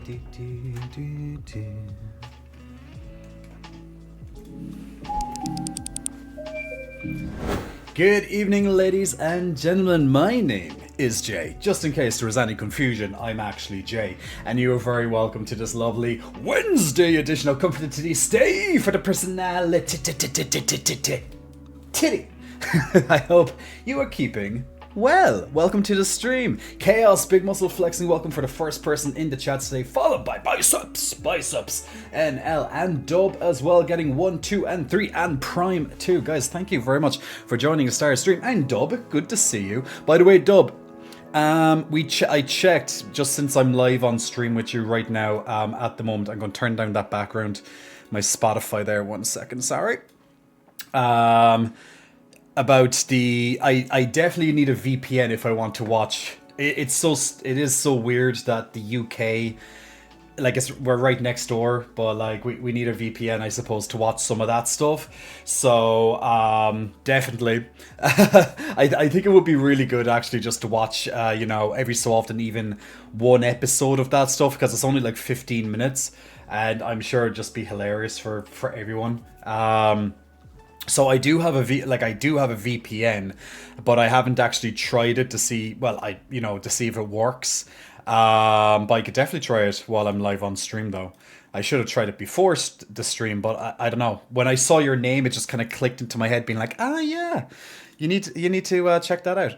Good evening, ladies and gentlemen. My name is Jay. Just in case there was any confusion, I'm actually Jay, and you are very welcome to this lovely Wednesday edition of Comfort Titty. Stay for the personality. Titty. I hope you are keeping well. Welcome to the stream. Chaos, big muscle flexing. Welcome for the first person in the chat today, followed by biceps, NL, and Dub as well, getting 1, 2, and 3, and Prime 2. Guys, thank you very much for joining the Star Stream. And Dub, good to see you. By the way, Dub, I checked just since I'm live on stream with you right now. At the moment, I'm going to turn down that background, my Spotify there. 1 second, sorry. About the I definitely need a VPN if I want to watch. It is so weird that the UK, like, we're right next door, but like we need a VPN, I suppose, to watch some of that stuff. So definitely I think it would be really good actually just to watch every so often even one episode of that stuff, because it's only like 15 minutes and I'm sure it'd just be hilarious for everyone. So I do have a VPN, but I haven't actually tried it to see, to see if it works. But I could definitely try it while I'm live on stream though. I should have tried it before the stream, but I don't know. When I saw your name, it just kind of clicked into my head, being like, yeah, you need to check that out.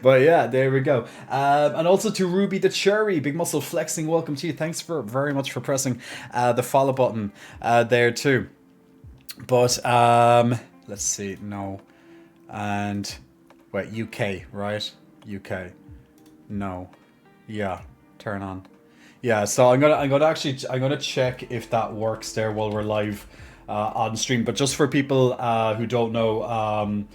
But yeah, there we go. And also to Ruby the Cherry, big muscle flexing. Welcome to you. Thanks very much for pressing the follow button there too. But let's see, no, and wait, UK, right? UK, no, yeah, turn on, yeah. So I'm gonna check if that works there while we're live on stream. But just for people who don't know,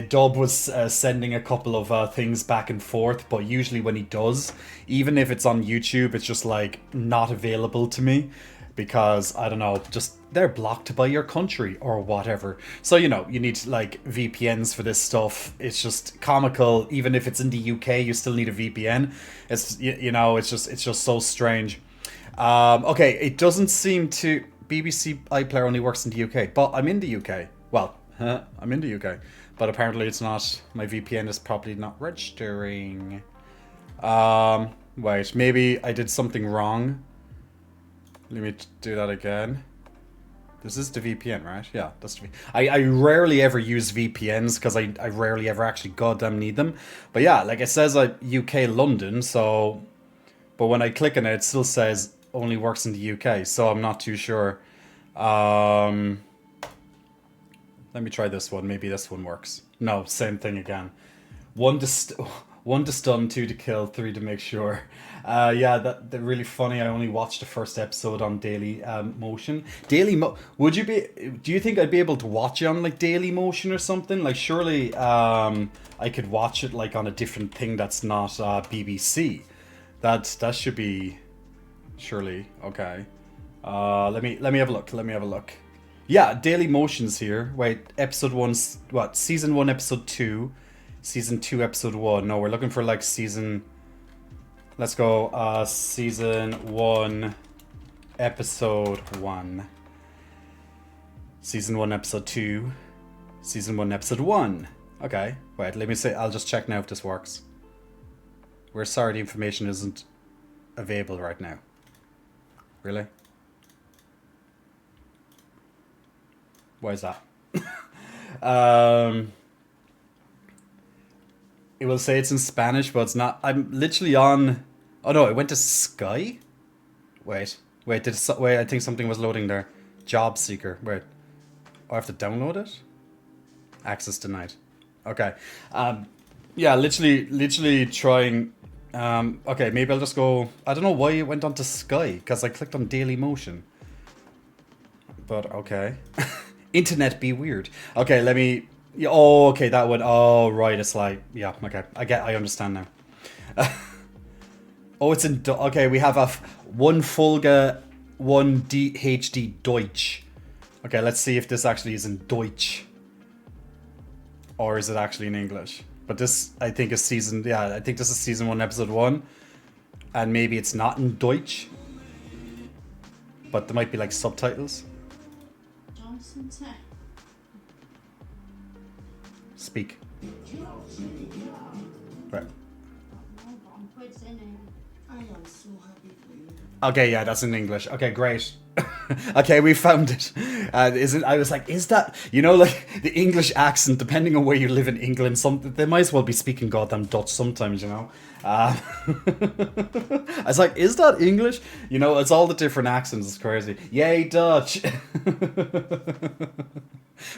Dub was sending a couple of things back and forth, but usually when he does, even if it's on YouTube, it's just like not available to me. Because, I don't know, just they're blocked by your country or whatever. So, you need like VPNs for this stuff. It's just comical. Even if it's in the UK, you still need a VPN. It's, it's just so strange. Okay, it doesn't seem to... BBC iPlayer only works in the UK, but I'm in the UK. Well, I'm in the UK. But apparently it's not... My VPN is probably not registering. Wait, maybe I did something wrong. Let me do that again. This is the VPN, right? Yeah, that's the I rarely ever use VPNs because I rarely ever actually goddamn need them. But yeah, like it says UK London, so... But when I click on it, it still says only works in the UK, so I'm not too sure. Let me try this one. Maybe this one works. No, same thing again. 1 to stun, 2 to kill, 3 to make sure. Yeah, that's really funny. I only watched the first episode on Daily Motion. Do you think I'd be able to watch it on like Daily Motion or something? Like surely I could watch it like on a different thing that's not BBC. That should be surely okay. Let me have a look. Yeah, Daily Motion's here. Wait, episode 1, what? Season 1, episode 2. Season 2, episode 1. No, we're looking for like season... Let's go, season 1, episode 1. Season 1, episode 2. Season 1, episode 1. Okay, wait, let me see. I'll just check now if this works. We're sorry the information isn't available right now. Really? Why is that? It will say it's in Spanish, but it's not. I'm literally on... Oh no, it went to Sky? Wait, I think something was loading there. Job seeker, wait. Oh, I have to download it? Access denied. Okay. Yeah, literally trying... okay, maybe I'll just go... I don't know why it went on to Sky, because I clicked on Daily Motion. But, okay. Internet be weird. Okay, let me... Oh, okay, that would... Oh, right, it's like... Yeah, okay. I understand now. Oh, it's in... Okay, we have a 1 Folge, 1 HD Deutsch. Okay, let's see if this actually is in Deutsch. Or is it actually in English? But this, I think, is season... Yeah, I think this is season 1, episode 1. And maybe it's not in Deutsch, but there might be like subtitles. Speak. Right. Okay, yeah, that's in English. Okay, great. Okay, we found it. Isn't? I was like, is that, you know, like the English accent? Depending on where you live in England, they might as well be speaking goddamn Dutch sometimes, you know. I was like, is that English? You know, it's all the different accents. It's crazy. Yay, Dutch.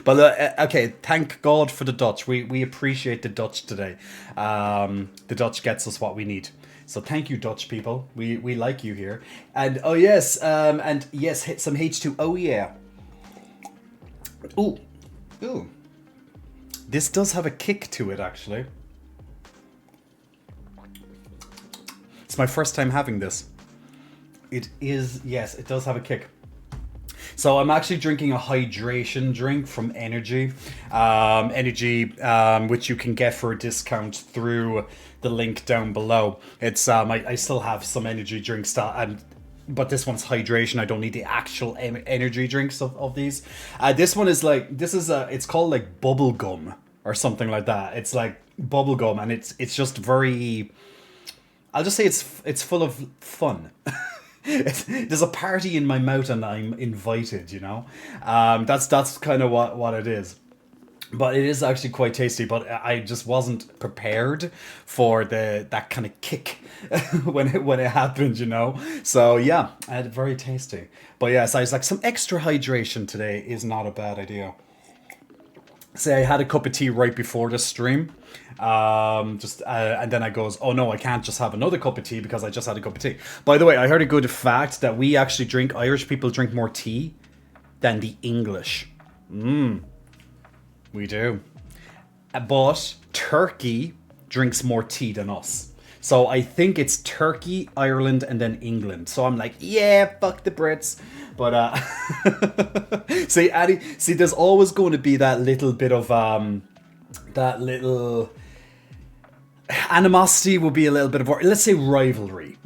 But okay, thank God for the Dutch. We appreciate the Dutch today. The Dutch gets us what we need. So thank you, Dutch people. We like you here. And oh yes, and yes, hit some H2. Oh yeah. Ooh, ooh. This does have a kick to it, actually. It's my first time having this. It is, yes, it does have a kick. So I'm actually drinking a hydration drink from Energy. Which you can get for a discount through the link down below. It's I still have some energy drinks but this one's hydration. I don't need the actual energy drinks of these. This one is like, it's called like bubble gum or something like that. It's like bubble gum, and it's just very, I'll just say it's full of fun. There's a party in my mouth and I'm invited, you know. That's kind of what it is. But it is actually quite tasty, but I just wasn't prepared for that kind of kick when it happened, you know. So yeah, very tasty. But yes, I was like, some extra hydration today is not a bad idea. Say I had a cup of tea right before the stream, and then I goes, oh no, I can't just have another cup of tea because I just had a cup of tea. By the way, I heard a good fact that Irish people drink more tea than the English. We do. But Turkey drinks more tea than us. So I think it's Turkey, Ireland, and then England. So I'm like, yeah, fuck the Brits. But see, Addy, there's always going to be that little bit of that little animosity will be a little bit of, let's say, rivalry,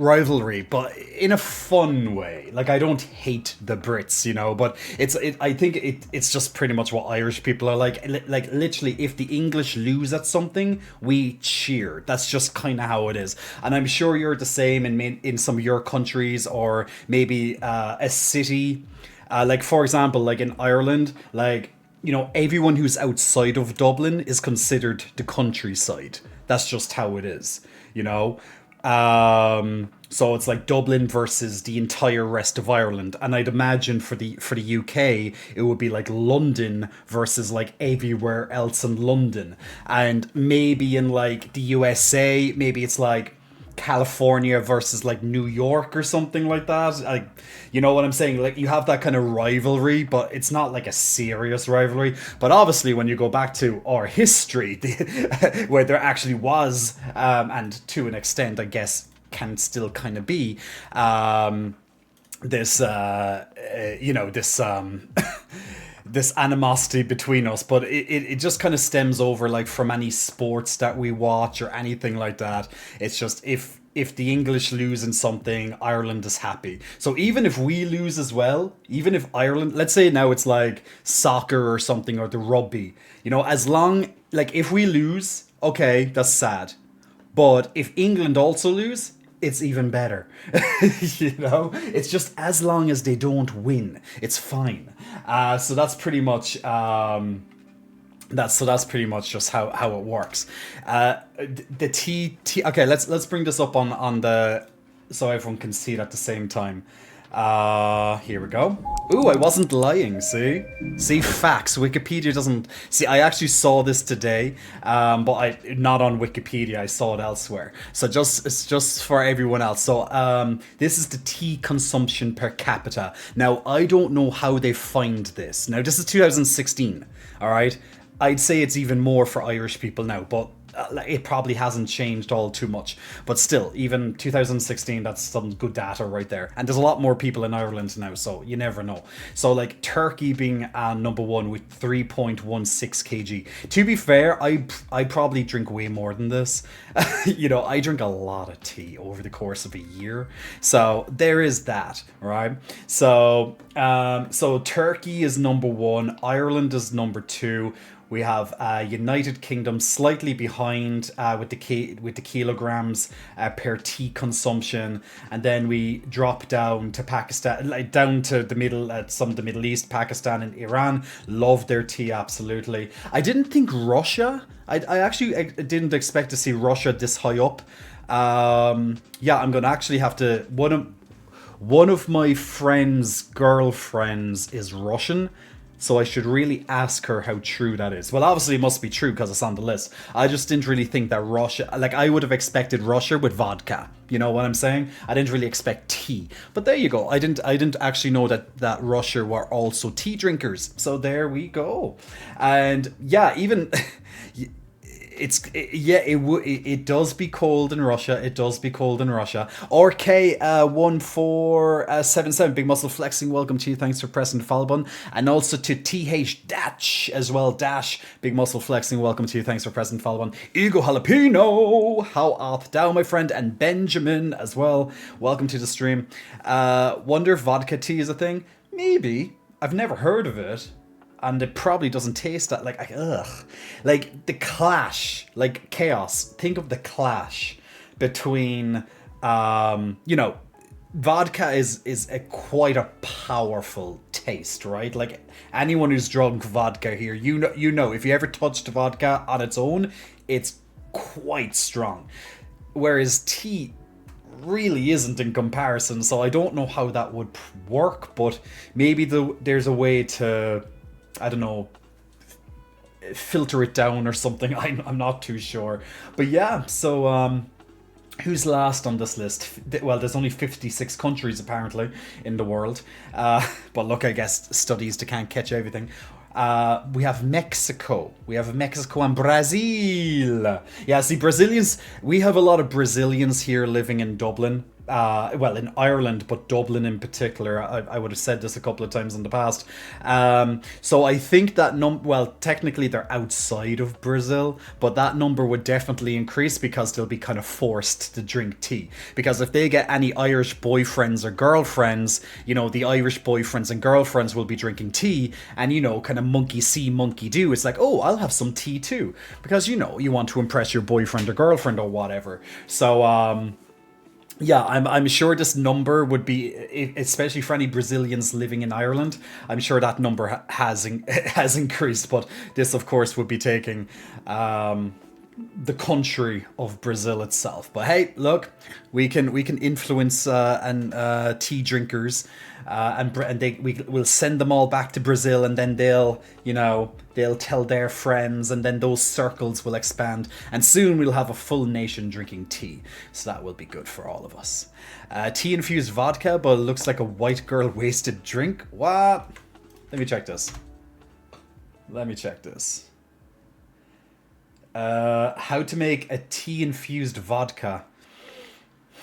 but in a fun way. Like, I don't hate the Brits, you know, but I think it's just pretty much what Irish people are like. Like, literally, if the English lose at something, we cheer. That's just kind of how it is. And I'm sure you're the same in some of your countries, or maybe a city. Like, for example, like in Ireland, like, you know, everyone who's outside of Dublin is considered the countryside. That's just how it is, you know? So it's like Dublin versus the entire rest of Ireland. And I'd imagine for the UK, it would be like London versus like everywhere else in London. And maybe in like the USA, maybe it's like California versus like New York or something like that. Like, you know what I'm saying? Like, you have that kind of rivalry, but it's not like a serious rivalry. But obviously, when you go back to our history, where there actually was, and to an extent, I guess, can still kind of be, this, you know, this this animosity between us. But it just kind of stems over like from any sports that we watch or anything like that. It's just, if the English lose in something, Ireland is happy. So even if we lose as well, even if Ireland, let's say now it's like soccer or something, or the rugby, you know, as long, like, if we lose, okay, that's sad. But if England also lose, it's even better. You know, it's just as long as they don't win, it's fine. So that's pretty much that's pretty much just how it works. The T. Okay, let's bring this up on the, so everyone can see it at the same time. Here we go. Ooh, I wasn't lying, see? See, facts. Wikipedia doesn't... See, I actually saw this today, but not on Wikipedia, I saw it elsewhere. So it's just for everyone else. So, this is the tea consumption per capita. Now, I don't know how they find this. Now, this is 2016, alright? I'd say it's even more for Irish people now, but like, it probably hasn't changed all too much, but still, even 2016, that's some good data right there. And there's a lot more people in Ireland now, so you never know. So like Turkey being number one with 3.16 kg. To be fair, I probably drink way more than this. You know, I drink a lot of tea over the course of a year, so there is that, right? So so Turkey is number one, Ireland is number two. We have United Kingdom slightly behind with the kilograms per tea consumption, and then we drop down to Pakistan, like down to the middle, some of the Middle East, Pakistan and Iran. Love their tea, absolutely. I didn't think Russia. I actually didn't expect to see Russia this high up. Yeah, I'm gonna actually have to. One of my friend's girlfriends is Russian. So I should really ask her how true that is. Well, obviously it must be true because it's on the list. I just didn't really think that Russia, like I would have expected Russia with vodka. You know what I'm saying? I didn't really expect tea. But there you go. I didn't actually know that Russia were also tea drinkers. So there we go. And yeah, even it does be cold in Russia. It does be cold in Russia. RK 1477 Big Muscle Flexing, welcome to you. Thanks for pressing the follow button. And also to TH Dash as well. Dash Big Muscle Flexing, welcome to you. Thanks for pressing the follow button. Hugo Jalapeno, how art thou, my friend? And Benjamin as well, welcome to the stream. Wonder if vodka tea is a thing? Maybe. I've never heard of it. And it probably doesn't taste that, like, ugh. Like, the clash, like, chaos. Think of the clash between, you know, vodka is quite a powerful taste, right? Like, anyone who's drunk vodka here, you know, if you ever touched vodka on its own, it's quite strong. Whereas tea really isn't in comparison, so I don't know how that would work, but maybe there's a way to, I don't know, filter it down or something. I'm not too sure. But yeah, so who's last on this list? Well, there's only 56 countries apparently in the world. But look, I guess studies they can't catch everything. We have Mexico. We have Mexico and Brazil. Yeah, see, Brazilians, we have a lot of Brazilians here living in Dublin. Well, in Ireland, but Dublin in particular. I would have said this a couple of times in the past. So I think that well, technically they're outside of Brazil, but that number would definitely increase because they'll be kind of forced to drink tea. Because if they get any Irish boyfriends or girlfriends, you know, the Irish boyfriends and girlfriends will be drinking tea, and, you know, kind of monkey see, monkey do. It's like, oh, I'll have some tea too. Because, you know, you want to impress your boyfriend or girlfriend or whatever. So, yeah, I'm sure this number would be, especially for any Brazilians living in Ireland, I'm sure that number has increased. But this, of course, would be taking the country of Brazil itself. But hey, look, we can influence tea drinkers, and we'll send them all back to Brazil, and then they'll tell their friends, and then those circles will expand, and soon we'll have a full nation drinking tea. So that will be good for all of us. Tea infused vodka, but it looks like a white girl wasted drink. What? Let me check this. How to make a tea infused vodka.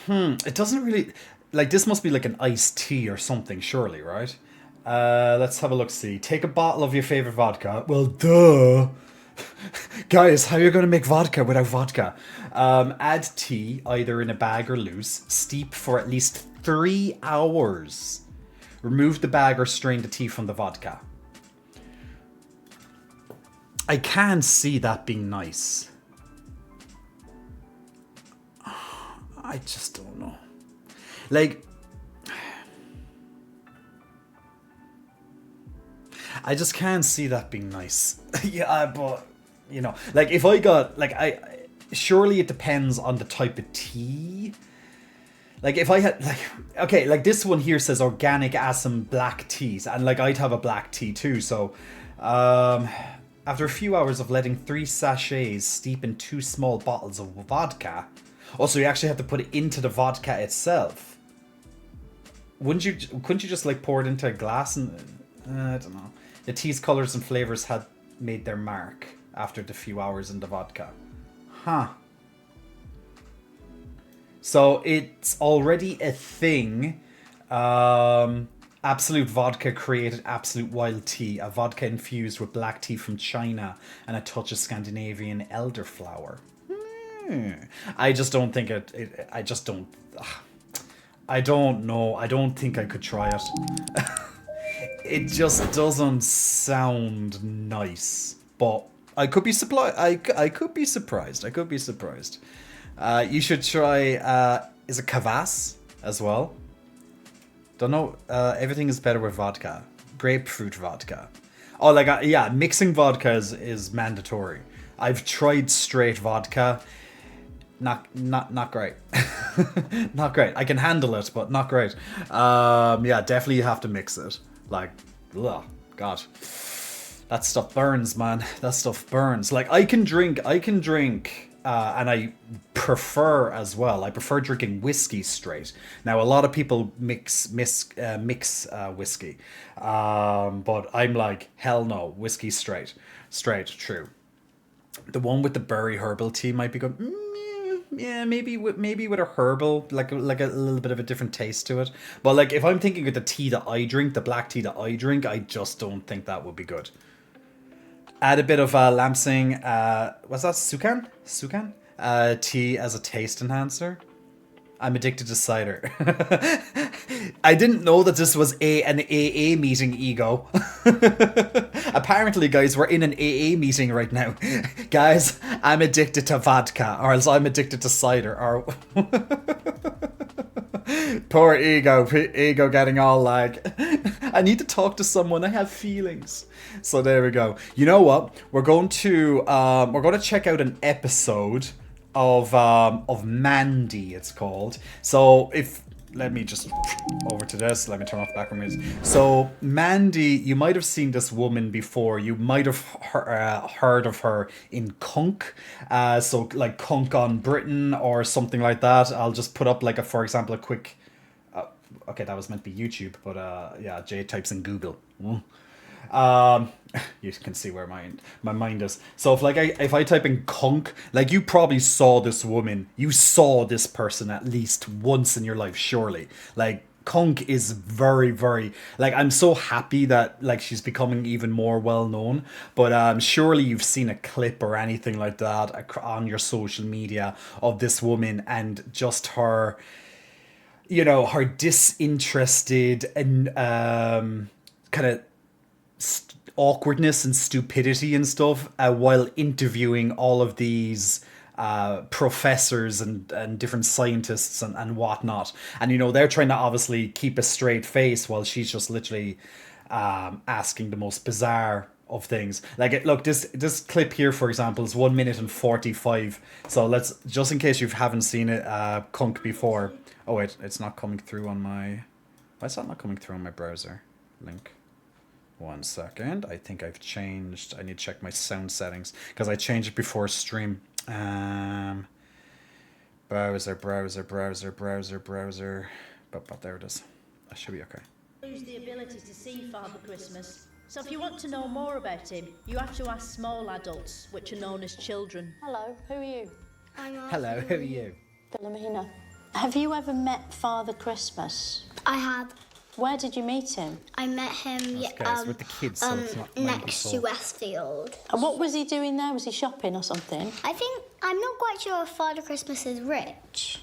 It doesn't really, like, this must be like an iced tea or something, surely, right? Let's have a look. See, take a bottle of your favorite vodka. Well, duh. Guys, how are you going to make vodka without vodka? Add tea, either in a bag or loose. Steep for at least 3 hours. Remove the bag or strain the tea from the vodka. I can see that being nice. I just don't know. Like, I just can't see that being nice. Yeah, but, you know, like, if I got, like, surely it depends on the type of tea. Like, if I had, like, okay, like, this one here says organic Assam black teas, and, like, I'd have a black tea too, so, after a few hours of letting 3 sachets steep in 2 small bottles of vodka. Also, you actually have to put it into the vodka itself. Couldn't you just, like, pour it into a glass and, I don't know. The tea's colors and flavors had made their mark after the few hours in the vodka. Huh. So it's already a thing. Absolute Vodka created Absolute Wild Tea, a vodka infused with black tea from China and a touch of Scandinavian elderflower. I just don't think I just don't. I don't know. I don't think I could try it. It just doesn't sound nice. But I could be I could be surprised. I could be surprised. You should try. Is it kvass as well? Don't know. Everything is better with vodka. Grapefruit vodka. Oh, like yeah, mixing vodka is mandatory. I've tried straight vodka. Not great. Not great. I can handle it, but not great. Yeah, definitely you have to mix it. Like, ugh, God, that stuff burns, man. That stuff burns. Like I can drink, and I prefer as well. I prefer drinking whiskey straight. Now, a lot of people mix whiskey, but I'm like, hell no, whiskey straight, true. The one with the berry herbal tea might be good. Yeah, maybe with a herbal, like a little bit of a different taste to it. But like, if I'm thinking of the tea that I drink, the black tea that I drink, I just don't think that would be good. Add a bit of Lamsing, what's that, Sukan? Tea as a taste enhancer. I'm addicted to cider. I didn't know that this was an AA meeting, Ego. Apparently, guys, we're in an AA meeting right now. Guys, I'm addicted to vodka, or else I'm addicted to cider. Or poor Ego getting all like, I need to talk to someone. I have feelings. So there we go. You know what? We're going to check out an episode of Mandy, it's called. So let me just over to this. Let me turn off background music. So Mandy, you might have seen this woman before. You might have heard of her in Kunk. So like Kunk on Britain or something like that. I'll just put up like for example, a quick. Okay, that was meant to be YouTube, but yeah, Jay types in Google. You can see where my mind is. So if I type in Kunk, like you probably saw this woman, you saw this person at least once in your life, surely. Like Kunk is very, very, like, I'm so happy that like she's becoming even more well known. But surely you've seen a clip or anything like that on your social media of this woman and just her, you know, her disinterested and kind of awkwardness and stupidity and stuff while interviewing all of these professors and different scientists and whatnot. And, you know, they're trying to obviously keep a straight face while she's just literally asking the most bizarre of things. Like, look, this clip here, for example, is 1 minute and 45. So let's, just in case you haven't seen it, Kunk before. Oh, wait, it's not coming through on my... Why is that not coming through on my browser? Link. 1 second. I think I've changed. I need to check my sound settings because I changed it before stream. Browser. But there it is. That should be okay. Lose the ability to see Father Christmas. So if you want to know more about him, you have to ask small adults, which are known as children. Hello, who are you? Hello, who are you? Philomena. Have you ever met Father Christmas? I have. Where did you meet him? I met him with the kids, so it's not next to Westfield. And what was he doing there? Was he shopping or something? I'm not quite sure if Father Christmas is rich.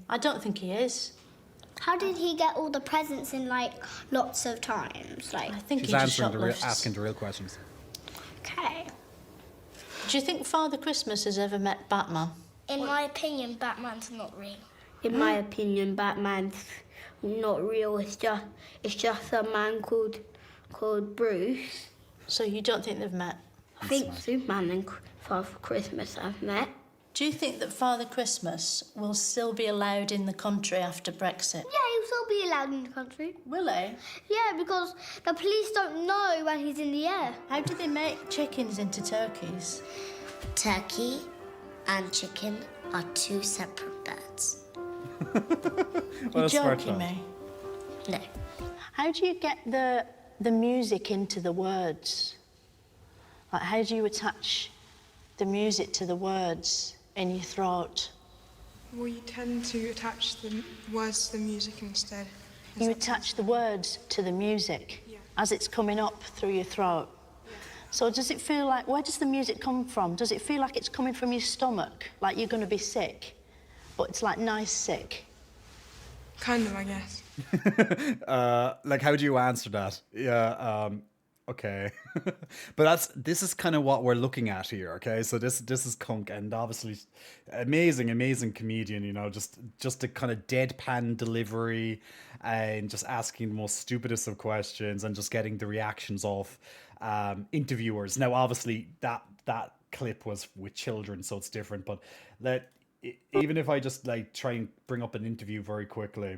I don't think he is. How did he get all the presents in like lots of times? Like, I think She's he just answering shoplifts. asking the real questions. okay. Do you think Father Christmas has ever met Batman? In my opinion, Batman's not real. In my opinion, Batman's not real. It's just a man called Bruce. So you don't think they've met? I think Superman and Father Christmas have met. Do you think that Father Christmas will still be allowed in the country after Brexit? Yeah, he'll still be allowed in the country. Will he? Yeah, because the police don't know when he's in the air. How do they make chickens into turkeys? Turkey and chicken are two separate birds. You're joking me? No. How do you get the music into the words? Like, how do you attach the music to the words in your throat. Well, you tend to attach the words to the music instead. You attach the words to the music as it's coming up through your throat. So does it feel like, where does the music come from? Does it feel like it's coming from your stomach, like you're going to be sick, but it's like nice sick? Kind of, I guess. Like, how do you answer that? Yeah, okay. But this is kind of what we're looking at here, okay? So this is Kunk, and obviously amazing comedian, you know, just a kind of deadpan delivery and just asking the most stupidest of questions and just getting the reactions of interviewers. Now, obviously, that clip was with children, so it's different, but even if I just like try and bring up an interview very quickly,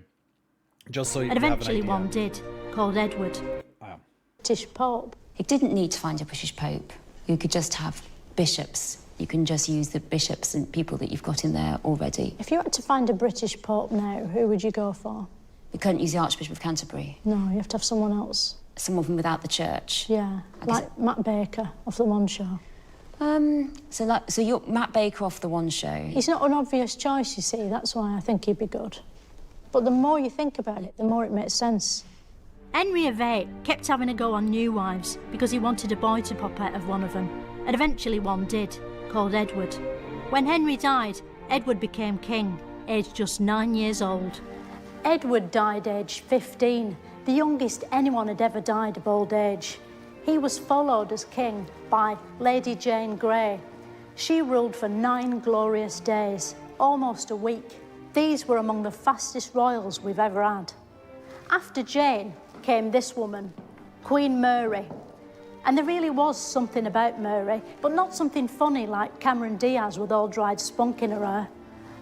just so you And have an eventually idea. one did, called Edward. British Pope. You didn't need to find a British Pope. You could just have bishops. You can just use the bishops and people that you've got in there already. If you had to find a British Pope now, who would you go for? You couldn't use the Archbishop of Canterbury. No, you have to have someone else. Someone from without the church. Yeah, like Matt Baker of The One Show. So you're Matt Baker off The One Show. He's not an obvious choice, you see. That's why I think he'd be good. But the more you think about it, the more it makes sense. Henry VIII kept having a go on new wives because he wanted a boy to pop out of one of them, and eventually one did, called Edward. When Henry died, Edward became king, aged just 9 years old. Edward died aged 15, the youngest anyone had ever died of old age. He was followed as king by Lady Jane Grey. She ruled for 9 glorious days, almost a week. These were among the fastest royals we've ever had. After Jane came this woman, Queen Mary. And there really was something about Mary, but not something funny like Cameron Diaz with all dried spunk in her hair.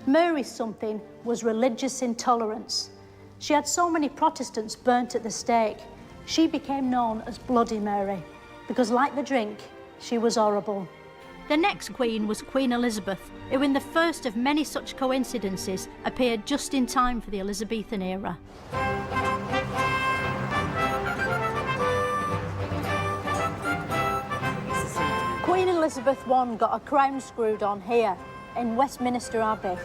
Mary's something was religious intolerance. She had so many Protestants burnt at the stake. She became known as Bloody Mary, because like the drink, she was horrible. The next queen was Queen Elizabeth, who in the first of many such coincidences appeared just in time for the Elizabethan era. Queen Elizabeth I got a crown screwed on here in Westminster Abbey.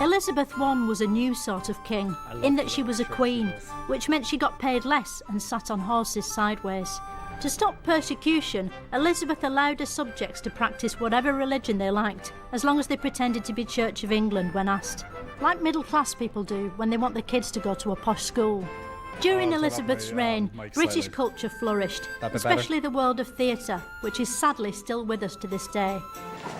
Elizabeth I was a new sort of king, in that she was a queen, which meant she got paid less and sat on horses sideways. To stop persecution, Elizabeth allowed her subjects to practice whatever religion they liked, as long as they pretended to be Church of England when asked, like middle-class people do when they want their kids to go to a posh school. During Elizabeth's reign, British culture flourished, especially the world of theatre, which is sadly still with us to this day.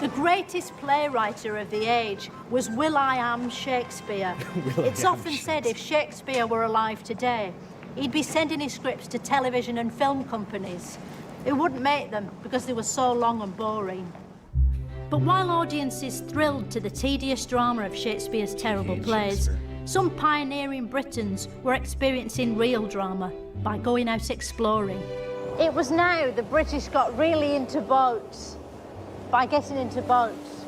The greatest playwright of the age was Will.I.am Shakespeare. It's often said if Shakespeare were alive today, he'd be sending his scripts to television and film companies. He wouldn't make them because they were so long and boring. But while audiences thrilled to the tedious drama of Shakespeare's terrible plays, some pioneering Britons were experiencing real drama by going out exploring. It was now the British got really into boats, by getting into boats.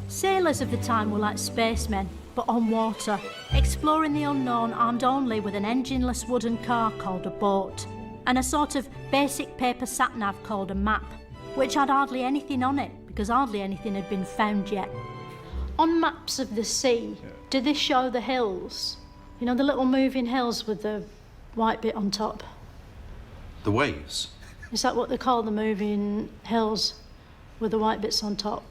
Sailors of the time were like spacemen, but on water, exploring the unknown armed only with an engineless wooden car called a boat, and a sort of basic paper sat-nav called a map, which had hardly anything on it, because hardly anything had been found yet. On maps of the sea, do they show the hills? You know, the little moving hills with the white bit on top? The waves? Is that what they call the moving hills with the white bits on top?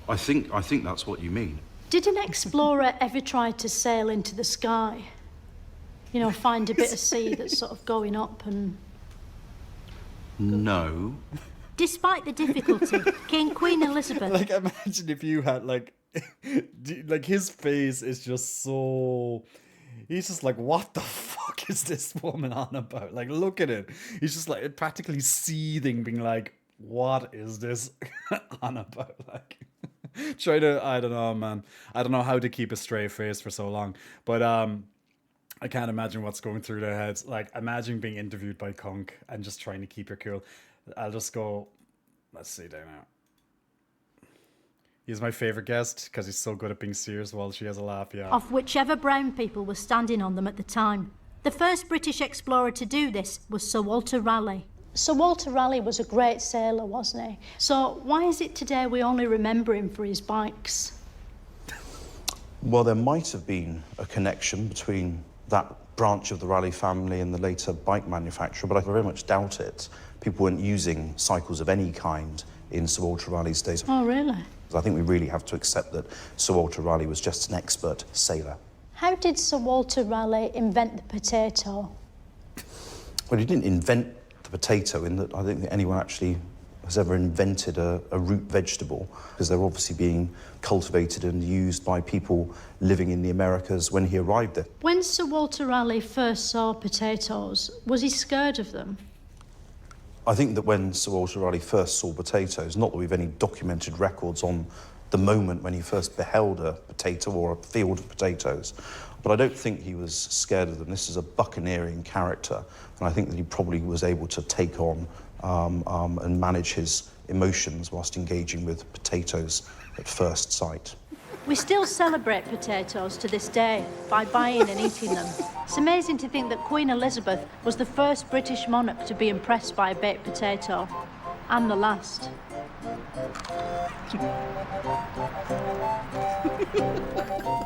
I think that's what you mean. Did an explorer ever try to sail into the sky? You know, find a bit of sea that's sort of going up and... No. Despite the difficulty, Queen Elizabeth... Like, imagine if you had, like... like, his face is just so... He's just like, what the fuck is this woman on about? Like, look at it. He's just, like, practically seething, being like, what is this on about? Like, try to... I don't know, man. I don't know how to keep a straight face for so long. But, I can't imagine what's going through their heads. Like, imagine being interviewed by Kunk and just trying to keep your cool. I'll just go... Let's see there now. He's my favourite guest because he's so good at being serious while she has a laugh, yeah. Of whichever brown people were standing on them at the time. The first British explorer to do this was Sir Walter Raleigh. Sir Walter Raleigh was a great sailor, wasn't he? So why is it today we only remember him for his bikes? Well, there might have been a connection between that branch of the Raleigh family and the later bike manufacturer, but I very much doubt it. People weren't using cycles of any kind in Sir Walter Raleigh's days. Oh, really? I think we really have to accept that Sir Walter Raleigh was just an expert sailor. How did Sir Walter Raleigh invent the potato? Well, he didn't invent the potato in that I don't think anyone actually has ever invented a root vegetable, because they're obviously being cultivated and used by people living in the Americas when he arrived there. When Sir Walter Raleigh first saw potatoes, was he scared of them? I think that when Sir Walter Raleigh first saw potatoes, not that we've any documented records on the moment when he first beheld a potato or a field of potatoes, but I don't think he was scared of them. This is a buccaneering character, and I think that he probably was able to take on and manage his emotions whilst engaging with potatoes at first sight. We still celebrate potatoes to this day by buying and eating them. It's amazing to think that Queen Elizabeth was the first British monarch to be impressed by a baked potato, and the last.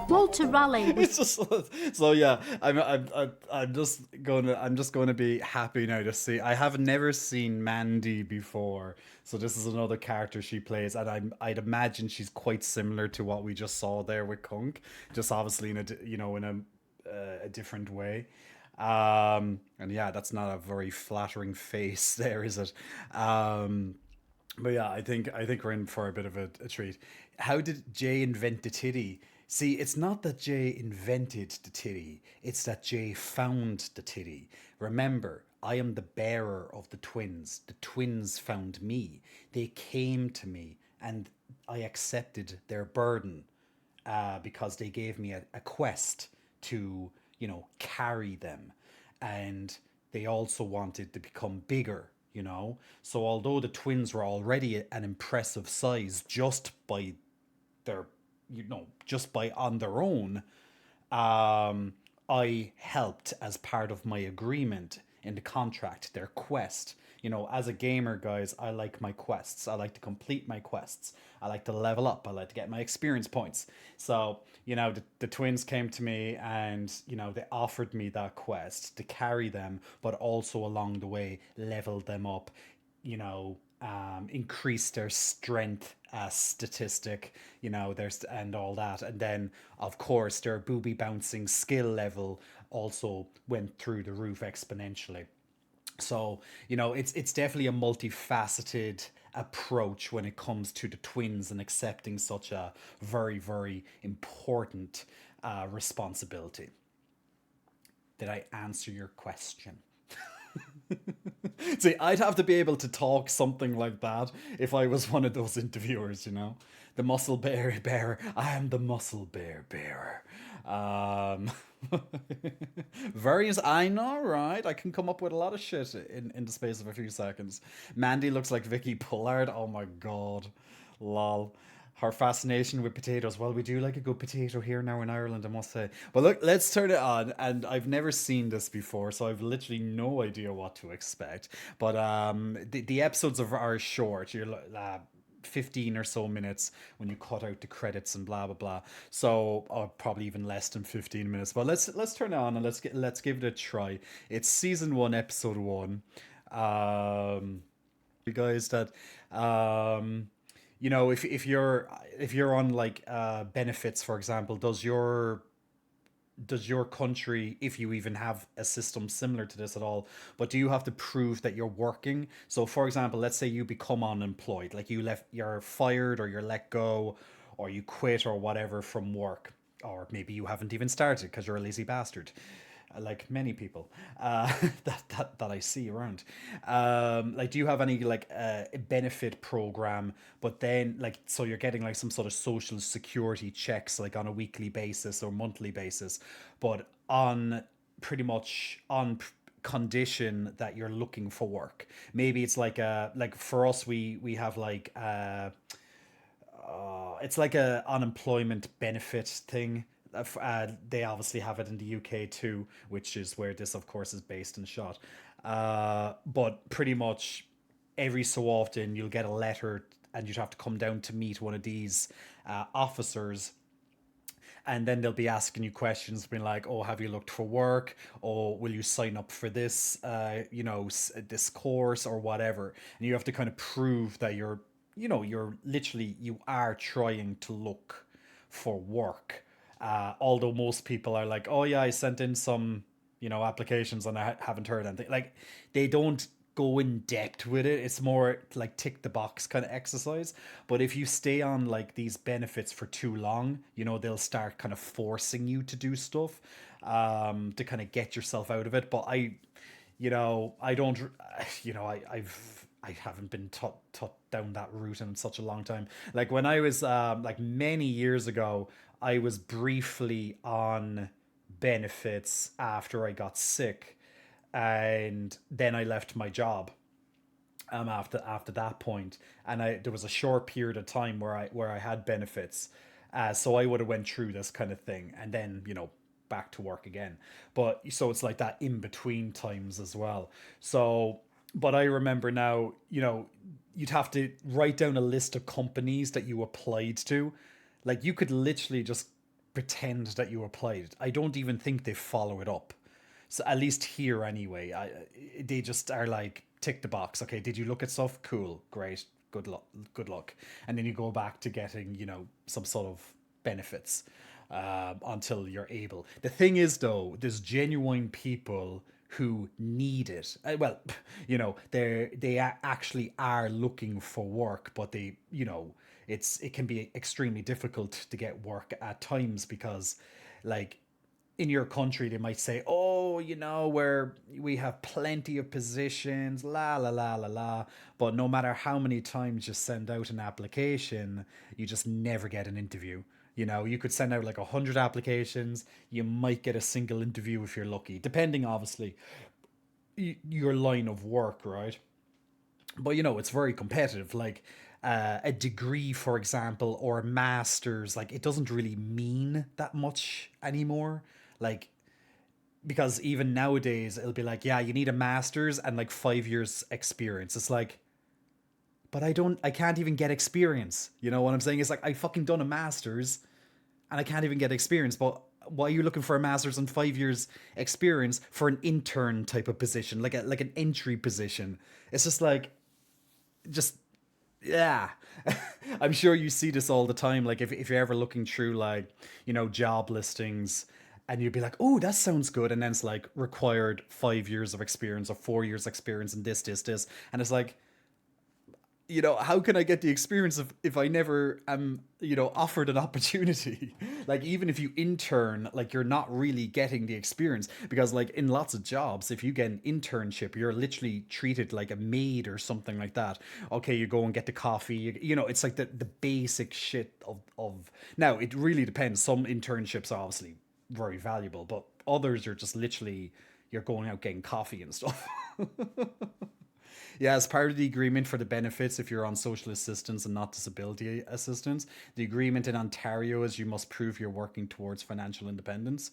Walter Raleigh was... It's just so yeah. I'm just going to be happy now to see. I have never seen Mandy before, so this is another character she plays, and I'd imagine she's quite similar to what we just saw there with Kunk, just obviously in a different way. And yeah, that's not a very flattering face there, is it? But yeah, I think we're in for a bit of a treat. How did Jay invent the titty? See, it's not that Jay invented the titty, it's that Jay found the titty. Remember, I am the bearer of the twins. The twins found me. They came to me, and I accepted their burden because they gave me a quest to, carry them. And they also wanted to become bigger. So although the twins were already an impressive size just by on their own, I helped as part of my agreement in the contract, their quest. As a gamer, guys, I like my quests. I like to complete my quests. I like to level up. I like to get my experience points. So, the twins came to me and, they offered me that quest to carry them, but also along the way, level them up, increase their strength statistic, and all that. And then, of course, their booby bouncing skill level also went through the roof exponentially. So, it's definitely a multifaceted approach when it comes to the twins and accepting such a very, very important responsibility. Did I answer your question? See, I'd have to be able to talk something like that if I was one of those interviewers, The muscle bearer. I am the muscle bearer. Various, I know, right? I can come up with a lot of shit in the space of a few seconds. Mandy looks like Vicky Pollard. Oh my god. Lol. Her fascination with potatoes. Well, we do like a good potato here now in Ireland, I must say. But look, let's turn it on. And I've never seen this before, so I've literally no idea what to expect. But the episodes are short. You're 15 or so minutes when you cut out the credits and blah blah blah. So probably even less than 15 minutes. But let's turn it on and let's give it a try. It's season 1, episode 1. You guys that if you're on like benefits, for example, does your country, if you even have a system similar to this at all, but do you have to prove that you're working? So for example, let's say you become unemployed, like you're fired or you're let go or you quit or whatever from work, or maybe you haven't even started because you're a lazy bastard, like many people that I see around. Like, do you have any like benefit program, but then like, so you're getting like some sort of social security checks like on a weekly basis or monthly basis, but on pretty much on condition that you're looking for work. Maybe it's like for us, we have like it's like a unemployment benefit thing. They obviously have it in the UK too, which is where this, of course, is based and shot. But pretty much every so often you'll get a letter and you'd have to come down to meet one of these officers, and then they'll be asking you questions, being like, "Oh, have you looked for work? Or will you sign up for this, this course or whatever?" And you have to kind of prove that you are trying to look for work. Although most people are like, "Oh yeah, I sent in some, applications and I haven't heard anything." Like, they don't go in depth with it. It's more like tick the box kind of exercise. But if you stay on like these benefits for too long, they'll start kind of forcing you to do stuff to kind of get yourself out of it. But I don't, I haven't been taught down that route in such a long time. Like when I was like many years ago, I was briefly on benefits after I got sick, and then I left my job after that point, and there was a short period of time where I had benefits, so I would have went through this kind of thing, and then back to work again. But so it's like that in between times as well. So, but I remember now, you'd have to write down a list of companies that you applied to. Like, you could literally just pretend that you applied. I don't even think they follow it up. So at least here anyway, they just are like, tick the box. Okay, did you look at stuff? Cool, great, good luck, good luck. And then you go back to getting, some sort of benefits until you're able. The thing is, though, there's genuine people who need it. Well, actually are looking for work, but it can be extremely difficult to get work at times because, like, in your country, they might say, "Oh, where we have plenty of positions, la la la la la." But no matter how many times you send out an application, you just never get an interview. You could send out like 100 applications, you might get a single interview if you're lucky, depending, obviously, your line of work, right? But it's very competitive. Like a degree, for example, or a master's, like, it doesn't really mean that much anymore. Like, because even nowadays it'll be like, yeah, you need a master's and like 5 years experience. It's like, but I can't even get experience. You know what I'm saying? It's like, I fucking done a master's and I can't even get experience. But why are you looking for a master's and 5 years experience for an intern type of position, like an entry position? It's just like, yeah. I'm sure you see this all the time. Like, if you're ever looking through, like, job listings, and you'd be like, "Oh, that sounds good," and then it's like, required 5 years of experience or 4 years experience and this, and it's like, how can I get the experience if I never am, offered an opportunity? Like, even if you intern, like, you're not really getting the experience, because, like, in lots of jobs, if you get an internship, you're literally treated like a maid or something like that. Okay, you go and get the coffee, it's like the basic shit of now. It really depends. Some internships are obviously very valuable, but others are just literally, you're going out getting coffee and stuff. Yeah, as part of the agreement for the benefits, if you're on social assistance and not disability assistance, the agreement in Ontario is you must prove you're working towards financial independence.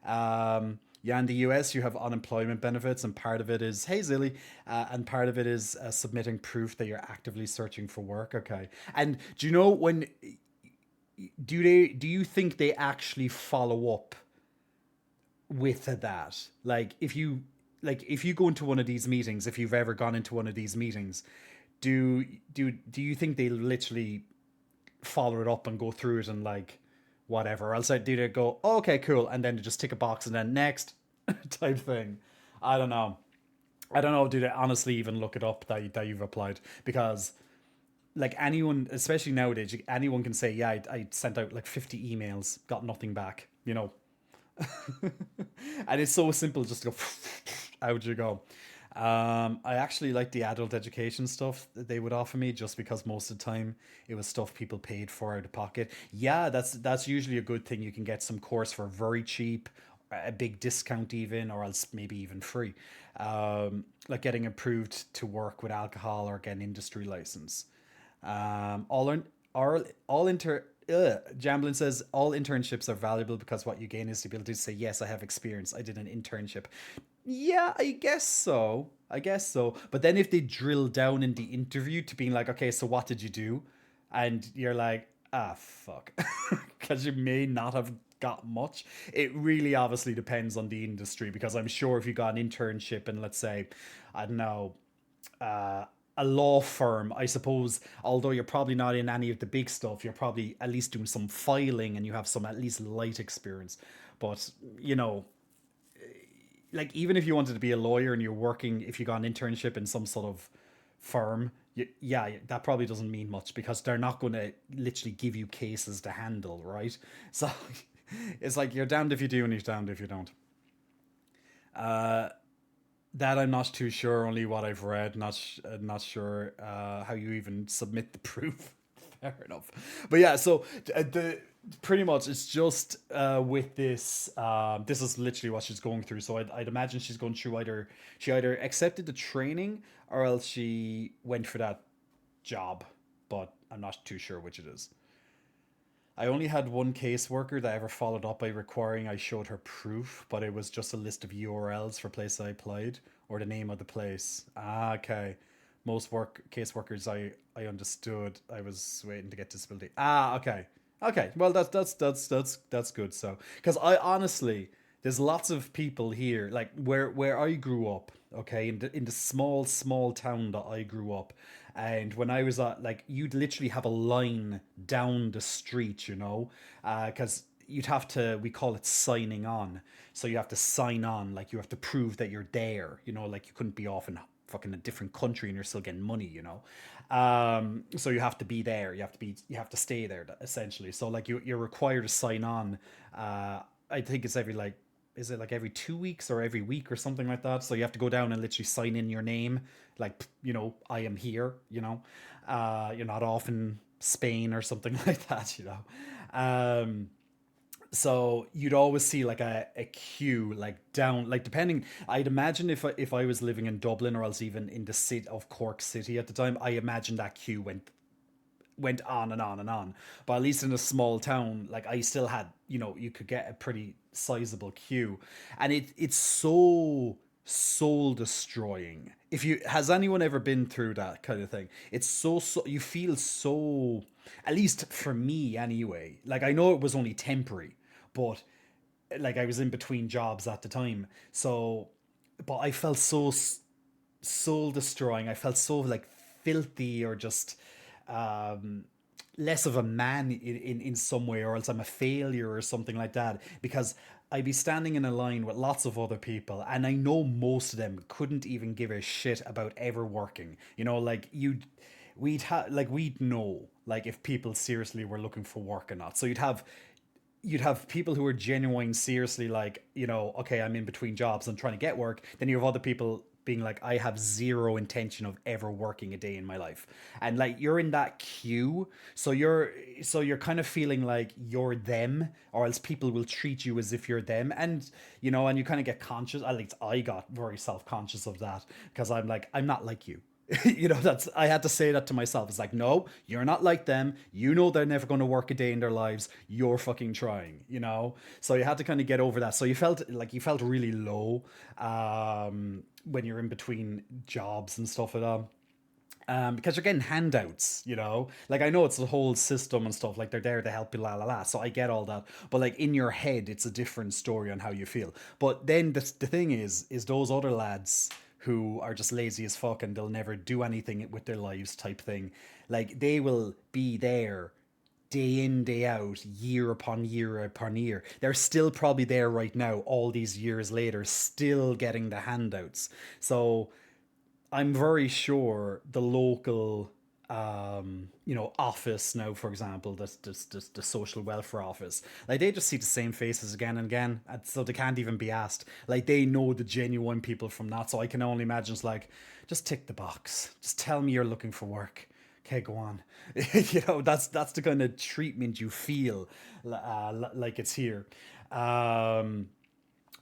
Yeah, in the US, you have unemployment benefits, and part of it is, hey, Zilly, and part of it is submitting proof that you're actively searching for work. Okay. And do you know when, do you think they actually follow up with that? If you go into one of these meetings, if you've ever gone into one of these meetings, do you think they literally follow it up and go through it and, like, whatever? Or else do they go, oh, okay, cool, and then they just tick a box and then next type thing? I don't know. Do they honestly even look it up that you've applied? Because, like, anyone, especially nowadays, anyone can say, yeah, I sent out like 50 emails, got nothing back, and it's so simple just to go, out you go. I actually like the adult education stuff that they would offer me, just because most of the time it was stuff people paid for out of pocket. Yeah, that's usually a good thing. You can get some course for very cheap, a big discount even, or else maybe even free. Like getting approved to work with alcohol or get an industry license. All inter Jamblin says all internships are valuable because what you gain is the ability to say, yes, I have experience, I did an internship. Yeah, I guess so. I guess so. But then if they drill down in the interview to being like, okay, so what did you do? And you're like, ah, fuck. Because you may not have got much. It really obviously depends on the industry because I'm sure if you got an internship in, let's say, I don't know, uh, a law firm, I suppose, although you're probably not in any of the big stuff, you're probably at least doing some filing and you have some at least light experience. But, you know, like even if you wanted to be a lawyer and you're working, if you got an internship in some sort of firm, yeah, that probably doesn't mean much because they're not going to literally give you cases to handle, right? So it's like you're damned if you do and you're damned if you don't. That I'm not too sure. Only what I've read. Not sure how you even submit the proof. Fair enough. But yeah, so the pretty much it's just with this. This is literally what she's going through. So I'd imagine she's going through she either accepted the training or else she went for that job. But I'm not too sure which it is. I only had one caseworker that ever followed up by requiring I showed her proof, but it was just a list of URLs for places I applied or the name of the place. Ah, okay. Most caseworkers I understood. I was waiting to get disability. Ah, okay. Okay. Well, that's good. So, because I honestly, there's lots of people here, like where I grew up. Okay, in the small town that I grew up, and when I was like, you'd literally have a line down the street, you know, because you'd have to, we call it signing on. So you have to sign on, like you have to prove that you're there, you know, like you couldn't be off in fucking a different country and you're still getting money, you know. So you have to be there, you have to stay there essentially. So like you're required to sign on. I think it's every like, is it like every 2 weeks or every week or something like that? So you have to go down and literally sign in your name, like, you know, I am here, you know. You're not off in Spain or something like that, you know. So you'd always see like a queue like down, like depending, I'd imagine if I was living in Dublin or else even in the city of Cork City at the time, I imagine that queue went on and on and on. But at least in a small town, like I still had, you know, you could get a pretty sizable queue, and it's so soul destroying. If you has anyone ever been through that kind of thing, it's so you feel so. At least for me, anyway. Like I know it was only temporary, but like I was in between jobs at the time, so but I felt so soul destroying. I felt so like filthy or just um less of a man in some way, or else I'm a failure or something like that, because I'd be standing in a line with lots of other people and I know most of them couldn't even give a shit about ever working, you know, like we'd know like if people seriously were looking for work or not. So you'd have people who are genuine seriously like, you know, okay, I'm in between jobs, I'm trying to get work. Then you have other people being like, I have zero intention of ever working a day in my life. And like you're in that queue, so you're kind of feeling like you're them, or else people will treat you as if you're them. And you know, and you kind of get conscious, at least I got very self-conscious of that, because I'm like, I'm not like you. You know, that's, I had to say that to myself. It's like, no, you're not like them, you know, they're never going to work a day in their lives, you're fucking trying, you know. So you had to kind of get over that. So you felt really low when you're in between jobs and stuff like that. Because you're getting handouts, you know. Like I know it's the whole system and stuff. Like they're there to help you, la la la. So I get all that, but like in your head, it's a different story on how you feel. But then the thing is those other lads who are just lazy as fuck and they'll never do anything with their lives, type thing. Like they will be there day in, day out, year upon year upon year. They're still probably there right now, all these years later, still getting the handouts. So I'm very sure the local, you know, office now, for example, the social welfare office, like they just see the same faces again and again, and so they can't even be asked. Like they know the genuine people from that, so I can only imagine it's like, just tick the box, just tell me you're looking for work. Okay, go on. You know, that's the kind of treatment you feel like it's here.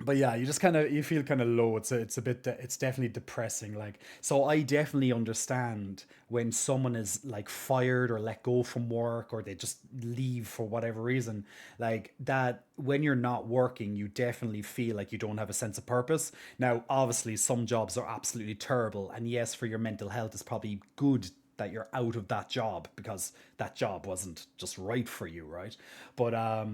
But yeah, you just kind of you feel kind of low. It's a bit it's definitely depressing. Like, so I definitely understand when someone is like fired or let go from work, or they just leave for whatever reason. Like that, when you're not working, you definitely feel like you don't have a sense of purpose. Now, obviously, some jobs are absolutely terrible, and yes, for your mental health, it's probably good that you're out of that job because that job wasn't just right for you, right? But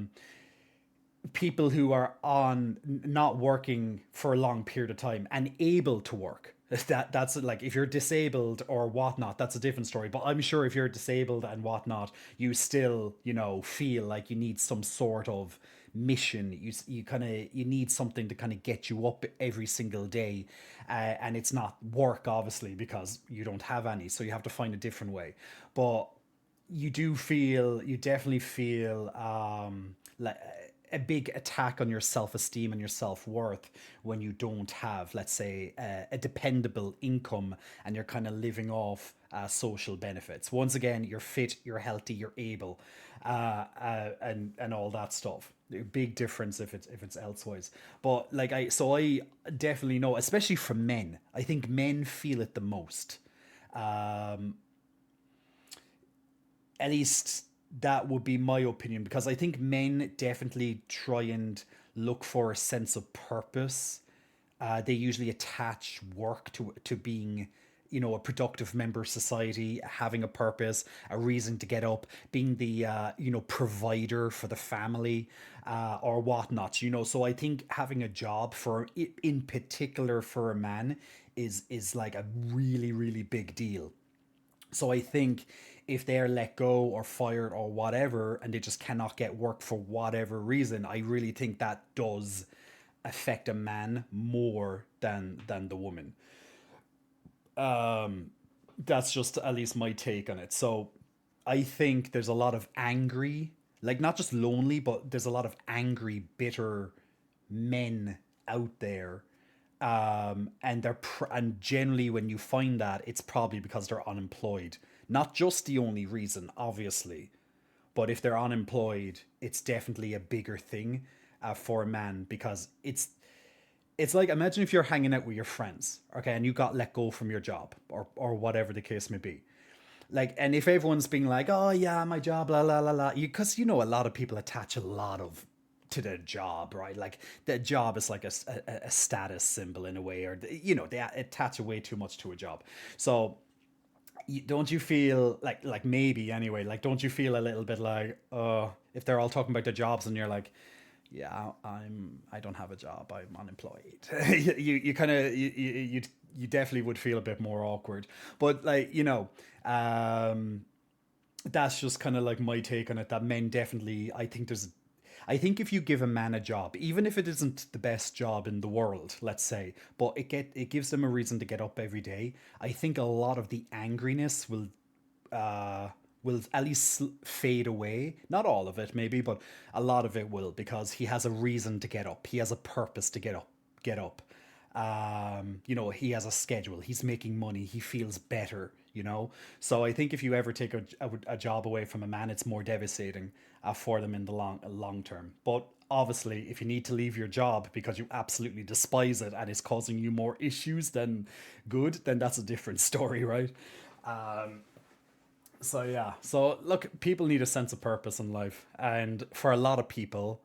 people who are on not working for a long period of time and able to work, that's like, if you're disabled or whatnot, that's a different story. But I'm sure if you're disabled and whatnot, you still, feel like you need some sort of mission. You kind of, you need something to kind of get you up every single day, and it's not work, obviously, because you don't have any, so you have to find a different way. But you definitely feel like a big attack on your self-esteem and your self-worth when you don't have, let's say, a dependable income, and you're kind of living off social benefits. Once again, you're fit, you're healthy, you're able, and all that stuff. Big difference if it's elsewise. But like, I definitely know, especially from men, I think men feel it the most. At least that would be my opinion, because I think men definitely try and look for a sense of purpose. They usually attach work to being, a productive member of society, having a purpose, a reason to get up, being the provider for the family, or whatnot. So I think having a job, in particular for a man, is like a really, really big deal. So I think if they're let go or fired or whatever, and they just cannot get work for whatever reason, I really think that does affect a man more than the woman. That's just at least my take on it. So I think there's a lot of angry, like, not just lonely, but there's a lot of angry, bitter men out there, and and generally when you find that, it's probably because they're unemployed. Not just the only reason, obviously, but if they're unemployed, it's definitely a bigger thing, for a man, because it's like, imagine if you're hanging out with your friends, okay, and you got let go from your job, or whatever the case may be. Like, and if everyone's being like, oh yeah, my job, la la la la, because a lot of people attach a lot of to their job, right? Like, the job is like a status symbol in a way, or they attach way too much to a job. So don't you feel like maybe anyway, like, don't you feel a little bit like, if they're all talking about their jobs and you're like, yeah, I don't have a job, I'm unemployed. You kind of, you definitely would feel a bit more awkward. But like, that's just kind of like my take on it, that men definitely, I think if you give a man a job, even if it isn't the best job in the world, let's say, but it gives them a reason to get up every day, I think a lot of the angriness will at least fade away. Not all of it, maybe, but a lot of it will, because he has a reason to get up. He has a purpose to get up. He has a schedule. He's making money. He feels better. So I think if you ever take a job away from a man, it's more devastating, for them in the long term. But obviously, if you need to leave your job because you absolutely despise it and it's causing you more issues than good, then that's a different story, right? So yeah. So look, people need a sense of purpose in life, and for a lot of people,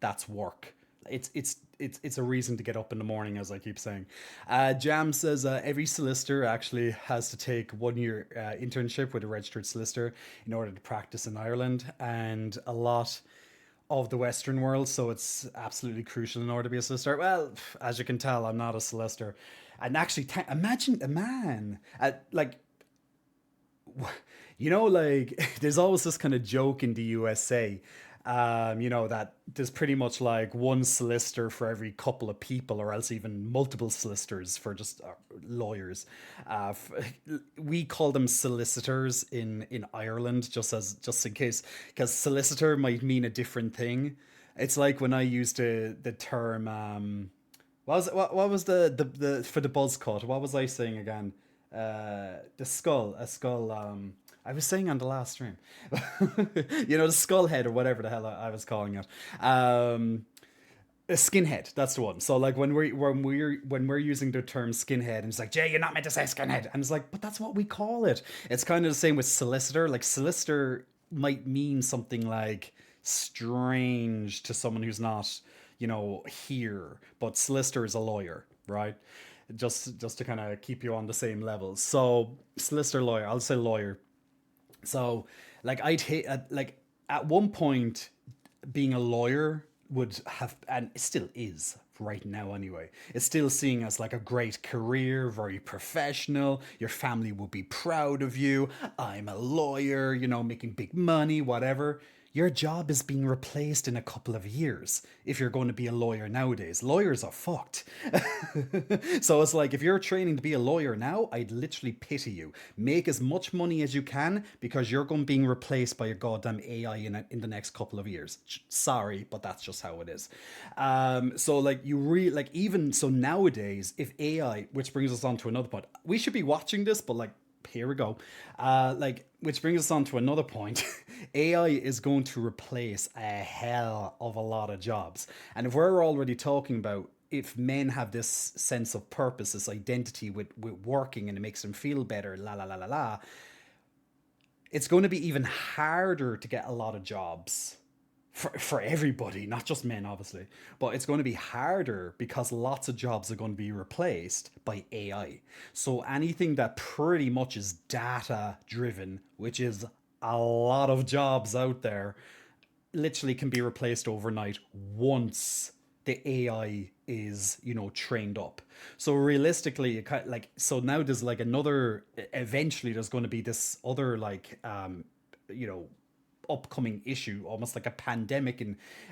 that's work. It's a reason to get up in the morning, as I keep saying. Jam says every solicitor actually has to take 1 year internship with a registered solicitor in order to practice in Ireland, and a lot of the Western world. So it's absolutely crucial in order to be a solicitor. Well, as you can tell, I'm not a solicitor, and actually, imagine a man like. Like, there's always this kind of joke in the USA, that there's pretty much like one solicitor for every couple of people, or else even multiple solicitors for just lawyers. We call them solicitors in Ireland, just in case, because solicitor might mean a different thing. It's like when I used the term. What was the for the buzz cut? What was I saying again? The skull, a skull. I was saying on the last stream, the skull head, or whatever the hell I was calling it. A skinhead, that's the one. So like when we're using the term skinhead, and it's like, Jay, you're not meant to say skinhead, and it's like, but that's what we call it. It's kind of the same with solicitor. Like solicitor might mean something like strange to someone who's not, here, but solicitor is a lawyer, right? Just to kind of keep you on the same level. So solicitor, lawyer, I'll say lawyer. So like I'd hate like at one point being a lawyer would have, and it still is right now anyway, it's still seen as like a great career, very professional, your family will be proud of you, I'm a lawyer, making big money, whatever. Your job is being replaced in a couple of years if you're going to be a lawyer nowadays. Lawyers are fucked. So it's like, if you're training to be a lawyer now, I'd literally pity you. Make as much money as you can, because you're going to be being replaced by a goddamn AI in the next couple of years. Sorry, but that's just how it is. So like even so nowadays, if AI, which brings us on to another point, we should be watching this, but like, here we go. Which brings us on to another point. AI is going to replace a hell of a lot of jobs. And if we're already talking about if men have this sense of purpose, this identity with working, and it makes them feel better, la la la la la, it's going to be even harder to get a lot of jobs. For everybody, not just men, obviously. But it's going to be harder because lots of jobs are going to be replaced by AI. So anything that pretty much is data driven, which is a lot of jobs out there, literally can be replaced overnight once the AI is, trained up. So realistically, so now there's like eventually there's going to be this other upcoming issue, almost like a pandemic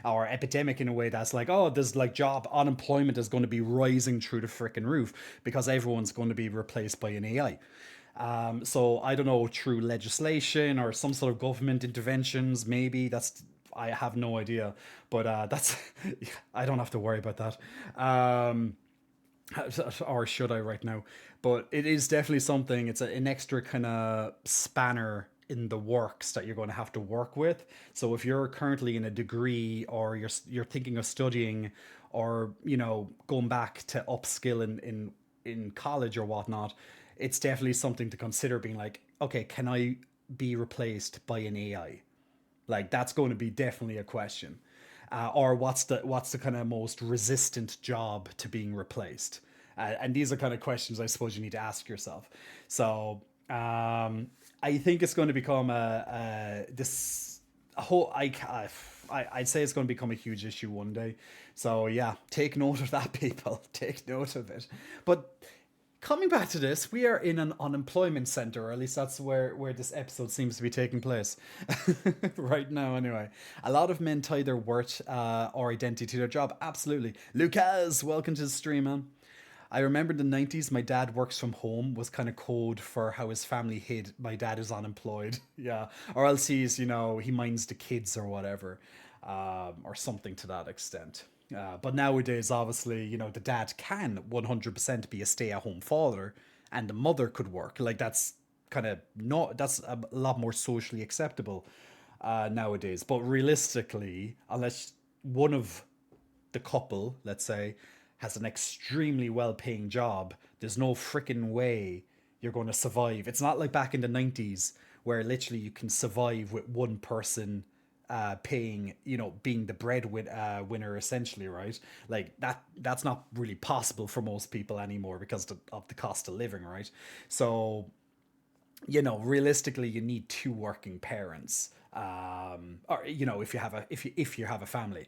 or epidemic in a way, that's like, oh, there's like job unemployment is going to be rising through the freaking roof because everyone's going to be replaced by an AI. So I don't know, through legislation or some sort of government interventions, maybe. I have no idea, but that's I don't have to worry about that. Or should I right now? But it is definitely something. It's an extra kind of spanner in the works that you're going to have to work with. So if you're currently in a degree, or you're thinking of studying, or going back to upskill in college or whatnot, it's definitely something to consider, being like, okay, can I be replaced by an AI? Like, that's going to be definitely a question. Or what's the kind of most resistant job to being replaced? And these are kind of questions I suppose you need to ask yourself. So I think it's going to become I'd say it's going to become a huge issue one day. So yeah, take note of that, people. Take note of it. But coming back to this, we are in an unemployment center, or at least that's where this episode seems to be taking place right now. Anyway, a lot of men tie their worth or identity to their job. Absolutely. Lucas, welcome to the stream, man. I remember in the 90s, my dad works from home was kind of code for how his family hid my dad is unemployed. Yeah. Or else he minds the kids or whatever, or something to that extent. But nowadays, obviously, the dad can 100% be a stay-at-home father, and the mother could work. Like, that's that's a lot more socially acceptable nowadays. But realistically, unless one of the couple, let's say, has an extremely well-paying job, there's no freaking way you're going to survive. It's not like back in the 90s where literally you can survive with one person paying, being the winner essentially, right? Like that's not really possible for most people anymore because of the cost of living, right? So, realistically, you need two working parents, or if you have a family,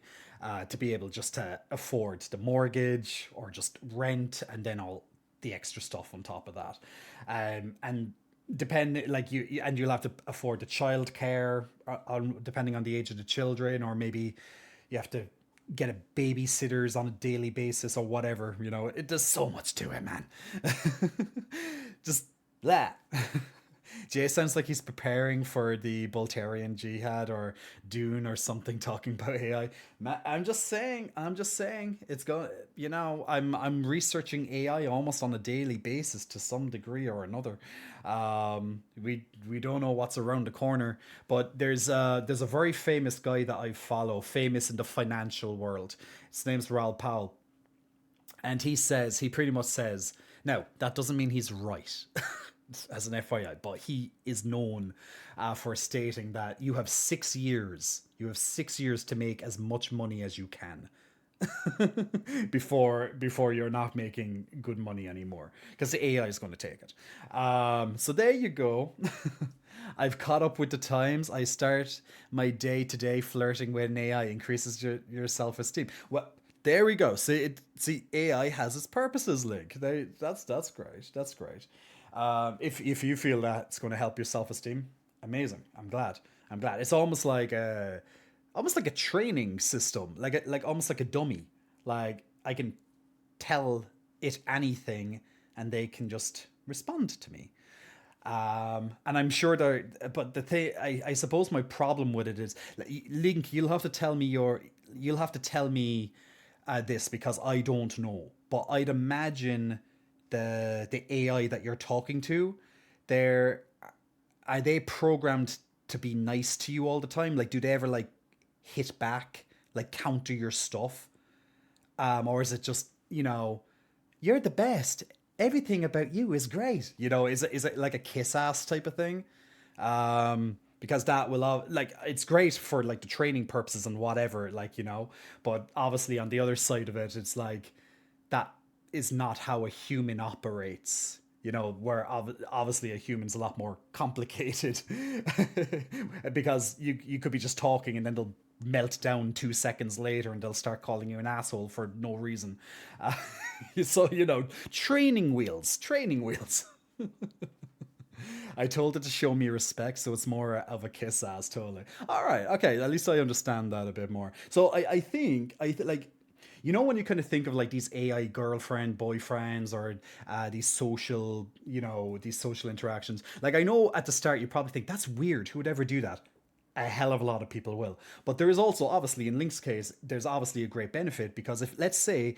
to be able just to afford the mortgage or just rent, and then all the extra stuff on top of that, and depending, like you'll have to afford the childcare on depending on the age of the children, or maybe you have to get a babysitters on a daily basis or whatever. It does so much to it, man. Just that. Jay sounds like he's preparing for the Boltarian Jihad or Dune or something, talking about AI. I'm just saying. It's going. I'm researching AI almost on a daily basis to some degree or another. We don't know what's around the corner, but there's a very famous guy that I follow, famous in the financial world. His name's Raoul Powell. And he pretty much says, now, that doesn't mean he's right, as an FYI, but he is known for stating that you have 6 years. You have 6 years to make as much money as you can before you're not making good money anymore, because the AI is going to take it. So there you go. I've caught up with the times. I start my day-to-day flirting with an AI, increases your self-esteem. Well, there we go. See, AI has its purposes, Link. That's great. That's great. If you feel that it's going to help your self-esteem, amazing. I'm glad. It's almost like a training system, almost like a dummy. Like, I can tell it anything, and they can just respond to me. And I'm sure but the thing, I suppose my problem with it is, Link, you'll have to tell me this, because I don't know. But I'd imagine the AI that you're talking to, are they programmed to be nice to you all the time? Like, do they ever hit back, counter your stuff? Or is it just, you're the best, everything about you is great? Is it like a kiss ass type of thing? Because that will, it's great for the training purposes and whatever, but obviously on the other side of it, it's like, that is not how a human operates, where obviously a human's a lot more complicated. Because you could be just talking and then they'll melt down 2 seconds later and they'll start calling you an asshole for no reason. So, training wheels. I told it to show me respect, so it's more of a kiss ass, totally. All right, okay, at least I understand that a bit more. So I think when you kind of think of these AI girlfriend, boyfriends, or these social interactions. I know at the start you probably think that's weird. Who would ever do that? A hell of a lot of people will. But there is also, obviously, in Link's case, there's obviously a great benefit, because if, let's say,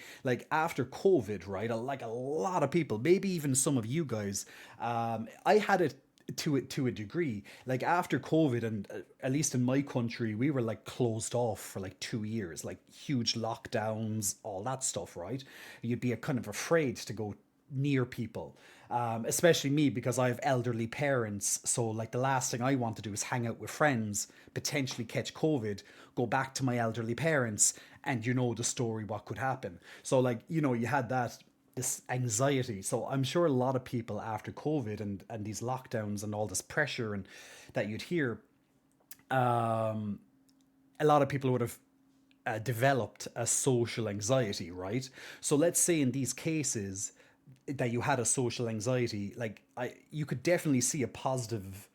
after COVID, right, a lot of people, maybe even some of you guys, I had it to a degree. After COVID, and at least in my country, we were closed off for 2 years, huge lockdowns, all that stuff, right? You'd be kind of afraid to go near people, especially me, because I have elderly parents. So the last thing I want to do is hang out with friends, potentially catch COVID, go back to my elderly parents, and the story, what could happen. So you had this anxiety. So I'm sure a lot of people after COVID and these lockdowns and all this pressure and that you'd hear, a lot of people would have developed a social anxiety, right? So let's say in these cases that you had a social anxiety, you could definitely see a positive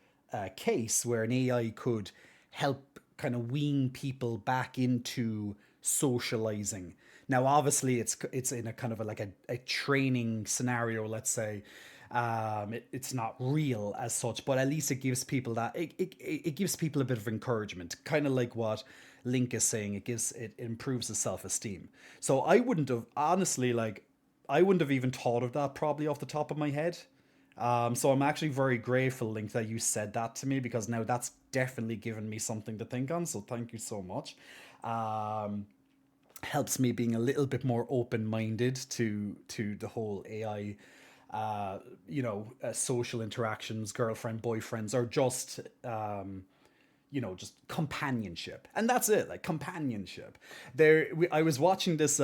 case where an AI could help kind of wean people back into socializing. Now, obviously, it's in a kind of a training scenario, let's say. It's not real as such, but at least it gives people it gives people a bit of encouragement, kind of like what Link is saying. It improves the self-esteem. So I wouldn't have, honestly, I wouldn't have even thought of that probably off the top of my head. So I'm actually very grateful, Link, that you said that to me, because now that's definitely given me something to think on. So thank you so much. Helps me being a little bit more open-minded to the whole AI, social interactions, girlfriend, boyfriends, or just just companionship. And that's it, companionship. I was watching this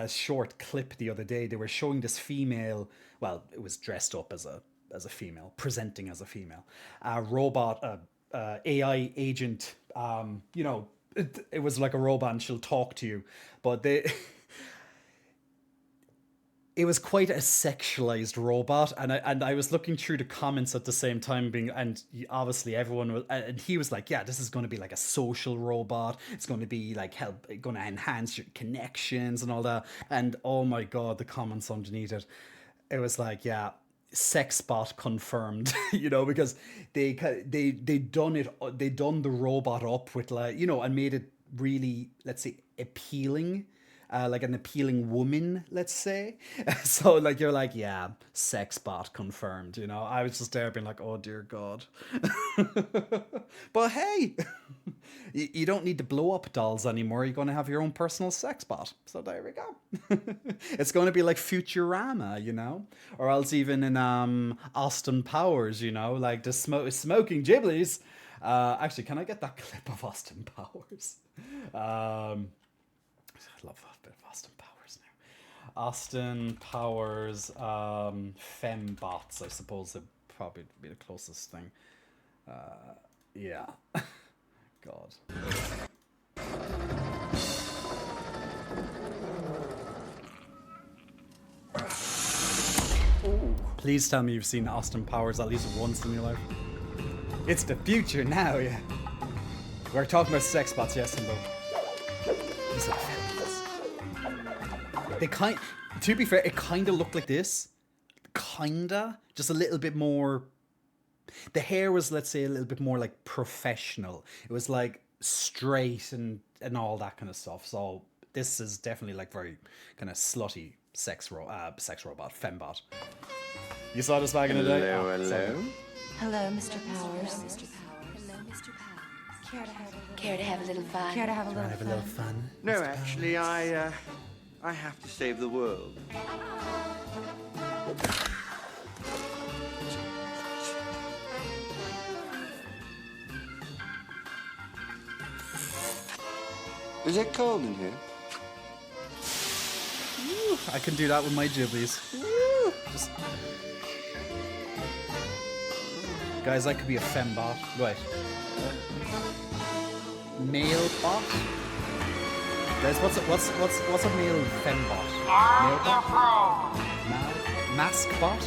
short clip the other day. They were showing this female, well, it was dressed up as a female, presenting as a female, robot, AI agent, it was like a robot and she'll talk to you. But it was quite a sexualized robot, and I was looking through the comments at the same time, and obviously everyone was, and he was like, yeah, this is going to be like a social robot, it's going to be going to enhance your connections and all that. And oh my god, the comments underneath it was like, yeah, sex bot confirmed, you know, because they done the robot up with, like, you know, and made it really, let's say, appealing, like an appealing woman, let's say. So like you're like, yeah, sex bot confirmed, you know. I was just there being like, oh dear God. But hey, you don't need to blow up dolls anymore. You're going to have your own personal sex bot. So there we go. It's going to be like Futurama, you know, or else even in Austin Powers, you know, like the smoking Ghiblies. Actually, can I get that clip of Austin Powers? I love that bit of Austin Powers now. Austin Powers, fembots, I suppose would probably be the closest thing. Yeah. God. Please tell me you've seen Austin Powers at least once in your life. It's the future now, yeah. We're talking about sex bots, yes, Timbo. These are fembots. They to be fair, it kind of looked like this. Kinda. Just a little bit more. The hair was, let's say, a little bit more like professional. It was like straight and all that kind of stuff. So this is definitely like very kind of slutty sex robot, fembot. You saw this back in the day? Hello. Hello, Mr. Powers. Hello, Mr. Powers. Care to have a little fun? Care to have a little fun? No, actually, I have to save the world. Is it cold in here? Ooh, I can do that with my Ghiblies. Just... Guys, that could be a fembot. Right. Male bot? Guys, what's a male fembot? Male bot? Mask bot?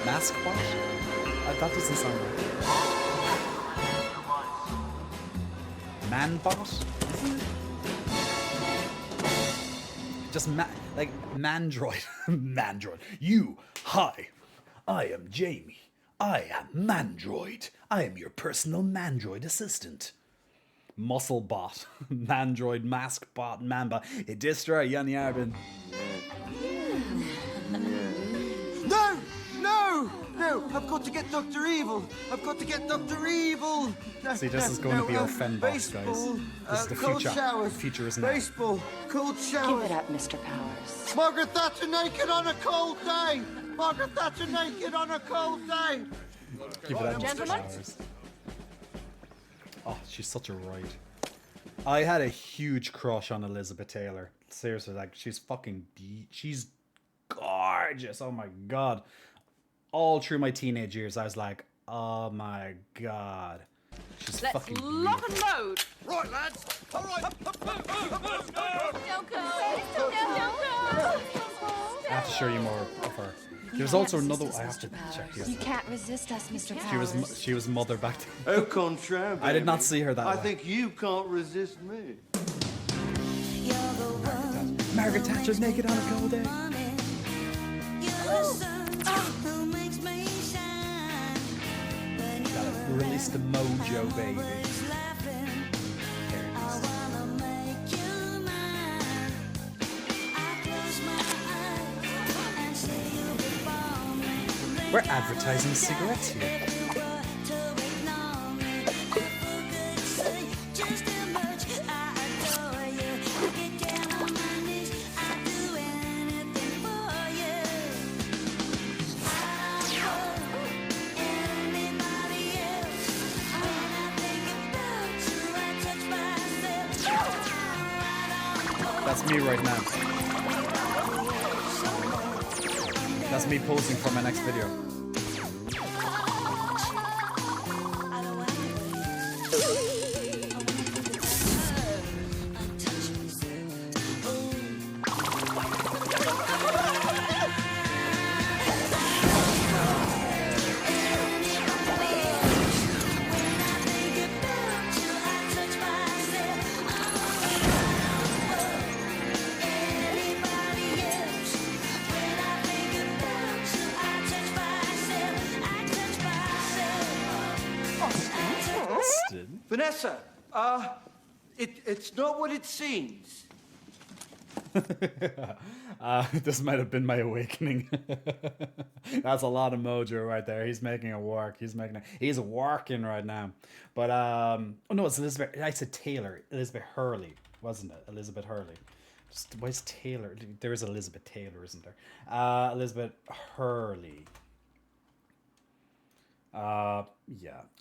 Mask bot? That doesn't sound right. Man bot? Just like Mandroid. Mandroid. Hi. I am Jamie. I am Mandroid. I am your personal Mandroid assistant. Muscle bot. Mandroid, mask bot, mamba. It destroy Yan Yarbin. No! No! No! I've got to get Dr. Evil! I've got to get Dr. Evil! See, this is going to be our fembot, guys. This is the cold future. Showers, The future is now. Baseball, cold showers. Give it up, Mr. Powers. Margaret Thatcher naked on a cold day! Margaret Thatcher naked on a cold day! Give it up, Mr. Powers. Oh, she's such a ride. I had a huge crush on Elizabeth Taylor. Seriously, like, she's gorgeous. Oh my God. All through my teenage years, I was like, oh my God. She's fucking beautiful. Lock and load. Right, lads. All right. Don't go. I have to show you more of her. There's also another. I have to check here. You can't resist us, Mr. Powers. She was mother back then. Au contraire, baby. I did not see her that way. I think you can't resist me. Margaret Thatcher's naked on a cold day. Gotta release the mojo, baby. We're advertising cigarettes here. That's me right now. That's me posing for my next video. Boston? Vanessa, it's not what it seems. This might have been my awakening. That's a lot of mojo right there. He's making it work. He's working right now. But oh no, it's Elizabeth. I said Taylor. Elizabeth Hurley, wasn't it? Elizabeth Hurley. Just where's Taylor? There is Elizabeth Taylor, isn't there? Elizabeth Hurley. Yeah.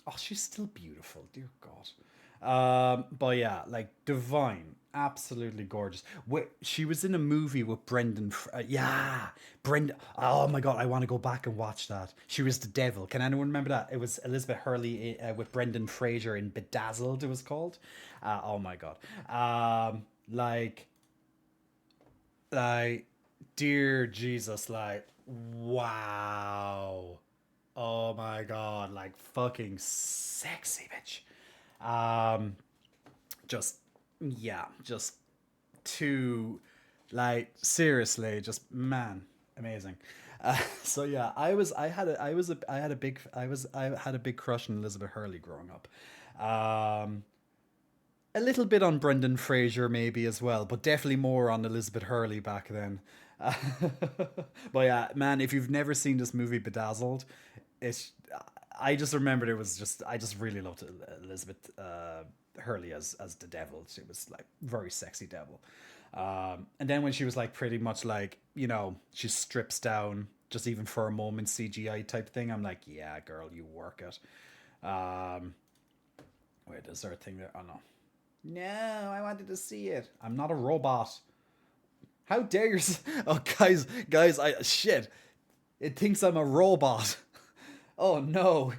Oh, she's still beautiful. Dear God. But yeah, like divine, absolutely gorgeous. She was in a movie with Brendan. Brendan. Oh my God, I want to go back and watch that. She was the devil. Can anyone remember that? It was Elizabeth Hurley with Brendan Fraser in Bedazzled. It was called. Oh my God. Like, dear Jesus, like, wow. Oh my God, like fucking sexy bitch. Just too, like, seriously, just man, amazing. So yeah, I had a big crush on Elizabeth Hurley growing up. A little bit on Brendan Fraser maybe as well, but definitely more on Elizabeth Hurley back then. But yeah, man, if you've never seen this movie Bedazzled, I just remembered I just really loved Elizabeth Hurley as the devil. She was like very sexy devil. And then when she was like pretty much like, you know, she strips down just even for a moment CGI type thing, I'm like, yeah, girl, you work it. Wait, is there a thing there? Oh no. No, I wanted to see it. I'm not a robot. How dare you? Oh, guys, shit. It thinks I'm a robot. Oh, no.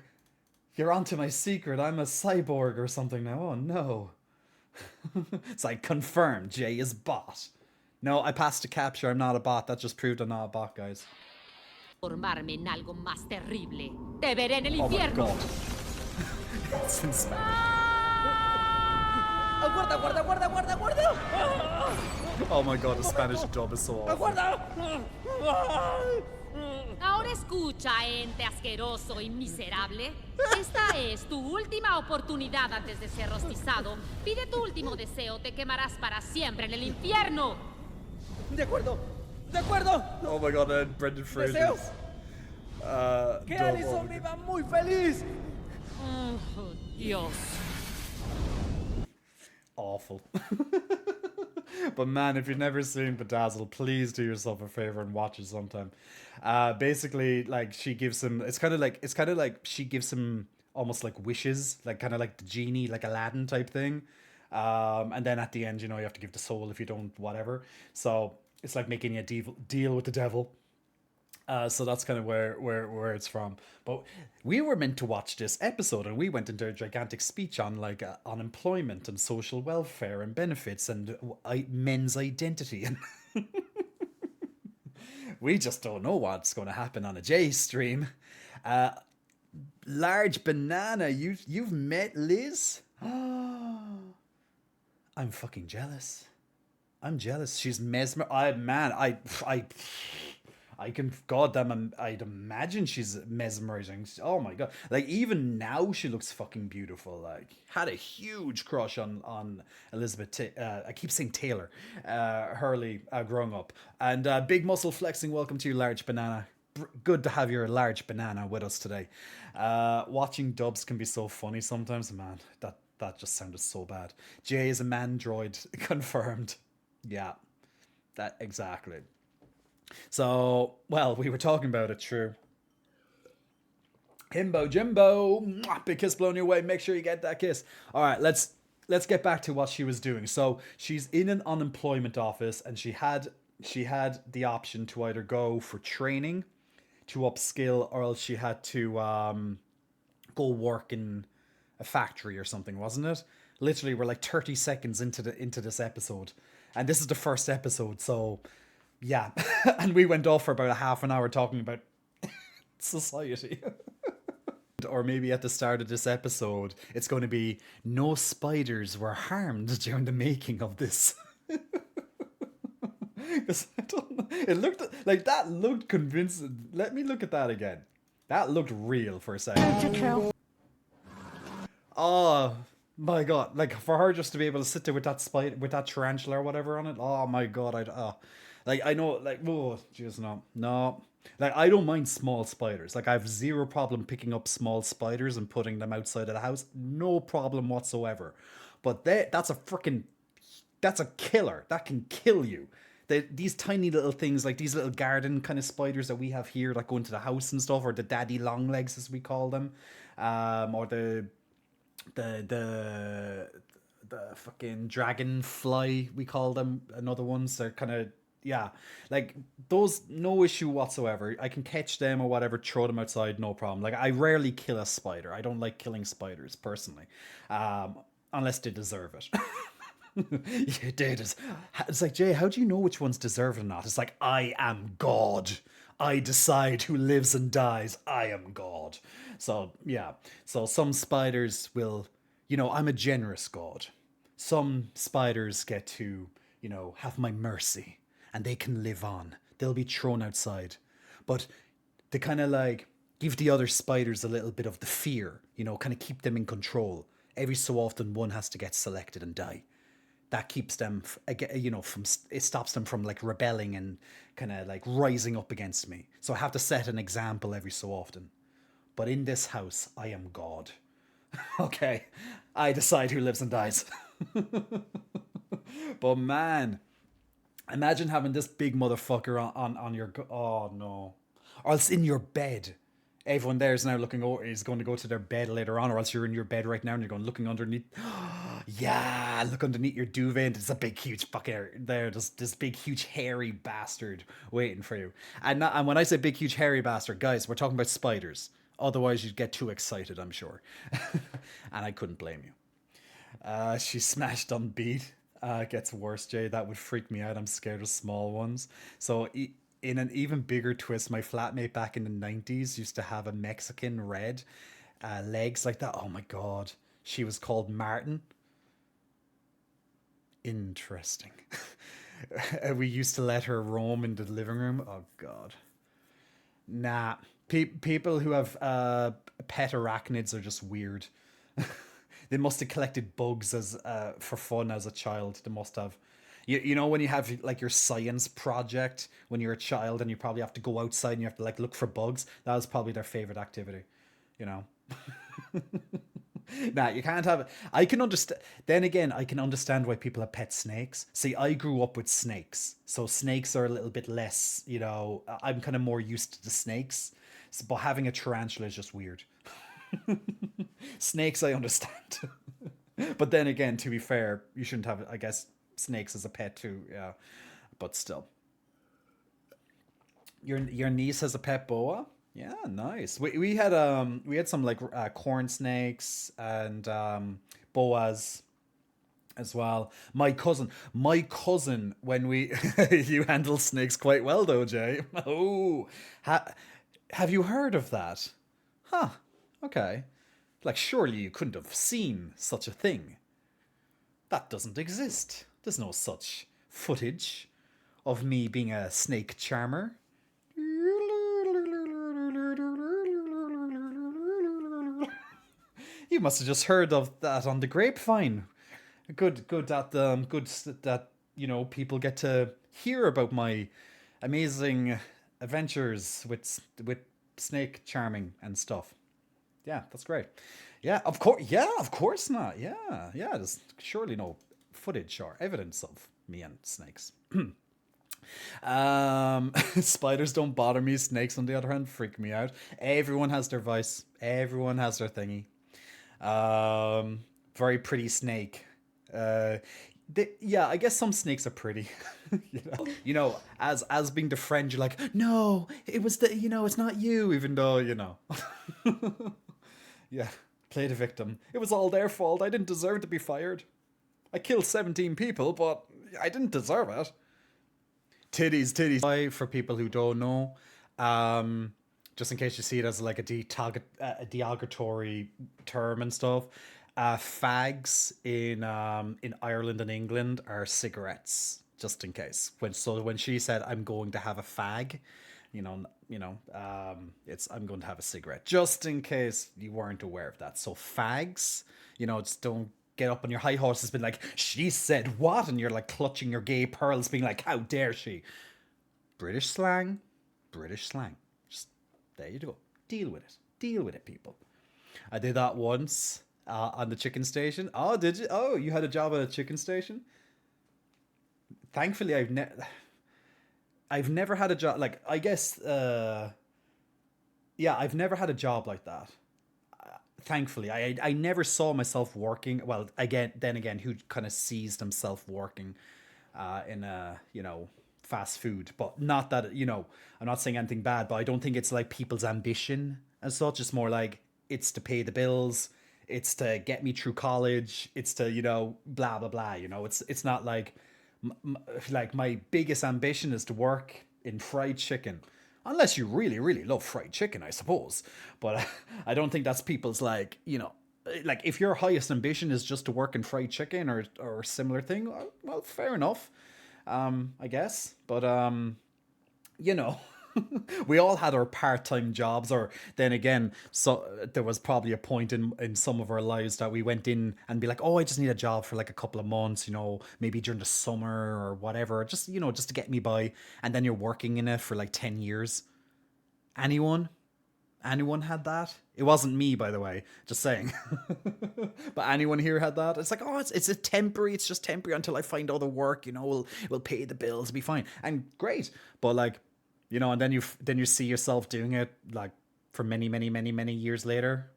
You're onto my secret. I'm a cyborg or something now. Oh, no. It's like, confirmed, Jay is bot. No, I passed a capture. I'm not a bot. That just proved I'm not a bot, guys. Formarme en algo más terrible. Te veré en el infierno. Oh, my God. It's in Spanish. ¡Aguarda, guarda, guarda, guarda, guarda! Oh my God, the Spanish dub is so awful. Ahora escucha, ente asqueroso y miserable. Esta es tu última oportunidad antes de ser rostizado. Pide tu último deseo, te quemarás para siempre en el infierno. De acuerdo, de acuerdo. Oh my God, and Brendan Fraser. Deseo que Alison viva muy feliz. Oh, Dios. Awful. But man, if you've never seen Bedazzled, please do yourself a favor and watch it sometime. Basically, like, she gives him, it's kind of like she gives him almost like wishes, like kind of like the genie, like Aladdin type thing. And then at the end, you know, you have to give the soul if you don't, whatever. So it's like making a deal with the devil. So that's kind of where it's from. But we were meant to watch this episode, and we went into a gigantic speech on like unemployment and social welfare and benefits and men's identity. And we just don't know what's going to happen on a J stream. Large Banana, you've met Liz? I'm fucking jealous. I'm jealous. She's I'd imagine she's mesmerizing. Oh my God. Like, even now she looks fucking beautiful. Like, had a huge crush on Elizabeth, I keep saying Taylor, Hurley, growing up. And big muscle flexing, welcome to you, Large Banana. Good to have your Large Banana with us today. Watching dubs can be so funny sometimes, man. That just sounded so bad. Jay is a mandroid, confirmed. Yeah, that exactly. So, well, we were talking about it, true. Himbo Jimbo, big kiss blown your way. Make sure you get that kiss. All right, let's get back to what she was doing. So she's in an unemployment office, and she had the option to either go for training, to upskill, or else she had to go work in a factory or something, wasn't it? Literally, we're like 30 seconds into this episode, and this is the first episode, so. Yeah, and we went off for about a half an hour talking about society. Or maybe at the start of this episode, it's going to be no spiders were harmed during the making of this. Because I don't know, it looked like that looked convincing. Let me look at that again. That looked real for a second. Oh my god! Like for her just to be able to sit there with that spider, with that tarantula or whatever on it. Oh my god! Like I know, like oh, jeez, no, no. Like I don't mind small spiders. Like I have zero problem picking up small spiders and putting them outside of the house. No problem whatsoever. But that's a killer. That can kill you. These tiny little things, like these little garden kind of spiders that we have here, that go into the house and stuff, or the daddy long legs as we call them, or the fucking dragonfly we call them. Another ones, they're kind of, yeah, like those, no issue whatsoever. I can catch them or whatever, throw them outside, no problem. Like I rarely kill a spider. I don't like killing spiders personally, unless they deserve it. You did. It's like, Jay, how do you know which ones deserve it or not? It's like, I am God. I decide who lives and dies. I am God. So, yeah. So some spiders will, I'm a generous God. Some spiders get to, have my mercy and they can live on. They'll be thrown outside. But to kind of like give the other spiders a little bit of the fear, kind of keep them in control. Every so often one has to get selected and die. That keeps them, from, it stops them from like rebelling and kind of like rising up against me. So I have to set an example every so often. But in this house, I am God. Okay, I decide who lives and dies. But man, imagine having this big motherfucker on your, oh no. Or else in your bed. Everyone there is now looking over, is going to go to their bed later on, or else you're in your bed right now and you're going looking underneath. Yeah, look underneath your duvet and there's a big huge fucker there. There's this big huge hairy bastard waiting for you. And when I say big huge hairy bastard, guys, we're talking about spiders. Otherwise you'd get too excited, I'm sure. And I couldn't blame you. She smashed on beat. It gets worse, Jay. That would freak me out. I'm scared of small ones. So in an even bigger twist, my flatmate back in the 90s used to have a Mexican red, legs like that. Oh my god. She was called Martin. Interesting. We used to let her roam in the living room. Oh god. Nah. People who have pet arachnids are just weird. They must have collected bugs as for fun as a child. They must have. You know when you have like your science project when you're a child and you probably have to go outside and you have to like look for bugs. That was probably their favorite activity. Nah, you can't have it. I can understand. Then again, I can understand why people have pet snakes. See, I grew up with snakes, so snakes are a little bit less. I'm kind of more used to the snakes, but having a tarantula is just weird. Snakes, I understand. But then again, to be fair, you shouldn't have, I guess, snakes as a pet too. Yeah, but still. Your niece has a pet boa. Yeah, nice. We had some like corn snakes and boas as well. My cousin, when we you handle snakes quite well though, Jay. Oh, have you heard of that? Huh. Okay. Like surely you couldn't have seen such a thing. That doesn't exist. There's no such footage of me being a snake charmer. You must have just heard of that on the grapevine. Good that people get to hear about my amazing adventures with snake charming and stuff. Yeah, that's great. Yeah, of course. Yeah, of course not. Yeah. There's surely no footage or evidence of me and snakes. Spiders don't bother me. Snakes, on the other hand, freak me out. Everyone has their vice. Everyone has their thingy. Very pretty snake. Yeah, I guess some snakes are pretty. As being the friend, you're like, no, it was it's not you, even though Yeah, play the victim. It was all their fault. I didn't deserve to be fired. I killed 17 people, but I didn't deserve it. Titties. For people who don't know, just in case you see it as like a derogatory term and stuff, fags in Ireland and England are cigarettes. Just in case. When she said I'm going to have a fag, it's I'm going to have a cigarette. Just in case you weren't aware of that. So fags just don't get up on your high horses, been like, she said what? And you're like clutching your gay pearls, being like, how dare she? British slang. Just, there you go. Deal with it, people. I did that once on the chicken station. Oh, did you? Oh, you had a job at a chicken station? Thankfully, I've never had a job, like, I guess, yeah, I've never had a job like that. Thankfully, I never saw myself working. Well, then again, who kind of sees themselves working in fast food? But not that, I'm not saying anything bad, but I don't think it's like people's ambition as such. It's more like it's to pay the bills, it's to get me through college, it's to blah blah blah. It's not like like my biggest ambition is to work in fried chicken. Unless you really, really love fried chicken, I suppose. But I don't think that's people's like if your highest ambition is just to work in fried chicken or similar thing, well, fair enough, I guess. But we all had our part-time jobs, or then again, so there was probably a point in some of our lives that we went in and be like, oh, I just need a job for like a couple of months, maybe during the summer or whatever, just to get me by. And then you're working in it for like 10 years. Anyone had that? It wasn't me, by the way, just saying. But anyone here had that? It's like, oh, it's just temporary until I find other work, we'll pay the bills, it'll be fine. And great. But like, and then you see yourself doing it like for many, many, many, many years later,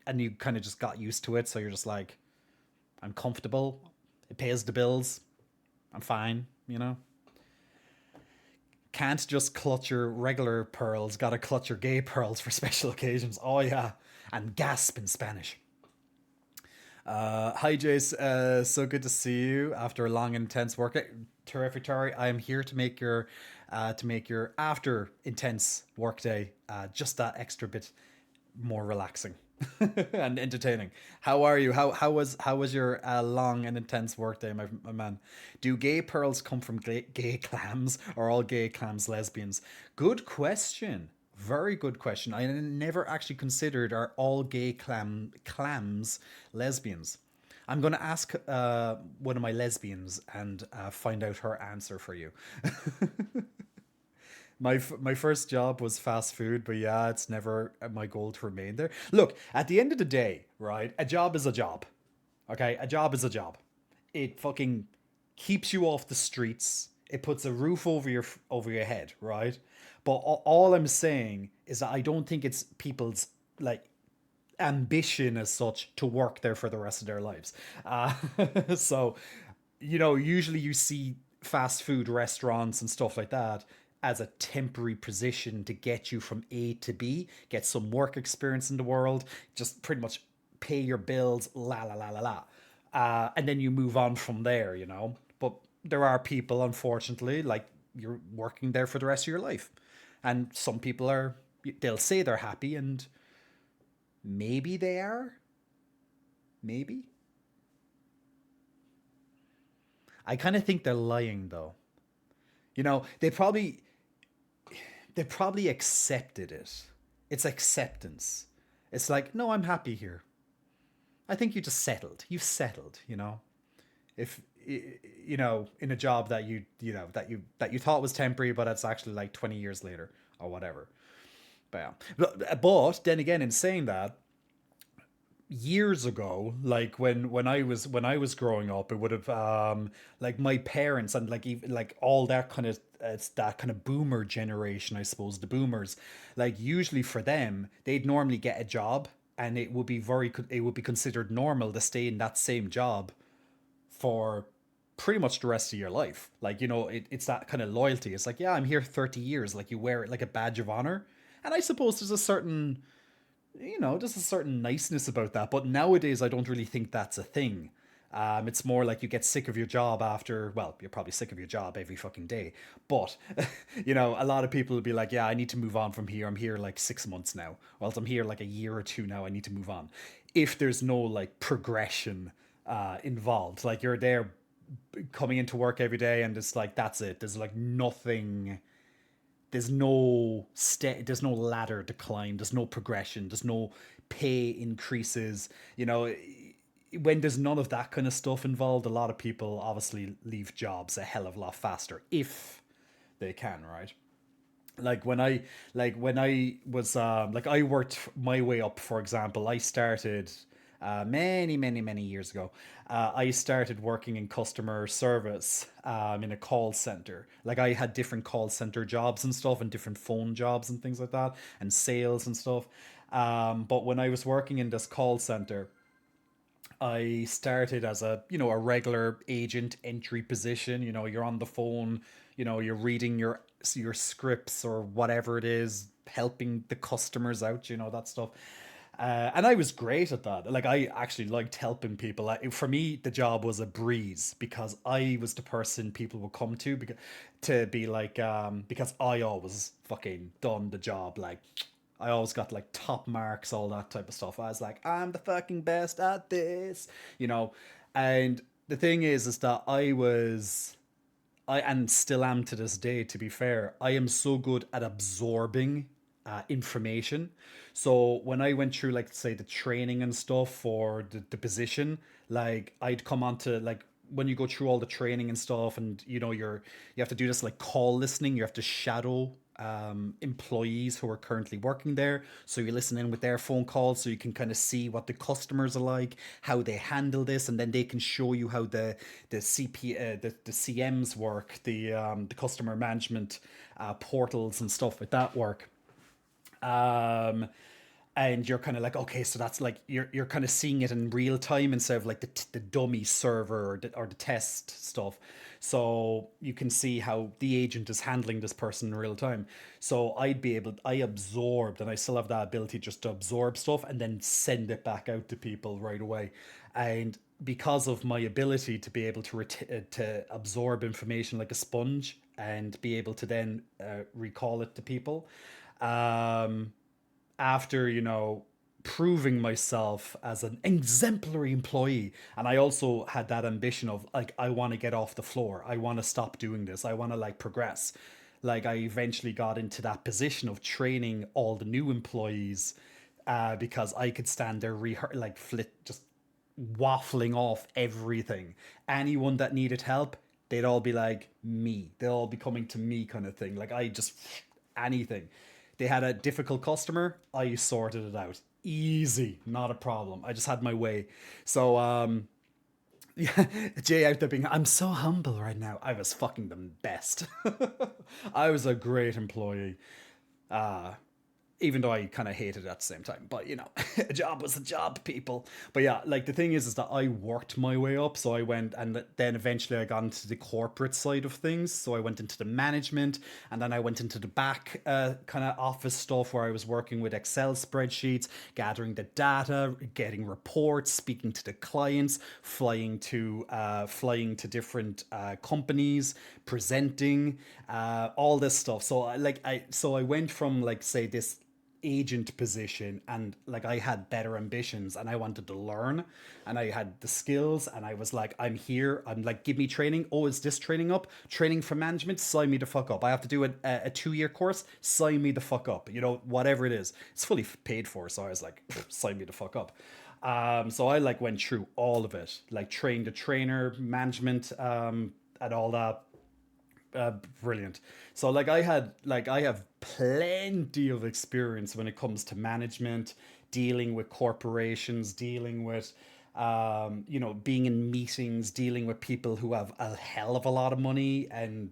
and you kind of just got used to it. So you're just like, I'm comfortable. It pays the bills. I'm fine. Can't just clutch your regular pearls. Gotta clutch your gay pearls for special occasions. Oh yeah, and gasp in Spanish. Hi Jace, so good to see you after a long intense work. Terrific, Terry. I am here to make your after intense workday just that extra bit more relaxing and entertaining. How are you? How was your long and intense workday, my man? Do gay pearls come from gay clams, or all gay clams lesbians? Good question. Very good question. I never actually considered, are all gay clams lesbians? I'm going to ask one of my lesbians and find out her answer for you. My first job was fast food, but yeah, it's never my goal to remain there. Look, at the end of the day, right, a job is a job. Okay? A job is a job. It fucking keeps you off the streets. It puts a roof over your head, right? But all I'm saying is that I don't think it's people's like ambition as such to work there for the rest of their lives. So, usually you see fast food restaurants and stuff like that as a temporary position to get you from A to B, get some work experience in the world, just pretty much pay your bills, la la la la la. And then you move on from there, But there are people, unfortunately, like you're working there for the rest of your life. And some people they'll say they're happy, and maybe they are. Maybe. I kind of think they're lying, though. They probably accepted it. It's acceptance. It's like, no, I'm happy here. I think you just settled. You've settled, If in a job that you thought was temporary, but it's actually like 20 years later or whatever. But yeah. But then again, in saying that, years ago, like when I was growing up, it would have like my parents and like even like all that kind of it's that kind of boomer generation, I suppose, the boomers, like usually for them, they'd normally get a job, and it would be considered normal to stay in that same job for pretty much the rest of your life. Like, it's that kind of loyalty. It's like, yeah, I'm here 30 years. Like, you wear it like a badge of honor. And I suppose there's a certain niceness about that. But nowadays, I don't really think that's a thing. It's more like you get sick of your job after, well, you're probably sick of your job every fucking day. But, a lot of people will be like, yeah, I need to move on from here. I'm here like 6 months now. Whilst I'm here like a year or two now, I need to move on. If there's no like progression involved, like you're there coming into work every day and it's like, that's it. There's like nothing there's no there's no ladder to climb, there's no progression, there's no pay increases. You know, when there's none of that kind of stuff involved, a lot of people obviously leave jobs a hell of a lot faster if they can, right? When I was I worked my way up. For example, I started many years ago. I started working in customer service in a call center. Like, I had different call center jobs and stuff, and different phone jobs and things like that, and sales and stuff. But when I was working in this call center, I started as a regular agent entry position. You're on the phone, you're reading your scripts or whatever it is, helping the customers out, that stuff. And I was great at that. Like, I actually liked helping people. For me, the job was a breeze because I was the person people would come to because I always fucking done the job. Like, I always got like top marks, all that type of stuff. I was like, I'm the fucking best at this, And the thing is that and still am to this day, to be fair, I am so good at absorbing information. So when I went through, like, say, the training and stuff for the position, like, I'd come on to, like, when you go through all the training and stuff, and you have to do this like call listening. You have to shadow employees who are currently working there, so you listen in with their phone calls, so you can kind of see what the customers are like, how they handle this, and then they can show you how the CMs work, the customer management portals and stuff like that work. And you're kind of like, okay, so that's like you're kind of seeing it in real time instead of like the dummy server or the test stuff. So you can see how the agent is handling this person in real time. So I absorbed, and I still have that ability just to absorb stuff and then send it back out to people right away. And because of my ability to be able to absorb information like a sponge and be able to then recall it to people, after proving myself as an exemplary employee, and I also had that ambition of, like, I want to get off the floor, I want to stop doing this, I want to, like, progress. Like, I eventually got into that position of training all the new employees, because I could stand there just waffling off everything. Anyone that needed help, they'd all be like me, they'll all be coming to me, kind of thing. Like, I just anything. They had a difficult customer, I sorted it out. Easy, not a problem. I just had my way. So, yeah, Jay out there being, I'm so humble right now. I was fucking the best. I was a great employee. Even though I kind of hated it at the same time. But, a job was a job, people. But yeah, like, the thing is that I worked my way up. So I went, and then eventually I got into the corporate side of things. So I went into the management, and then I went into the back kind of office stuff where I was working with Excel spreadsheets, gathering the data, getting reports, speaking to the clients, flying to different companies, presenting, all this stuff. So I went from, like, say, this agent position, and like, I had better ambitions, and I wanted to learn, and I had the skills, and I was like, I'm here, I'm like, give me training. Oh, is this training for management? Sign me the fuck up. I have to do a 2-year course. Sign me the fuck up. Whatever it is, it's fully paid for. So I was like, sign me the fuck up. So I, like, went through all of it, like, trained a trainer, management, and all that. Brilliant. So, like, I have plenty of experience when it comes to management, dealing with corporations, dealing with being in meetings, dealing with people who have a hell of a lot of money, and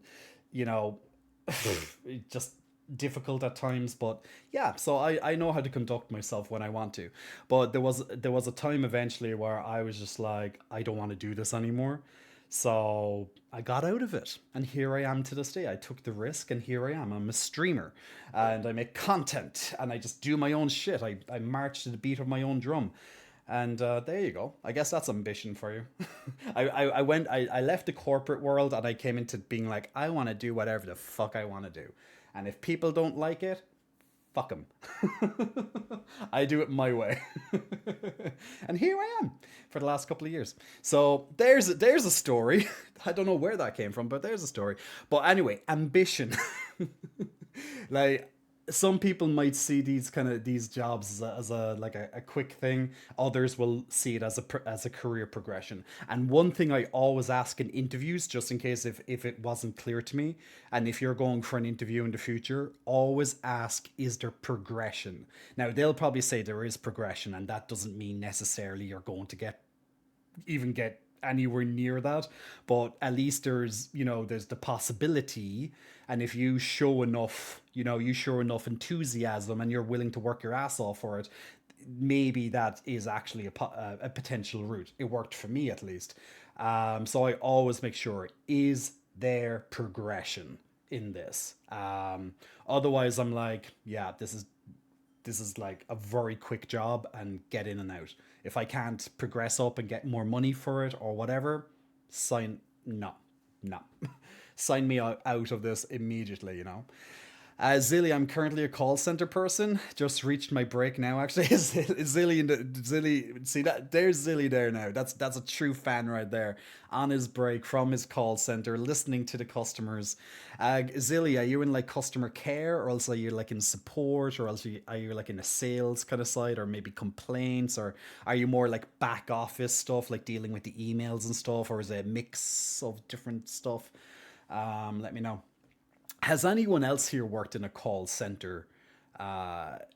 just difficult at times. But yeah, so I know how to conduct myself when I want to. But there was a time eventually where I was just like, I don't want to do this anymore. So I got out of it, and here I am to this day. I took the risk, and here I am. I'm a streamer, and I make content, and I just do my own shit. I march to the beat of my own drum, and there you go. I guess that's ambition for you. I left the corporate world, and I came into being like, I want to do whatever the fuck I want to do, and if people don't like it, fuck them. I do it my way. And here I am for the last couple of years. So there's a story. I don't know where that came from, but there's a story. But anyway, ambition. Like some people might see these jobs as a quick thing. Others will see it as a career progression. And one thing I always ask in interviews, just in case if it wasn't clear to me, and if you're going for an interview in the future, always ask, is there progression? Now they'll probably say there is progression, and that doesn't mean necessarily you're going to get anywhere near that, but at least there's the possibility. And if you show enough enthusiasm and you're willing to work your ass off for it, maybe that is actually a potential route. It worked for me, at least. So I always make sure, is there progression in this? Otherwise I'm like, yeah, this is like a very quick job and get in and out. If I can't progress up and get more money for it or whatever, no. Sign me out of this immediately, Zilly, I'm currently a call center person. Just reached my break now, actually. Zilly, see that? There's Zilly there now. That's a true fan right there. On his break from his call center, listening to the customers. Zilly, are you in like customer care, or else are you like in support, or else are you like in a sales kind of side, or maybe complaints, or are you more like back office stuff, like dealing with the emails and stuff, or is it a mix of different stuff? Let me know. Has anyone else here worked in a call center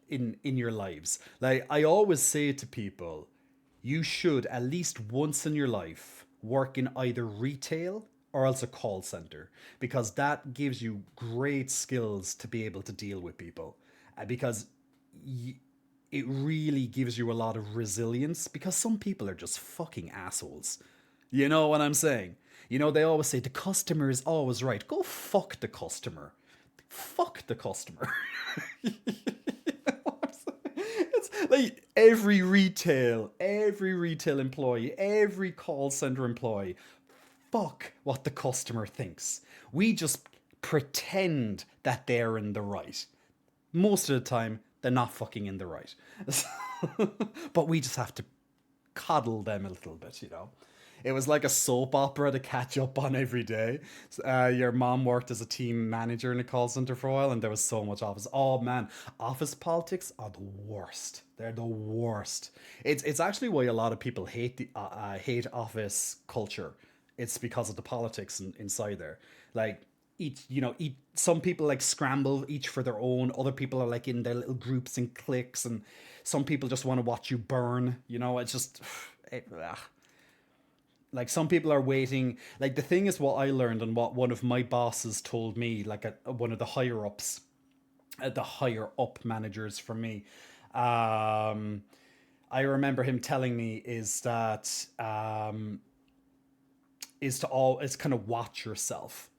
in your lives? Like, I always say to people, you should at least once in your life work in either retail or else a call center, because that gives you great skills to be able to deal with people, because it really gives you a lot of resilience, because some people are just fucking assholes. You know what I'm saying? They always say the customer is always right. Go fuck the customer. Fuck the customer. It's like every retail employee, every call center employee, fuck what the customer thinks. We just pretend that they're in the right. Most of the time, they're not fucking in the right. But we just have to coddle them a little bit, It was like a soap opera to catch up on every day. Your mom worked as a team manager in a call center for a while, and there was so much office. Oh man, office politics are the worst. They're the worst. It's actually why a lot of people hate office culture. It's because of the politics inside there. Like some people like scramble each for their own. Other people are like in their little groups and cliques, and some people just want to watch you burn. It's just. Like some people are waiting. Like the thing is, what I learned and what one of my bosses told me, like one of the higher ups, the higher up managers for me, I remember him telling me is that is kind of watch yourself.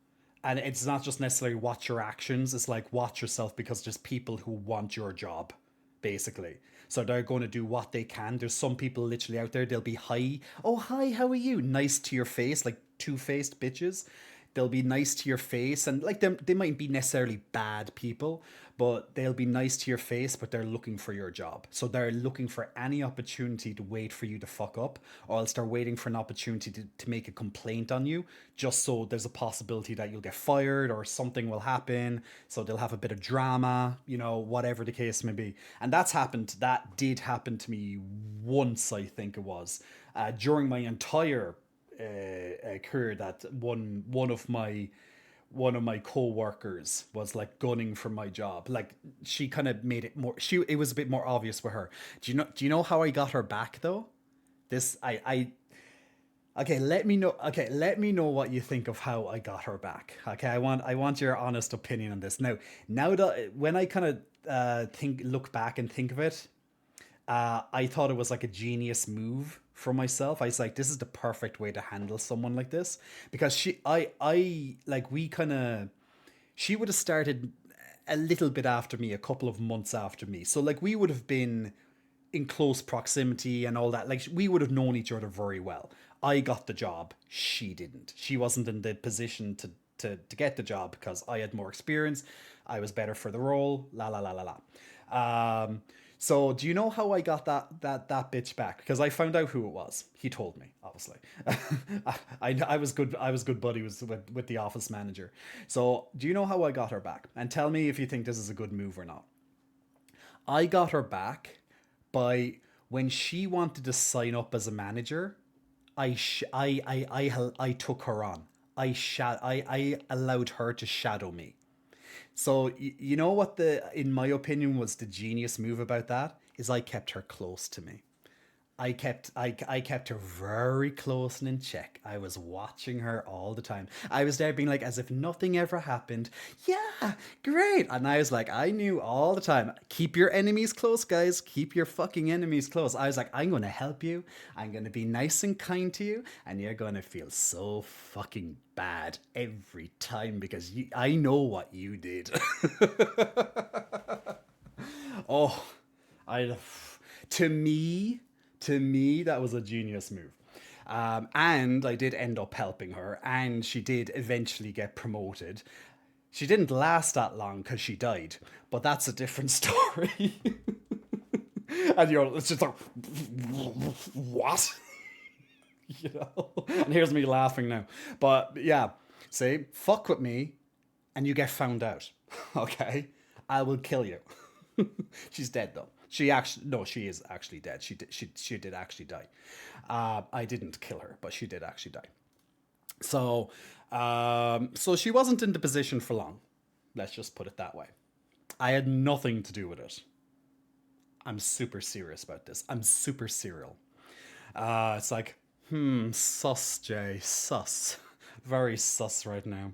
And it's not just necessarily watch your actions. It's like watch yourself, because there's people who want your job, basically. So they're going to do what they can. There's some people literally out there, they'll be hi, oh hi, how are you? Nice to your face, like two-faced bitches. They'll be nice to your face, and like they might be necessarily bad people, but they'll be nice to your face, but they're looking for your job. So they're looking for any opportunity to wait for you to fuck up, or else they're waiting for an opportunity to make a complaint on you, just so there's a possibility that you'll get fired or something will happen. So they'll have a bit of drama, whatever the case may be. And that did happen to me once, I think it was, during my entire career, that one of my co-workers was like gunning for my job. Like she kind of made it more, it was a bit more obvious with her. Do you know how I got her back though? Okay, let me know what you think of how I got her back. Okay, I want your honest opinion on this. Now that when I kind of look back and think of it, I thought it was like a genius move for myself. I was like, this is the perfect way to handle someone like this, because she would have started a little bit after me, a couple of months after me. So like we would have been in close proximity and all that. Like we would have known each other very well. I got the job. She didn't. She wasn't in the position to get the job because I had more experience. I was better for the role. La la la la la. So do you know how I got that bitch back? Because I found out who it was. He told me, obviously. I was good. I was good buddies with the office manager. So do you know how I got her back? And tell me if you think this is a good move or not. I got her back by when she wanted to sign up as a manager. I took her on. I allowed her to shadow me. So you know what in my opinion, was the genius move about that is I kept her close to me. I kept her very close and in check. I was watching her all the time. I was there being like as if nothing ever happened. Yeah, great. And I was like, I knew all the time. Keep your enemies close, guys. Keep your fucking enemies close. I was like, I'm gonna help you. I'm gonna be nice and kind to you, and you're gonna feel so fucking bad every time because I know what you did. Oh, I to me. To me, that was a genius move. And I did end up helping her, and she did eventually get promoted. She didn't last that long because she died, but that's a different story. And it's just like, what? You know? And here's me laughing now. But yeah, see, fuck with me, and you get found out. Okay? I will kill you. She's dead though. She is actually dead. She did actually die. I didn't kill her, but she did actually die. So, so she wasn't in the position for long. Let's just put it that way. I had nothing to do with it. I'm super serious about this. I'm super serial. It's like, sus, Jay, sus. Very sus right now.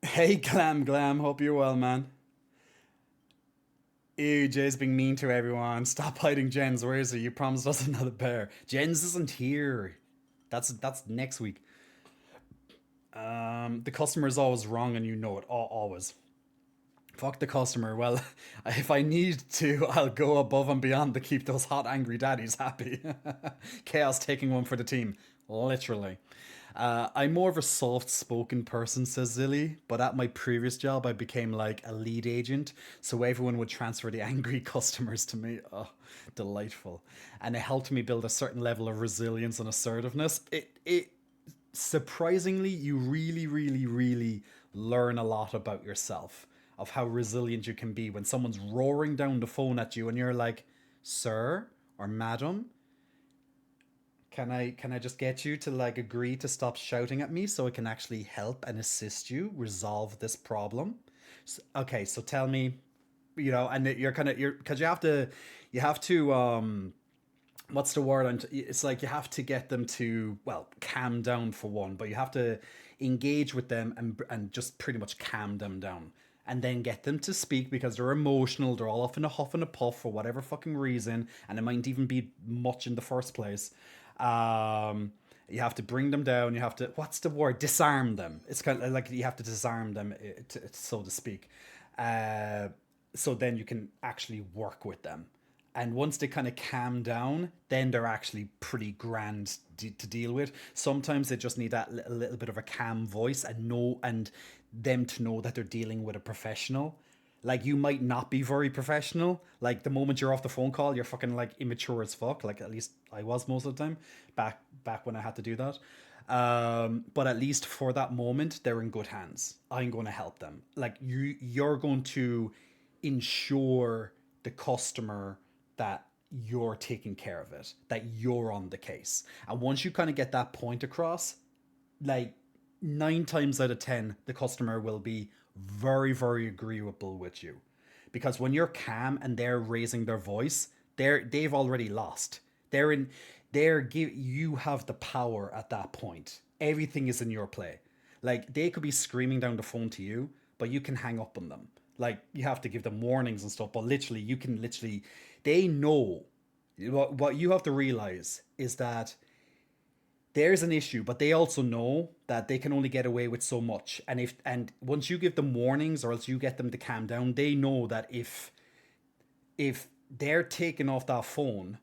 Hey, Glam, hope you're well, man. Ew, Jay's being mean to everyone. Stop hiding Jens. Where is he? You promised us another bear. Jens isn't here. That's next week. The customer is always wrong and you know it. Always. Fuck the customer. Well, if I need to, I'll go above and beyond to keep those hot, angry daddies happy. Chaos taking one for the team. Literally. I'm more of a soft-spoken person, says Zilly, but at my previous job, I became like a lead agent, so everyone would transfer the angry customers to me. Oh, delightful. And it helped me build a certain level of resilience and assertiveness. It surprisingly, you really, really, really learn a lot about yourself, of how resilient you can be when someone's roaring down the phone at you and you're like, sir or madam, Can I just get you to like agree to stop shouting at me so I can actually help and assist you resolve this problem? Okay, so tell me, and because you have to what's the word? It's like you have to get them to, well, calm down for one, but you have to engage with them and just pretty much calm them down. And then get them to speak because they're emotional, they're all off in a huff and a puff for whatever fucking reason, and it might even be much in the first place. You have to bring them down, you have to, what's the word? Disarm them. It's kind of like you have to disarm them, so to speak. So then you can actually work with them. And once they kind of calm down, then they're actually pretty grand to deal with. Sometimes they just need that little bit of a calm voice and them to know that they're dealing with a professional. Like, you might not be very professional. Like, the moment you're off the phone call, you're fucking like immature as fuck. Like, at least I was most of the time back when I had to do that. But at least for that moment, they're in good hands. I'm going to help them. Like, you're going to ensure the customer that you're taking care of it, that you're on the case. And once you kind of get that point across, like 9 times out of 10, the customer will be very, very agreeable with you. Because when you're calm and they're raising their voice, they've already lost. You have the power at that point. Everything is in your play. Like, they could be screaming down the phone to you, but you can hang up on them. Like, you have to give them warnings and stuff, but they know. What you have to realize is that there's an issue, but they also know that they can only get away with so much. And once you give them warnings, or else you get them to calm down, they know that if they're taken off that phone,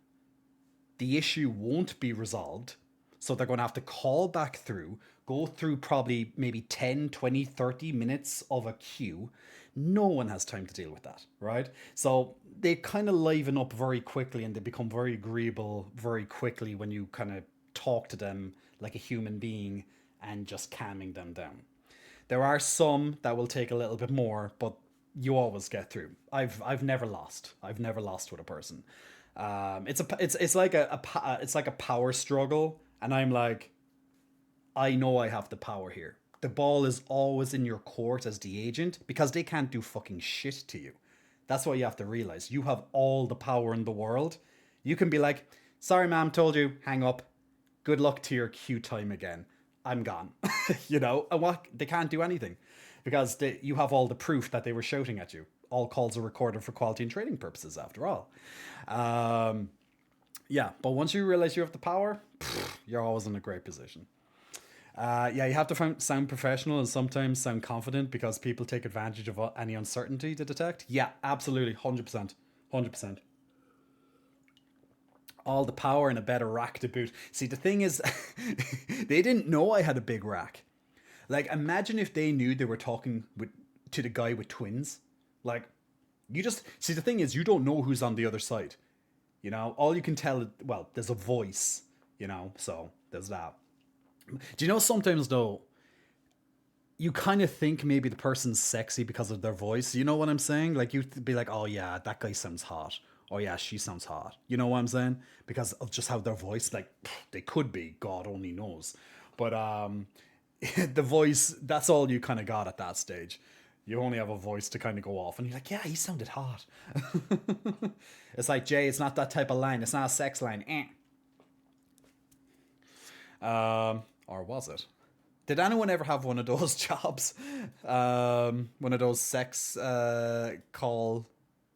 the issue won't be resolved. So they're going to have to call back through, go through probably maybe 10, 20, 30 minutes of a queue. No one has time to deal with that, right? So they kind of liven up very quickly and they become very agreeable very quickly when you kind of talk to them like a human being and just calming them down. There are some that will take a little bit more, but you always get through. I've never lost. I've never lost with a person. It's like a power struggle, and I'm like, I know I have the power here. The ball is always in your court as the agent because they can't do fucking shit to you. That's what you have to realize. You have all the power in the world. You can be like, sorry, ma'am, told you, hang up. Good luck to your queue time again. I'm gone. You know, and what they can't do anything because you have all the proof that they were shouting at you. All calls are recorded for quality and training purposes, after all. Yeah, but once you realize you have the power, you're always in a great position. Yeah, you have to sound professional and sometimes sound confident because people take advantage of any uncertainty to detect. Yeah, absolutely, 100%. 100%. All the power and a better rack to boot. See, the thing is, they didn't know I had a big rack. Like, imagine if they knew they were talking to the guy with twins. Like, you just... See, the thing is, you don't know who's on the other side. You know? All you can tell... Well, there's a voice, you know? So, there's that. Do you know sometimes, though, you kind of think maybe the person's sexy because of their voice? You know what I'm saying? Like, you'd be like, oh, yeah, that guy sounds hot. Oh, yeah, she sounds hot. You know what I'm saying? Because of just how their voice, like, they could be. God only knows. But the voice, that's all you kind of got at that stage. You only have a voice to kind of go off. And you're like, yeah, he sounded hot. It's like, Jay, it's not that type of line. It's not a sex line. Or was it? Did anyone ever have one of those jobs? One of those sex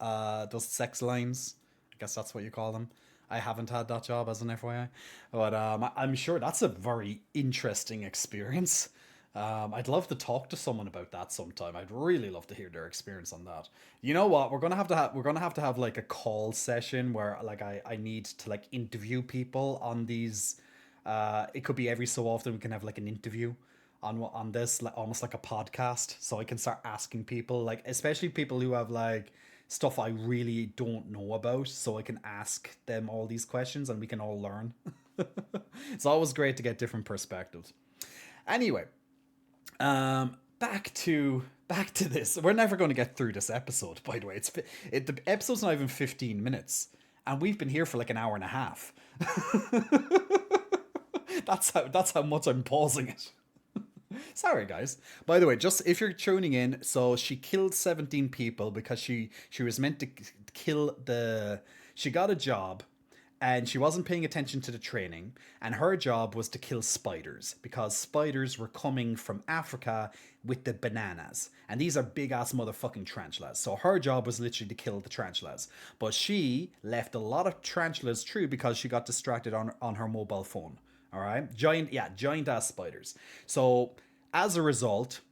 those sex lines? I guess that's what you call them. I haven't had that job as an FYI. But I'm sure that's a very interesting experience. I'd love to talk to someone about that sometime. I'd really love to hear their experience on that. You know what? We're gonna have to have like a call session where like I need to like interview people on these. It could be every so often we can have like an interview on this, like almost like a podcast, so I can start asking people, like especially people who have like stuff I really don't know about, so I can ask them all these questions and we can all learn. It's always great to get different perspectives. Anyway, back to this. We're never going to get through this episode, by the way. The episode's not even 15 minutes, and we've been here for like an hour and a half. That's how much I'm pausing it. Sorry, guys. By the way, just if you're tuning in, so she killed 17 people because she was meant to kill she got a job and she wasn't paying attention to the training, and her job was to kill spiders because spiders were coming from Africa with the bananas, and these are big ass motherfucking tarantulas. So her job was literally to kill the tarantulas, but she left a lot of tarantulas through because she got distracted on her mobile phone. All right, giant ass spiders. So as a result,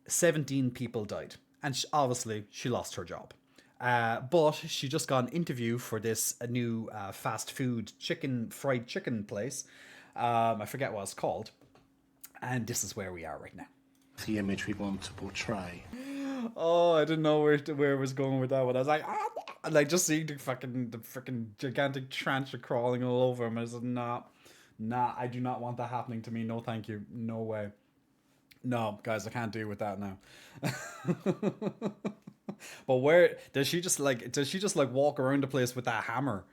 17 people died, and obviously she lost her job. But she just got an interview for this new fast food fried chicken place. I forget what it's called, and this is where we are right now. The image we want to portray. Oh, I didn't know where it was going with that one. I was like, like just seeing the freaking gigantic tarantula crawling all over him. I was like, Nah, I do not want that happening to me. No, thank you. No way. No, guys, I can't deal with that now. But where does she just like walk around the place with that hammer?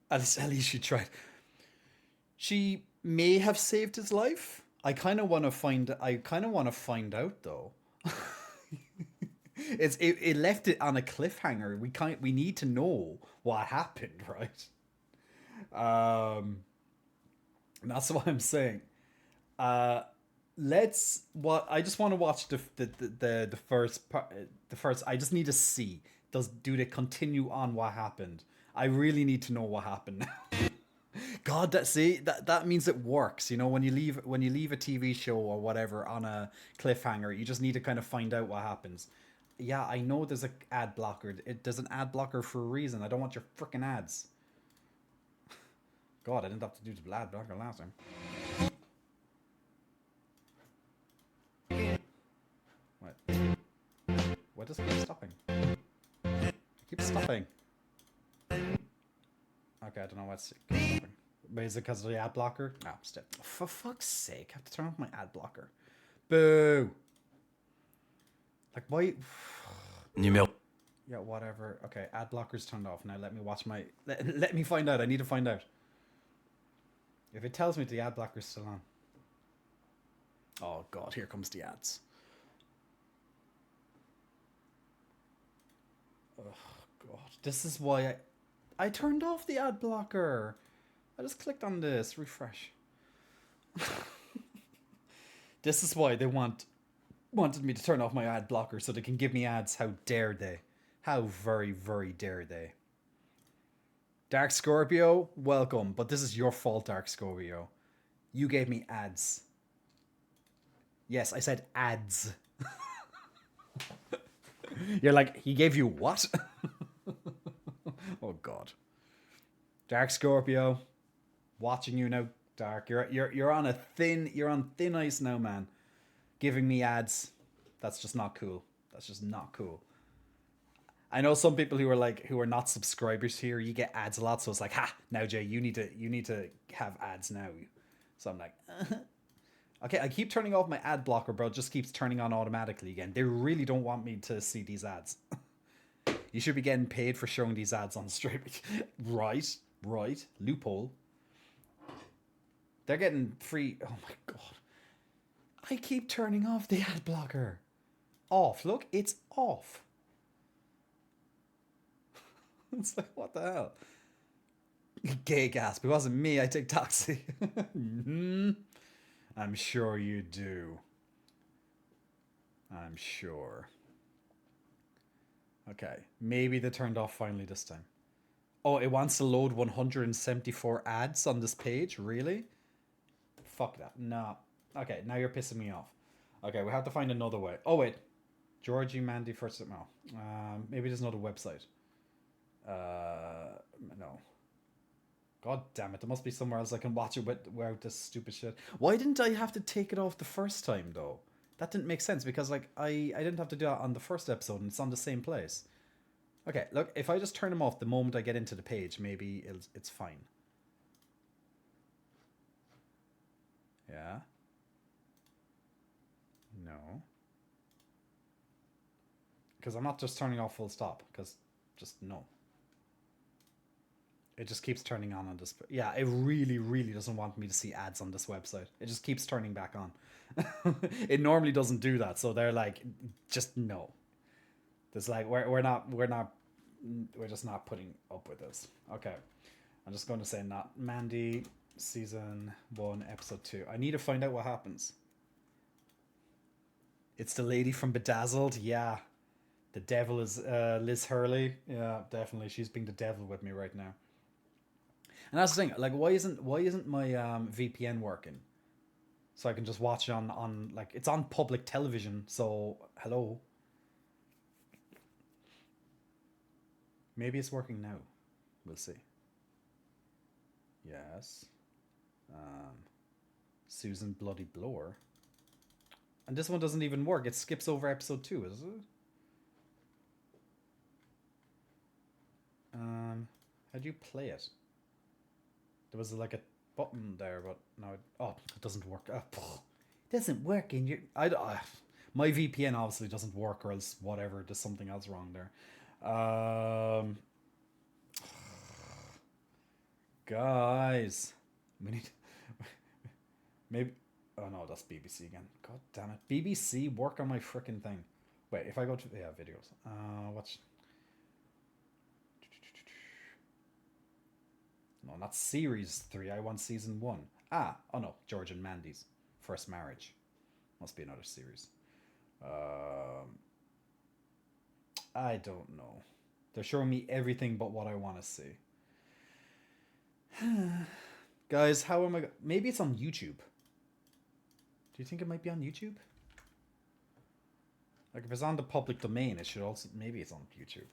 At least she tried. She may have saved his life. I kind of want to find out though. It left it on a cliffhanger. We need to know what happened, right? That's what I'm saying. I just want to watch the first part. The first, I just need to see. Do they continue on what happened? I really need to know what happened now. God, that means it works. You know, when you leave a TV show or whatever on a cliffhanger, you just need to kind of find out what happens. Yeah, I know there's an ad blocker. There's an ad blocker for a reason. I don't want your freaking ads. God, I didn't have to do the ad blocker last time. Wait. Why does it keep stopping? It keeps stopping. Okay, I don't know what's stopping. But is it because of the ad blocker? No, still. For fuck's sake, I have to turn off my ad blocker. Boo! Like, why? Numéro. Yeah, whatever. Okay, ad blocker's turned off. Now let me watch my... Let me find out. I need to find out. If it tells me the ad blocker's still on. Oh, God, here comes the ads. Oh, God. This is why I turned off the ad blocker. I just clicked on this. Refresh. This is why they wanted me to turn off my ad blocker so they can give me ads. How dare they? How very, very dare they? Dark Scorpio, welcome. But this is your fault, Dark Scorpio. You gave me ads. Yes, I said ads. You're like, he gave you what? Oh, God. Dark Scorpio. Watching you now, Dark. You're on thin ice now, man. Giving me ads. That's just not cool. That's just not cool. I know some people who are not subscribers here, you get ads a lot, so it's like, ha, now Jay, you need to have ads now. So I'm like, okay, I keep turning off my ad blocker, bro. It just keeps turning on automatically again. They really don't want me to see these ads. You should be getting paid for showing these ads on stream. Right. Loophole. They're getting free. Oh my God. I keep turning off the ad blocker. Off. Look, it's off. It's like, what the hell? Gay gasp. It wasn't me. I take taxi. I'm sure you do. I'm sure. Okay. Maybe they turned off finally this time. Oh, it wants to load 174 ads on this page? Really? Fuck that. No. Okay, now you're pissing me off. Okay, we have to find another way. Oh, wait. Georgie, Mandy, first... No. Maybe there's another website. No. God damn it. There must be somewhere else I can watch it without this stupid shit. Why didn't I have to take it off the first time, though? That didn't make sense, because, like, I didn't have to do that on the first episode, and it's on the same place. Okay, look, if I just turn them off the moment I get into the page, maybe it's fine. Yeah. No. Because I'm not just turning off full stop, because just no. It just keeps turning on this. Yeah, it really, really doesn't want me to see ads on this website. It just keeps turning back on. It normally doesn't do that, so they're like, just no. There's like, we're just not putting up with this. Okay, I'm just going to say not Mandy season 1 episode 2. I need to find out what happens. It's the lady from Bedazzled. Yeah, the devil is Liz Hurley. Yeah, definitely, she's being the devil with me right now. And that's the thing. Like, why isn't my VPN working? So I can just watch it on like, it's on public television. So hello. Maybe it's working now. We'll see. Yes. Susan Bloody Blower. And this one doesn't even work. It skips over episode 2, is it? How do you play it? There was like a button there, but now it doesn't work. It doesn't work in your... my VPN obviously doesn't work, or else whatever. There's something else wrong there. Guys, we need... Maybe... Oh no, that's BBC again. God damn it. BBC, work on my freaking thing. Wait, if I go to... Yeah, videos. What's... No, not series 3. I want season 1. Oh no, George and Mandy's first marriage. Must be another series. I don't know. They're showing me everything but what I want to see. Guys, how am I... Maybe it's on YouTube. Do you think it might be on YouTube? Like, if it's on the public domain, it should also... Maybe it's on YouTube.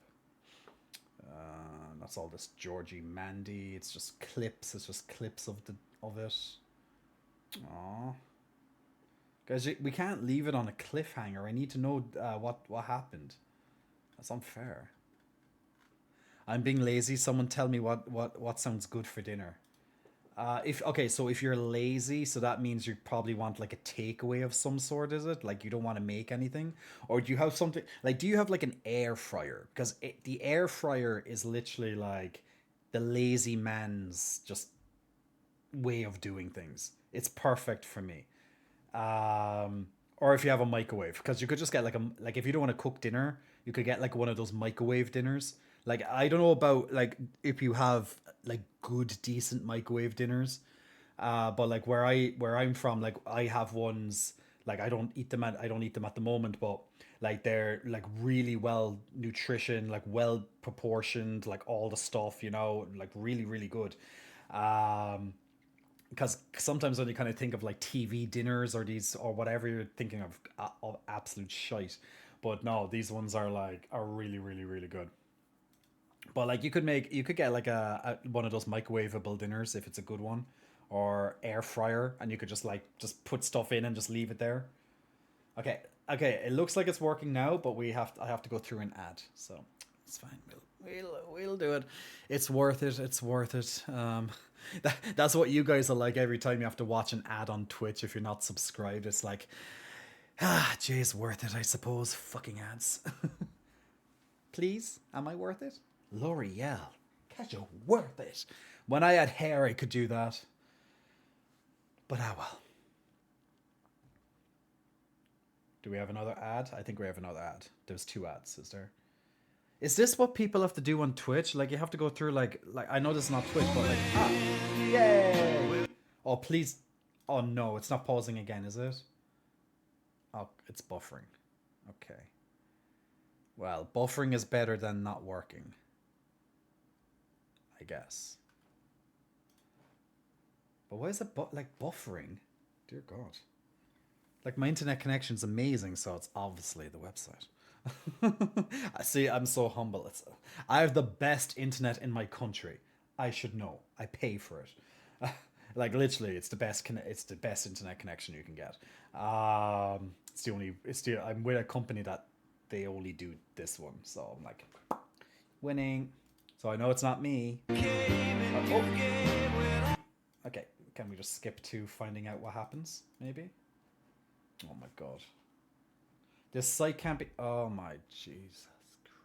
That's all this Georgie Mandy. It's just clips. It's just clips of it. Aww. Guys, we can't leave it on a cliffhanger. I need to know what happened. That's unfair. I'm being lazy. Someone tell me what sounds good for dinner. So if you're lazy, so that means you probably want like a takeaway of some sort, is it? Like you don't want to make anything? Or do you have something, like do you have like an air fryer? Because the air fryer is literally like the lazy man's just way of doing things. It's perfect for me. Or if you have a microwave, because you could just get like if you don't want to cook dinner, you could get like one of those microwave dinners. Like I don't know about like if you have like good decent microwave dinners, but like where I'm from, like I have ones, like I don't eat them at the moment, but like they're like really well nutrition, like well proportioned, like all the stuff, you know, like really really good. Because sometimes when you kind of think of like TV dinners or these or whatever, you're thinking of absolute shite. But no, these ones are really really really good. But like you could get like a one of those microwavable dinners if it's a good one, or air fryer, and you could just put stuff in and just leave it there. Okay, it looks like it's working now, but I have to go through an ad, so it's fine. We'll do it. It's worth it. It's worth it. That's what you guys are like every time you have to watch an ad on Twitch if you're not subscribed. It's like, it's worth it, I suppose. Fucking ads. Please, am I worth it? L'Oreal, catch you worth it. When I had hair, I could do that. But well. Do we have another ad? I think we have another ad. There's 2 ads, is there? Is this what people have to do on Twitch? Like you have to go through like I know this is not Twitch, but like yay! Oh please! Oh no, it's not pausing again, is it? Oh, it's buffering. Okay. Well, buffering is better than not working, I guess. But why is it like buffering? Dear God. Like my internet connection's amazing, so it's obviously the website. I see. I'm so humble. I have the best internet in my country. I should know. I pay for it. Like literally, it's the best. It's the best internet connection you can get. I'm with a company that they only do this one, so I'm like winning. So I know it's not me. Okay, can we just skip to finding out what happens? Maybe. Oh my God. This site can't be... Oh my Jesus Christ.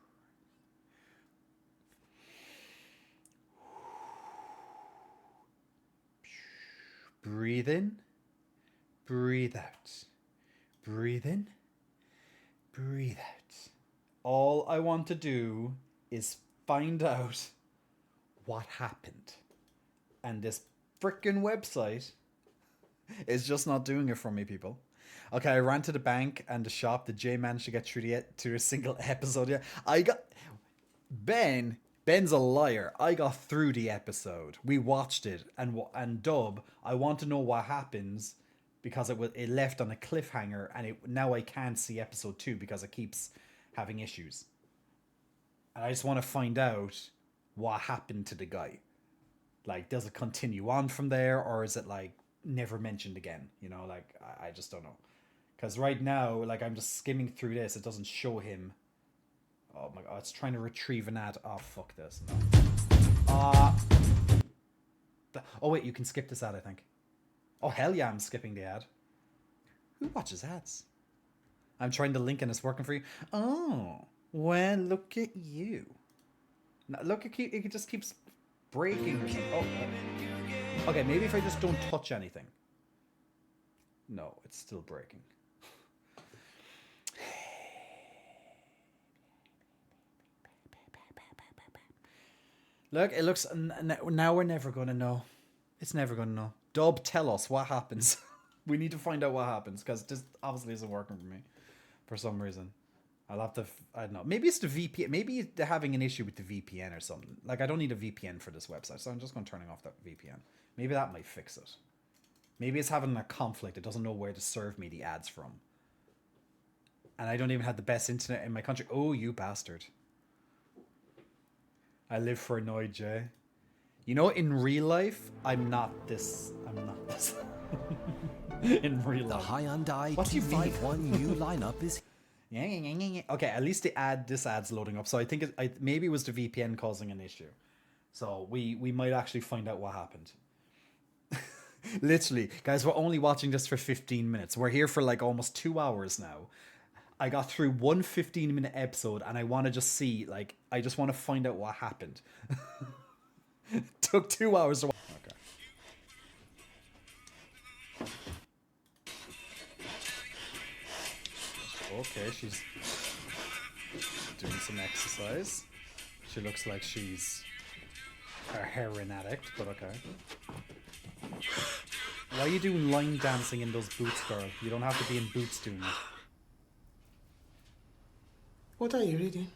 Breathe in. Breathe out. Breathe in. Breathe out. All I want to do is find out what happened. And this frickin' website is just not doing it for me, people. Okay, I ran to the bank and the shop. Did Jay manage to get through to a single episode? Yeah, I got... Ben's a liar. I got through the episode. We watched it. And Dub, I want to know what happens because it left on a cliffhanger, and now I can't see episode 2 because it keeps having issues. And I just want to find out what happened to the guy. Like, does it continue on from there, or is it like never mentioned again? You know, like I just don't know. Because right now, like I'm just skimming through this, it doesn't show him. Oh my God, it's trying to retrieve an ad. Oh fuck this. No. Oh wait, you can skip this ad, I think. Oh hell yeah, I'm skipping the ad. Who watches ads? I'm trying to link and it's working for you. Oh, well, look at you. Now, look, it just keeps breaking or something. Oh, okay, maybe if I just don't touch anything. No, it's still breaking. Look, it looks... Now we're never going to know. It's never going to know. Dub, tell us what happens. We need to find out what happens, because this obviously isn't working for me. For some reason. I'll have to... I don't know. Maybe it's the VPN. Maybe they're having an issue with the VPN or something. Like, I don't need a VPN for this website, so I'm just going to turn off that VPN. Maybe that might fix it. Maybe it's having a conflict. It doesn't know where to serve me the ads from. And I don't even have the best internet in my country. Oh, you bastard. I live for annoyed Jay. You know, in real life, I'm not this. In real life. The Hyundai What do you mean? T51U lineup is... Okay, at least this ad's loading up. So I think maybe it was the VPN causing an issue. So we might actually find out what happened. Literally, guys, we're only watching this for 15 minutes. We're here for like almost 2 hours now. I got through one 15-minute episode and I want to just see, like, I just want to find out what happened. Took 2 hours to watch. Okay, she's doing some exercise. She looks like she's a heroin addict, but okay. Why are you doing line dancing in those boots, girl? You don't have to be in boots doing it. What are you reading?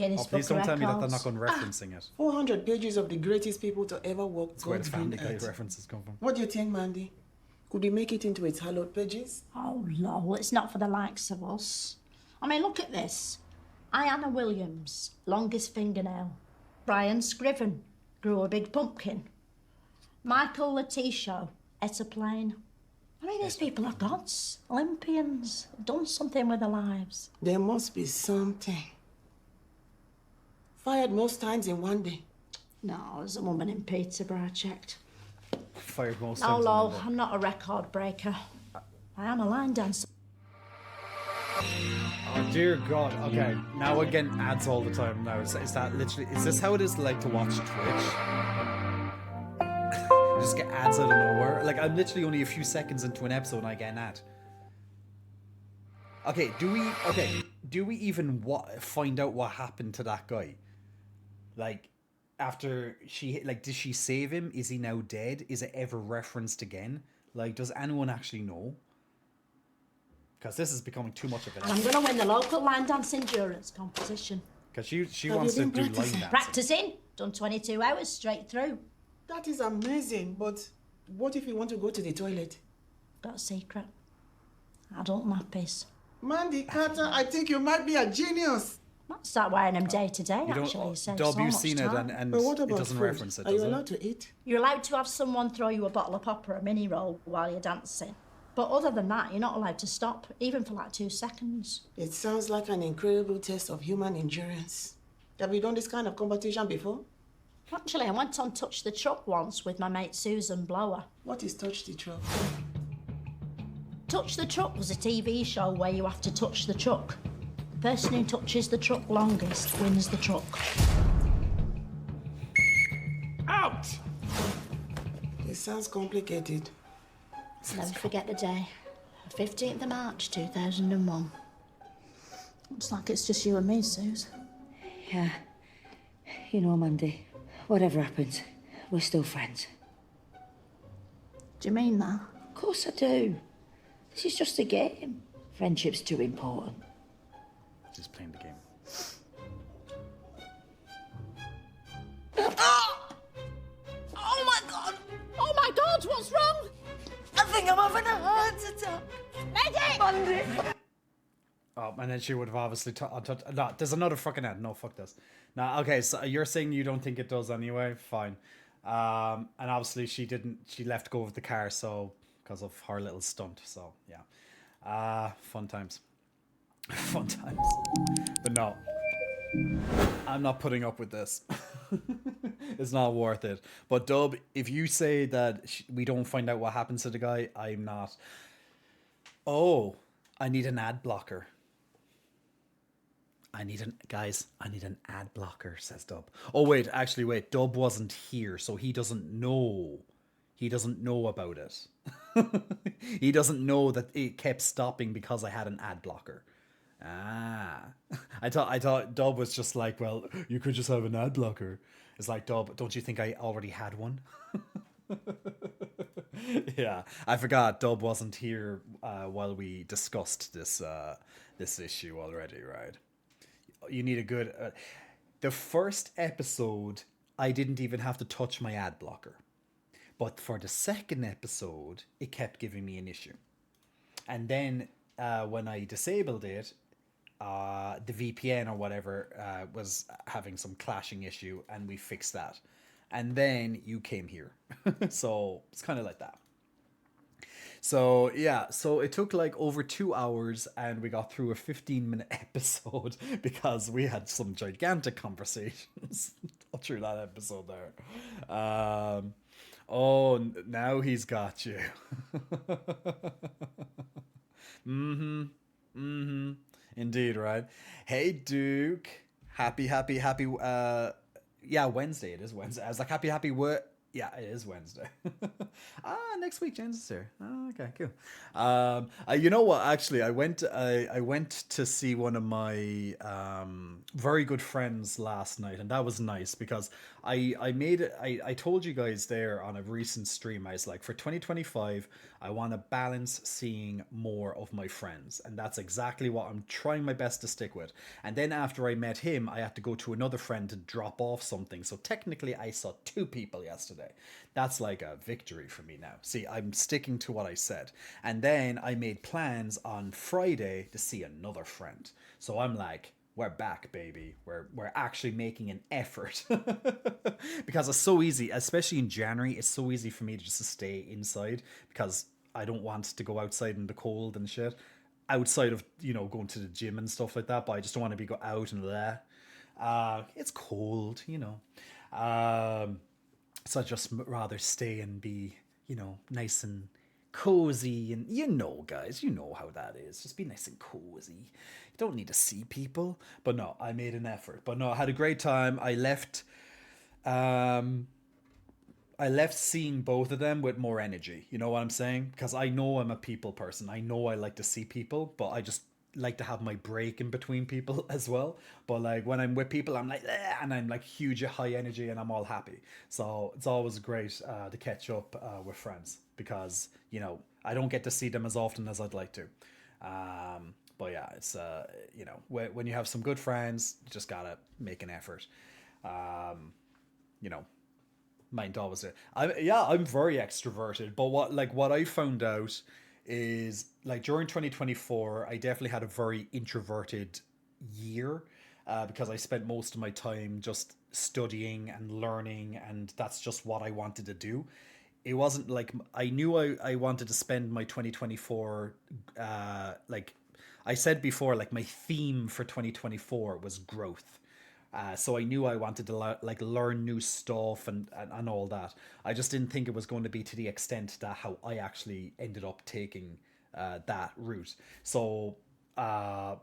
Oh, please don't tell me that they're not going referencing it. 400 pages of the greatest people to ever walk That's where the God's Family green Guy earth. references come from. What do you think, Mandy? Could we make it into its hallowed pages? Oh, no, it's not for the likes of us. I mean, look at this. Ayanna Williams, longest fingernail. Brian Scriven, grew a big pumpkin. Michael Letitia, ate a plane. I mean, these people are gods, Olympians, done something with their lives. There must be something. Fired most times in one day. No, there's a woman in Peterborough, I checked. Fired most Oh, times. lol, I'm not a record breaker. I am a line dancer. Oh dear God. Okay, now again ads all the time now. Is that literally, is this how it is like to watch Twitch? You just get ads out of nowhere. Like, I'm literally only a few seconds into an episode and I get an ad. Okay, do we even find out what happened to that guy? Like, after did she save him? Is he now dead? Is it ever referenced again? Like, does anyone actually know? Because this is becoming too much of it. And I'm going to win the local line dance endurance competition. Because she wants to do line dancing. Practicing. Done 22 hours straight through. That is amazing, but what if you want to go to the toilet? Got a secret. Adult nappies. Mandy Carter, I think you might be a genius. Might start wearing them day to day, You don't- actually. Saves Dub, so you've much seen it time. and But what it about doesn't food? reference it, Are you does it? allowed to eat? You're allowed to have someone throw you a bottle of pop or a mini roll while you're dancing. But other than that, you're not allowed to stop, even for like 2 seconds. It sounds like an incredible test of human endurance. Have you done this kind of competition before? Actually, I went on Touch the Truck once with my mate Susan Blower. What is Touch the Truck? Touch the Truck was a TV show where you have to touch the truck. The person who touches the truck longest wins the truck. Out! It sounds complicated. I'll never forget the day. The 15th of March, 2001. Looks like it's just you and me, Suze. Yeah. You know, Mandy, whatever happens, we're still friends. Do you mean that? Of course I do. This is just a game. Friendship's too important. Just playing the game. Oh my God! Oh my God, what's wrong? I think I'm having a heart attack. Mandy! Oh, and then she would have obviously... no, there's another fucking ad. No, fuck this. Now, okay, so you're saying you don't think it does anyway? Fine. And obviously she didn't... She left go of the car, so... Because of her little stunt, so, yeah. Fun times. Fun times. But no. I'm not putting up with this. It's not worth it. But Dub, if you say that we don't find out what happens to the guy, I'm not... Oh, I need an ad blocker. Guys, I need an ad blocker, says Dub. Oh, wait, Dub wasn't here, so he doesn't know. He doesn't know about it. He doesn't know that it kept stopping because I had an ad blocker. Ah. I thought Dub was just like, well, you could just have an ad blocker. It's like, Dub, don't you think I already had one? Yeah, I forgot Dub wasn't here while we discussed this issue already, right? You need a good... the first episode, I didn't even have to touch my ad blocker. But for the second episode, it kept giving me an issue. And then when I disabled it, the VPN or whatever was having some clashing issue, and we fixed that. And then you came here. So it's kind of like that. So yeah, so it took like over 2 hours, and we got through a 15-minute episode because we had some gigantic conversations through that episode there. Oh, now he's got you. Indeed, right? Hey, Duke. Happy. Yeah, Wednesday. It is Wednesday. I was like, happy what? Yeah, it is Wednesday. Next week, James is here. Okay, cool. You know what? Actually, I went to see one of my very good friends last night, and that was nice because I told you guys there on a recent stream, I was like, for 2025, I want to balance seeing more of my friends, and that's exactly what I'm trying my best to stick with. And then after I met him, I had to go to another friend to drop off something. So technically, I saw 2 people yesterday. That's like a victory for me now. See, I'm sticking to what I said. And then I made plans on Friday to see another friend. So I'm like, we're back, baby. We're actually making an effort. Because it's so easy, especially in January, it's so easy for me to just stay inside because I don't want to go outside in the cold and shit. Outside of, going to the gym and stuff like that, but I just don't want to be go out and there. It's cold, so I'd just rather stay and be, nice and cozy. And guys, you know how that is. Just be nice and cozy. You don't need to see people. But no, I made an effort. But no, I had a great time. I left seeing both of them with more energy. You know what I'm saying? Because I know I'm a people person. I know I like to see people, but I just like to have my break in between people as well. But like when I'm with people, I'm like, "Ah," and I'm like huge high energy and I'm all happy. So it's always great to catch up with friends because I don't get to see them as often as I'd like to. But yeah, it's when you have some good friends, you just gotta make an effort. Mind always it. I'm very extroverted, but what I found out is like during 2024, I definitely had a very introverted year because I spent most of my time just studying and learning, and that's just what I wanted to do. It wasn't like I knew I wanted to spend my 2024 like I said before, like my theme for 2024 was growth. So I knew I wanted to learn new stuff and all that. I just didn't think it was going to be to the extent that how I actually ended up taking that route. So I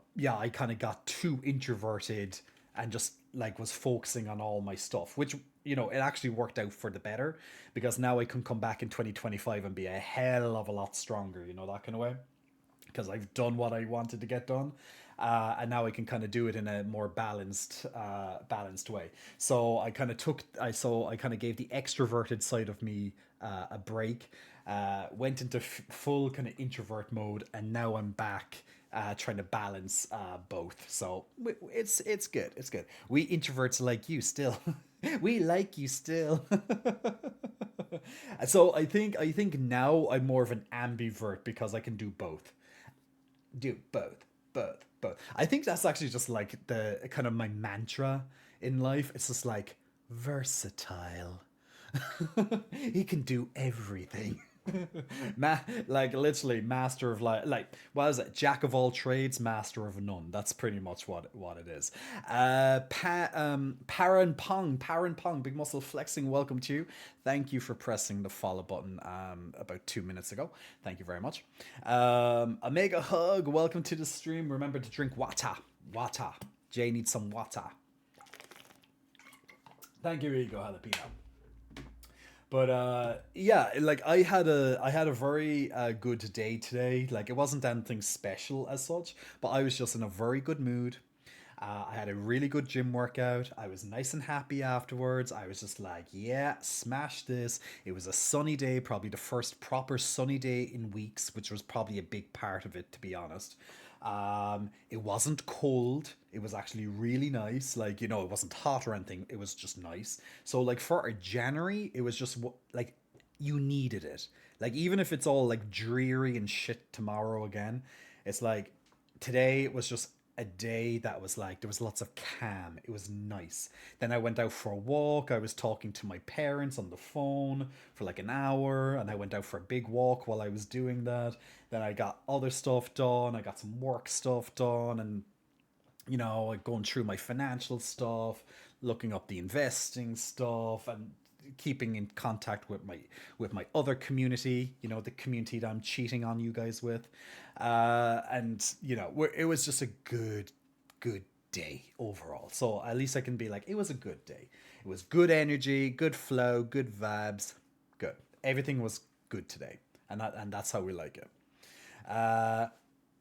kind of got too introverted and just like was focusing on all my stuff, which it actually worked out for the better because now I can come back in 2025 and be a hell of a lot stronger, that kind of way. Because I've done what I wanted to get done, and now I can kind of do it in a more balanced way. So I kind of gave the extroverted side of me a break, went into full kind of introvert mode, and now I'm back trying to balance both. So it's good. It's good. We introverts like you still. We like you still. So I think now I'm more of an ambivert because I can do both. Do both. I think that's actually just like the kind of my mantra in life. It's just like versatile. He can do everything. Like literally master of like what is it? Jack of all trades, master of none. That's pretty much what it is. Paran Pong, big muscle flexing. Welcome to you. Thank you for pressing the follow button about 2 minutes ago. Thank you very much. A mega hug. Welcome to the stream. Remember to drink water. Jay needs some water. Thank you, Ego Jalapeno. But like I had a very good day today. Like it wasn't anything special as such, but I was just in a very good mood. I had a really good gym workout. I was nice and happy afterwards. I was just like, yeah, smash this. It was a sunny day, probably the first proper sunny day in weeks, which was probably a big part of it, to be honest. It wasn't cold. It was actually really nice. Like, it wasn't hot or anything. It was just nice. So like for a January, it was just like you needed it. Like even if it's all like dreary and shit tomorrow again, it's like today it was just a day that was like, there was lots of calm. It was nice. Then I went out for a walk. I was talking to my parents on the phone for like an hour, and I went out for a big walk while I was doing that. Then I got other stuff done. I got some work stuff done, and like going through my financial stuff, looking up the investing stuff, and keeping in contact with my other community, the community that I'm cheating on you guys with, and it was just a good day overall. So at least I can be like, it was a good day. It was good energy, good flow, good vibes, good. Everything was good today, and that's how we like it.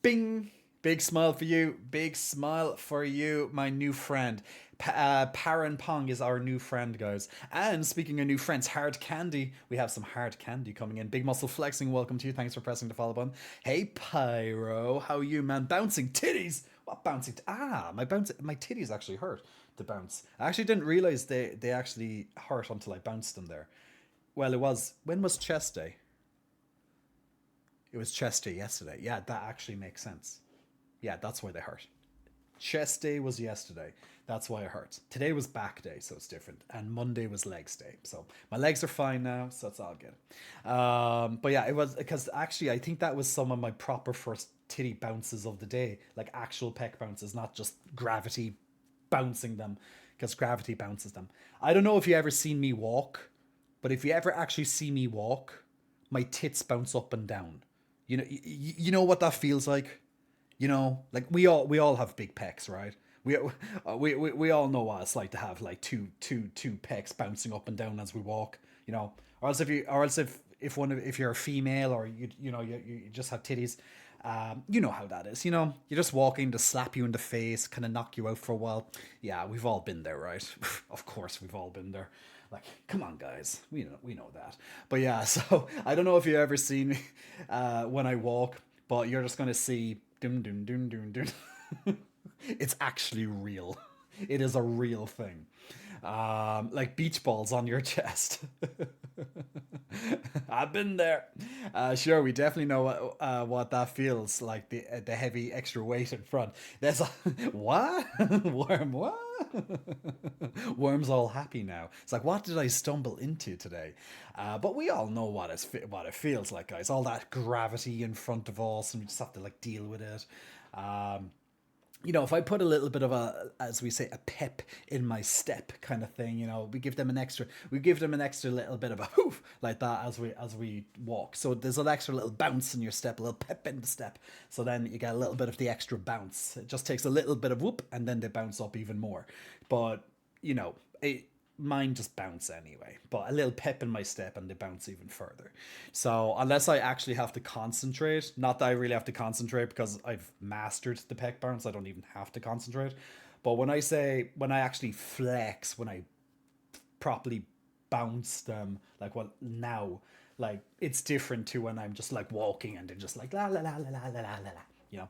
Bing. Big smile for you. Big smile for you, my new friend. Paran Pong is our new friend, guys. And speaking of new friends, hard candy. We have some hard candy coming in. Big muscle flexing. Welcome to you. Thanks for pressing the follow button. Hey, Pyro. How are you, man? Bouncing titties. What bouncing? My titties actually hurt to bounce. I actually didn't realize they actually hurt until I bounced them there. Well, when was chest day? It was chest day yesterday. Yeah, that actually makes sense. Yeah, that's why they hurt. Chest day was yesterday. That's why it hurts. Today was back day, so it's different. And Monday was legs day. So my legs are fine now, so it's all good. But yeah, it was because actually I think that was some of my proper first titty bounces of the day. Like actual pec bounces, not just gravity bouncing them. Because gravity bounces them. I don't know if you ever seen me walk, but if you ever actually see me walk, my tits bounce up and down. You know what that feels like? Like we all have big pecs, right? We all know what it's like to have like two pecs bouncing up and down as we walk, or else if you're a female or you just have titties, you know how that is, you're just walking to slap you in the face, kind of knock you out for a while. Yeah, we've all been there, right? Of course we've all been there. Like, come on, guys, we know that. But yeah, so I don't know if you've ever seen me when I walk, but you're just gonna see. Dum, dum, dum, dum, dum. It's actually real. It is a real thing. Like beach balls on your chest. I've been there. Sure, we definitely know what that feels like. The heavy extra weight in front. There's a what? Worm? What? Worm's all happy now. It's like, what did I stumble into today? But we all know what it feels like, guys. All that gravity in front of us, and we just have to like deal with it. If I put a little bit of as we say, a pep in my step kind of thing, we give them an extra little bit of a hoof like that as we walk. So there's an extra little bounce in your step, a little pep in the step. So then you get a little bit of the extra bounce. It just takes a little bit of whoop, and then they bounce up even more. But mine just bounce anyway, but a little pep in my step and they bounce even further. So unless I actually have to concentrate, not that I really have to concentrate because I've mastered the pec bounce, I don't even have to concentrate. But when I actually flex, when I properly bounce them, like now, like it's different to when I'm just like walking and they're just like la la la la la la la la, yeah,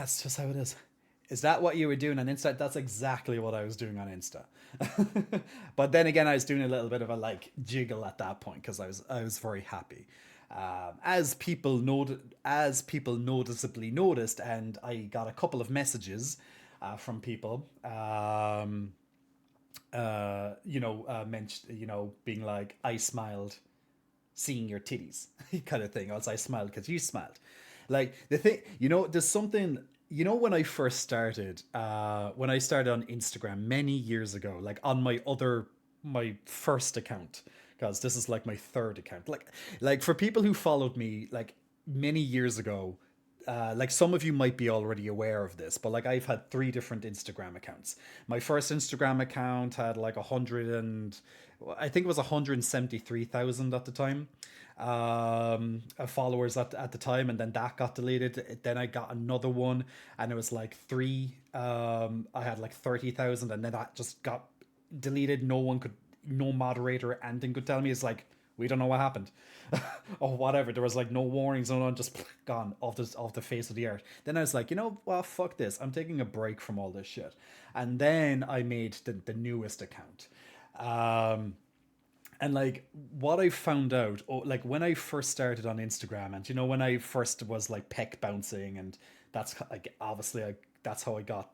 it's just how it is. Is that what you were doing on Insta? That's exactly what I was doing on Insta. But then again, I was doing a little bit of a like jiggle at that point because I was very happy. As people noticeably noticed, and I got a couple of messages from people, being like, I smiled seeing your titties kind of thing. Also, I smiled because you smiled. Like the thing, there's something. When I first started, on Instagram many years ago, like on my first account, because this is like my third account. Like for people who followed me like many years ago, like some of you might be already aware of this, but like I've had 3 different Instagram accounts. My first Instagram account had like 173,000 at the time, followers at the time, and then that got deleted. Then I got another one, and it was like 3. I had like 30,000, and then that just got deleted. No moderator or anything could tell me. It's like, we don't know what happened or whatever. There was like no warnings, no one, just gone off the face of the earth. Then I was like, well, fuck this. I'm taking a break from all this shit. And then I made the newest account. And like what I found out, like when I first started on Instagram, and when I first was like pec bouncing, and that's like obviously that's how I got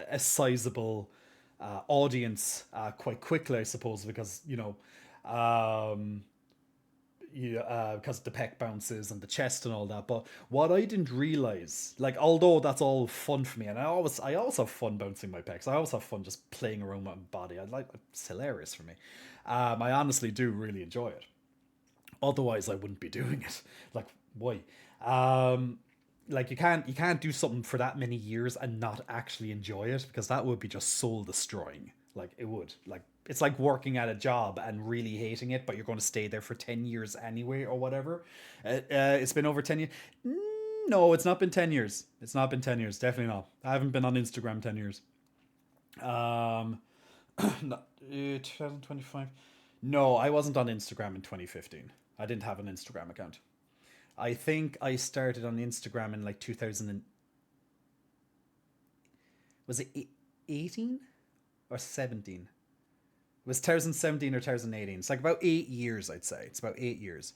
a sizable audience quite quickly, I suppose, because because the pec bounces and the chest and all that. But what I didn't realize, like, although that's all fun for me, and I always have fun bouncing my pecs. I always have fun just playing around my body. It's hilarious for me. I honestly do really enjoy it. Otherwise, I wouldn't be doing it. Like, why? Like, you can't do something for that many years and not actually enjoy it, because that would be just soul destroying. Like, it would. Like, it's like working at a job and really hating it, but you're going to stay there for 10 years anyway, or whatever. It's been over 10 years. No, it's not been 10 years. It's not been 10 years. Definitely not. I haven't been on Instagram 10 years. 2025. No, I wasn't on Instagram in 2015. I didn't have an Instagram account. I think I started on Instagram in like 2000. Was it 18 or 17? It was 2017 or 2018. It's like about 8 years, I'd say. It's about 8 years.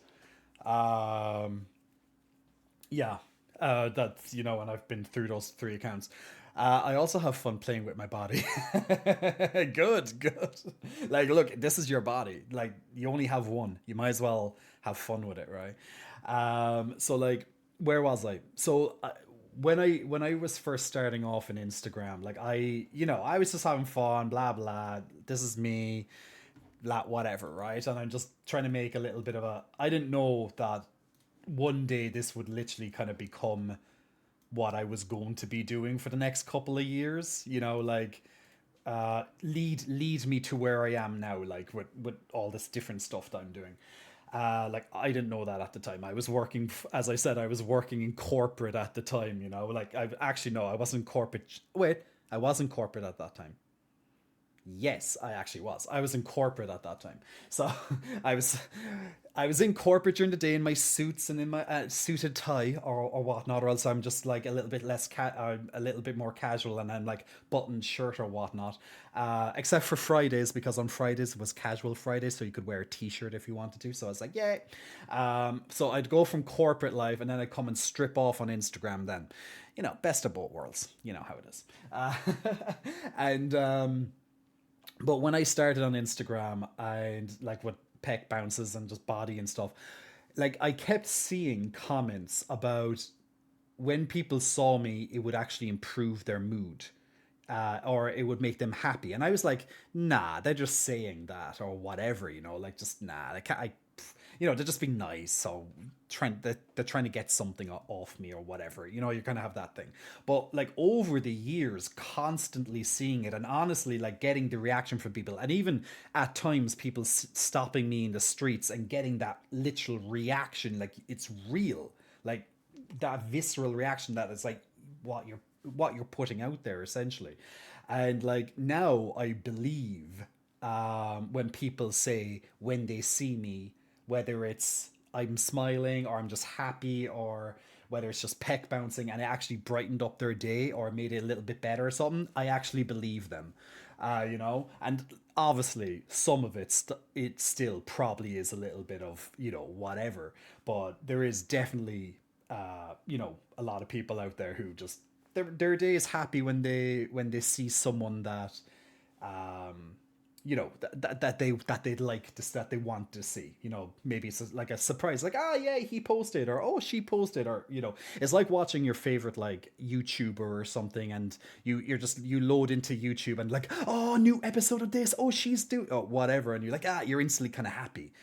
Yeah. That's, and I've been through those 3 accounts. I also have fun playing with my body. Good. Like, look, this is your body. Like, you only have one. You might as well have fun with it, right? So, like, where was I? So, when I was first starting off in Instagram, like, I was just having fun, blah, blah. This is me, blah, whatever, right? And I'm just trying to make a little bit of I didn't know that one day this would literally kind of become what I was going to be doing for the next couple of years, like lead me to where I am now, like with all this different stuff that I'm doing. Like, I didn't know that at the time. I was working, as I said, I was working in corporate at the time, like I wasn't corporate. Wait, I wasn't corporate at that time. Yes, I actually was. I was in corporate at that time. So I was in corporate during the day in my suits and in my suited tie or whatnot, or else I'm just like a little bit less a little bit more casual, and I'm like buttoned shirt or whatnot. Except for Fridays, because on Fridays was casual Friday, so you could wear a t-shirt if you wanted to. So I was like, yeah. So I'd go from corporate life, and then I'd come and strip off on Instagram. Then, best of both worlds. You know how it is. But when I started on Instagram, and like with pec bounces and just body and stuff, like, I kept seeing comments about when people saw me, it would actually improve their mood, or it would make them happy. And I was like, nah, they're just saying that or whatever, like, just nah. They're just being nice, so they're trying to get something off me or whatever. You kind of have that thing. But like, over the years, constantly seeing it, and honestly, like, getting the reaction from people, and even at times people stopping me in the streets and getting that literal reaction, like, it's real, like that visceral reaction that is like what you're putting out there, essentially. And like, now I believe when people say, when they see me, whether it's I'm smiling or I'm just happy, or whether it's just pec bouncing and it actually brightened up their day or made it a little bit better or something, I actually believe them, and obviously some of it still probably is a little bit of, whatever, but there is definitely, a lot of people out there who just, their day is happy when they see someone that, that they'd like to, that they want to see. Maybe it's like a surprise, like, yeah, he posted, or she posted, or it's like watching your favorite like YouTuber or something, and you load into YouTube and like, oh, new episode of this, oh, she's doing, oh, whatever, and you're like, you're instantly kind of happy,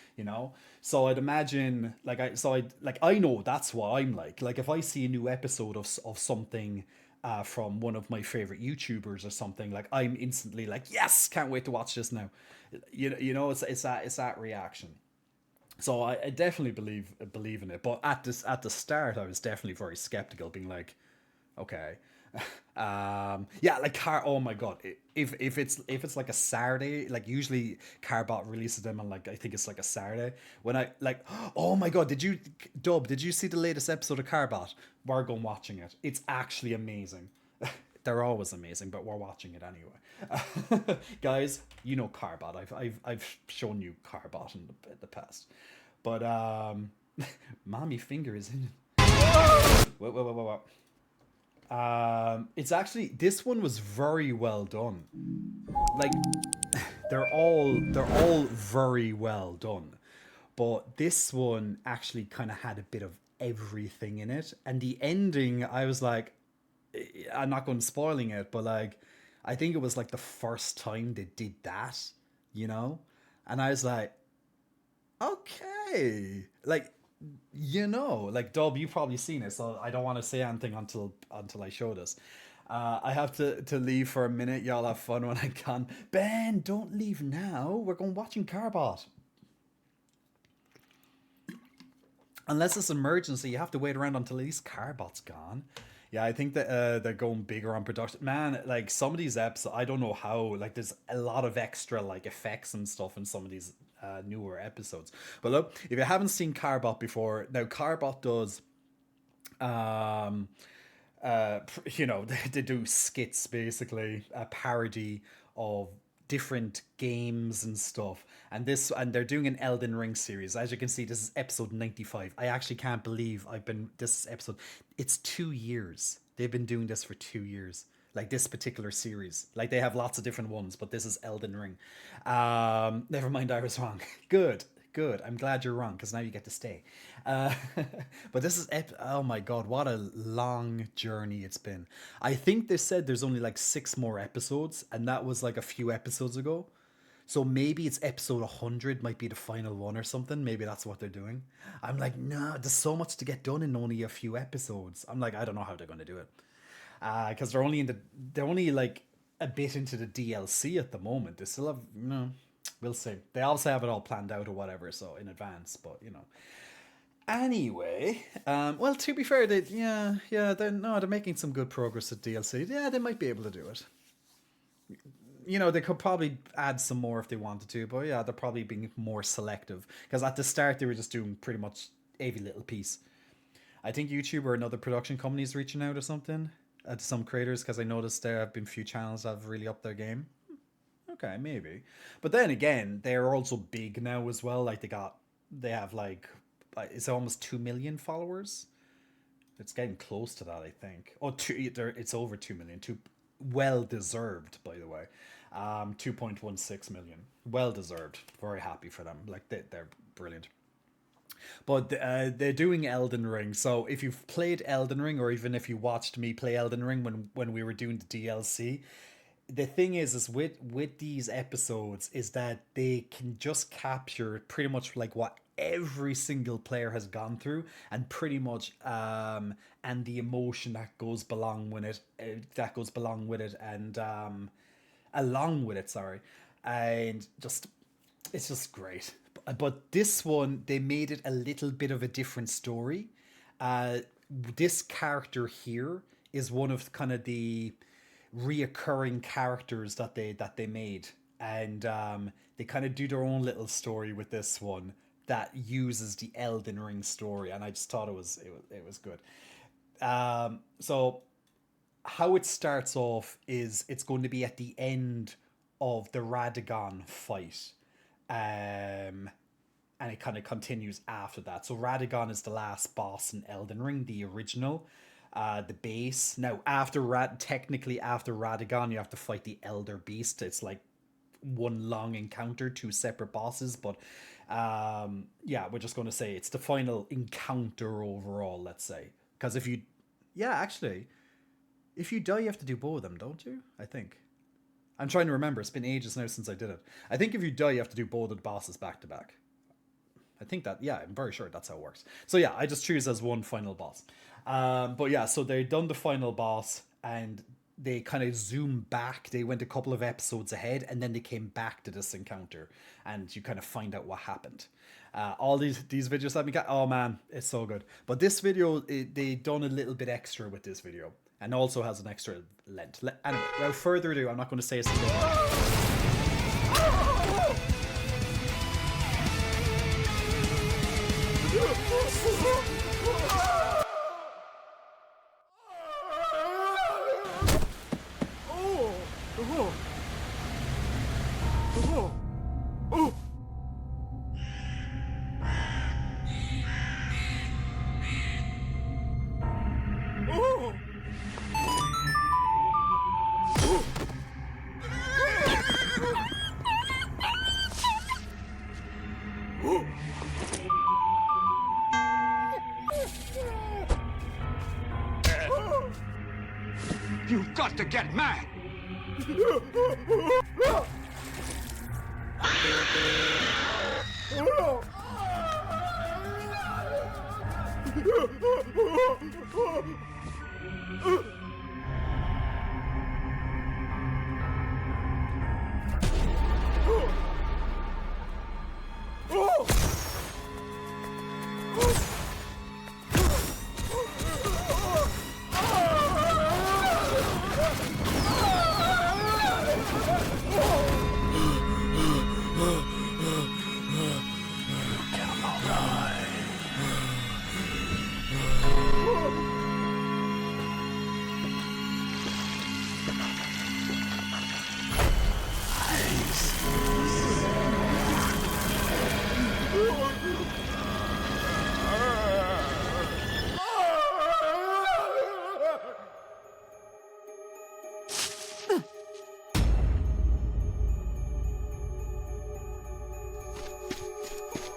So I'd imagine, I know that's what I'm like if I see a new episode of something from one of my favorite YouTubers or something, like, I'm instantly like, yes, can't wait to watch this now. It's that reaction. So I definitely believe in it. But at the start, I was definitely very skeptical, being like, okay, yeah, like oh my god, if it's like a Saturday, like, usually Carbot releases them on, like, I think it's like a Saturday, when I like, oh my god, did you see the latest episode of Carbot? We're going watching it. It's actually amazing. They're always amazing, but we're watching it anyway. Guys, Carbot. I've shown you Carbot in the past, but mommy finger is in. Whoa. It's actually, this one was very well done. Like, they're all very well done. But this one actually kind of had a bit of everything in it. And the ending, I was like, I'm not going to spoiling it, but like, I think it was like the first time they did that, you know? And I was like, okay. Like, you know, like Dub, you've probably seen it, so I don't want to say anything until I show this. I have to leave for a minute. Y'all have fun when I can. Ben, don't leave now. We're going watching Carbot. Unless it's an emergency, you have to wait around until at least Carbot's gone. Yeah, I think that they're going bigger on production. Man, like some of these episodes, I don't know how. Like, there's a lot of extra like effects and stuff in some of these newer episodes. But look, if you haven't seen Carbot before, now Carbot does, you know, they do skits basically, a parody of different games and stuff, and they're doing an Elden Ring series. As you can see, this is episode 95. I actually can't believe this episode, it's 2 years. They've been doing this for 2 years, like this particular series. Like, they have lots of different ones, but this is Elden Ring. Never mind, I was wrong. Good. I'm glad you're wrong, because now you get to stay. But this is oh my god, what a long journey it's been. I think they said there's only like 6 more episodes, and that was like a few episodes ago. So maybe it's episode 100 might be the final one or something. Maybe that's what they're doing. I'm like, no, there's so much to get done in only a few episodes. I'm like, I don't know how they're going to do it, because they're only like a bit into the DLC at the moment. They still have, you know, we'll see. They also have it all planned out or whatever, so in advance, but you know. Anyway, well, to be fair, they're making some good progress with DLC. Yeah, they might be able to do it. You know, they could probably add some more if they wanted to, but yeah, they're probably being more selective, because at the start they were just doing pretty much every little piece. I think YouTube or another production company is reaching out or something to some creators, because I noticed there have been a few channels that have really upped their game. Okay, maybe. But then again, they're also big now as well. Like, they have like, it's almost 2 million followers. It's getting close to that, I think. Oh, it's over 2 million. Well deserved, by the way. 2.16 million. Well deserved. Very happy for them. Like, they're brilliant. But they're doing Elden Ring. So if you've played Elden Ring, or even if you watched me play Elden Ring when we were doing the DLC, the thing is with these episodes is that they can just capture pretty much like what every single player has gone through, and pretty much and the emotion that goes along with it, and along with it, sorry, and just it's just great. But this one, they made it a little bit of a different story. This character here is one of kind of the reoccurring characters that they made, and they kind of do their own little story with this one that uses the Elden Ring story, and I just thought it was good. So how it starts off is it's going to be at the end of the Radagon fight, and it kind of continues after that. So Radagon is the last boss in Elden Ring, the original. The base. Now, technically after Radagon, you have to fight the Elder Beast. It's like one long encounter, 2 separate bosses, but yeah, we're just going to say it's the final encounter overall, let's say. Because if you die, you have to do both of them, don't you? I think. I'm trying to remember. It's been ages now since I did it. I think if you die, you have to do both of the bosses back to back. I think that, yeah, I'm very sure that's how it works. So yeah, I just choose as one final boss. But yeah, so they done the final boss, and they kind of zoom back. They went a couple of episodes ahead, and then they came back to this encounter, and you kind of find out what happened. All these videos that we got, oh man, it's so good. But this video, they done a little bit extra with this video, and also has an extra length. Anyway, without further ado, I'm not going to say it's You've got to get mad!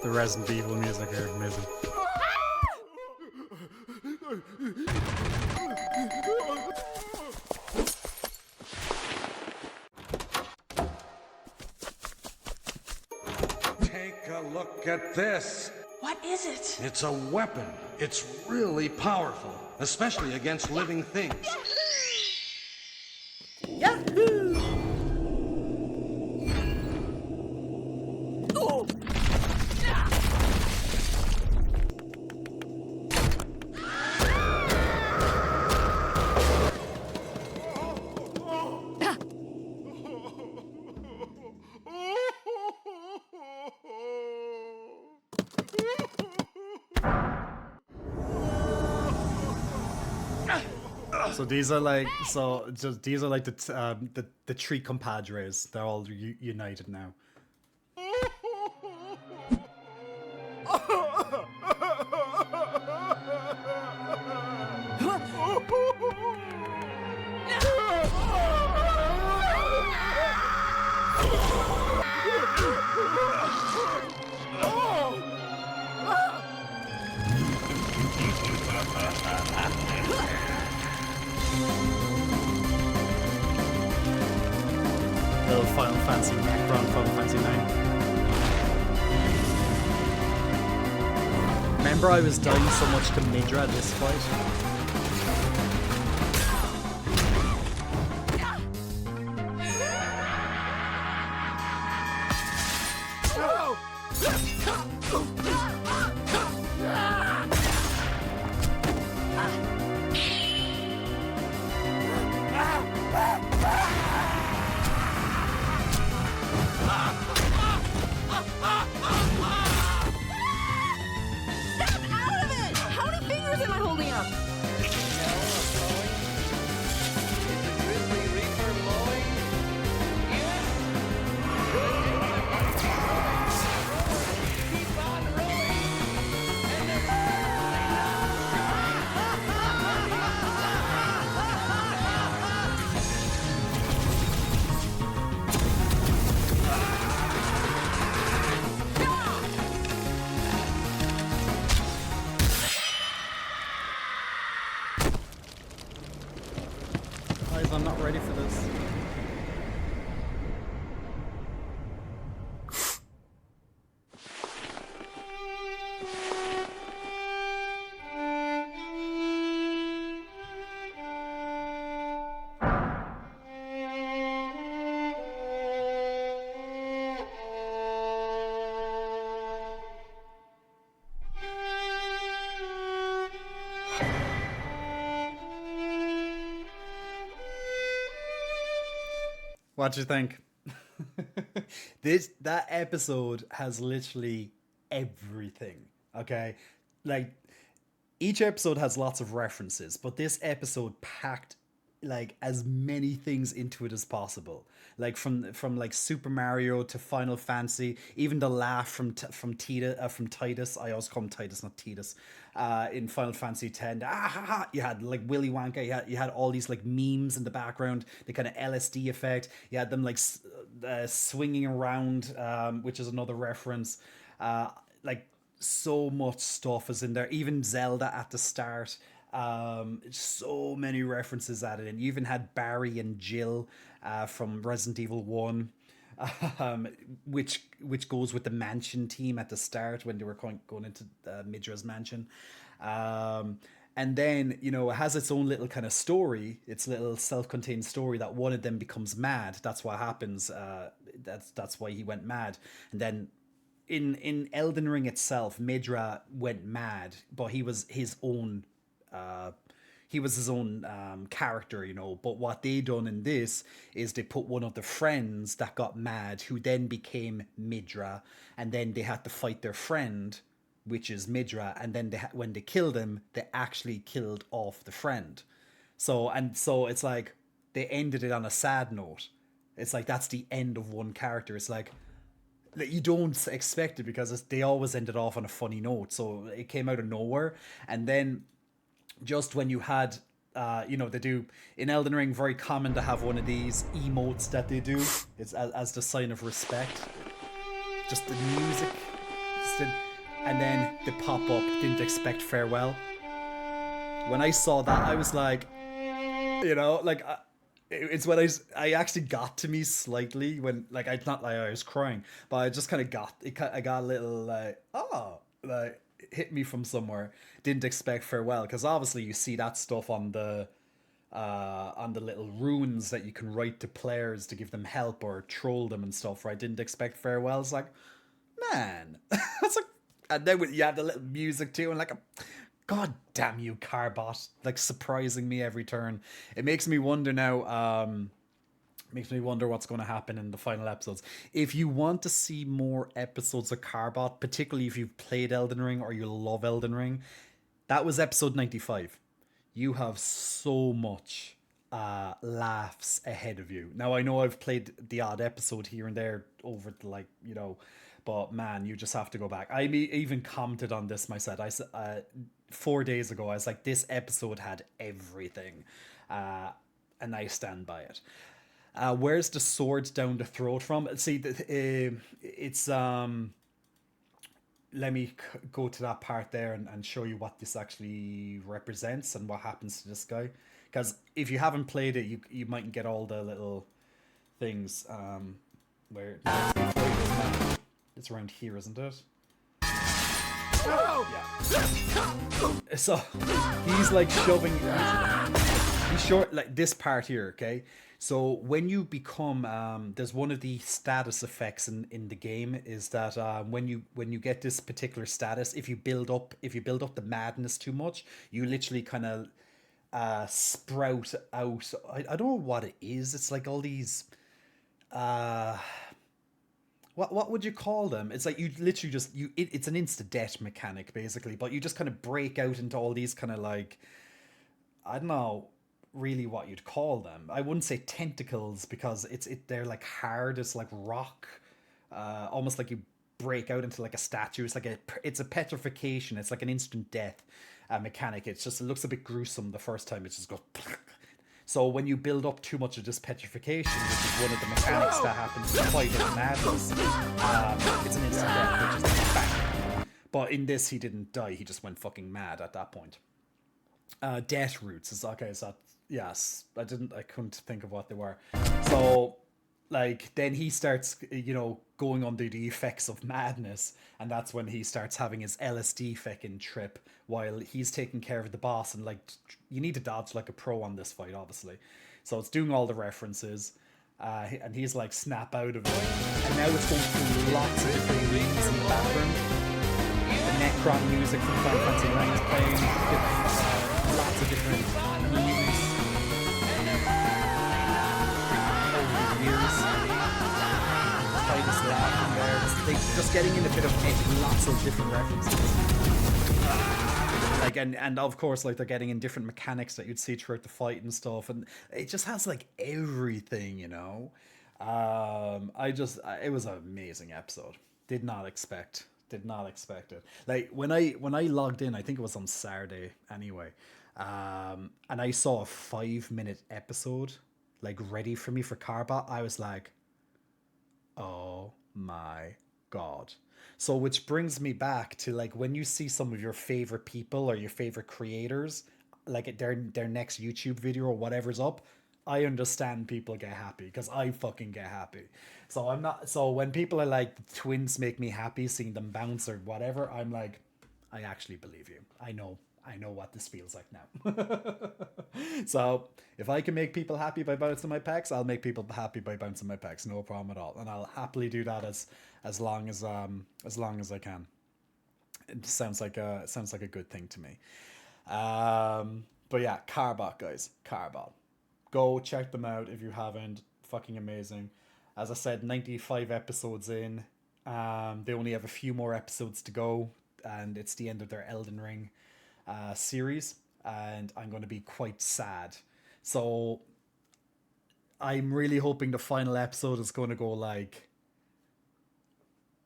The Resident Evil music here, amazing. Take a look at this. What is it? It's a weapon. It's really powerful, especially against living things. Yahoo! Oh! So these are like these are like the three compadres. They're all united now. Little Final Fantasy background, Final Fantasy 9. Remember, I was dying so much to Midra at this fight. Guys, I'm not ready for this. What you think? That episode has literally everything. Okay, like each episode has lots of references, but this episode packed like as many things into it as possible. Like from like Super Mario to Final Fantasy, even the laugh from Titus. I always call him Titus, not Titus. In Final Fantasy X, you had like Willy Wonka. You had all these like memes in the background, the kind of LSD effect. You had them like swinging around, which is another reference. like so much stuff is in there. Even Zelda at the start. So many references added in. You even had Barry and Jill from Resident Evil 1. Which goes with the mansion team at the start when they were going into Midra's mansion. And then, you know, it has its own little kind of story, its little self-contained story that one of them becomes mad. That's what happens. That's why he went mad. And then in Elden Ring itself, Midra went mad, but he was his own character, you know. But what they done in this is they put one of the friends that got mad, who then became Midra, and then they had to fight their friend, which is Midra, and then when they killed him, they actually killed off the friend. So it's like they ended it on a sad note. It's like that's the end of one character. It's like that you don't expect it because they always ended off on a funny note. So it came out of nowhere, and then just when you had, you know, they do in Elden Ring, very common to have one of these emotes that they do. It's as the sign of respect. Just the music, and then they pop up. Didn't expect farewell. When I saw that, I was like, you know, like it's when I actually got to me slightly when, like, it's not like I was crying, but I just kind of got it. I got a little like, oh, like. Hit me from somewhere. Didn't expect farewell, because obviously you see that stuff on the little runes that you can write to players to give them help or troll them and stuff, right? Didn't expect farewell. It's like, man. It's like, and then you have the little music too, and like, god damn you, Carbot, like surprising me every turn. It makes me wonder now. Makes me wonder what's going to happen in the final episodes. If you want to see more episodes of Carbot, particularly if you've played Elden Ring or you love Elden Ring, that was episode 95. You have so much laughs ahead of you. Now, I know I've played the odd episode here and there over the, like, you know, but man, you just have to go back. I even commented on this myself. 4 days ago, I was like, this episode had everything. And I stand by it. Where's the sword down the throat from? See, it's let me go to that part there and show you what this actually represents and what happens to this guy. Because if you haven't played it, you mightn't get all the little things. Where it's around here, isn't it? Yeah. So he's like shoving. He's short, like this part here, okay? So when you become, there's one of the status effects in the game is that when you get this particular status, if you build up the madness too much, you literally kind of sprout out. I don't know what it is. It's like all these. What would you call them? It's like you literally just it's an insta death mechanic basically, but you just kind of break out into all these kind of like, I don't know really what you'd call them. I wouldn't say tentacles because they're like hard. It's like rock, almost like you break out into like a statue. It's like it's a petrification. It's like an instant death mechanic. It looks a bit gruesome the first time. It just goes. So when you build up too much of this petrification, which is one of the mechanics that happens in the fight of madness, it's an instant death, which is like bang. But in this, he didn't die. He just went fucking mad at that point. Death roots is okay. So yes, I couldn't think of what they were. So like then he starts, you know, going under the effects of madness, and that's when he starts having his LSD fucking trip while he's taking care of the boss. And like you need to dodge like a pro on this fight, obviously. So it's doing all the references, and he's like snap out of it, and now it's going through lots of different rooms in the background. The Necron music from Final Fantasy IX is playing. Lots of different movies over the years. Titus laughing there. Just getting in a bit of lots of different references. Like and of course, like they're getting in different mechanics that you'd see throughout the fight and stuff, and it just has like everything, you know. It was an amazing episode. Did not expect it. Like when I logged in, I think it was on Saturday anyway, and I saw a 5-minute episode like ready for me for Carbot. I was like, oh my god. So which brings me back to like when you see some of your favorite people or your favorite creators, like at their next YouTube video or whatever's up, I understand people get happy because I fucking get happy. So I'm not. So when people are like twins make me happy, seeing them bounce or whatever, I'm like, I actually believe you. I know what this feels like now. So if I can make people happy by bouncing my pecs, I'll make people happy by bouncing my pecs. No problem at all, and I'll happily do that as long as I can. It sounds like a good thing to me. But yeah, Carbot, guys, Carbot. Go check them out if you haven't. Fucking amazing. As I said, 95 episodes in. They only have a few more episodes to go, and it's the end of their Elden Ring series, and I'm going to be quite sad. So I'm really hoping the final episode is going to go like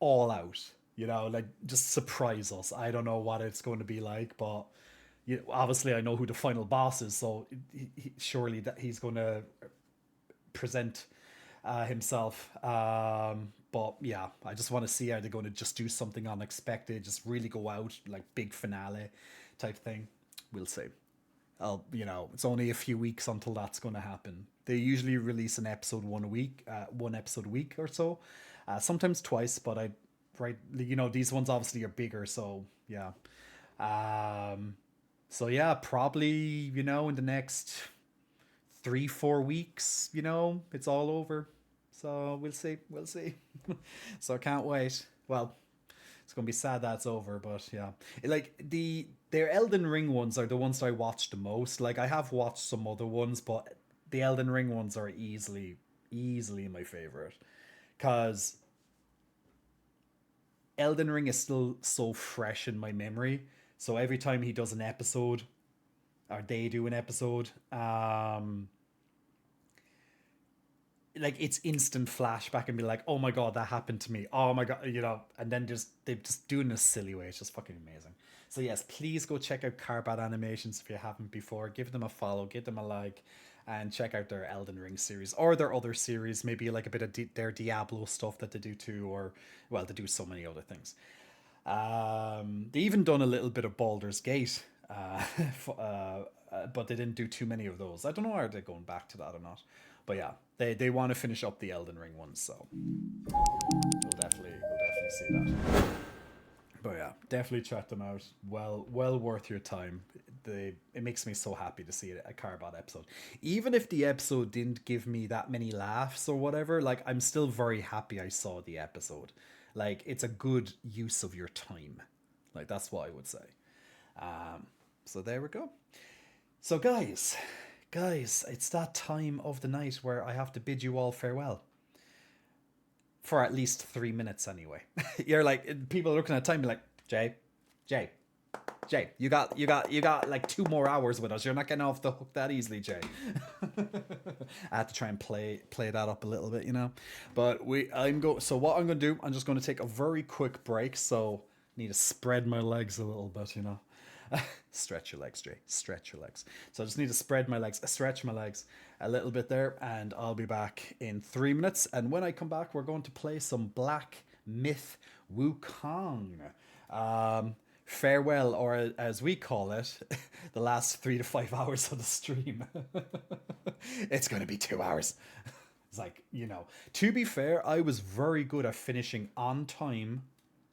all out, like just surprise us. I don't know what it's going to be like, but obviously I know who the final boss is, so surely that he's going to present himself. But yeah, I just want to see how they're going to just do something unexpected, just really go out like big finale type thing. We'll see. It's only a few weeks until that's going to happen. They usually release an episode one episode a week or so, sometimes twice. But these ones obviously are bigger, so yeah. So yeah, probably in the next 3-4 weeks, it's all over. So we'll see. So I can't wait. Well, it's gonna be sad that's over, but yeah, like their Elden Ring ones are the ones that I watched the most. Like I have watched some other ones, but the Elden Ring ones are easily my favorite, because Elden Ring is still so fresh in my memory. So every time he does an episode, or they do an episode, like it's instant flashback and be like, oh my god, that happened to me. Oh my god, and then they just do it in a silly way. It's just fucking amazing. So yes, please go check out Carbot Animations if you haven't before. Give them a follow, give them a like, and check out their Elden Ring series or their other series. Maybe like a bit of their Diablo stuff that they do too, or well, they do so many other things. They even done a little bit of Baldur's Gate, but they didn't do too many of those. I don't know if they're going back to that or not. But yeah, they want to finish up the Elden Ring ones, so we'll definitely see that. But yeah, definitely check them out. Well worth your time. It makes me so happy to see a Carbot episode. Even if the episode didn't give me that many laughs or whatever, like I'm still very happy I saw the episode. Like it's a good use of your time. Like that's what I would say. So there we go. So guys, it's that time of the night where I have to bid you all farewell. For at least 3 minutes anyway. You're like, people are looking at time, be like, Jay, you got like 2 more hours with us. You're not getting off the hook that easily, Jay. I had to try and play that up a little bit, But so what I'm gonna do, I'm just gonna take a very quick break. So I need to spread my legs a little bit, Stretch your legs, Jay. Stretch your legs. So I just need to stretch my legs a little bit there, and I'll be back in 3 minutes. And when I come back, we're going to play some Black Myth Wukong. Farewell, or as we call it, the last 3 to 5 hours of the stream. It's going to be 2 hours. It's like, to be fair, I was very good at finishing on time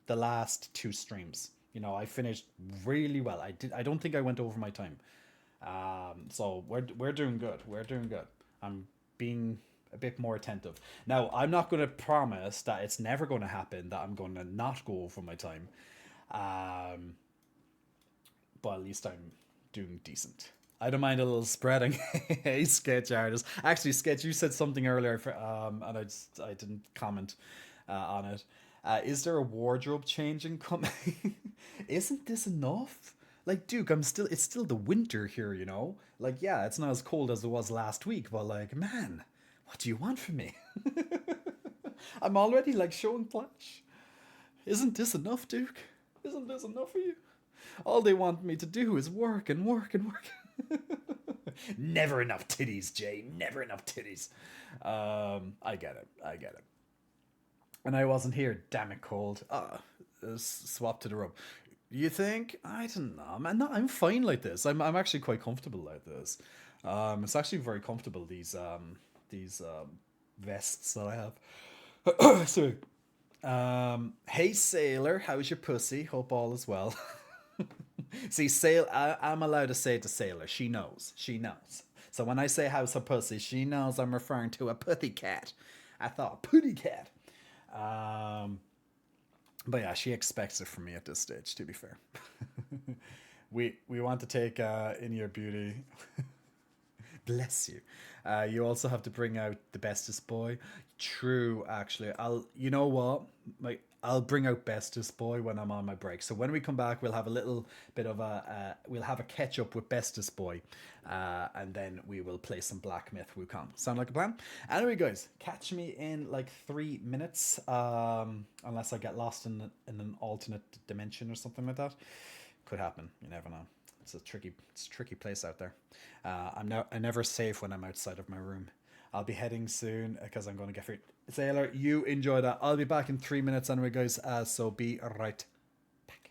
the last 2 streams. I finished really well. I don't think I went over my time. So we're doing good. We're doing good. I'm being a bit more attentive. Now, I'm not going to promise that it's never going to happen that I'm going to not go over my time. But at least I'm doing decent. I don't mind a little spreading. Hey, Sketch Artist. Actually, Sketch, you said something earlier, and I didn't comment on it. Is there a wardrobe changing coming? Isn't this enough? Like, Duke, it's still the winter here, Like, yeah, it's not as cold as it was last week, but like, man, what do you want from me? I'm already like showing flash. Isn't this enough, Duke? Isn't this enough for you? All they want me to do is work and work and work. Never enough titties, Jay. Never enough titties. I get it. And I wasn't here, damn it, cold. swap to the robe. You think? I don't know, man. No, I'm fine like this. I'm actually quite comfortable like this. It's actually very comfortable. These vests that I have. So, hey sailor, how's your pussy? Hope all is well. See, I'm allowed to say it to Sailor. She knows. She knows. So when I say how's her pussy, she knows I'm referring to a putty cat. I thought putty cat. But yeah, she expects it from me at this stage, to be fair. we want to take in your beauty. Bless you. You also have to bring out the bestest boy. True, actually. You know what? I'll bring out bestest boy when I'm on my break. So when we come back, we'll have a little bit of we'll have a catch up with bestest boy, and then we will play some Black Myth Wukong. Sound like a plan? Anyway, guys, catch me in like 3 minutes, unless I get lost in an alternate dimension or something like that. Could happen. You never know. It's a tricky place out there. I'm never safe when I'm outside of my room. I'll be heading soon because I'm going to get free. Sailor, you enjoy that. I'll be back in 3 minutes anyway, guys. So be right back.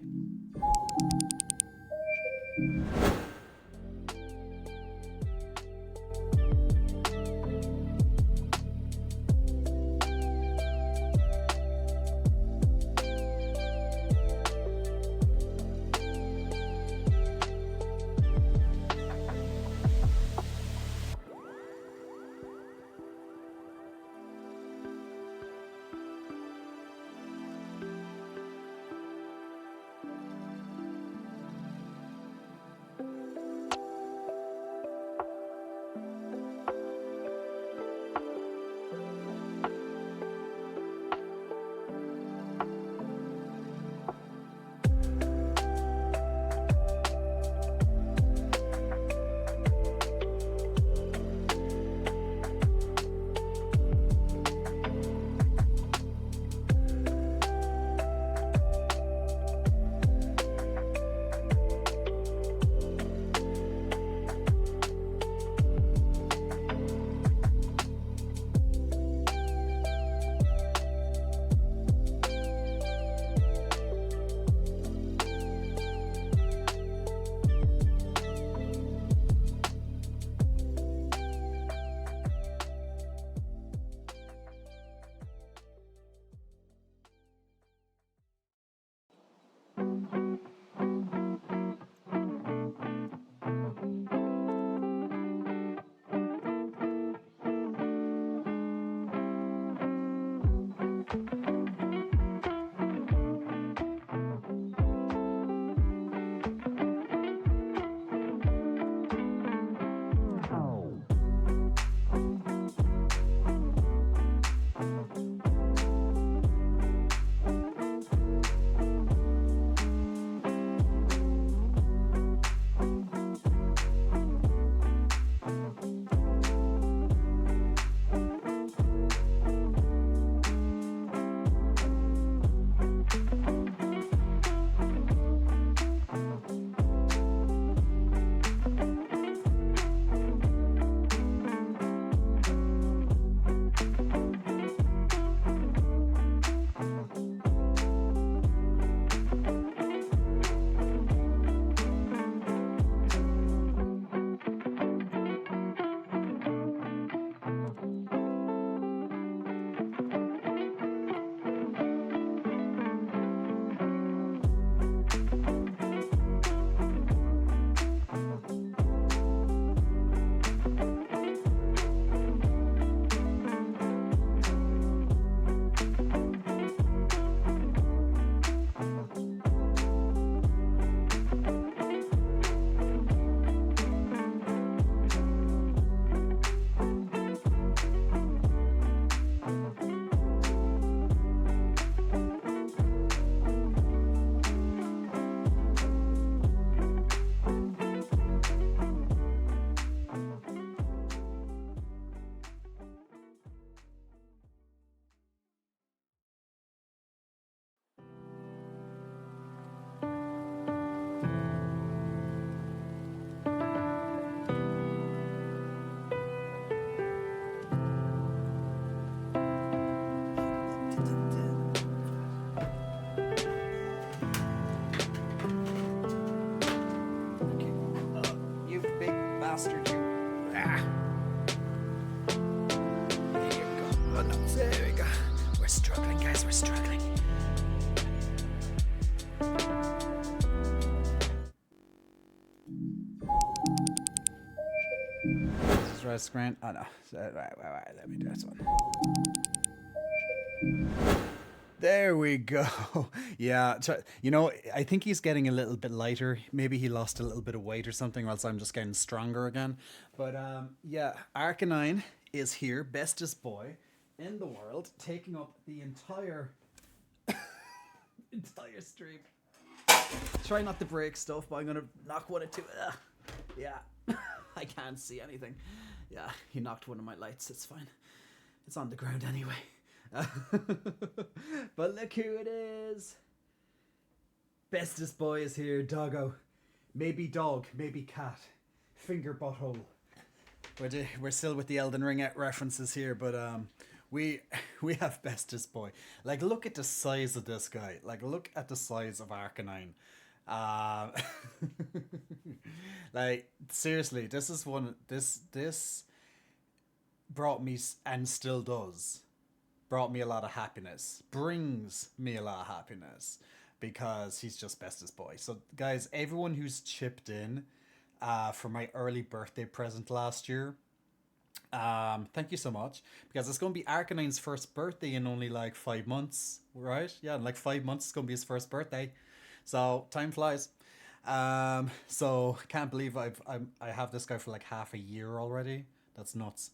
right screen. Oh no. Right. Let me do this one. There we go. Yeah, you know, I think he's getting a little bit lighter. Maybe he lost a little bit of weight or something, or else I'm just getting stronger again. But yeah, Arcanine is here, bestest boy in the world, taking up the entire stream. Try not to break stuff, but I'm gonna knock one or two. Yeah, I can't see anything. Yeah, he knocked one of my lights. It's fine. It's on the ground anyway. But look who it is. Bestest boy is here, doggo. Maybe dog, maybe cat. Finger butthole. We're still with the Elden Ring references here, but we have bestest boy. Like, look at the size of this guy. Like, look at the size of Arcanine. Like, seriously, this is one. This brought me, and still does, brought me a lot of happiness, brings me a lot of happiness, because he's just bestest boy. So guys, everyone who's chipped in for my early birthday present last year, thank you so much, because it's going to be Arcanine's first birthday in only like 5 months, right? Yeah, in like 5 months it's going to be his first birthday, so time flies. So can't believe I have this guy for like half a year already. That's nuts.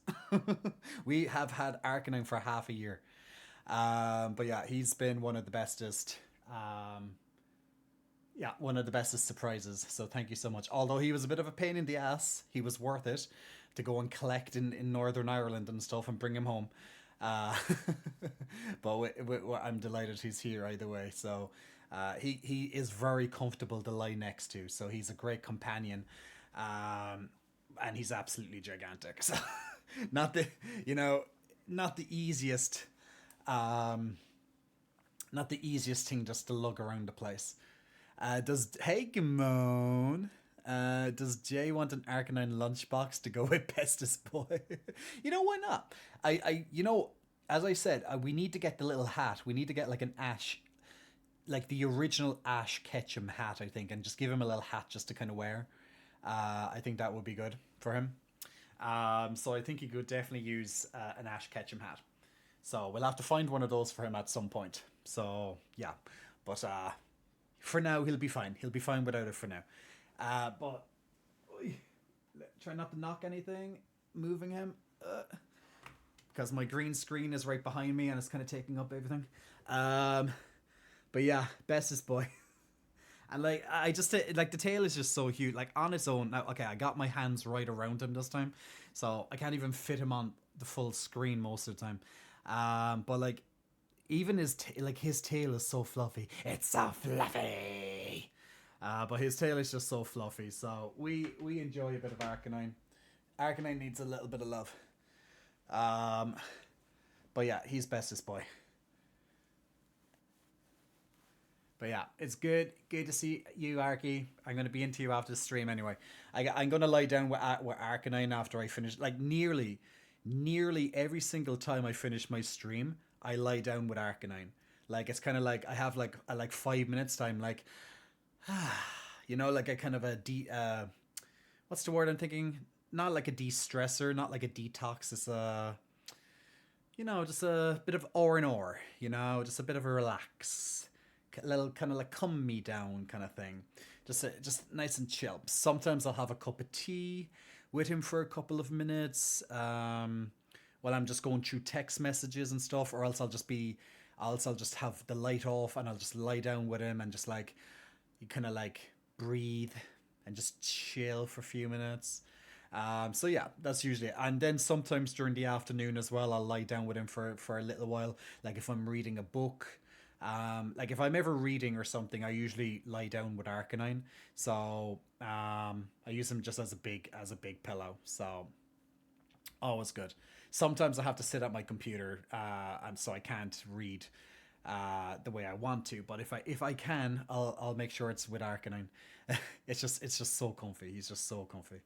We have had Arcanine for half a year. But yeah, he's been one of the bestest. Yeah, one of the bestest surprises. So thank you so much. Although he was a bit of a pain in the ass, he was worth it to go and collect in Northern Ireland and stuff and bring him home. But I'm delighted he's here either way. So he is very comfortable to lie next to. So he's a great companion. And he's absolutely gigantic. So not the easiest thing just to lug around the place. Hey Gamone, does Jay want an Arcanine lunchbox to go with bestest boy? You know, why not? As I said, we need to get the little hat. We need to get like an Ash, like the original Ash Ketchum hat, I think, and just give him a little hat just to kind of wear. I think that would be good for him. So I think he could definitely use an Ash Ketchum hat. So we'll have to find one of those for him at some point. So yeah, but for now he'll be fine. He'll be fine without it for now. But try not to knock anything. Moving him, because my green screen is right behind me and it's kind of taking up everything. But yeah, bestest boy. And like, I just, like, the tail is just so huge. Like, on its own, now, okay, I got my hands right around him this time, so I can't even fit him on the full screen most of the time. But like, even his tail is so fluffy. It's so fluffy. But his tail is just so fluffy. So we enjoy a bit of Arcanine. Arcanine needs a little bit of love. But yeah, he's bestest boy. But yeah, it's good to see you, Arky. I'm going to be into you after the stream anyway. I'm going to lie down with Arcanine after I finish. Like, nearly every single time I finish my stream, I lie down with Arcanine. Like, it's kind of like, I have like 5 minutes time, like, you know, like a kind of a what's the word I'm thinking? Not like a de-stressor, not like a detox. It's you know, just a bit of R&R, you know, just a bit of a relax. A little kind of like calm me down kind of thing. Just nice and chill. Sometimes I'll have a cup of tea with him for a couple of minutes while I'm just going through text messages and stuff, or else I'll just have the light off and I'll just lie down with him and just like, you kind of like breathe and just chill for a few minutes. So yeah, that's usually it. And then sometimes during the afternoon as well, I'll lie down with him for a little while. Like if I'm reading a book, like if I'm ever reading or something, I usually lie down with Arcanine. So I use him just as a big pillow. So always good. Sometimes I have to sit at my computer, and so I can't read the way I want to. But if I can, I'll make sure it's with Arcanine. It's just so comfy. He's just so comfy.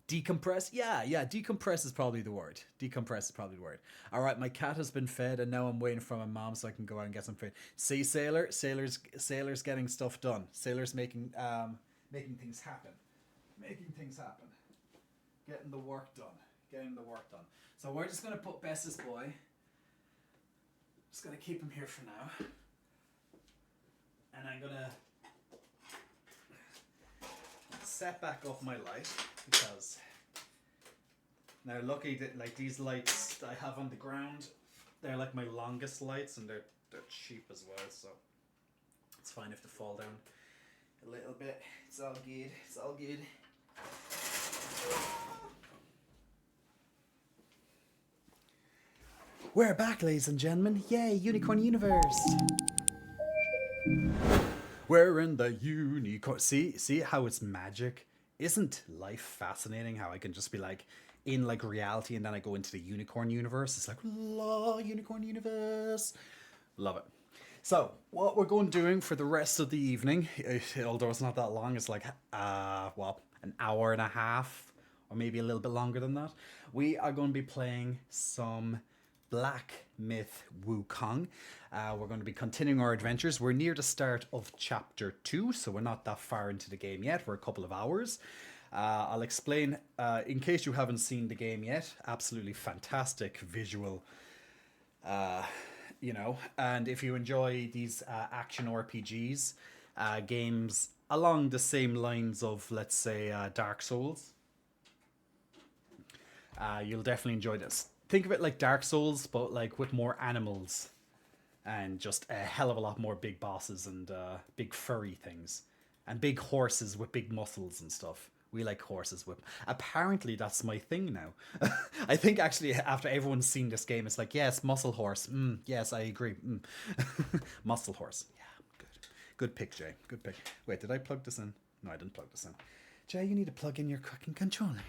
Decompress? Yeah, decompress is probably the word. All right, my cat has been fed, and now I'm waiting for my mom so I can go out and get some food. See, Sailor's getting stuff done. Sailor's making things happen. Getting the work done. getting the work done. So we're just going to put Bestest Boy. Just going to keep him here for now. And I'm going to set back up my light because now lucky that like these lights that I have on the ground, they're like my longest lights and they're cheap as well, so it's fine if they fall down a little bit. It's all good. It's all good. We're back, ladies and gentlemen. Yay, Unicorn Universe. We're in the unicorn. See how it's magic? Isn't life fascinating? How I can just be like in like reality and then I go into the unicorn universe. It's like, la, unicorn universe. Love it. So what we're going doing for the rest of the evening, although it's not that long, it's like, well, an hour and a half or maybe a little bit longer than that. We are going to be playing some Black Myth Wukong. We're going to be continuing our adventures. We're near the start of chapter 2, so we're not that far into the game yet. We're a couple of hours. I'll explain, in case you haven't seen the game yet, absolutely fantastic visual, you know, and if you enjoy these action RPGs, games along the same lines of, let's say, Dark Souls, you'll definitely enjoy this. Think of it like Dark Souls, but like with more animals and just a hell of a lot more big bosses and big furry things and big horses with big muscles and stuff. We like horses with... Apparently that's my thing now. I think actually after everyone's seen this game, it's like, yes, muscle horse. Yes, I agree. Muscle horse. Yeah, good. Good pick, Jay. Good pick. Wait, did I plug this in? No, I didn't plug this in. Jay, you need to plug in your fucking controller.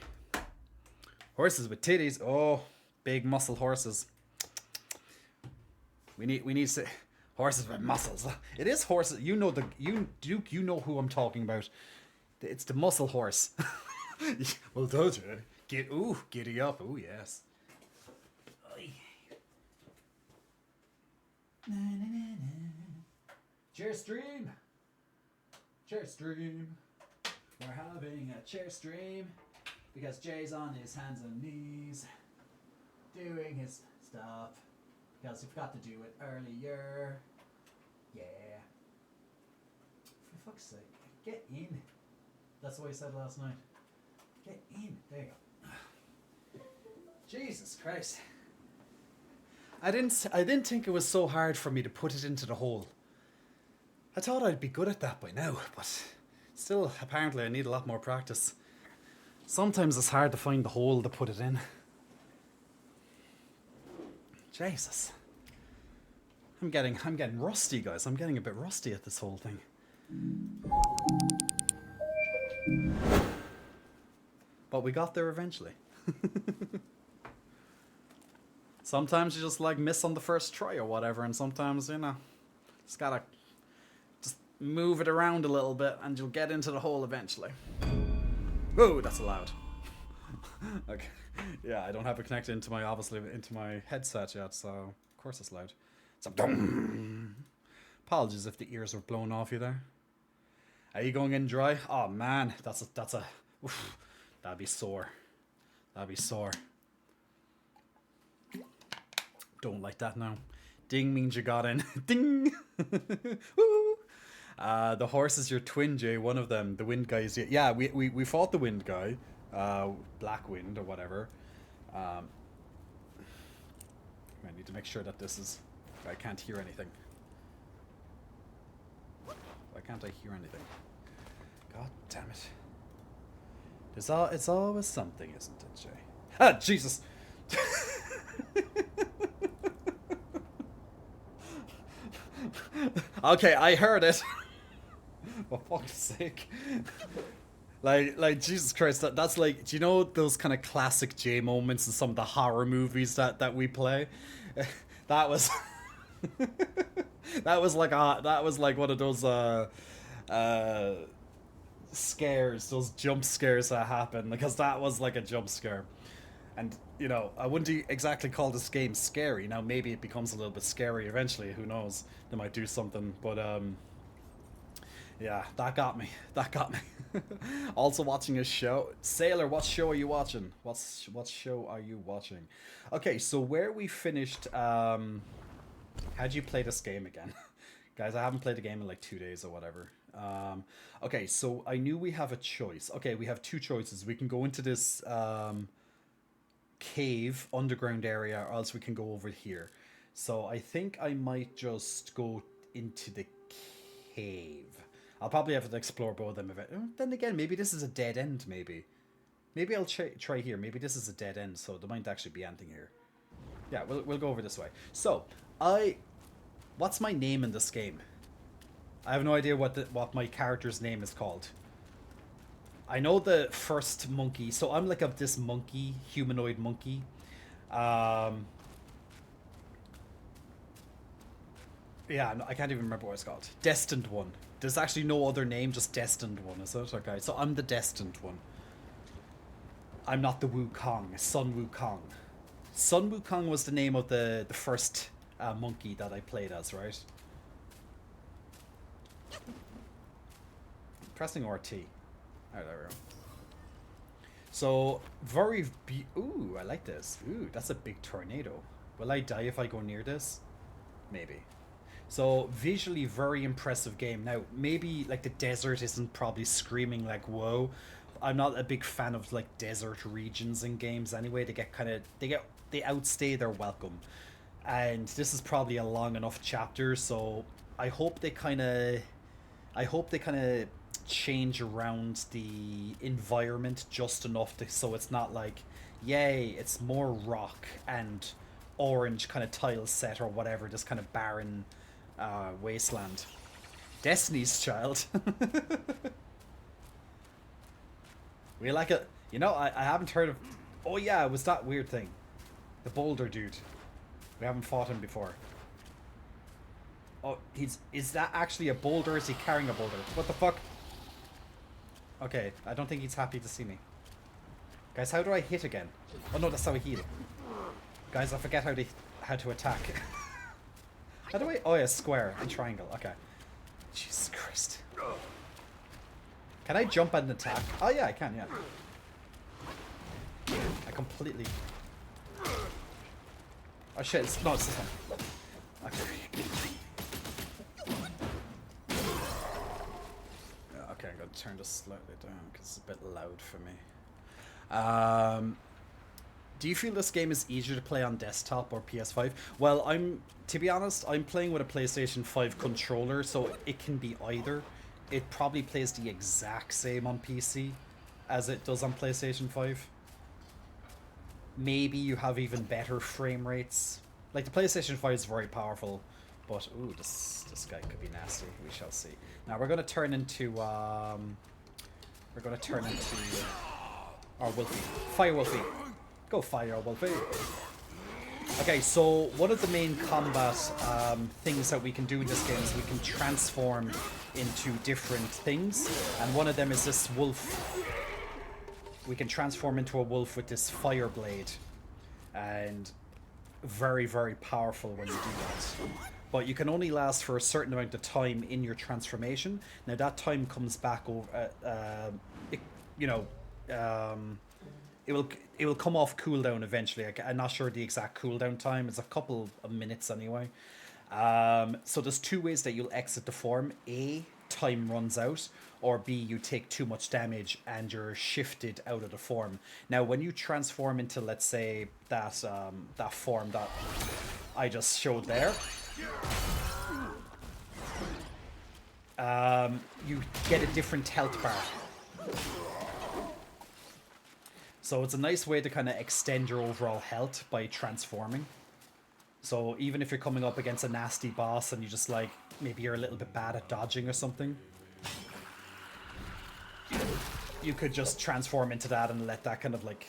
Horses with titties. Oh... Big muscle horses. We need to horses with muscles. It is horses. You know Duke. You know who I'm talking about. It's the muscle horse. Well, don't you? Giddy up. Oh yes. Chair stream. Chair stream. We're having a chair stream because Jay's on his hands and knees. Doing his stuff because he forgot to do it earlier. Yeah. For fuck's sake, get in. That's what I said last night. Get in. There you go. Jesus Christ. I didn't think it was so hard for me to put it into the hole. I thought I'd be good at that by now, but still, apparently I need a lot more practice. Sometimes it's hard to find the hole to put it in. Jesus. I'm getting rusty, guys. I'm getting a bit rusty at this whole thing. But we got there eventually. Sometimes you just like miss on the first try or whatever, and sometimes, you know, just gotta just move it around a little bit and you'll get into the hole eventually. Whoa, that's loud. Okay. Yeah, I don't have it connected into my headset yet, so of course it's loud. So, apologies if the ears are blown off you there. Are you going in dry? Oh man, oof, that'd be sore. That'd be sore. Don't like that now. Ding means you got in. Ding. Woo. The horse is your twin, Jay. One of them, the wind guy is. Yeah, we fought the wind guy. Black Wind or whatever. I need to make sure that this is... I can't hear anything. Why can't I hear anything? God damn it. It's always something, isn't it, Jay? Ah, Jesus! Okay, I heard it. For fuck's sake. Like Jesus Christ, that's like, do you know those kind of classic J moments in some of the horror movies that we play? That was that was like one of those scares, those jump scares that happen, because that was like a jump scare. And you know, I wouldn't exactly call this game scary. Now maybe it becomes a little bit scary eventually, who knows, they might do something, but Yeah, that got me. That got me. Also watching a show. Sailor, what show are you watching? What show are you watching? Okay, so where we finished, how'd you play this game again? Guys, I haven't played the game in like 2 days or whatever. Okay, so I knew we have a choice. Okay, we have two choices. We can go into this cave, underground area, or else we can go over here. So I think I might just go into the cave. I'll probably have to explore both of them. Then again, maybe this is a dead end, maybe. Maybe I'll try here. Maybe this is a dead end, so there might actually be anything here. Yeah, we'll go over this way. So, what's my name in this game? I have no idea what my character's name is called. I know the first monkey. So I'm like this monkey, humanoid monkey. Yeah, no, I can't even remember what it's called. Destined One. There's actually no other name, just Destined One, is it? Okay, so I'm the Destined One. I'm not the Wukong, Sun Wukong. Sun Wukong was the name of the first monkey that I played as, right? Pressing RT. Alright, there we go. So, ooh, I like this. Ooh, that's a big tornado. Will I die if I go near this? Maybe. So, visually very impressive game. Now, maybe, like, the desert isn't probably screaming like, whoa. I'm not a big fan of, like, desert regions in games anyway. They outstay their welcome. And this is probably a long enough chapter, so I hope they kind of change around the environment just enough so it's not like, yay, it's more rock and orange kind of tile set or whatever, this kind of barren wasteland. Destiny's Child. We like it. You know, I haven't heard of... Oh yeah, it was that weird thing. The boulder dude. We haven't fought him before. Oh, is that actually a boulder? Is he carrying a boulder? What the fuck? Okay, I don't think he's happy to see me. Guys, how do I hit again? Oh no, that's how I heal. Guys, I forget how to attack. How do I... Oh yeah, square and triangle. Okay. Jesus Christ. Can I jump and attack? Oh yeah, I can, yeah. I completely... Oh shit, it's this one. Okay. Okay, I'm gonna turn this slightly down because it's a bit loud for me. Do you feel this game is easier to play on desktop or PS5? Well, to be honest, I'm playing with a PlayStation 5 controller, so it can be either. It probably plays the exact same on PC as it does on PlayStation 5. Maybe you have even better frame rates. Like, the PlayStation 5 is very powerful, but ooh, this guy could be nasty. We shall see. Now we're gonna turn into our Wolfie. Fire Wolfie. Go Fire Wolfie. Okay, so one of the main combat things that we can do in this game is we can transform into different things, and one of them is this wolf. We can transform into a wolf with this fire blade, and very, very powerful when you do that. But you can only last for a certain amount of time in your transformation. Now that time comes back over, it will come off cooldown eventually. I'm not sure the exact cooldown time. It's a couple of minutes anyway. So there's two ways that you'll exit the form. A, time runs out, or B, you take too much damage and you're shifted out of the form. Now, when you transform into, let's say, that form that I just showed there, you get a different health bar. So it's a nice way to kind of extend your overall health by transforming. So even if you're coming up against a nasty boss and you just like, maybe you're a little bit bad at dodging or something, you could just transform into that and let that kind of like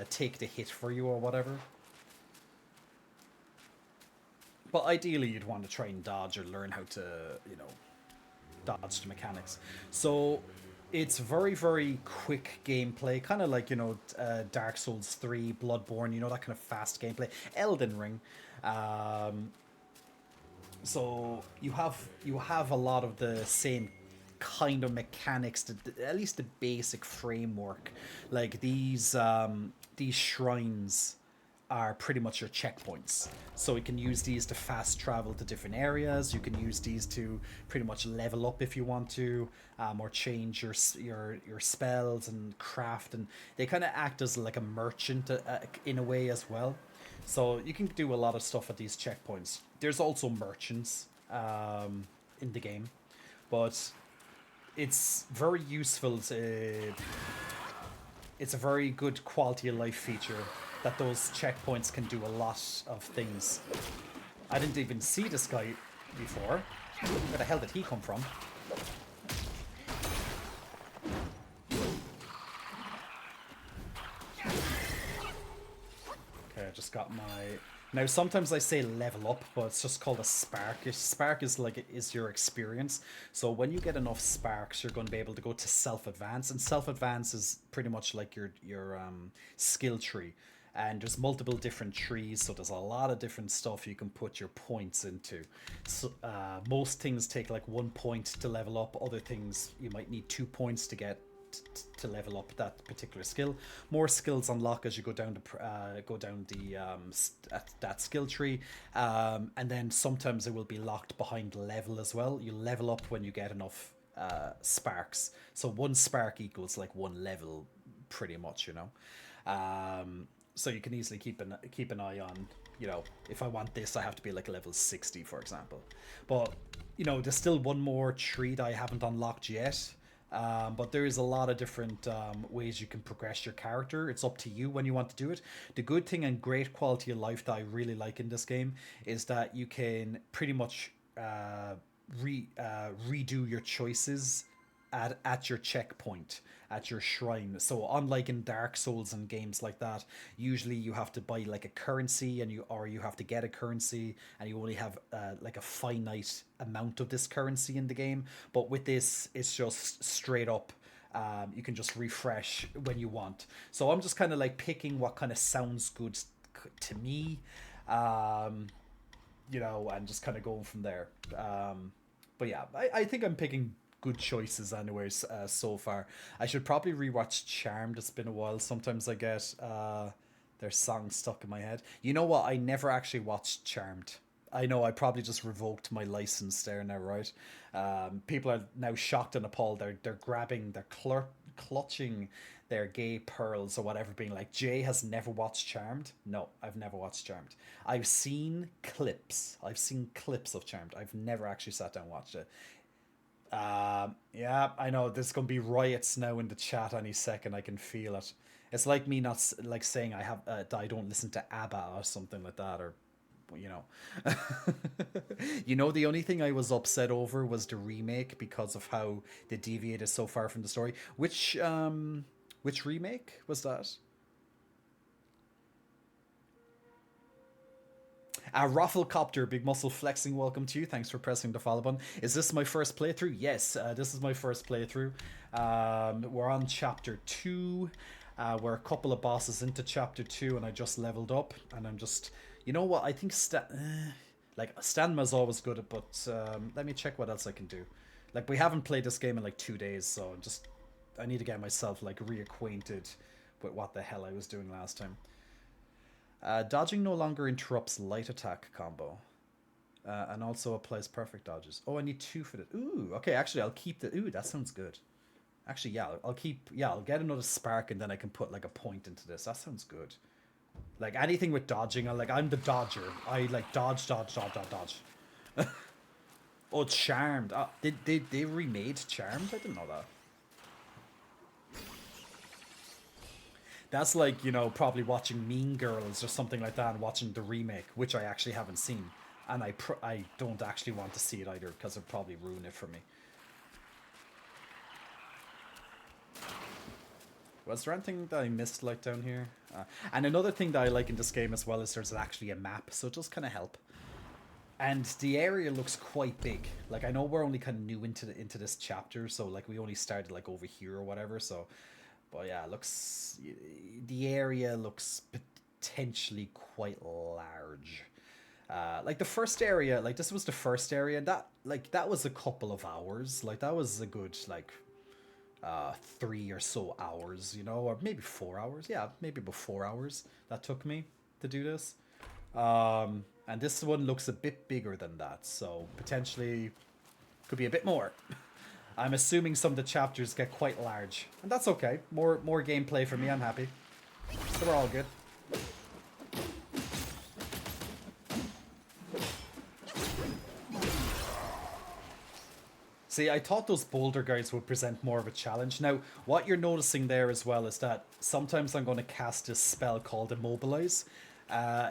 take the hit for you or whatever. But ideally you'd want to try and dodge or learn how to, dodge the mechanics. So it's very, very quick gameplay, kind of like, Dark Souls 3, Bloodborne, that kind of fast gameplay. Elden Ring. So you have a lot of the same kind of mechanics, at least the basic framework. Like these shrines are pretty much your checkpoints. So you can use these to fast travel to different areas. You can use these to pretty much level up if you want to, or change your spells and craft. And they kind of act as like a merchant in a way as well. So you can do a lot of stuff at these checkpoints. There's also merchants in the game, but it's very useful to... It's a very good quality of life feature that those checkpoints can do a lot of things. I didn't even see this guy before. Where the hell did he come from? Okay, I just got my... Now, sometimes I say level up, but it's just called a spark. A spark is your experience. So when you get enough sparks, you're going to be able to go to self-advance. And self-advance is pretty much like your skill tree. And there's multiple different trees, so there's a lot of different stuff you can put your points into. So, most things take like 1 point to level up. Other things, you might need 2 points to get to level up that particular skill. More skills unlock as you go down that skill tree, and then sometimes it will be locked behind level as well. You level up when you get enough sparks. So 1 spark equals like 1 level, pretty much, you know. So you can easily keep an eye on, you know, if I want this, I have to be like level 60, for example. But, you know, there's still one more tree that I haven't unlocked yet. But there is a lot of different ways you can progress your character. It's up to you when you want to do it. The good thing and great quality of life that I really like in this game is that you can pretty much redo your choices at your checkpoint, at your shrine. So unlike in Dark Souls and games like that, usually you have to buy like a currency and you have to get a currency, and you only have like a finite amount of this currency in the game. But with this, it's just straight up. You can just refresh when you want. So I'm just kind of like picking what kind of sounds good to me, you know, and just kind of going from there. But yeah, I think I'm picking good choices anyways so far. I should probably rewatch Charmed. It's been a while. Sometimes I get their songs stuck in my head. You know what? I never actually watched Charmed. I know I probably just revoked my license there now, right? People are now shocked and appalled. They're grabbing, they're clutching their gay pearls or whatever, being like, Jay has never watched Charmed. No, I've never watched Charmed. I've seen clips of Charmed. I've never actually sat down and watched it. Yeah, I know there's gonna be riots now in the chat any second. I can feel it. It's like me not like saying I have that I don't listen to ABBA or something like that, or you know. You know, the only thing I was upset over was the remake because of how they deviated so far from the story. Which remake was that? Rafflecopter, Big Muscle Flexing, welcome to you. Thanks for pressing the follow button. Is this my first playthrough? Yes, this is my first playthrough. We're on chapter 2. We're a couple of bosses into chapter 2, and I just leveled up. And I'm just... You know what? I think... Stanma's always good, but let me check what else I can do. Like, we haven't played this game in like 2 days, so I need to get myself like reacquainted with what the hell I was doing last time. Dodging no longer interrupts light attack combo. And also applies perfect dodges. Oh, I need 2 for it. Ooh, okay, actually, I'll keep the... Ooh, that sounds good. Actually, yeah, I'll get another spark, and then I can put, like, a point into this. That sounds good. Like, anything with dodging, I'm the dodger. I, like, dodge. Oh, Charmed. They remade Charmed? I didn't know that. That's like, you know, probably watching Mean Girls or something like that and watching the remake, which I actually haven't seen. And I don't actually want to see it either, because it'd probably ruin it for me. Was there anything that I missed, like, down here? And another thing that I like in this game as well is there's actually a map, so it does kind of help. And the area looks quite big. Like, I know we're only kind of new into this chapter, so, like, we only started, like, over here or whatever, so... But yeah, the area looks potentially quite large. Like the first area, like this was the first area, that was a couple of hours. Like that was a good, like, 3 or so hours, you know, or maybe 4 hours. Yeah, maybe about 4 hours that took me to do this. And this one looks a bit bigger than that, so potentially could be a bit more. I'm assuming some of the chapters get quite large, and that's okay. More gameplay for me, I'm happy. So we're all good. See, I thought those boulder guys would present more of a challenge. Now, what you're noticing there as well is that sometimes I'm going to cast this spell called Immobilize.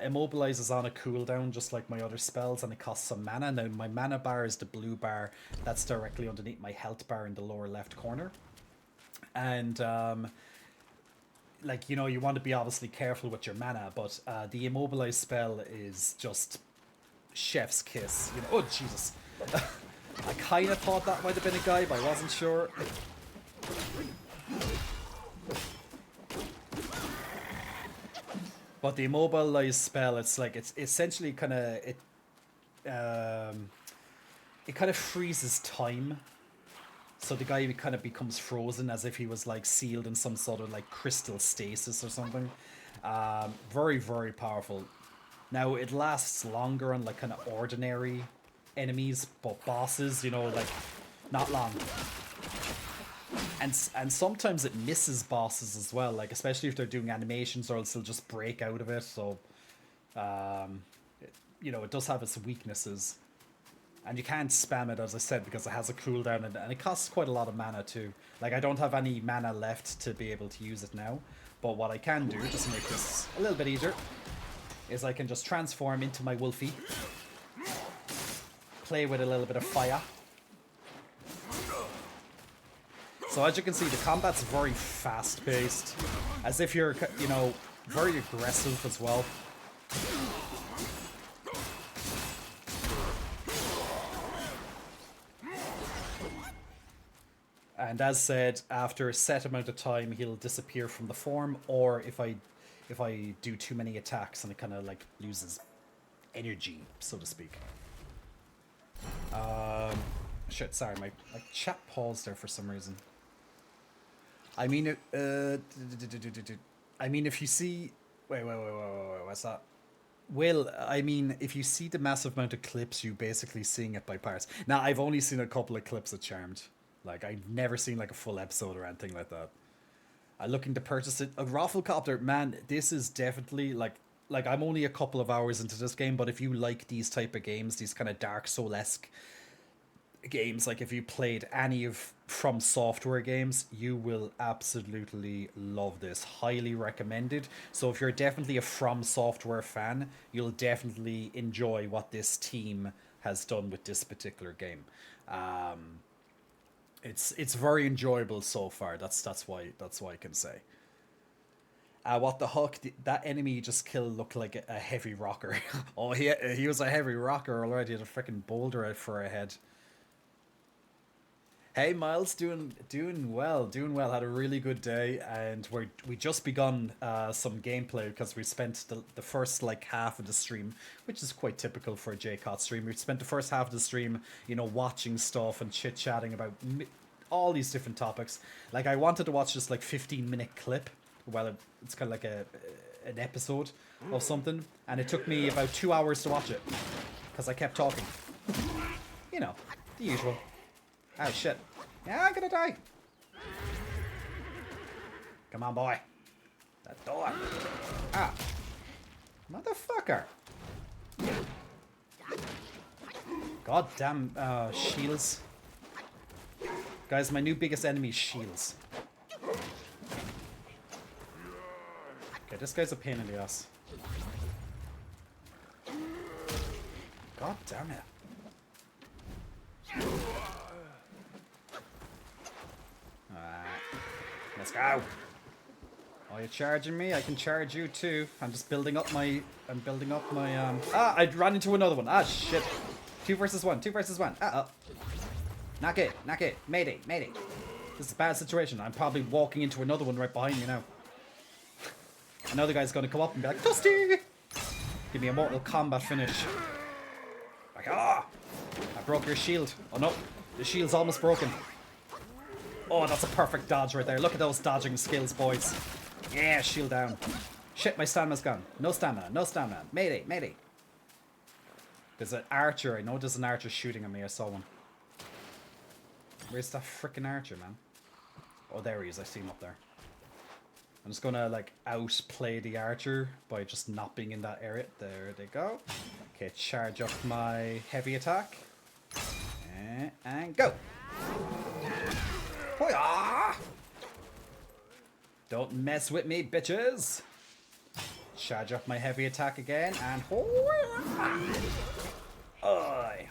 Immobilize is on a cooldown, just like my other spells, and it costs some mana. Now, my mana bar is the blue bar. That's directly underneath my health bar in the lower left corner. And, like, you know, you want to be obviously careful with your mana, but the Immobilize spell is just chef's kiss. You know, oh, Jesus. I kind of thought that might have been a guy, but I wasn't sure. But the Immobilize spell, it's like, it's essentially kind of, it kind of freezes time. So the guy kind of becomes frozen as if he was like sealed in some sort of like crystal stasis or something. Very, very powerful. Now it lasts longer on like kind of ordinary enemies, but bosses, you know, like not long. And sometimes it misses bosses as well, like especially if they're doing animations, or else they'll just break out of it. So, you know, it does have its weaknesses. And you can't spam it, as I said, because it has a cooldown, and it costs quite a lot of mana too. Like, I don't have any mana left to be able to use it now. But what I can do, just to make this a little bit easier, is I can just transform into my Wolfie. Play with a little bit of fire. So as you can see, the combat's very fast-paced. As if you're, you know, very aggressive as well. And as said, after a set amount of time, he'll disappear from the form, or if I do too many attacks and it kind of like loses energy, so to speak. Shit, sorry, my chat paused there for some reason. I mean, I mean, if you see, wait, what's that? Well, I mean, if you see the massive amount of clips, you basically seeing it by parts. Now, I've only seen a couple of clips of Charmed. Like, I've never seen like a full episode or anything like that. I'm looking to purchase it. A Rafflecopter, man, this is definitely like I'm only a couple of hours into this game, but if you like these type of games, these kind of Dark Soul-esque games, like if you played any of From Software games, you will absolutely love this. Highly recommended. So if you're definitely a From Software fan, you'll definitely enjoy what this team has done with this particular game. It's very enjoyable so far. That's why I can say. What the heck? That enemy you just killed looked like a heavy rocker. Oh, he was a heavy rocker already. He had a freaking boulder out for a head. Hey Miles, doing well. Had a really good day, and we just begun some gameplay because we spent the first like half of the stream, which is quite typical for a Cottz stream. We spent the first half of the stream, you know, watching stuff and chit chatting about all these different topics. Like, I wanted to watch this like 15-minute clip. Well, it's kind of like an episode of something, and it took me about 2 hours to watch it because I kept talking. You know, the usual. Oh shit. Yeah, I'm gonna die. Come on, boy. That door. Ah. Motherfucker. God damn shields. Guys, my new biggest enemy is shields. Okay, this guy's a pain in the ass. God damn it. Alright. Let's go. Oh, you're charging me? I can charge you too. I'm just building up my... Ah, I ran into another one. Ah, shit. 2 versus 1. Uh-oh. Knock it. Mayday. This is a bad situation. I'm probably walking into another one right behind me now. Another guy's gonna come up and be like, Dusty! Give me a Mortal Kombat finish. Like, ah! I broke your shield. Oh no, the shield's almost broken. Oh, that's a perfect dodge right there. Look at those dodging skills, boys. Yeah, shield down. Shit, my stamina's gone. No stamina, no stamina. Mayday, mayday. There's an archer. I know there's an archer shooting at me. I saw one. Where's that frickin' archer, man? Oh, there he is. I see him up there. I'm just gonna, like, outplay the archer by just not being in that area. There they go. Okay, charge up my heavy attack. And go! Hoya! Don't mess with me, bitches! Charge up my heavy attack again, and Oi!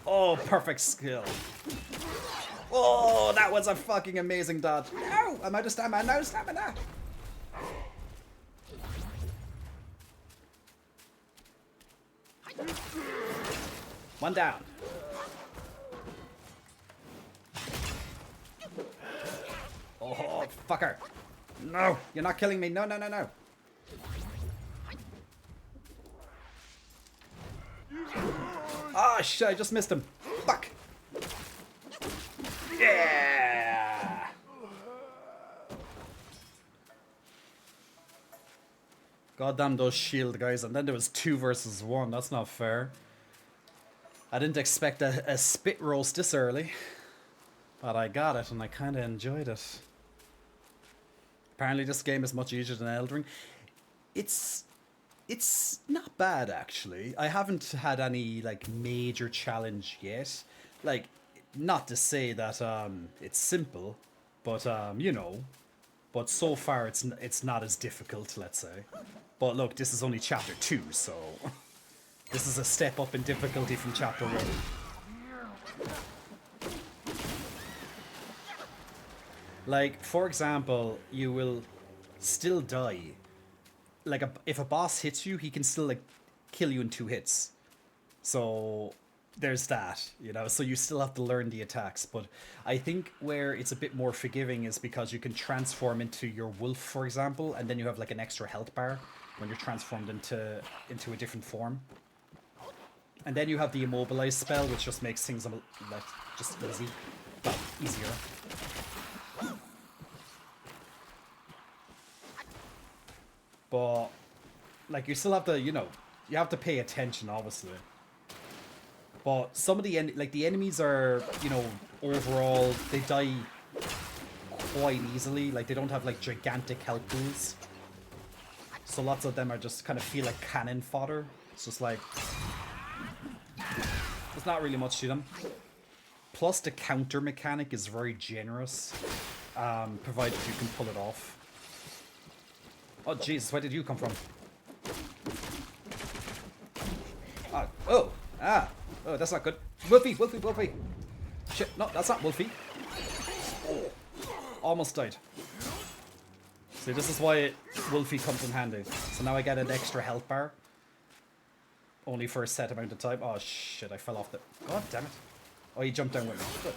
Oh, perfect skill. Oh, that was a fucking amazing dodge. No! I'm out of stamina. No stamina! One down. Oh, fucker. No, you're not killing me. No, no, no, no. Oh, shit, I just missed him. Fuck. Yeah. Goddamn those shield guys. And then there was 2 versus 1. That's not fair. I didn't expect a spit roast this early. But I got it and I kind of enjoyed it. Apparently this game is much easier than Elden Ring. It's not bad, actually. I haven't had any, like, major challenge yet. Like, not to say that it's simple, but, you know. But so far it's not as difficult, let's say. But look, this is only chapter 2, so... This is a step up in difficulty from chapter 1. Like, for example, you will still die. Like, if a boss hits you, he can still, like, kill you in 2 hits. So, there's that, you know? So you still have to learn the attacks. But I think where it's a bit more forgiving is because you can transform into your wolf, for example, and then you have, like, an extra health bar when you're transformed into a different form. And then you have the immobilize spell, which just makes things, like, just easy. Well, easier. But, like, you still have to, you know, you have to pay attention, obviously. But some of the, the enemies are, you know, overall, they die quite easily. Like, they don't have, like, gigantic health pools. So lots of them are just kind of feel like cannon fodder. It's just like, there's not really much to them. Plus, the counter mechanic is very generous, provided you can pull it off. Oh, Jesus, where did you come from? Oh, that's not good. Wolfie, Wolfie, Wolfie. Shit, no, that's not Wolfie. Oh, almost died. See, this is why Wolfie comes in handy. So now I get an extra health bar. Only for a set amount of time. Oh, shit, I fell off the... God damn it. Oh, he jumped down with me. Good.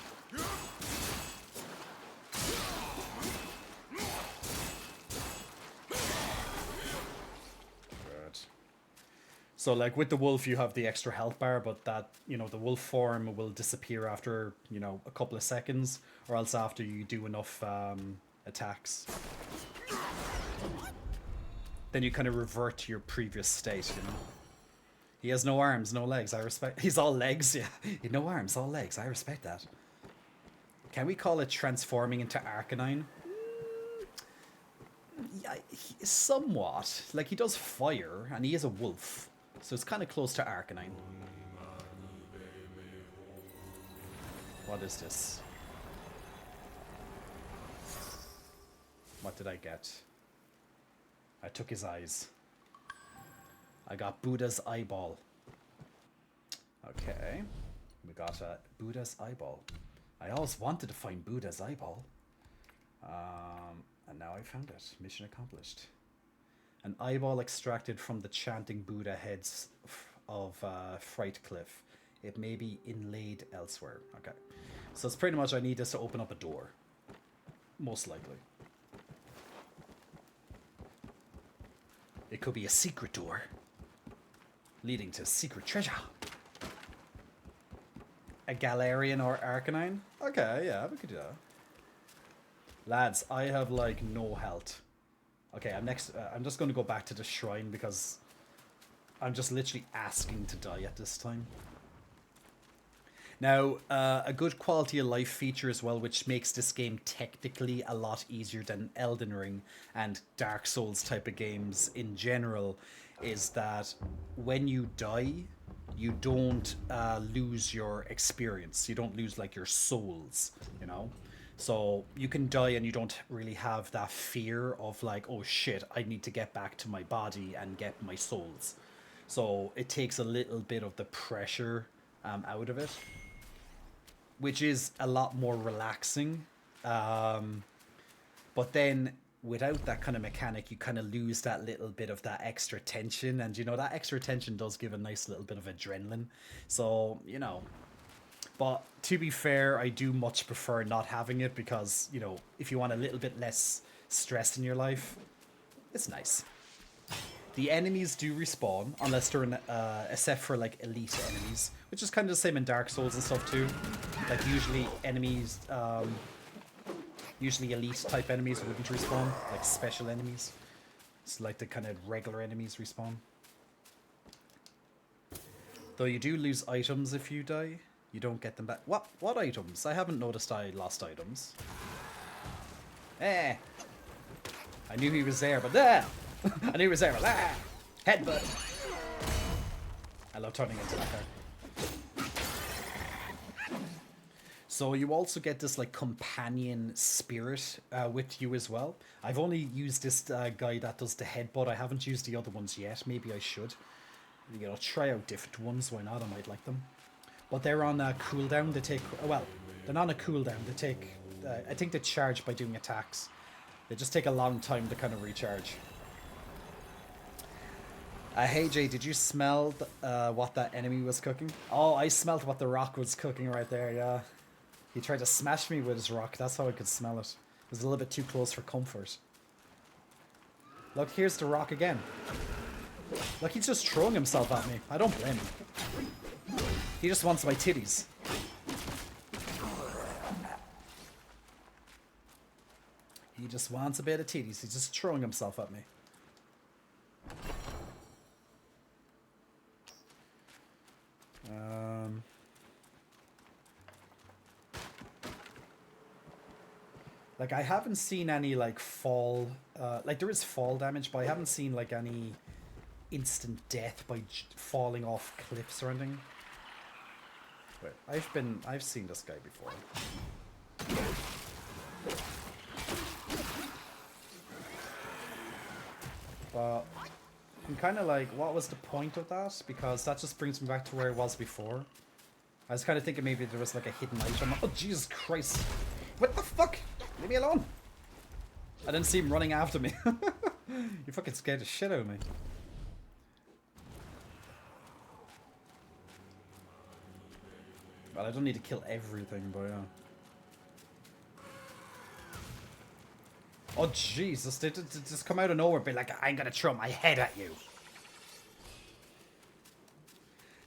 So, like, with the wolf, you have the extra health bar, but that, you know, the wolf form will disappear after, you know, a couple of seconds, or else after you do enough attacks. Then you kind of revert to your previous state, you know? He has no arms, no legs, I respect... He's all legs, yeah. No arms, all legs, I respect that. Can we call it transforming into Arcanine? Yeah, somewhat. Like, he does fire, and he is a wolf. So it's kind of close to Arcanine. What is this? What did I get? I took his eyes. I got Buddha's eyeball. Okay. We got Buddha's eyeball. I always wanted to find Buddha's eyeball. And now I found it. Mission accomplished. An eyeball extracted from the chanting Buddha heads of Fright Cliff. It may be inlaid elsewhere. Okay. So it's pretty much I need this to open up a door. Most likely. It could be a secret door leading to secret treasure. A Galarian or Arcanine? Okay, yeah, we could do that. Lads, I have like no health. Okay, I'm just going to go back to the shrine because I'm just literally asking to die at this time. Now, a good quality of life feature as well, which makes this game technically a lot easier than Elden Ring and Dark Souls type of games in general, is that when you die, you don't lose your experience. You don't lose like your souls, you know? So you can die and you don't really have that fear of like, oh shit, I need to get back to my body and get my souls. So it takes a little bit of the pressure out of it, which is a lot more relaxing. But then without that kind of mechanic, you kind of lose that little bit of that extra tension. And, you know, that extra tension does give a nice little bit of adrenaline. So, you know, but to be fair, I do much prefer not having it because, you know, if you want a little bit less stress in your life, it's nice. The enemies do respawn, unless they're in, except for like elite enemies, which is kind of the same in Dark Souls and stuff too. Like usually enemies, usually elite type enemies wouldn't respawn, like special enemies. It's like the kind of regular enemies respawn. Though you do lose items if you die, you don't get them back. What items? I haven't noticed I lost items. Eh! I knew he was there, but there! I knew he was there, but there! Headbutt! I love turning into that card. So you also get this like companion spirit with you as well. I've only used this guy that does the headbutt. I haven't used the other ones yet. Maybe I should. You know, try out different ones. Why not? I might like them. But they're on a cooldown. They take, well, they're not on a cooldown. They take, I think they charge by doing attacks. They just take a long time to kind of recharge. Hey Jay, did you smell what that enemy was cooking? Oh, I smelled what the rock was cooking right there, yeah. He tried to smash me with his rock, that's how I could smell it. It was a little bit too close for comfort. Look, here's the rock again. Look, he's just throwing himself at me. I don't blame him. He just wants my titties. He just wants a bit of titties. He's just throwing himself at me. Like, I haven't seen any, like, fall... like, there is fall damage, but I haven't seen, like, any instant death by falling off cliffs or anything. Wait, I've seen this guy before. But I'm kind of like, what was the point of that? Because that just brings me back to where I was before. I was kind of thinking maybe there was like a hidden item. Oh, Jesus Christ. What the fuck? Leave me alone. I didn't see him running after me. You fucking scared the shit out of me. Well, I don't need to kill everything, but yeah. Oh, Jesus. They just come out of nowhere and be like, I'm gonna throw my head at you.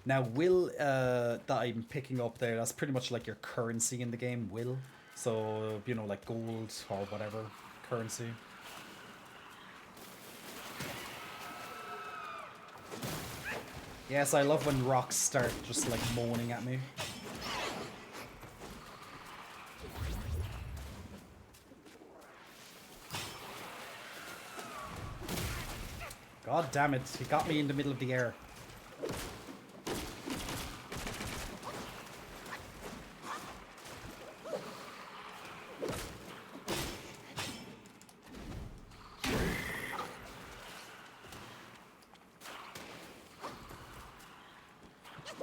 Now, will that I'm picking up there, that's pretty much like your currency in the game, will. So, you know, like gold or whatever currency. Yes, I love when rocks start just like moaning at me. God damn it, he got me in the middle of the air.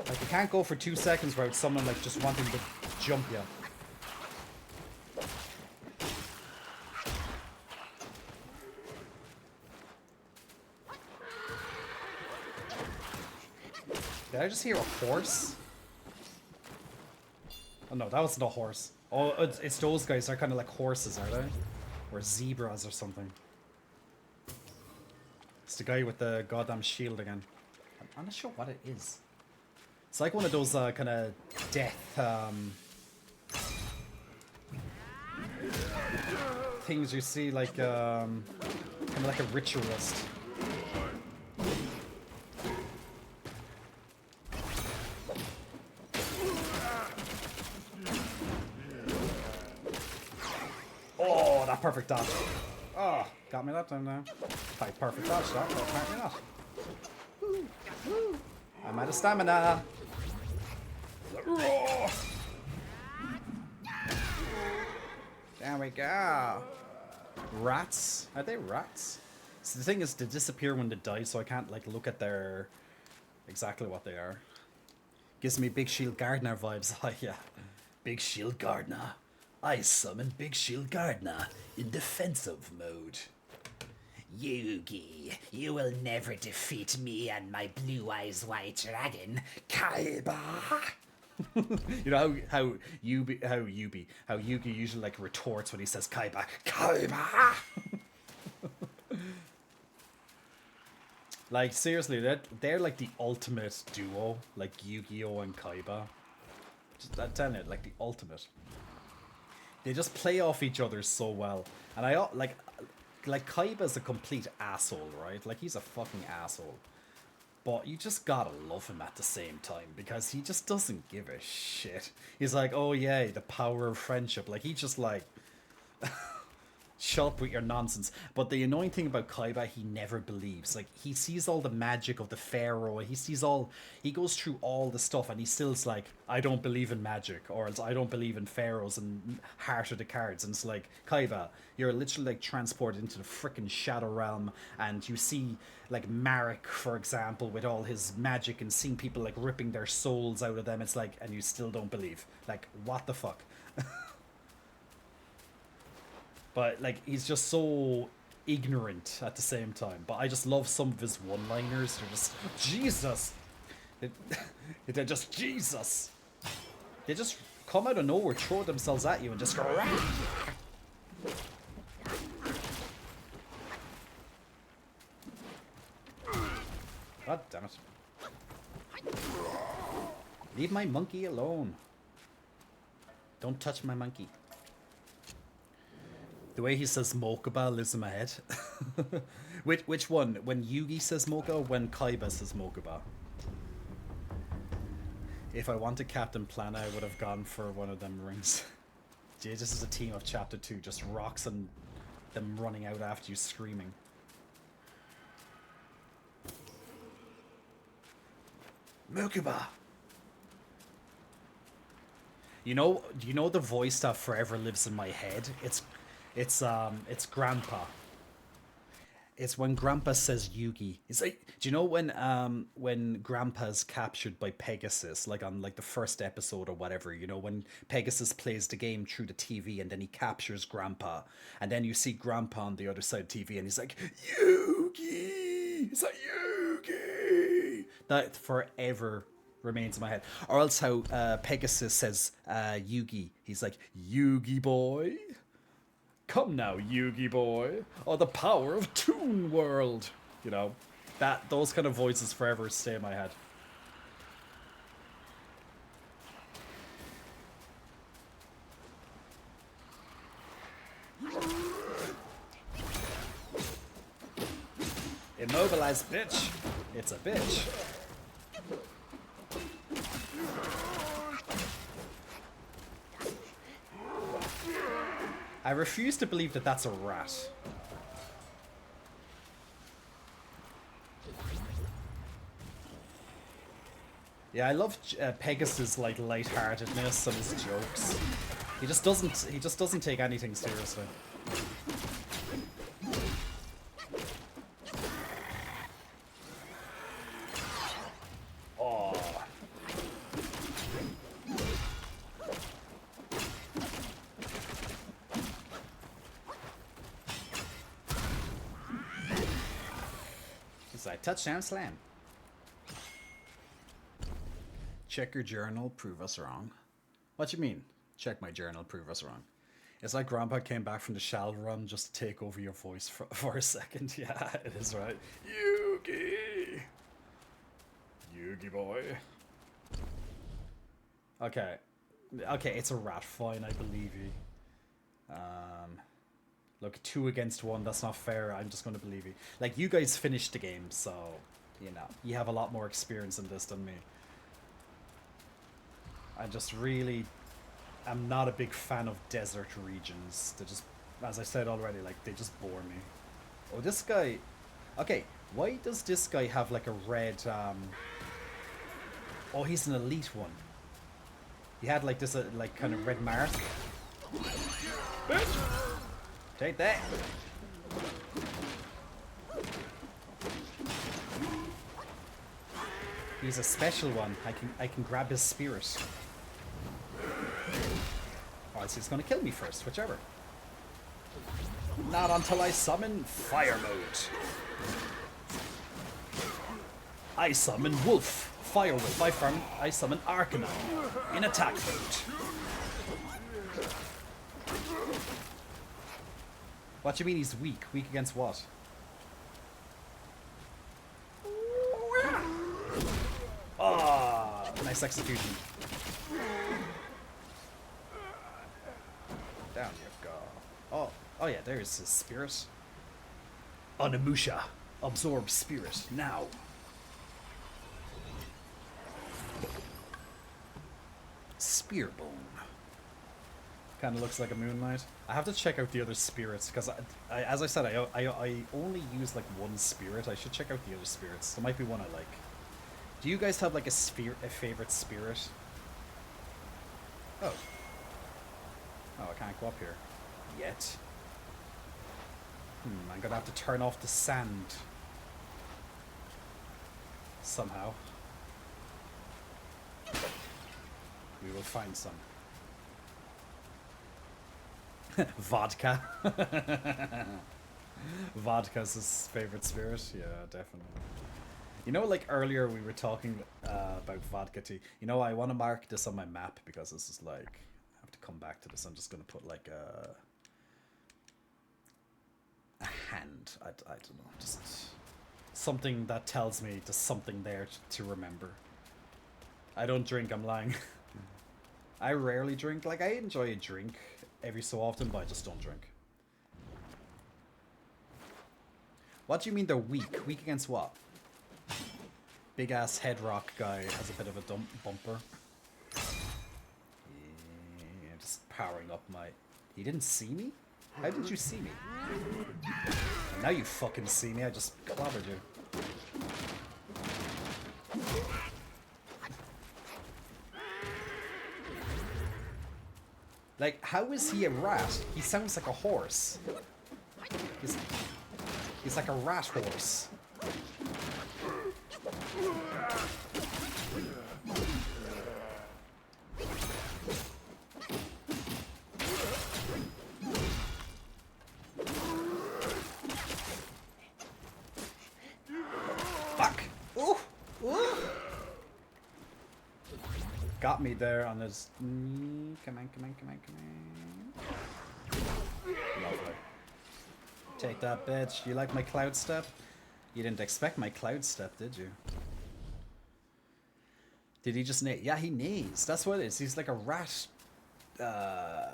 Like, you can't go for 2 seconds without someone like just wanting to jump you. Did I just hear a horse? Oh no, that wasn't a horse. Oh, it's those guys. They're kind of like horses, are they? Or zebras or something. the guy with the goddamn shield again. I'm not sure what it is. It's like one of those kind of death things you see, like kind of like a ritualist. Oh, that perfect dodge. Oh, got me that time now. Quite perfect dodge that, but apparently not. I'm out of stamina. There we go. Rats? Are they rats? So the thing is, they disappear when they die, so I can't like look at their exactly what they are. Gives me Big Shield Gardener vibes. Oh yeah, Big Shield Gardener. I summon Big Shield Gardener in defensive mode. Yugi, you will never defeat me and my blue eyes white dragon, Kaiba. You know how Yugi usually like retorts when he says Kaiba, Kaiba. Like seriously, they're like the ultimate duo, like Yu-Gi-Oh and Kaiba. I'm telling you, like the ultimate. They just play off each other so well, and I like Kaiba's a complete asshole, right? Like he's a fucking asshole. But you just gotta love him at the same time, because he just doesn't give a shit. He's like, oh yeah, the power of friendship. Like, he just like, shut up with your nonsense. But the annoying thing about Kaiba, he never believes. Like, he sees all the magic of the pharaoh, he goes through all the stuff, and he still's like, I don't believe in magic, or else I don't believe in pharaohs and Heart of the Cards. And it's like, Kaiba, you're literally like transported into the frickin' Shadow Realm, and you see like Marek, for example, with all his magic, and seeing people like ripping their souls out of them. It's like, and you still don't believe. Like, what the fuck? But like, he's just so ignorant at the same time. But I just love some of his one-liners. They're just, Jesus! They're just, Jesus! They just come out of nowhere, throw themselves at you, and just go, Rah! God damn it. Leave my monkey alone. Don't touch my monkey. The way he says Mokuba lives in my head. Which one? When Yugi says Mokuba or when Kaiba says Mokuba? If I wanted Captain Planet, I would have gone for one of them rings. Gee, this is a team of Chapter 2. Just rocks and them running out after you screaming. Mokuba! You know the voice that forever lives in my head? It's Grandpa. It's when Grandpa says Yugi. It's like, do you know when Grandpa's captured by Pegasus, like on like the first episode or whatever, you know, when Pegasus plays the game through the TV and then he captures Grandpa, and then you see Grandpa on the other side of the TV and he's like, Yugi! He's like, Yugi! That forever remains in my head. Or else how Pegasus says Yugi. He's like, Yugi boy? Come now, Yugi boy. Or the power of Toon World. You know, those kind of voices forever stay in my head. Immobilized bitch. It's a bitch. I refuse to believe that that's a rat. Yeah, I love Pegasus' like lightheartedness and his jokes. He just doesn't take anything seriously. Oh. It's like touchdown slam. Check your journal, prove us wrong. What you mean? Check my journal, prove us wrong. It's like Grandpa came back from the Shell run just to take over your voice for a second. Yeah, it is right. Yugi! Yugi boy. Okay. Okay, it's a rat. Fine, I believe you. Look, 2 against 1, that's not fair. I'm just going to believe you. Like, you guys finished the game, so, you know, you have a lot more experience in this than me. I just really am not a big fan of desert regions. They just, as I said already, like, they just bore me. Oh, this guy... Okay, why does this guy have, like, a red, Oh, he's an elite one. He had, like, this, like, kind of red mark. Bitch! Take that! He's a special one. I can grab his spirit. Or else he's gonna kill me first, whichever. Not until I summon Fire Mode. I summon Wolf. Fire Wolf. I summon Arcanine in attack mode. What do you mean he's weak? Weak against what? Ah, nice execution. Down you go. Oh yeah, there's his spirit. Onimusha, absorb spirit now. Spearbone. Kind of looks like a Moon Knight. I have to check out the other spirits because, as I said, I only use like one spirit. I should check out the other spirits. There might be one I like. Do you guys have like a favorite spirit? Oh. Oh, I can't go up here yet. I'm gonna have to turn off the sand somehow. We will find some. Vodka. Vodka's his favorite spirit. Yeah, definitely. You know, like earlier we were talking about vodka tea. You know, I want to mark this on my map because this is like, I have to come back to this. I'm just going to put like a hand. I don't know. Just something that tells me there's something there to remember. I don't drink, I'm lying. I rarely drink. Like, I enjoy a drink every so often, but I just don't drink. What do you mean they're weak? Weak against what? Big ass head rock guy has a bit of a bumper. Yeah, just powering up my... He didn't see me? How did you see me? Now you fucking see me, I just clobbered you. Like, how is he a rat? He sounds like a horse. He's like a rat horse. Fuck! Ooh! Ooh! Got me there on his... Come on, come on, come on, come on. Lovely. Take that, bitch. You like my cloud step? You didn't expect my cloud step, did you? Did he just neigh? Yeah, he neighs. That's what it is. He's like a rat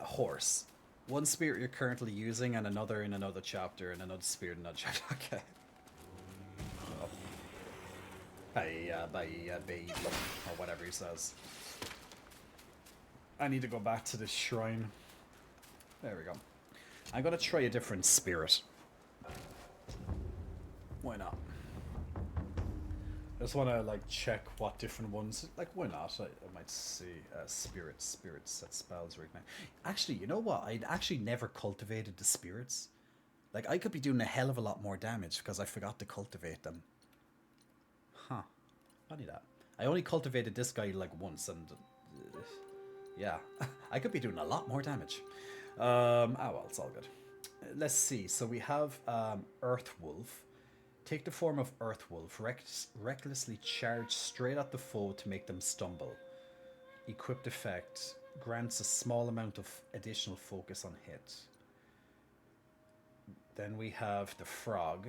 horse. One spirit you're currently using and another in another chapter and another spirit in another chapter. Okay. Oh. Hiya, baby. Or whatever he says. I need to go back to the shrine. There we go. I'm gonna try a different spirit. Why not? I just want to like check what different ones. Like, why not? I might see spirits set spells right now. Actually, you know what? I'd actually never cultivated the spirits. Like, I could be doing a hell of a lot more damage because I forgot to cultivate them. Huh? Funny that. I only cultivated this guy like once, and yeah, I could be doing a lot more damage. Oh well, it's all good. Let's see. So we have Earth Wolf. Take the form of Earth Wolf. Recklessly charge straight at the foe to make them stumble. Equipped effect. grants a small amount of additional focus on hit. Then we have the frog.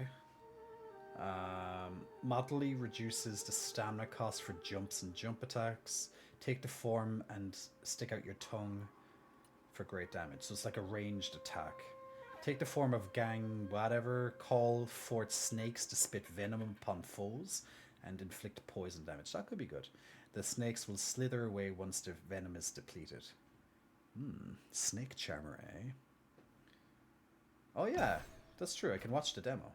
Moderately reduces the stamina cost for jumps and jump attacks. Take the form and stick out your tongue for great damage. So it's like a ranged attack. Take the form of gang whatever. Call forth snakes to spit venom upon foes and inflict poison damage. That could be good. The snakes will slither away once the venom is depleted. Snake charmer, eh? Oh yeah, that's true. I can watch the demo.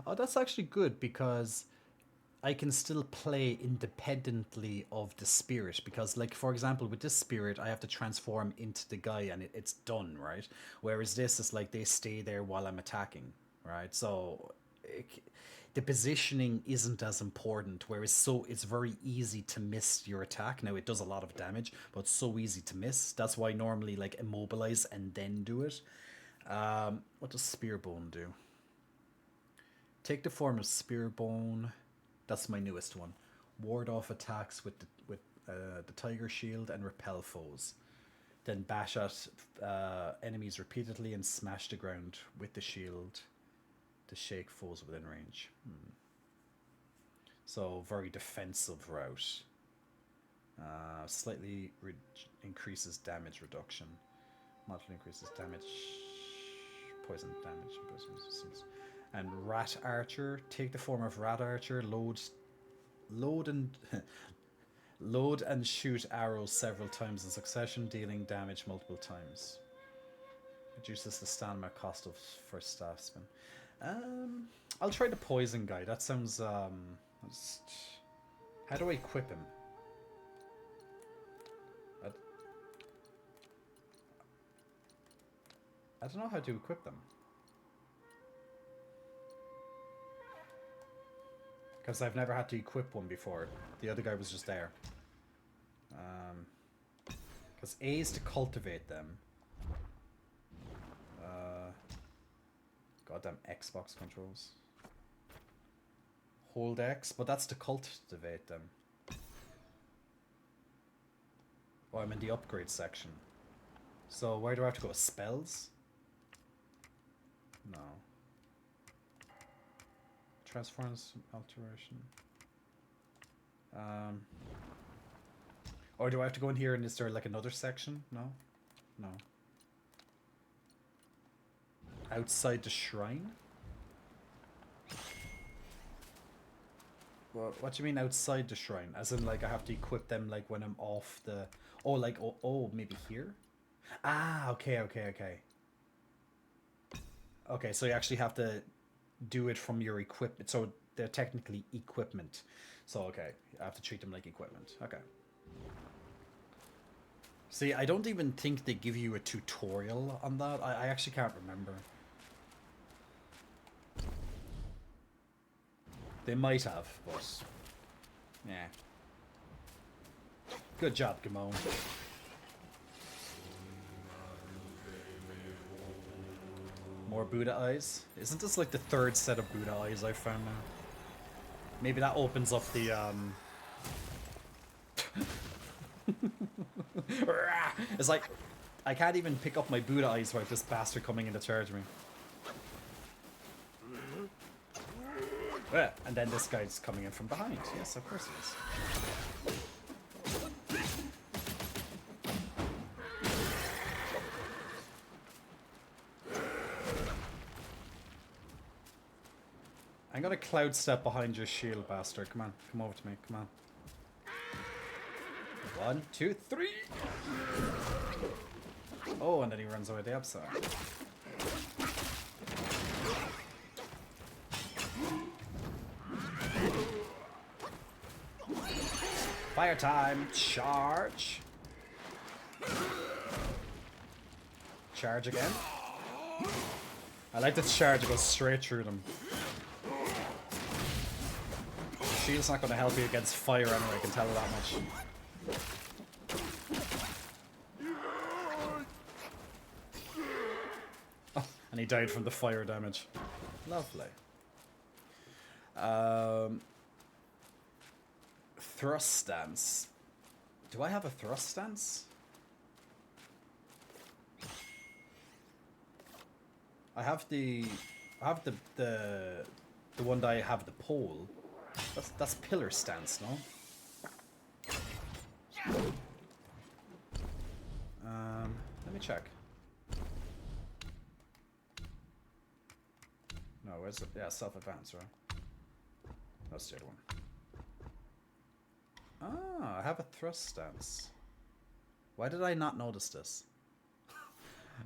Oh, that's actually good because I can still play independently of the spirit. Because, like, for example, with this spirit, I have to transform into the guy and it's done, right? Whereas this is like they stay there while I'm attacking, right? So the positioning isn't as important. Whereas it's very easy to miss your attack. Now, it does a lot of damage, but it's so easy to miss. That's why I normally, like, immobilize and then do it. What does Spearbone do? Take the form of Spearbone. That's my newest one. Ward off attacks with the Tiger Shield and repel foes. Then bash at enemies repeatedly and smash the ground with the shield to shake foes within range. So, very defensive route. Slightly increases damage reduction. Moderately increases damage, poison damage, and poison resistance. And Rat Archer, take the form of Rat Archer, load and shoot arrows several times in succession, dealing damage multiple times. Reduces the stamina cost of first staff spin. I'll try the poison guy. That sounds how do I equip him? I don't know how to equip them. Because I've never had to equip one before. The other guy was just there. Because A is to cultivate them. Goddamn Xbox controls. Hold X, but that's to cultivate them. Oh, I'm in the upgrade section. So where do I have to go? Spells? No. Transforms alteration. Or do I have to go in here and is there like another section? No? No. Outside the shrine? What do you mean outside the shrine? As in like I have to equip them like when I'm off the... Oh, like, oh, maybe here? Ah, okay. Okay, so you actually have to do it from your equipment. So they're technically equipment. So, okay, I have to treat them like equipment. Okay. See, I don't even think they give you a tutorial on that. I actually can't remember. They might have, but... yeah. Good job, Gamone. More Buddha eyes. Isn't this like the third set of Buddha eyes I've found now? Maybe that opens up the, It's like, I can't even pick up my Buddha eyes without this bastard coming in to charge me. And then this guy's coming in from behind. Yes, of course he is. I'm gonna cloud step behind your shield, bastard. Come on, come over to me. Come on. 1, 2, 3. Oh, and then he runs away the upside. Fire time! Charge! Charge again. I like this charge, it goes straight through them. Shield's not going to help you against fire anyway, I can tell you that much. Oh, and he died from the fire damage. Lovely. Thrust stance. Do I have a thrust stance? I have the one that I have the pole. That's pillar stance, no? Let me check. No, where's it? Yeah, self-advance, right? That's the other one. Ah, I have a thrust stance. Why did I not notice this?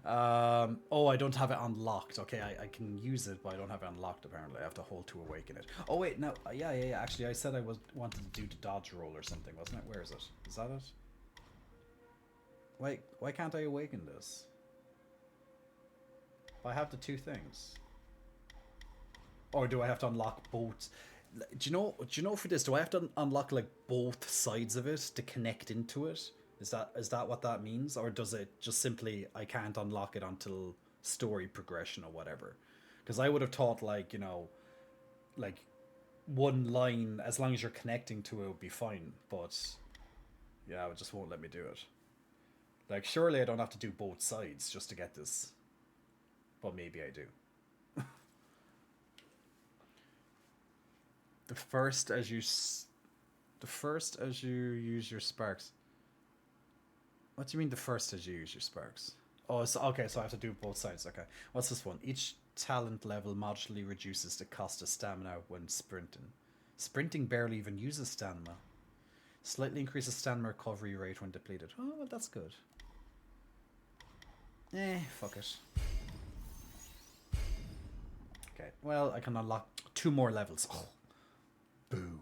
Oh, I don't have it unlocked. Okay, I can use it, but I don't have it unlocked, apparently. I have to hold to awaken it. Oh, wait, no. Yeah. Actually, I said I wanted to do the dodge roll or something, wasn't it? Where is it? Is that it? Why can't I awaken this? I have the two things. Or do I have to unlock both? Do you know for this, do I have to unlock like both sides of it to connect into it? Is that what that means? Or does it just simply, I can't unlock it until story progression or whatever? Because I would have thought, like, you know, like one line, as long as you're connecting to it, would be fine. But yeah, it just won't let me do it. Like, surely I don't have to do both sides just to get this. But maybe I do. The first as you use your sparks. What do you mean the first as you use your sparks? Oh, so, okay, so I have to do both sides. Okay. What's this one? Each talent level moderately reduces the cost of stamina when sprinting. Sprinting barely even uses stamina. Slightly increases stamina recovery rate when depleted. Oh, well, that's good. Fuck it. Okay, well, I can unlock 2 more levels. Oh. Boo.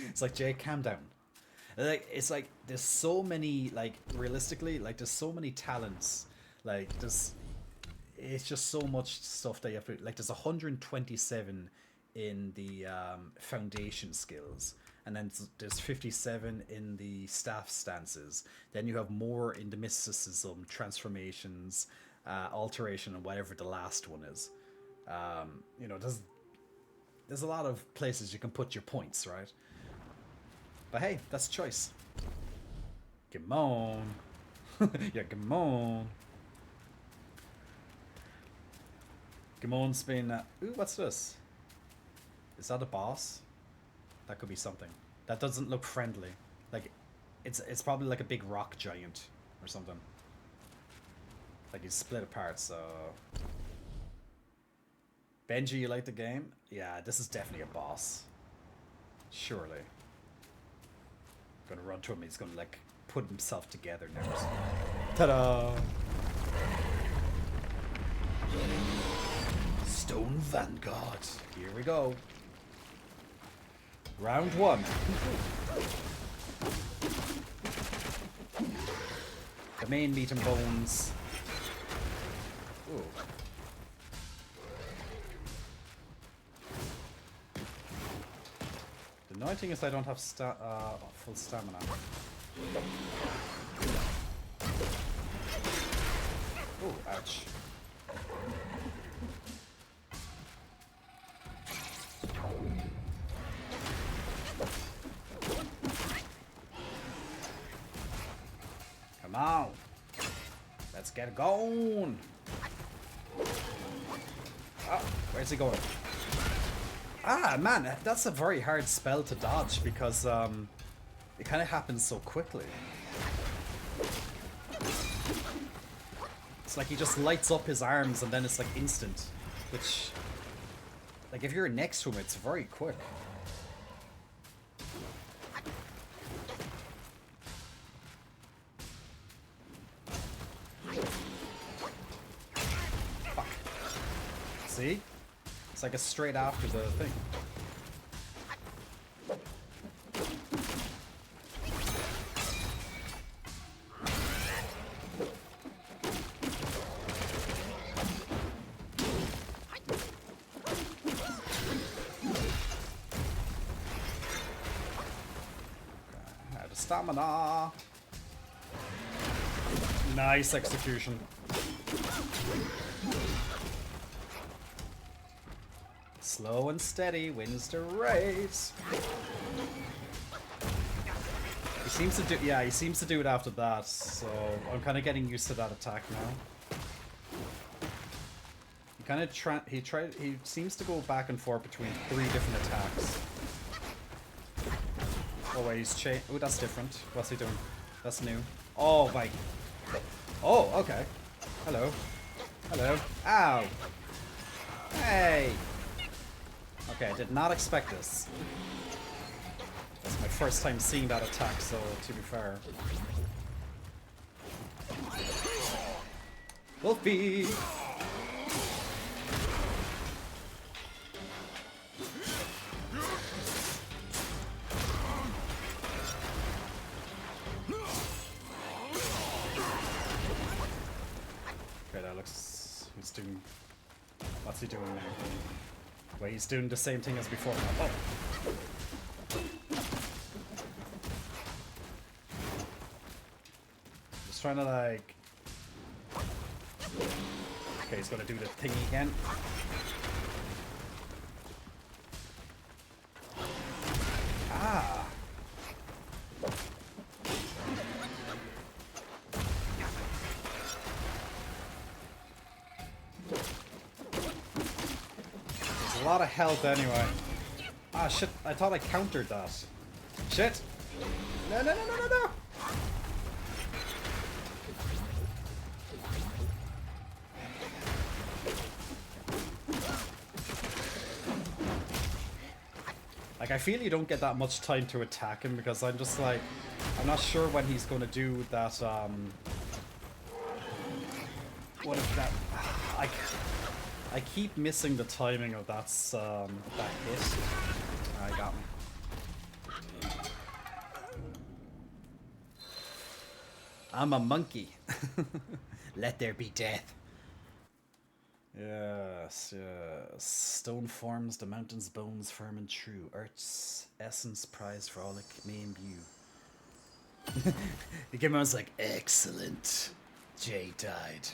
It's like, Jake, calm down. Like, it's like, there's so many, like, realistically, like, there's so many talents. Like, it's just so much stuff that you have to, like, there's 127 in the foundation skills. And then there's 57 in the staff stances. Then you have more in the mysticism, transformations, alteration, and whatever the last one is. You know, there's a lot of places you can put your points, right? But hey, that's choice. Come on. Yeah, come on. Come on, Spain. Ooh, what's this? Is that a boss? That could be something. That doesn't look friendly. Like, it's probably like a big rock giant or something. Like he's split apart, so... Benji, you like the game? Yeah, this is definitely a boss. Surely. Gonna run to him, he's gonna like put himself together now. Ta-da! Stone Vanguard. Here we go. Round 1. The main meat and bones. Ooh. The annoying thing is I don't have full stamina. Oh, ouch. Come on. Let's get going. Oh, where's he going? Ah, man, that's a very hard spell to dodge because it kind of happens so quickly. It's like he just lights up his arms and then it's like instant, which, like, if you're next to him, it's very quick. Fuck. See? It's like a straight after the thing. Add stamina. Nice execution. Slow and steady wins the race. He seems to do, yeah, he seems to do it after that, so I'm kind of getting used to that attack now. He kind of he seems to go back and forth between 3 different attacks. Oh wait, he's oh, that's different. What's he doing? That's new. Oh my. Oh, okay. Hello. Hello. Ow. Hey. Okay, I did not expect this. That's my first time seeing that attack, so to be fair. Wolfie! Okay, that looks... He's doing... What's he doing now? Wait, he's doing the same thing as before. Oh! Just trying to like... Okay, he's gonna do the thingy again. Ah! There's a lot of health anyway. Ah shit, I thought I countered that. Shit! No, no, no, no, no, no! Like, I feel you don't get that much time to attack him because I'm just like, I'm not sure when he's going to do that, what is that? I keep missing the timing of that hit. I got me. I'm a monkey. Let there be death. Yes, yes. Stone forms, the mountain's bones firm and true. Earth's essence prized for all it may imbue. The game was like, excellent. Jay died.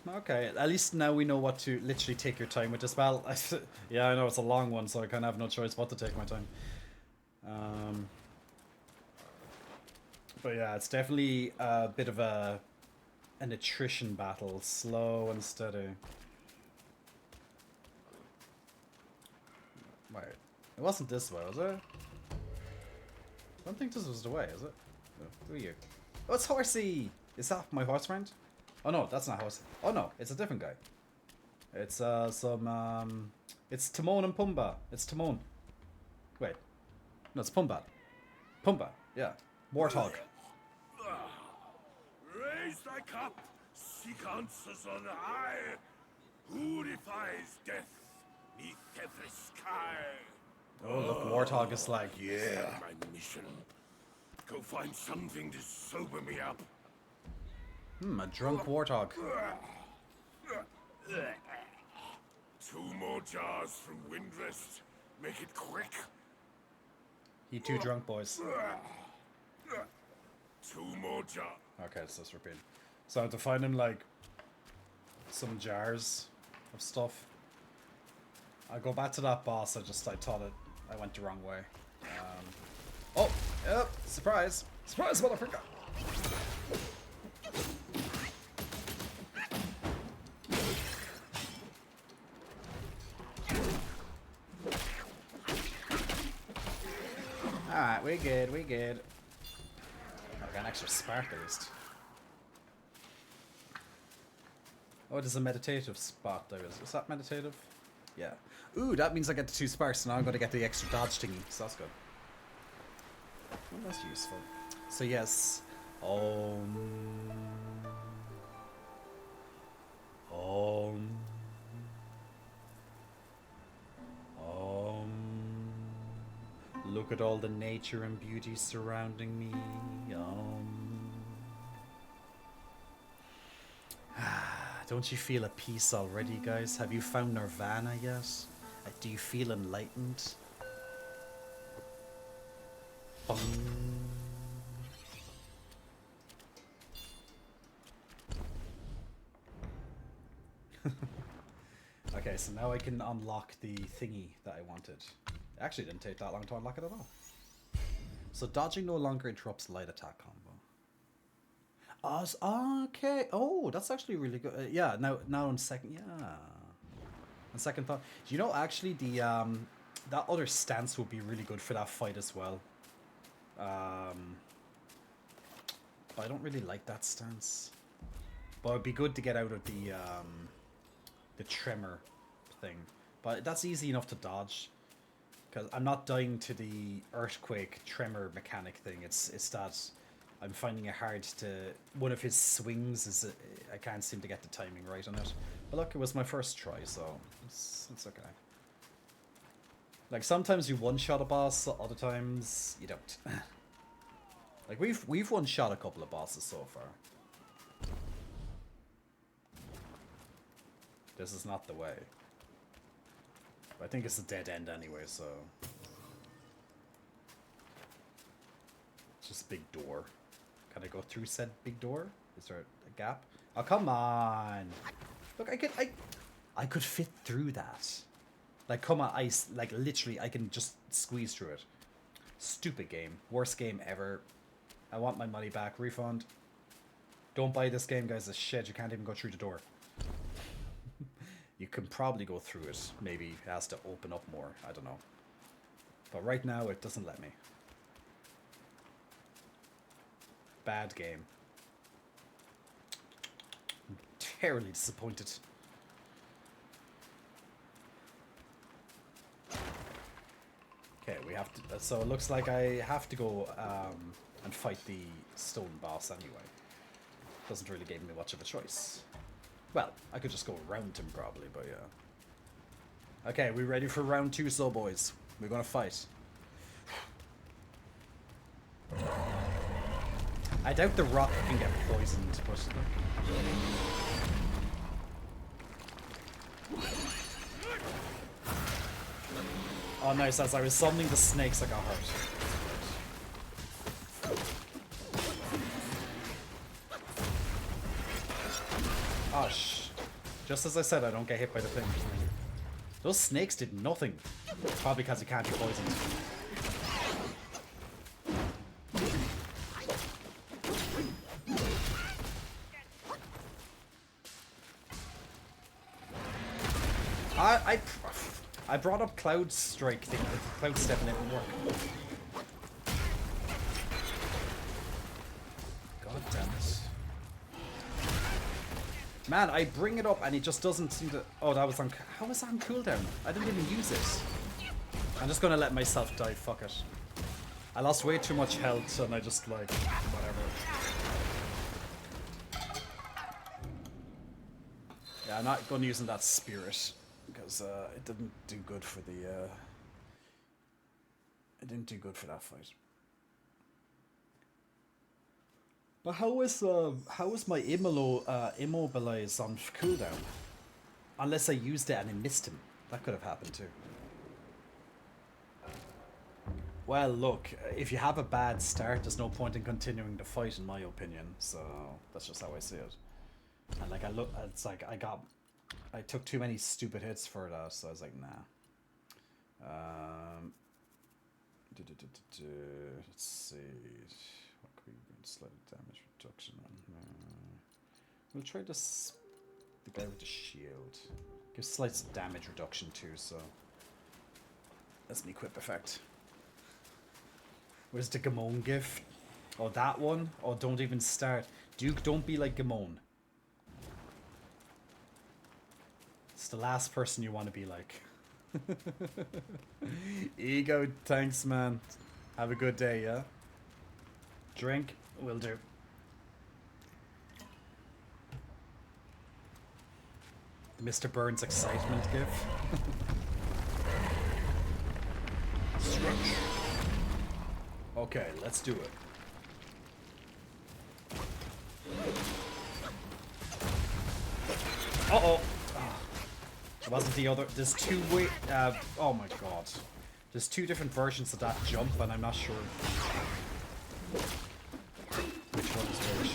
Okay, at least now we know what to literally take your time with this battle. Yeah, I know it's a long one, so I kind of have no choice but to take my time. But yeah, it's definitely a bit of an attrition battle, slow and steady. Wait, it wasn't this way, was it? I don't think this was the way, is it? No, who are you? Oh, it's Horsey! Is that my horse friend? Oh no, that's not Horsey. Oh no, it's a different guy. It's it's Timon and Pumbaa. It's Timon. Wait, no, it's Pumbaa. Pumbaa, yeah. Warthog. Raise thy cup, seek answers on high. Who defies death neath every sky? Oh, look, Warthog is like, yeah. My mission. Go find something to sober me up. A drunk Warthog. 2 more jars from Windrest. Make it quick. You 2 drunk boys. 2 more jars. Okay, let's just repeat. So I have to find him like some jars of stuff. I'll go back to that boss. I thought I went the wrong way. Oh, yep, surprise, surprise, motherfucker. Alright, we good, we good. Oh, I got an extra spark at least. Oh, there's a meditative spot there. Is that meditative? Yeah. Ooh, that means I get the 2 sparks, so now I'm going to get the extra dodge thingy, so that's good. Well, that's useful. So yes. Om. Look at all the nature and beauty surrounding me. Don't you feel a peace already, guys? Have you found Nirvana yet? Do you feel enlightened? Bong. Okay, so now I can unlock the thingy that I wanted. It actually didn't take that long to unlock it at all. So dodging no longer interrupts light attack combo. Okay. Oh, that's actually really good. Yeah, now on second, yeah. On second thought, do you know actually the that other stance would be really good for that fight as well. But I don't really like that stance. But it'd be good to get out of the tremor thing. But that's easy enough to dodge. Because I'm not dying to the earthquake tremor mechanic thing. It's that I'm finding it hard to... One of his swings is... I can't seem to get the timing right on it. But look, it was my first try, so it's okay. Like, sometimes you one-shot a boss, other times you don't. Like, we've one-shot a couple of bosses so far. This is not the way. But I think it's a dead end anyway, so... It's just a big door. Can I go through said big door? Is there a gap? Oh, come on! Look, I could fit through that. Like, come on, like, literally, I can just squeeze through it. Stupid game. Worst game ever. I want my money back. Refund. Don't buy this game, guys. It's shit. You can't even go through the door. You can probably go through it. Maybe it has to open up more. I don't know. But right now, it doesn't let me. Bad game. I'm terribly disappointed. Okay, we have to... So it looks like I have to go and fight the stone boss anyway. Doesn't really give me much of a choice. Well, I could just go around him probably, but yeah. Okay, we ready for round 2, so boys? We're gonna fight. I doubt the rock can get poisoned, but... Oh nice, as I was summoning the snakes I got hurt. Oh shh. Just as I said, I don't get hit by the thing. Those snakes did nothing. Probably because you can't be poisoned. I brought up Cloud Strike thing, Cloud Step, and it didn't work. God damn it. Man, I bring it up and it just doesn't seem to... Oh, that was on... How was that on cooldown? I didn't even use it. I'm just gonna let myself die, fuck it. I lost way too much health and I just like... Whatever. Yeah, I'm not gonna use that spirit. Because it didn't do good for the... It didn't do good for that fight. But how was my immobilize on cooldown? Unless I used it and I missed him. That could have happened too. Well, look, if you have a bad start, there's no point in continuing the fight, in my opinion. So that's just how I see it. And like it's like I took too many stupid hits for that, so I was like, nah. Let's see. What could we do? Slight damage reduction on. We'll try this. The guy with the shield gives slight damage reduction too, so that's an equip effect. Where's the Gamon give? Oh, that one? Oh, don't even start. Duke, don't be like Gamon. It's the last person you want to be like. Ego, thanks, man. Have a good day, yeah? Drink? Will do. Mr. Burns' excitement give. Stretch. Okay, let's do it. Uh-oh. It wasn't the other. There's two way. Oh my god. There's two different versions of that jump, and I'm not sure which one is which.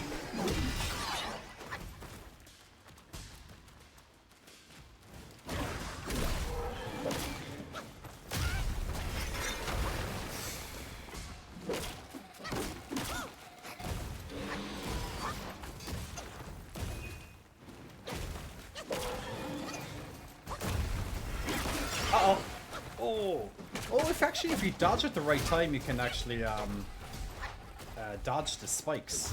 Oh, oh, oh! If you dodge at the right time, you can actually dodge the spikes.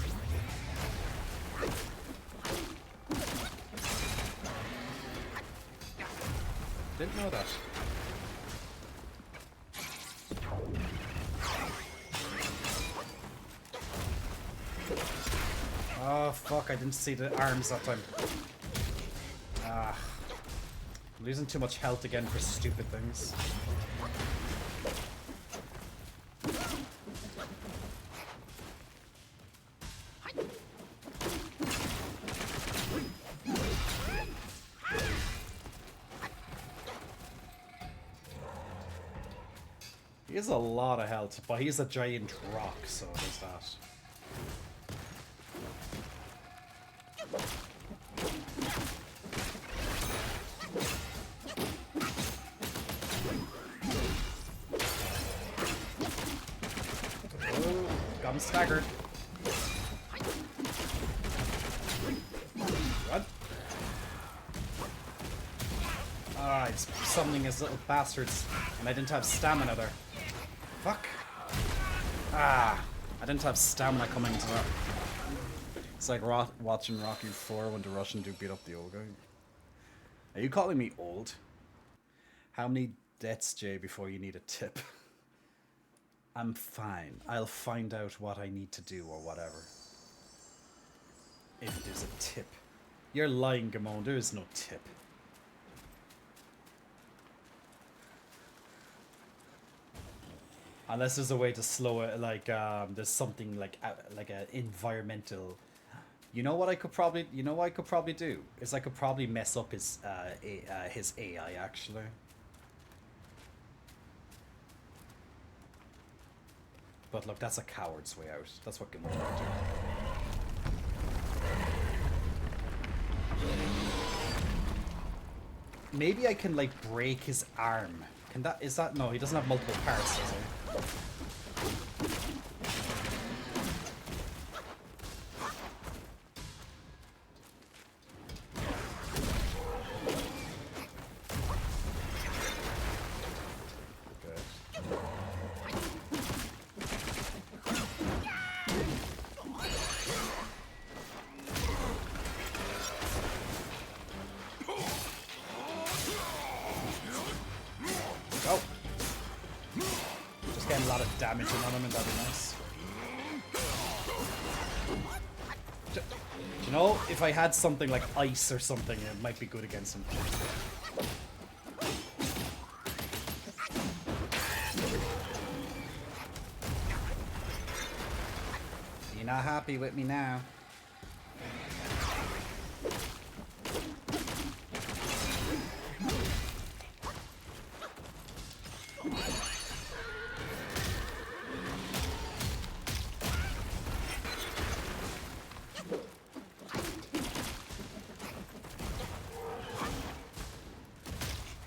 Didn't know that. Oh fuck, I didn't see the arms that time. Ah. I'm losing too much health again for stupid things. He has a lot of health, but he's a giant rock, so there's that. Oh, got him staggered. What? Ah, he's summoning his little bastards, and I didn't have stamina there. Fuck. Ah, I didn't have stamina coming into that. It's like watching Rocky 4 when the Russian dude beat up the old guy. Are you calling me old? How many deaths, Jay, before you need a tip? I'm fine. I'll find out what I need to do or whatever. If there's a tip. You're lying, Gamon. There is no tip. Unless there's a way to slow it, like there's something like an environmental. You know what I could probably do is I could probably mess up his AI actually. But look, that's a coward's way out. That's what Gimli would do. Maybe I can like break his arm. Can that? Is that? No, he doesn't have multiple parts, does he? Damaging on him, and that'd be nice. Do you know, if I had something like ice or something, it might be good against him. You're not happy with me now.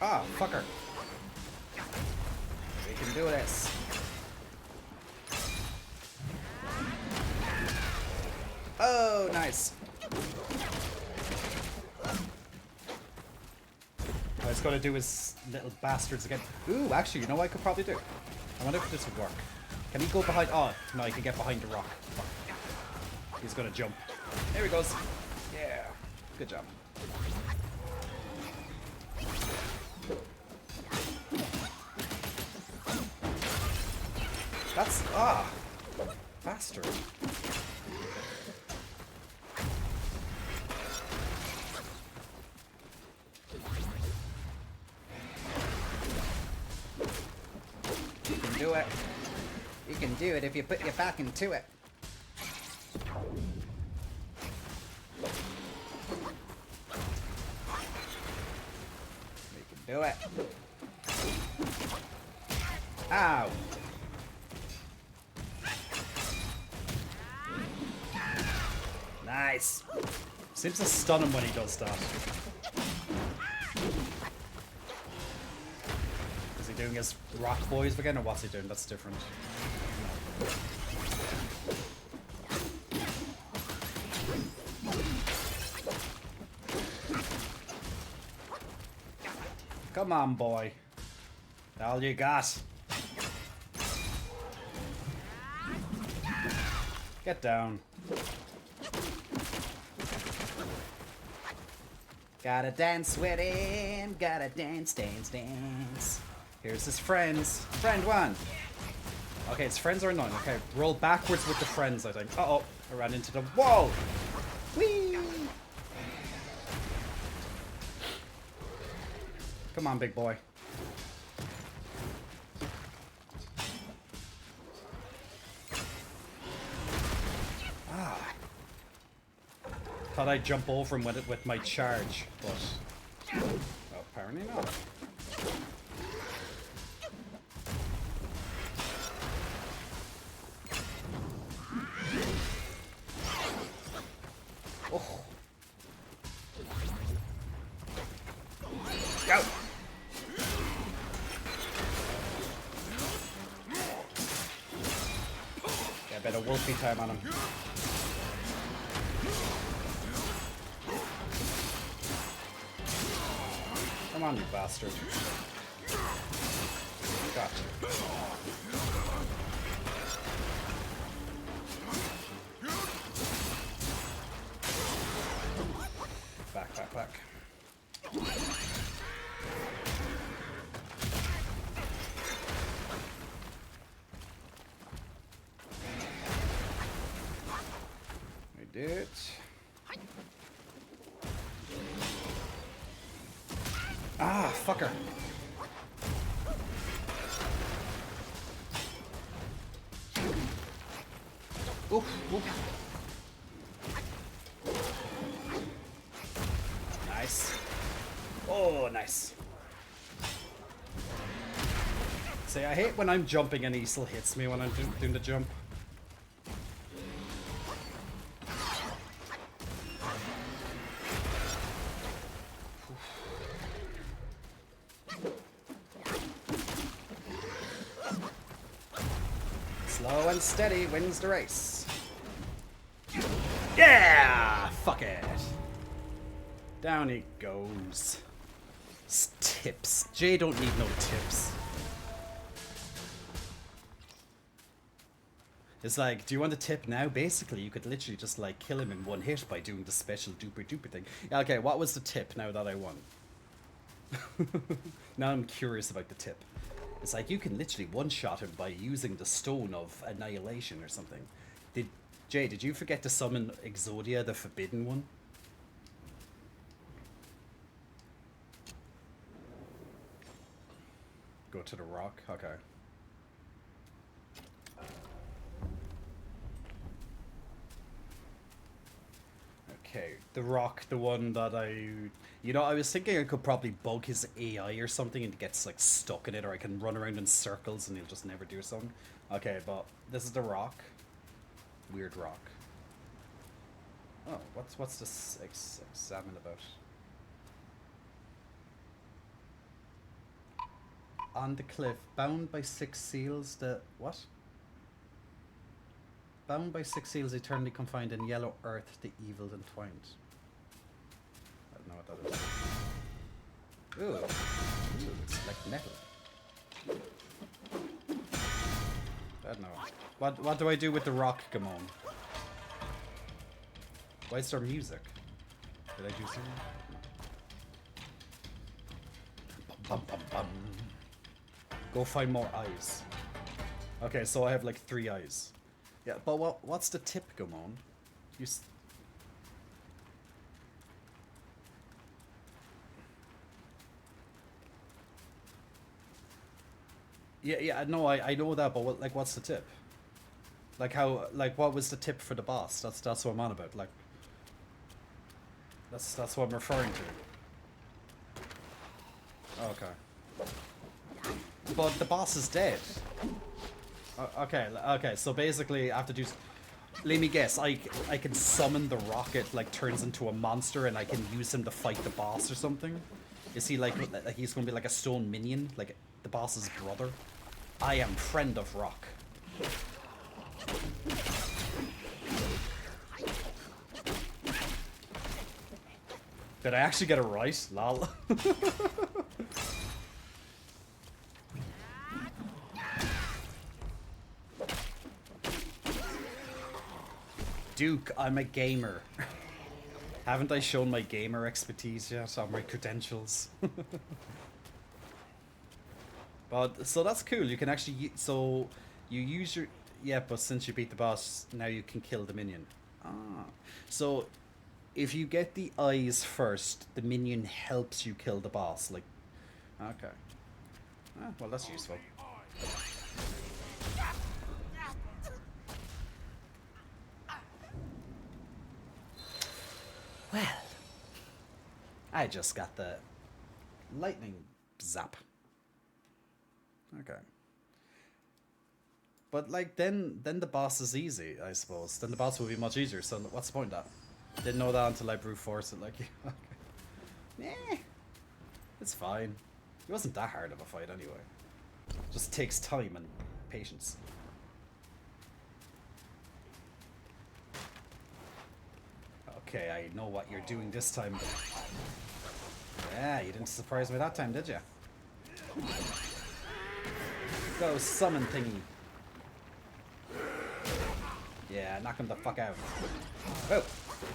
Ah, fucker. We can do this. Oh, nice. All he's got to do is little bastards again. Ooh, actually, you know what I could probably do? I wonder if this would work. Can he go behind? Oh, no, he can get behind the rock. Fuck. He's going to jump. There he goes. Yeah. Good job. That's faster. You can do it. You can do it if you put your back into it. You can do it. Ow. Nice. Seems to stun him when he does that. Is he doing his rock boys again, or what's he doing? That's different. Come on, boy. All you got. Get down. Gotta dance with him. Gotta dance, dance, dance. Here's his friends. Friend one. Okay, it's friends or none. Okay, roll backwards with the friends, I think. Uh-oh. I ran into the wall. Whee! Come on, big boy. Ah. Thought I'd jump over him with my charge, but oh, apparently not. Oh. Go. Get a bit of wolfie time on him. Come on, you bastard. Gotcha. Back, back, back. We did it. Ah, fucker. Oof, oof. Nice. Oh, nice. See, I hate when I'm jumping and he still hits me when I'm doing the jump. Slow and steady wins the race. Yeah! Fuck it. Down he goes. Tips. Jay don't need no tips. It's like, do you want a tip now? Basically, you could literally just like kill him in one hit by doing the special duper duper thing. Yeah, okay, what was the tip now that I won? Now I'm curious about the tip. It's like you can literally one-shot him by using the Stone of Annihilation or something. Jay, did you forget to summon Exodia, the forbidden one? Go to the rock? Okay. Okay, the rock, the one that you know, I was thinking I could probably bug his AI or something and he gets like stuck in it, or I can run around in circles and he'll just never do something. Okay, but this is the rock. Weird rock. Oh, what's this examine about? On the cliff, bound by 6 seals, what? Bound by 6 seals, eternally confined in yellow earth, the evil entwined. I don't know what that is. Ooh. Ooh, it's like metal. I don't know. What do I do with the rock, Gamon? Why is there music? Did I do something? Bum, bum, bum. Go find more eyes. Okay, so I have like 3 eyes. Yeah, but what's the tip, Gamon? You yeah, no, I know that, but what's the tip? Like how, like what was the tip for the boss? That's what I'm on about. Like, that's what I'm referring to. Okay. But the boss is dead. Okay, so basically I have to do... Let me guess, I can summon the rocket, like turns into a monster, and I can use him to fight the boss or something? Is he like he's gonna be like a stone minion? Like the boss's brother? I am friend of rock. Did I actually get it right? Lol. Duke, I'm a gamer. Haven't I shown my gamer expertise yet on my credentials? But, so that's cool. You can actually, so you use your, yeah, but since you beat the boss, now you can kill the minion. Ah, so if you get the eyes first, the minion helps you kill the boss. Like, okay. Ah, well, that's useful. Well, I just got the lightning zap. Okay. But like then the boss is easy, I suppose. Then the boss will be much easier. So what's the point of that? Didn't know that until I brute force it. Like, okay. Eh, it's fine. It wasn't that hard of a fight anyway. Just takes time and patience. Okay, I know what you're doing this time. But yeah, you didn't surprise me that time, did you? Go summon thingy. Yeah, knock him the fuck out. Oh,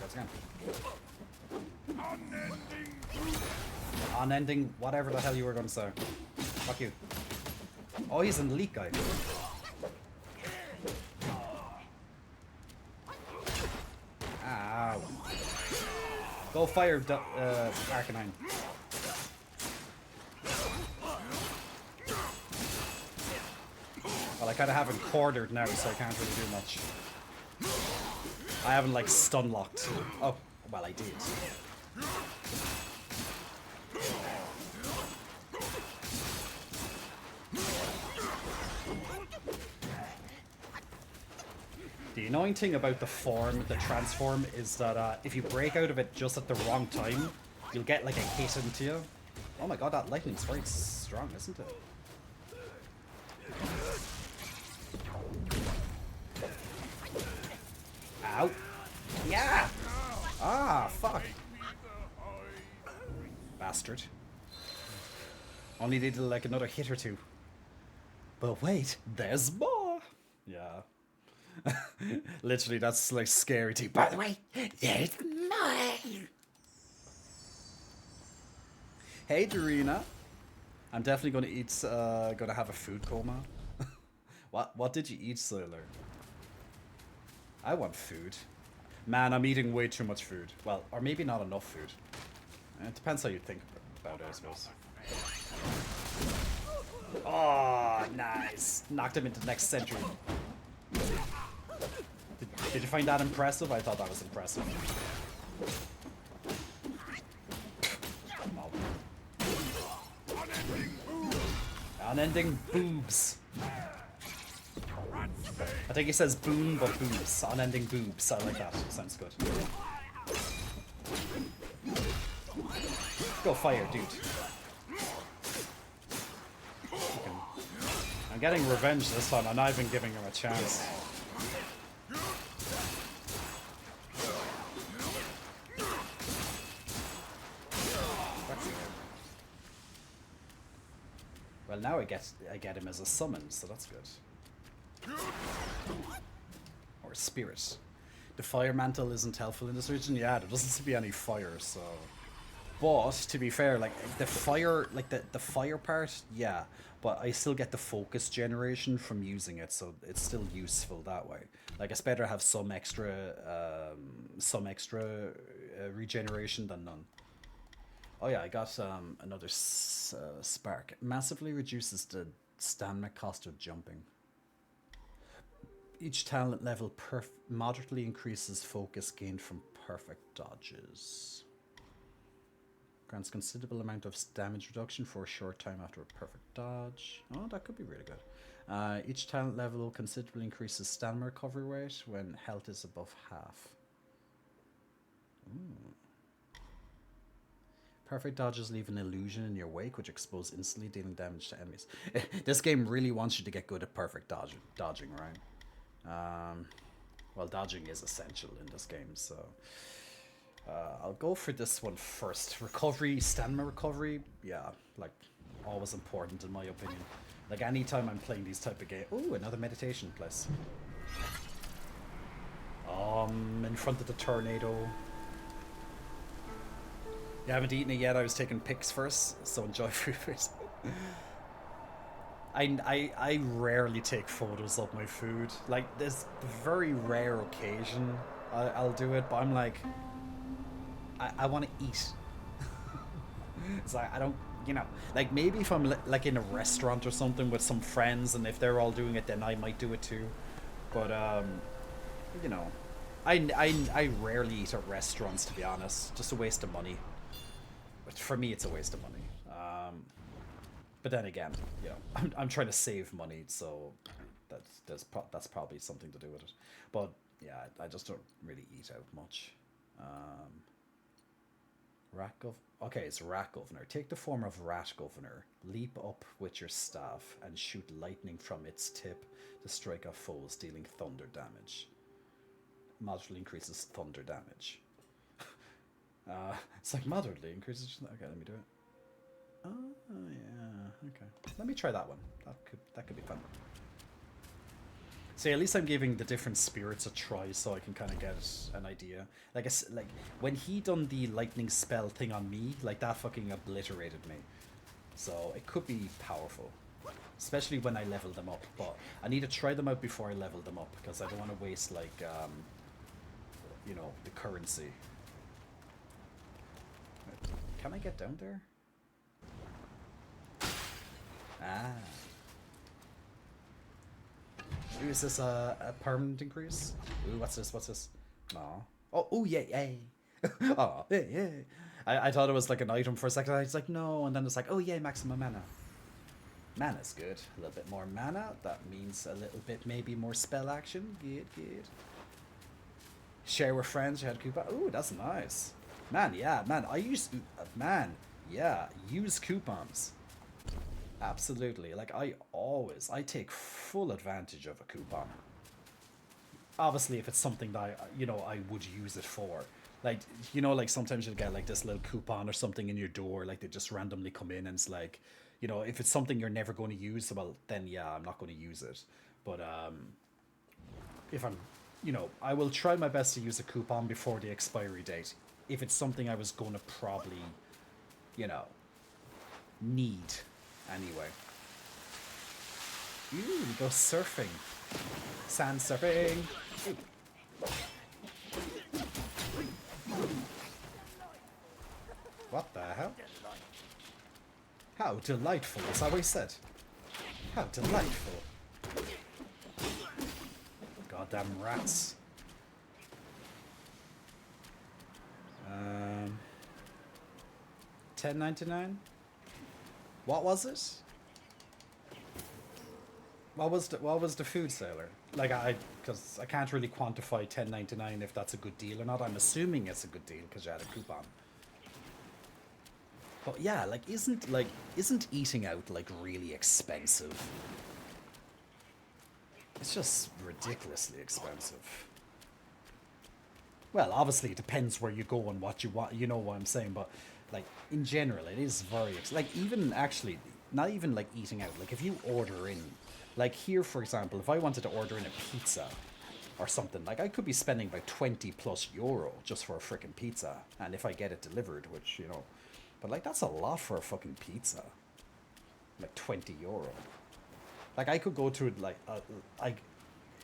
that's again. Unending, whatever the hell you were going to say. Fuck you. Oh, he's an elite guy. Ow. Go fire, Arcanine. Well, I kind of haven't quartered now, so I can't really do much. I haven't, like, stun locked. Oh, well, I did. The annoying thing about the transform, is that if you break out of it just at the wrong time, you'll get, like, a hit into you. Oh my god, that lightning's very strong, isn't it? Ow. Yeah! Ah, fuck. Bastard. Only needed like another hit or two. But wait, there's more! Yeah. Literally, that's like scary too. By the way, there's more! Hey, Dorina. I'm definitely gonna eat, gonna have a food coma. What did you eat, Sailor? I want food. Man, I'm eating way too much food. Well, or maybe not enough food. It depends how you think about it, I suppose. Oh, nice. Knocked him into the next century. Did you find that impressive? I thought that was impressive. Unending boobs. I think he says boom, but boobs. Unending boobs. I like that. Sounds good. Go fire, dude. Okay. I'm getting revenge this time. I'm not even giving him a chance. Well, now I get him as a summon, so that's good. Or spirit. The fire mantle isn't helpful in this region. Yeah, there doesn't seem to be any fire, so. But to be fair, like the fire, like the fire part, yeah. But I still get the focus generation from using it, so it's still useful that way. Like it's better to have some extra regeneration than none. Oh yeah, I got another spark. Massively reduces the stamina cost of jumping. Each talent level moderately increases focus gained from perfect dodges. Grants considerable amount of damage reduction for a short time after a perfect dodge. Oh, that could be really good. Each talent level considerably increases stamina recovery rate when health is above half. Ooh. Perfect dodges leave an illusion in your wake, which expose instantly, dealing damage to enemies. This game really wants you to get good at perfect dodging, right? Well, dodging is essential in this game, so I'll go for this one first. Recovery, stamina recovery, yeah, like always important in my opinion. Like anytime I'm playing these type of games. Ooh, another meditation place. In front of the tornado. You haven't eaten it yet. I was taking pics first, so enjoy food first. I rarely take photos of my food. Like, there's a very rare occasion I'll do it, but I'm like, I want to eat. It's like, I don't, you know, like maybe if I'm like in a restaurant or something with some friends, and if they're all doing it, then I might do it too. But you know, I rarely eat at restaurants, to be honest. Just a waste of money. But for me, it's a waste of money. But then again, you know, I'm trying to save money, so that's probably something to do with it. But yeah, I just don't really eat out much. Okay, it's Rat Governor. Take the form of Rat Governor. Leap up with your staff and shoot lightning from its tip to strike off foes, dealing thunder damage. Moderately increases thunder damage. It's like moderately increases. Okay, let me do it. Oh yeah, okay. Let me try that one. That could be fun. So at least I'm giving the different spirits a try, so I can kind of get an idea. Like when he done the lightning spell thing on me, like that fucking obliterated me. So it could be powerful, especially when I level them up. But I need to try them out before I level them up, because I don't want to waste like you know, the currency. Can I get down there? Ah. Ooh, is this a permanent increase? Ooh, what's this? What's this? No. Oh, yeah, yay. Oh, yeah. I thought it was like an item for a second. I was like, no. And then it's like, oh, yeah, maximum mana. Mana's good. A little bit more mana. That means a little bit maybe more spell action. Good. Share with friends. You had a coupon. Ooh, that's nice. Man, yeah, man. Use coupons. Absolutely. Like, I take full advantage of a coupon. Obviously, if it's something that I would use it for. Like, you know, like sometimes you'll get like this little coupon or something in your door, like they just randomly come in, and it's like, you know, if it's something you're never going to use, well, then yeah, I'm not going to use it. But if I'm, you know, I will try my best to use a coupon before the expiry date. If it's something I was going to probably, you know, need anyway. Ooh, we go surfing. Sand surfing. Ooh. What the hell? How delightful, is that what he said? How delightful. Goddamn rats. $10.99? What was it? What was the food sailor? Like, because I can't really quantify $10.99 if that's a good deal or not. I'm assuming it's a good deal because you had a coupon. But yeah, like, isn't eating out like really expensive? It's just ridiculously expensive. Well, obviously it depends where you go and what you want. You know what I'm saying, but like in general, it is very like even actually not even like eating out. Like if you order in, like here for example, if I wanted to order in a pizza or something, like I could be spending about €20+ just for a freaking pizza, and if I get it delivered, which you know. But, like, that's a lot for a fucking pizza. Like, €20. Like, I could go to, like,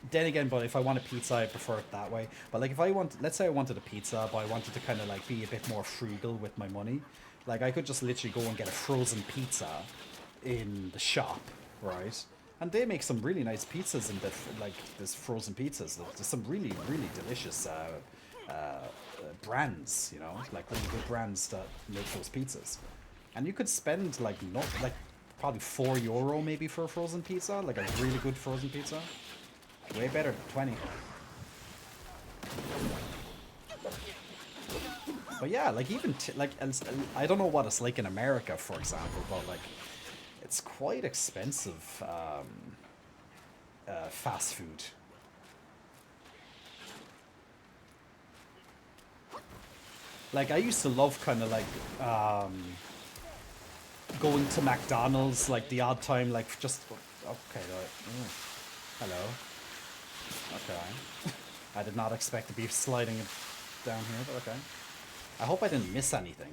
then again, but if I want a pizza, I prefer it that way. But, like, if I want, let's say I wanted a pizza, but I wanted to kind of, like, be a bit more frugal with my money. Like, I could just literally go and get a frozen pizza in the shop, right? And they make some really nice pizzas in the, like, this frozen pizzas. There's some really, really delicious, brands, you know, like really good brands that make those pizzas, and you could spend like probably €4 maybe for a frozen pizza, like a really good frozen pizza. Way better than 20. But yeah, like even I don't know what it's like in America, for example, but like it's quite expensive fast food. Like, I used to love kind of, like, going to McDonald's, like, the odd time, like, just... Okay, right. Hello. Okay. I did not expect to be sliding it down here, but okay. I hope I didn't miss anything.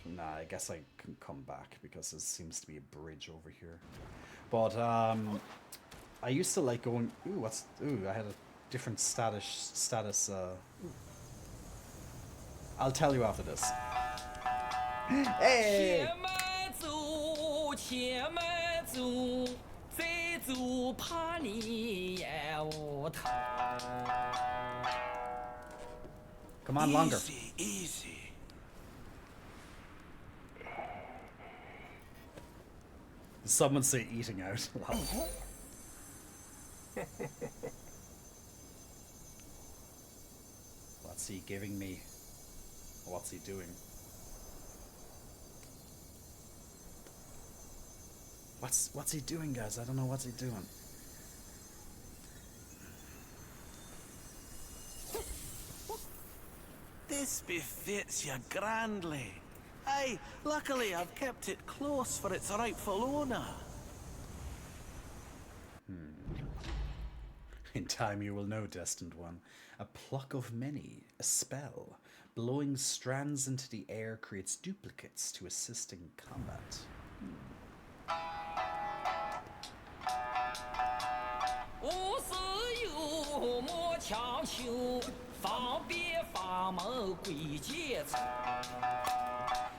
Nah, I guess I can come back because there seems to be a bridge over here. But I used to like going. Ooh, what's? Ooh, I had a different status. I'll tell you after this. Hey. Come on, longer. Easy, easy. Someone say eating out. What's he giving me? What's he doing? What's he doing, guys? I don't know what's he doing. This befits you grandly. Aye, luckily I've kept it close for its rightful owner. In time you will know, Destined One. A pluck of many, a spell. Blowing strands into the air creates duplicates to assist in combat. 无事有莫强求，方便法门归结成。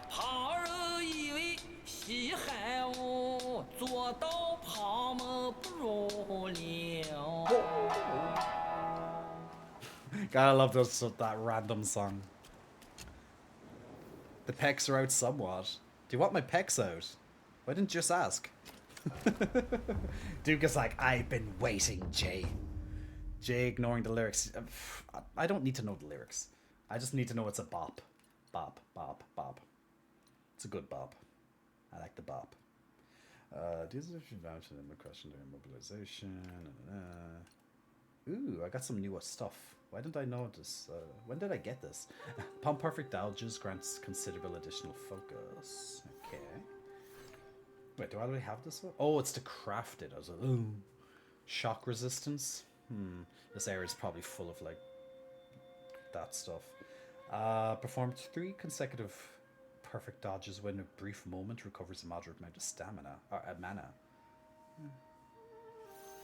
旁人以为稀罕我，做到旁门不入了。Gotta love that random song. The pecs are out somewhat. Do you want my pecs out? Why didn't you just ask? Duke is like, I've been waiting, Jay. Jay ignoring the lyrics. I don't need to know the lyrics. I just need to know it's a bop. Bop, bop, bop. It's a good bop. I like the bop. These are advantage in the question during mobilization. Ooh, I got some newer stuff. Why didn't I know this? When did I get this? Upon perfect dodges grants considerable additional focus. Okay. Wait, do I already have this one? Oh, it's to craft it. I was like, ooh. Shock resistance? This area is probably full of, like, that stuff. Performed 3 consecutive perfect dodges when a brief moment recovers a moderate amount of stamina. Or mana.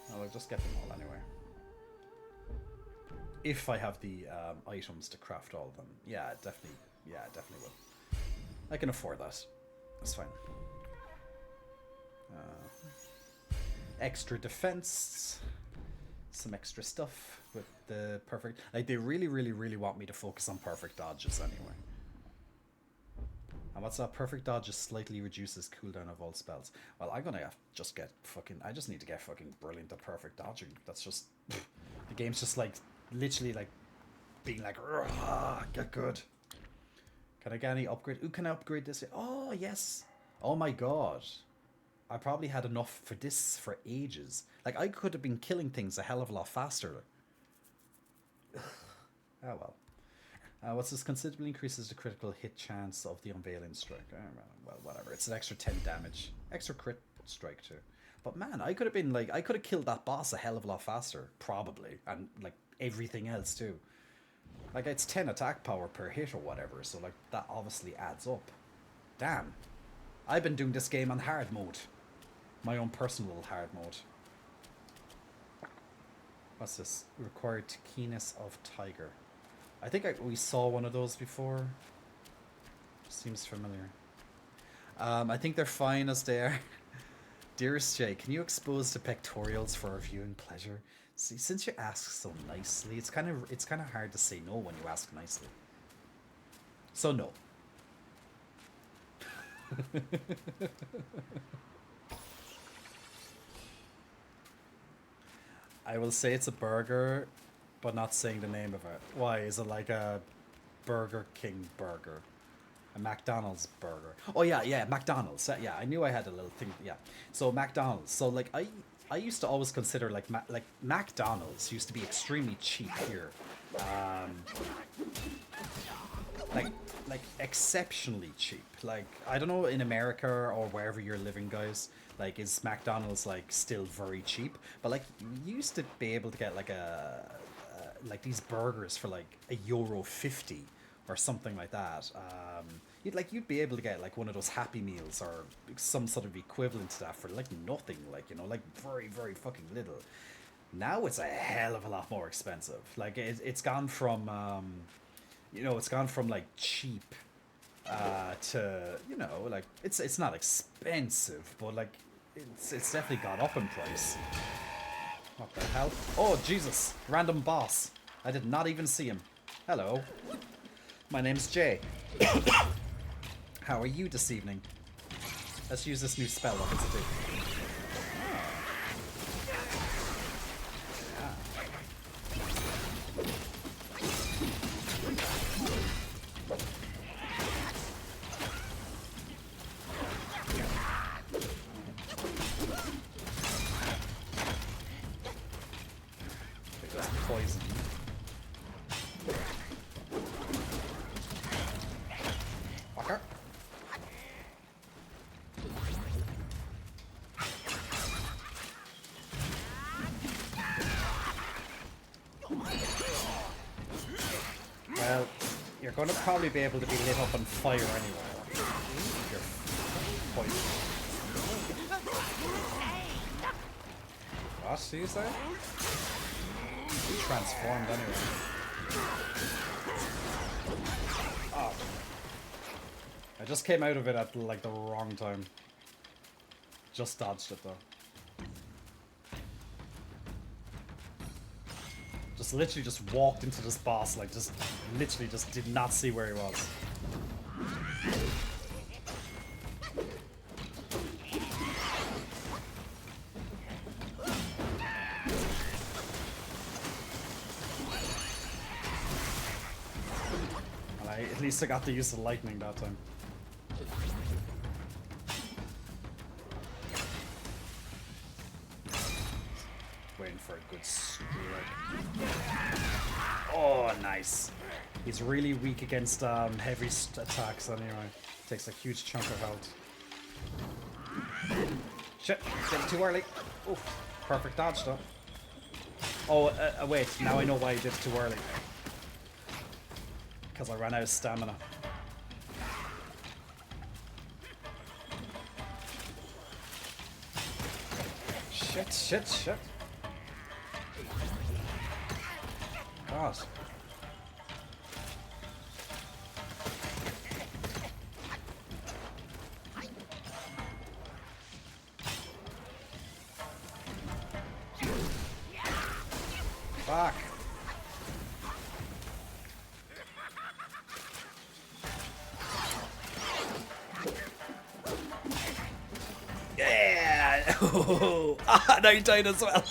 Well, I'll just get them all anyway. If I have the items to craft all of them. Yeah, definitely will. I can afford that. That's fine. Extra defense, some extra stuff with the perfect. Like they really want me to focus on perfect dodges anyway. And what's that? Perfect dodges slightly reduces cooldown of all spells. Well, I'm gonna have to just get fucking. I just need to get fucking brilliant at perfect dodging. That's just the game's just like literally like being like get good. Can I get any upgrade? Ooh, can I upgrade this? Oh yes. Oh my god. I probably had enough for this for ages. Like, I could have been killing things a hell of a lot faster. Oh, well. What's this? Considerably increases the critical hit chance of the Unveiling Strike. Well, whatever. It's an extra 10 damage. Extra crit strike, too. But, man, I could have been, like... I could have killed that boss a hell of a lot faster. Probably. And, like, everything else, too. Like, it's 10 attack power per hit or whatever. So, like, that obviously adds up. Damn. I've been doing this game on hard mode. My own personal little hard mode. What's this? Required keenness of tiger. I think we saw one of those before. Seems familiar. I think they're fine as they are. Dearest Jay, can you expose the pectorials for our viewing pleasure? See, since you ask so nicely, it's kind of hard to say no when you ask nicely. So no. I will say it's a burger, but not saying the name of it. Why? Is it like a Burger King burger? A McDonald's burger? Oh yeah, McDonald's. Yeah, I knew I had a little thing. Yeah. So McDonald's. So like I used to always consider like McDonald's used to be extremely cheap here. Like like exceptionally cheap. Like, I don't know in America or wherever you're living, guys, like is McDonald's like still very cheap? But like you used to be able to get like like these burgers for like €1.50 or something like that. You'd be able to get like one of those Happy Meals or some sort of equivalent to that for like nothing, like, you know, like very, very fucking little. Now it's a hell of a lot more expensive. Like it's gone from you know, it's gone from like cheap to, you know, like it's not expensive, but like it's definitely gone up in price. What the hell? Oh Jesus, random boss. I did not even see him. Hello. My name's Jay. How are you this evening? Let's use this new spell. What does it do? Poison. Fucker. Well, you're going to probably be able to be lit up on fire anyway. You're poisoned. What do you say? Transformed anyway. Oh. I just came out of it at like the wrong time. Just dodged it though. Just literally just walked into this boss, like just literally just did not see where he was. At least I got to use the lightning that time. Waiting for a good strike. Oh, nice. He's really weak against heavy attacks anyway. Takes a huge chunk of health. Shit, did it too early. Oof, perfect dodge though. Oh, wait, now I know why he did it too early. Because I ran out of stamina. Shit, shit, shit. God. Fuck. Yeah! Oh, no, you died as well.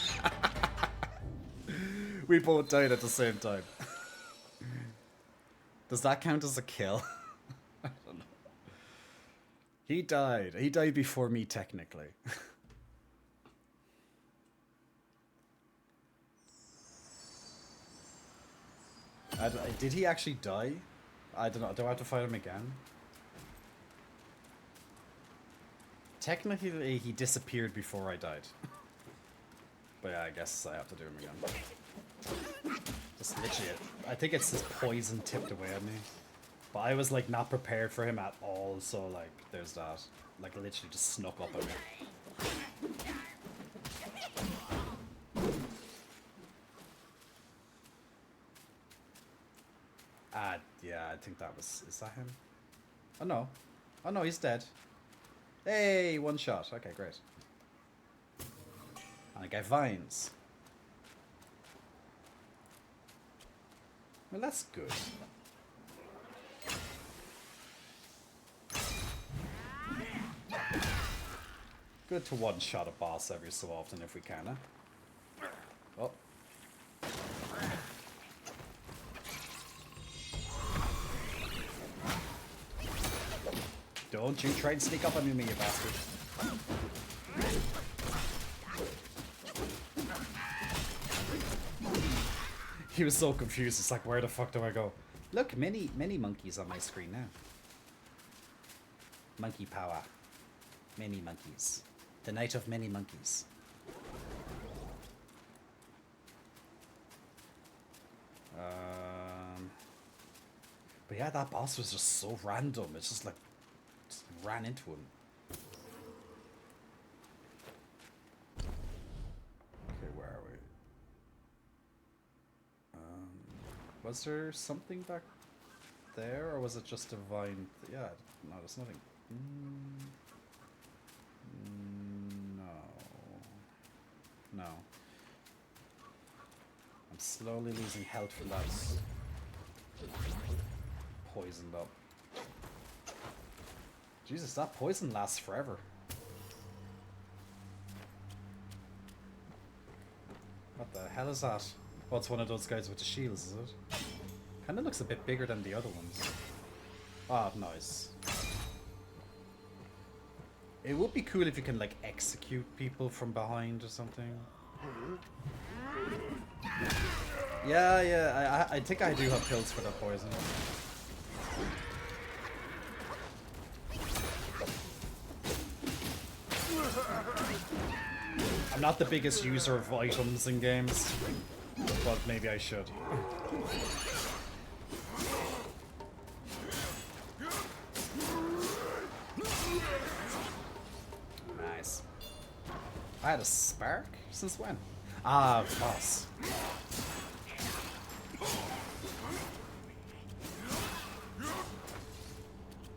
We both died at the same time. Does that count as a kill? I don't know. He died. He died before me, technically. Did he actually die? I don't know. Do I have to fight him again? Technically, he disappeared before I died. But yeah, I guess I have to do him again. Just literally it. I think it's this poison tipped away at me. But I was like not prepared for him at all, so like there's that. Like literally just snuck up at me. Yeah, I think that was... Is that him? Oh no. Oh no, he's dead. Hey, one shot. Okay, great. And I get vines. Well, that's good. Good to one-shot a boss every so often if we can, huh? Oh. Don't you try and sneak up on me, you bastard. He was so confused, it's like, where the fuck do I go? Look, many monkeys on my screen now. Monkey power. Many monkeys. The night of many monkeys. But yeah, that boss was just so random. It's just like, just ran into him. Okay, where are we? Was there something back there, or was it just a vine? Yeah, no, there's nothing. No. I'm slowly losing health from that. Poisoned up. Jesus, that poison lasts forever. What the hell is that? Oh, it's one of those guys with the shields, is it? Kinda looks a bit bigger than the other ones. Ah, nice. It would be cool if you can, like, execute people from behind or something. Yeah, I think I do have pills for that poison. I'm not the biggest user of items in games, but maybe I should. Nice. I had a spark? Since when? Ah, boss.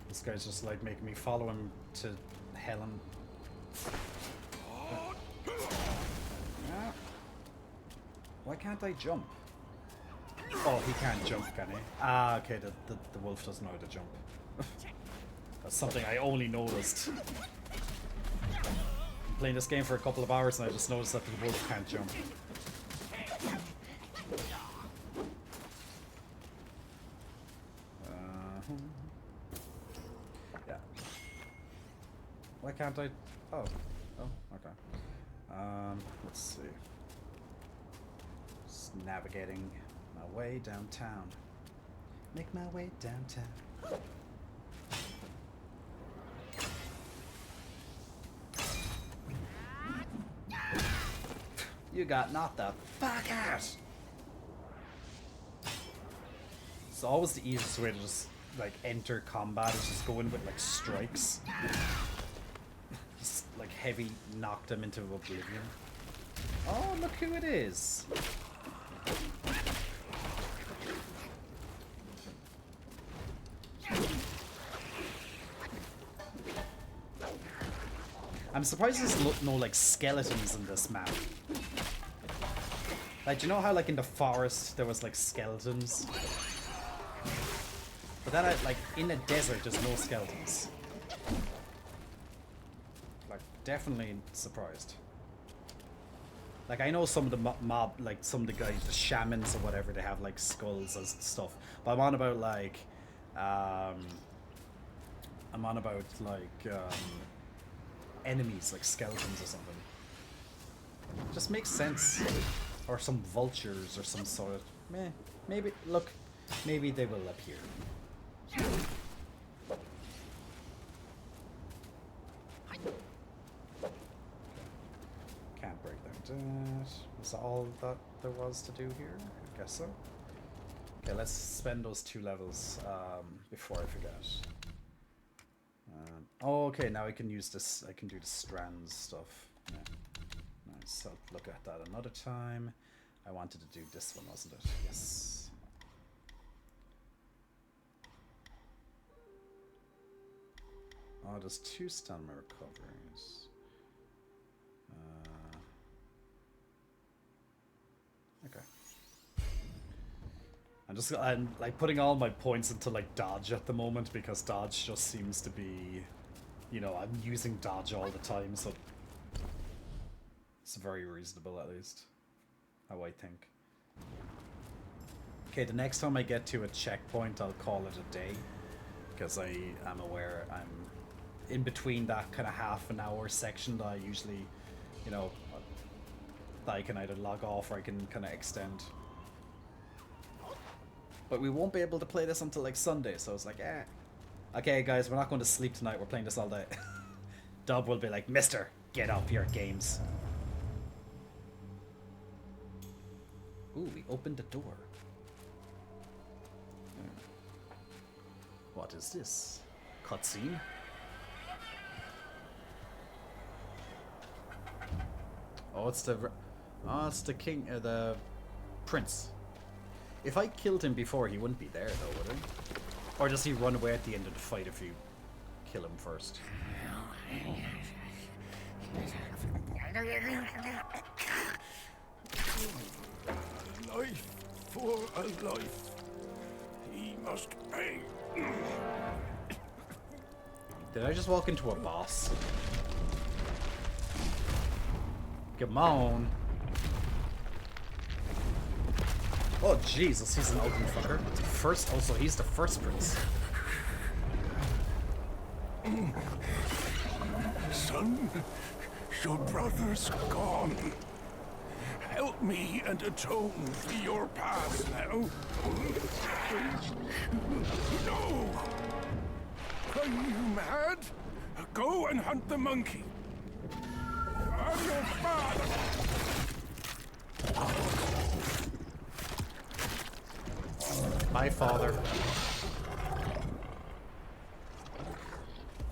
This guy's just like making me follow him to Helen. Yeah. Why can't I jump? Oh, he can't jump, can he? Ah, okay, the wolf doesn't know how to jump. That's something I only noticed. I'm playing this game for a couple of hours and I just noticed that the wolf can't jump. Yeah. Why can't I? Oh, okay. Let's see. Just navigating my way downtown. Make my way downtown. You got knocked the fuck out! It's always the easiest way to just, like, enter combat is just go in with, like, strikes. Just, like, heavy knock them into oblivion. Oh, look who it is! I'm surprised there's no, like, skeletons in this map. Like, do you know how, like, in the forest there was, like, skeletons? But then, like, in a desert, there's no skeletons. Like, definitely surprised. Like, I know some of the mob, like, some of the guys, the shamans or whatever, they have, like, skulls and stuff. But I'm on about, like, enemies, like skeletons or something. Just makes sense. Or some vultures or some sort of... Maybe, look, maybe they will appear. Can't break that. Is that all that there was to do here? I guess so. Okay, let's spend those 2 levels before I forget. Oh, okay, now I can use this. I can do the strands stuff. Yeah. Nice. I'll look at that another time. I wanted to do this one, wasn't it? Yes. Oh, there's 2 stamina recoveries. Okay. I'm like putting all my points into like dodge at the moment because dodge just seems to be, you know, I'm using dodge all the time, so it's very reasonable at least. How I think. Okay, the next time I get to a checkpoint, I'll call it a day because I am aware I'm in between that kind of half an hour section that I usually, you know, that I can either log off or I can kind of extend. But we won't be able to play this until like Sunday, so it's like, eh. Okay, guys, we're not going to sleep tonight. We're playing this all day. Dub will be like, Mister, get up your games. Ooh, we opened the door. What is this? Cutscene? Oh, it's the king, the prince. If I killed him before, he wouldn't be there, though, would he? Or does he run away at the end of the fight if you kill him first? Life for a life. He must pay. Did I just walk into a boss? Come on. Oh Jesus, he's an ugly fucker. First, also he's the first prince. Son, your brother's gone. Help me and atone for your past now. No! Are you mad? Go and hunt the monkey. I'm your father. Bye, father.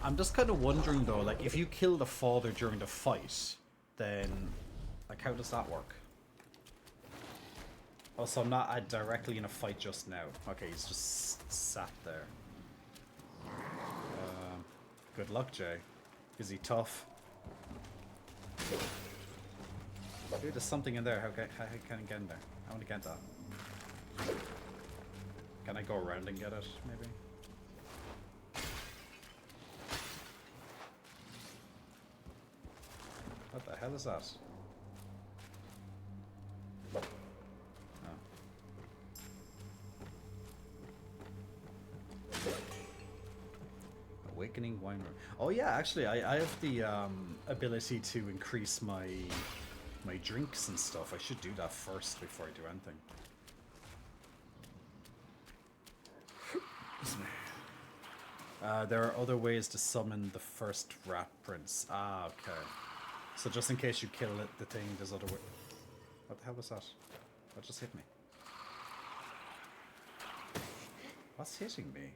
I'm just kind of wondering though, like, if you kill the father during the fight, then, like, how does that work? Also, I'm not directly in a fight just now. Okay, he's just sat there. Good luck, Jay. Is he tough? Dude, there's something in there. How can I get in there? I want to get that. Can I go around and get it, maybe? What the hell is that? Oh. Awakening wine room. Oh yeah, actually, I have the ability to increase my drinks and stuff. I should do that first before I do anything. There are other ways to summon the first rat prince. Ah, okay. So just in case you kill it, the thing, there's other way. What the hell was that? That just hit me. What's hitting me?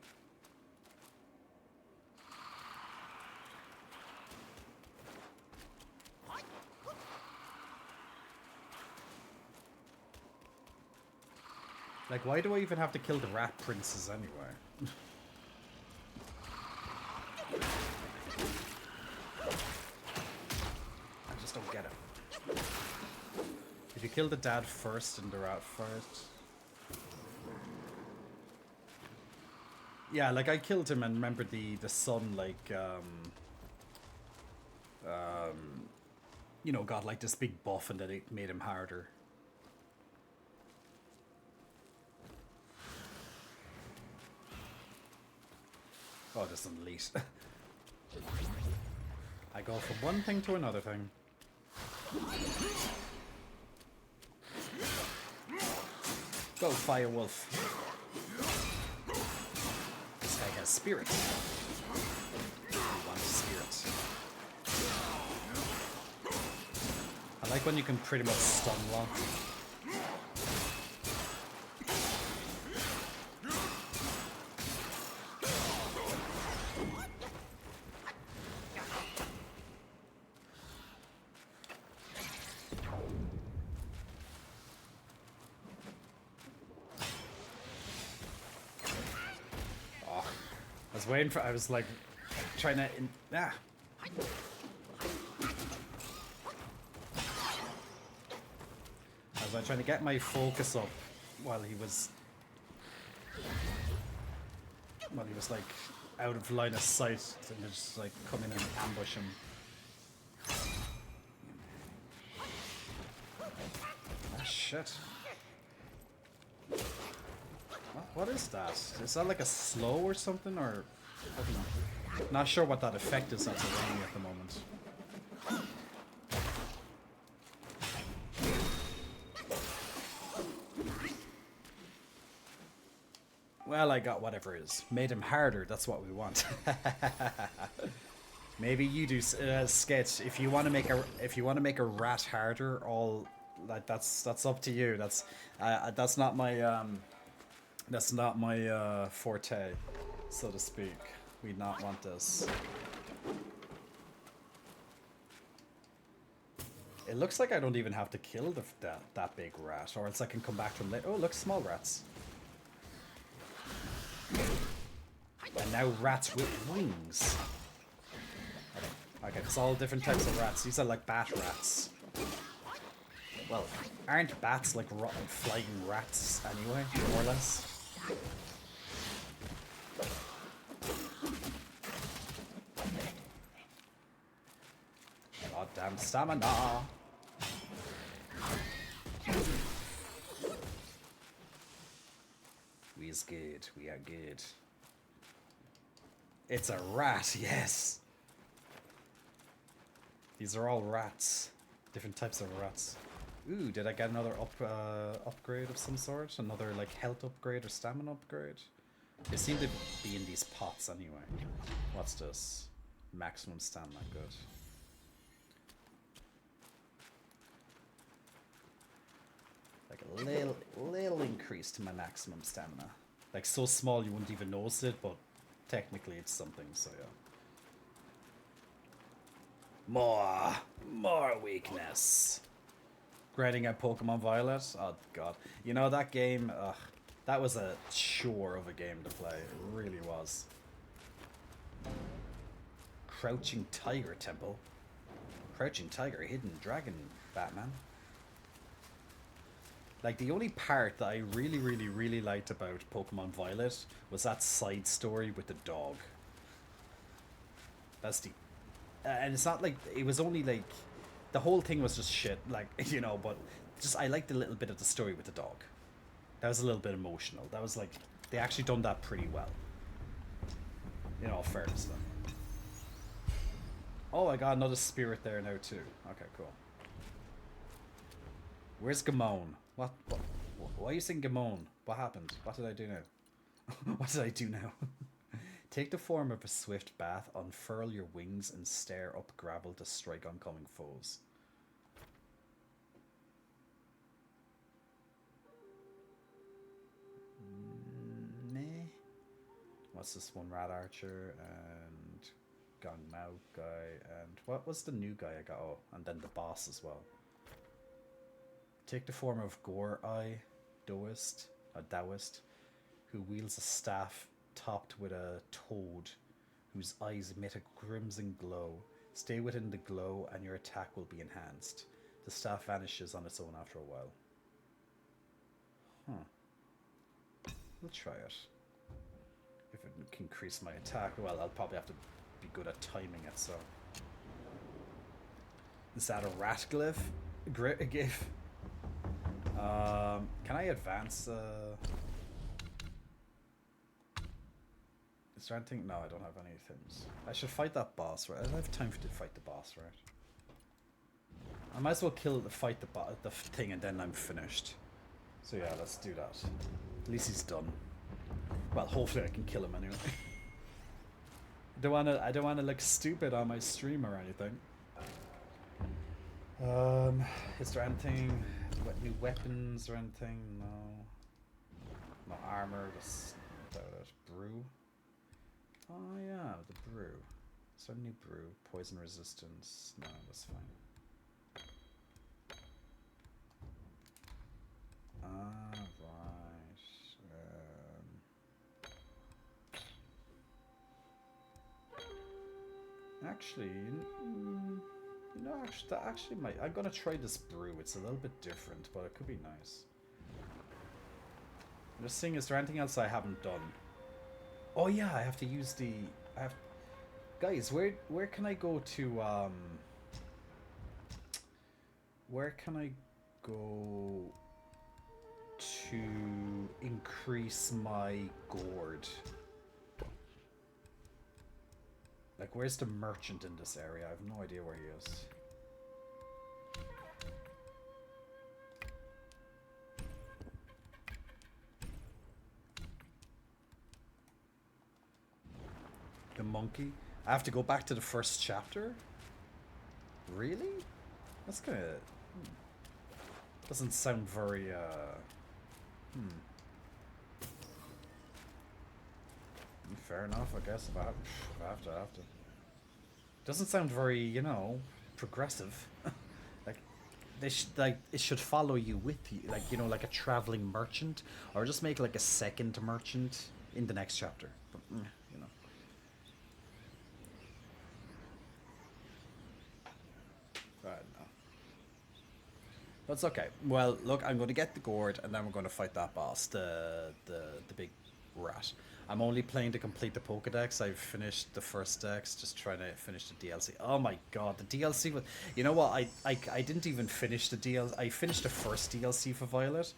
Like, why do I even have to kill the rat princes anyway? I just don't get it. If you kill the dad first and the rat first... Yeah, like, I killed him and remember the son, like, you know, got, like, this big buff and then it made him harder. Oh, this is elite. I go from one thing to another thing. Go, Firewolf. This guy has spirit. He wants spirit. I like when you can pretty much stun lock. Waiting for, I was like trying to I was like trying to get my focus up while he was like out of line of sight and just like come in and ambush him. Ah, shit. What is that? Is that like a slow or something, or I don't know. Not sure what that effect is that's running at the moment. Well, I got whatever it is. Made him harder. That's what we want. Maybe you do, Sketch. If you want to make a rat harder, all like that's up to you. That's not my forte, so to speak. We not want this. It looks like I don't even have to kill that big rat, or else I can come back to him later. Oh, look, small rats. And now rats with wings. Okay, it's all different types of rats. These are like bat rats. Well, aren't bats like flying rats anyway, more or less? Goddamn stamina! We is good. We are good. It's a rat, yes! These are all rats. Different types of rats. Ooh, did I get another upgrade of some sort? Another like health upgrade or stamina upgrade? They seem to be in these pots anyway. What's this? Maximum stamina, good. Like a little increase to my maximum stamina. Like so small you wouldn't even notice it, but technically it's something, so yeah. More weakness. Grinding at Pokemon Violet? Oh god. You know that game, that was a chore of a game to play. It really was. Crouching Tiger Temple. Crouching Tiger, Hidden Dragon, Batman. Like, the only part that I really liked about Pokemon Violet was that side story with the dog. That's the... and it's not like... It was only, like... The whole thing was just shit, like, you know, but... Just, I liked a little bit of the story with the dog. That was a little bit emotional. That was, like... They actually done that pretty well. In all fairness, though. Oh, I got another spirit there now, too. Okay, cool. Where's Gamon? What? Why are you saying Gamon? What happened? What did I do now? What did I do now? Take the form of a swift bat, unfurl your wings, and stare up gravel to strike oncoming foes. Meh. What's this one? Rat Archer and Gong Mao guy, and what was the new guy I got? Oh, and then the boss as well. Take the form of Gore-Eye, Taoist, who wields a staff topped with a toad, whose eyes emit a crimson glow. Stay within the glow and your attack will be enhanced. The staff vanishes on its own after a while. We'll try it. If it can increase my attack, well, I'll probably have to be good at timing it, so... Is that a rat glyph? GIF? Can I advance, Is there anything? No, I don't have any things. I should fight that boss, right? I don't have time to fight the boss, right? I might as well fight the thing and then I'm finished. So yeah, let's do that. At least he's done. Well, hopefully I can kill him anyway. I don't wanna look stupid on my stream or anything. Is there anything? New weapons or anything? No. No armor, just about it. Brew. Oh yeah, the brew. Is there a new brew? Poison resistance. No, that's fine. Ah, right. Actually, no, actually might. I'm gonna try this brew. It's a little bit different, but it could be nice. I'm just seeing, is there anything else I haven't done? Oh yeah, I have to use the... Guys, where can I go to, where can I go to increase my gourd? Like, where's the merchant in this area? I have no idea where he is. The monkey. I have to go back to the first chapter? Really? That's kinda... Doesn't sound very, Fair enough, I guess, if I have to. Doesn't sound very, you know, progressive. Like, it should follow you with you, like, you know, like a traveling merchant, or just make like a second merchant in the next chapter. But, you know. Right, no. That's okay. Well, look, I'm going to get the gourd, and then we're going to fight that boss, the big rat. I'm only playing to complete the Pokédex. I've finished the first dex, just trying to finish the DLC. Oh my god, the DLC was... You know what, I didn't even finish the DLC. I finished the first DLC for Violet,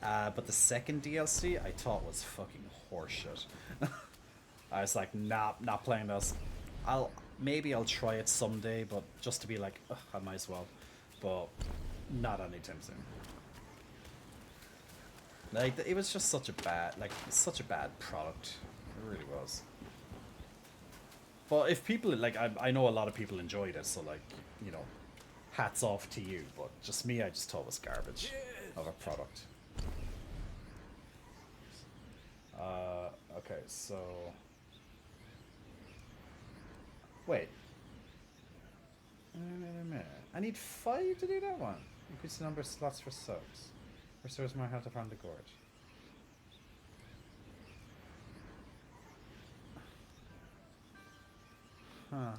but the second DLC I thought was fucking horseshit. I was like, nah, not playing this. Maybe I'll try it someday, but just to be like, ugh, I might as well. But not anytime soon. Like, it was just such a bad, product. It really was. But if people, like, I know a lot of people enjoyed it, so, like, you know, hats off to you. But just me, I just thought it was garbage of a product. Okay, so... Wait. I need 5 to do that one. Increase the number of slots for subs. Restores my health around the gourd. Huh.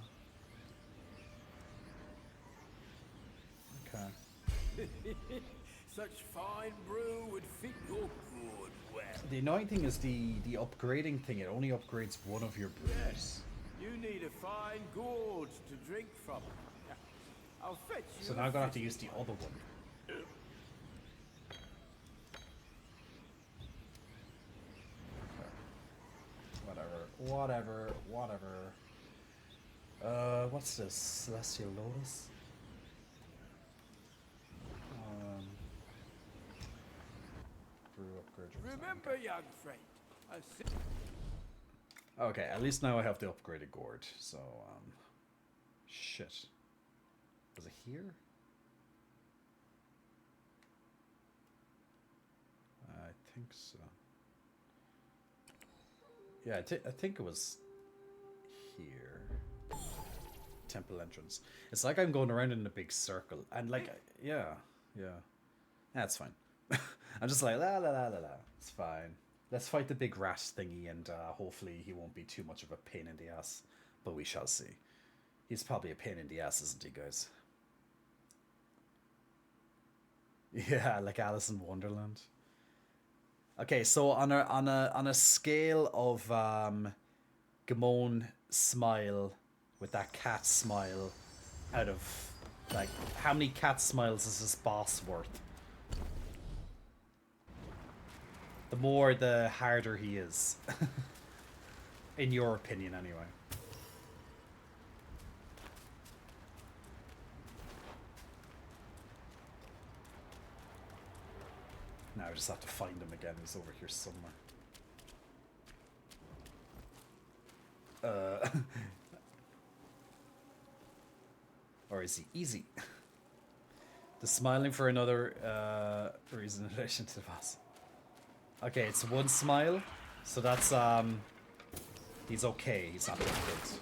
Okay. Such fine brew would fit your gourd well. The annoying thing is the upgrading thing. It only upgrades one of your brews. Yes, you need a fine gourd to drink from. I'll fetch you. So now I'm gonna have to use the other one. Whatever. What's this? Celestial Lotus? Brew upgrade. Remember, young friend. Okay, at least now I have the upgraded gourd. So, shit. Was it here? I think so. Yeah, I think it was here. Temple entrance. It's like I'm going around in a big circle. And like, yeah. That's fine. I'm just like, la. It's fine. Let's fight the big rat thingy, and hopefully he won't be too much of a pain in the ass. But we shall see. He's probably a pain in the ass, isn't he, guys? Yeah, like Alice in Wonderland. Okay, so on a scale of Gamon smile with that cat smile, out of like how many cat smiles is this boss worth? The more, the harder he is, in your opinion, anyway. Now I just have to find him again. He's over here somewhere. Or is he easy? The smiling for another reason in relation to the boss. Okay, it's one smile, so that's he's okay. He's not that good.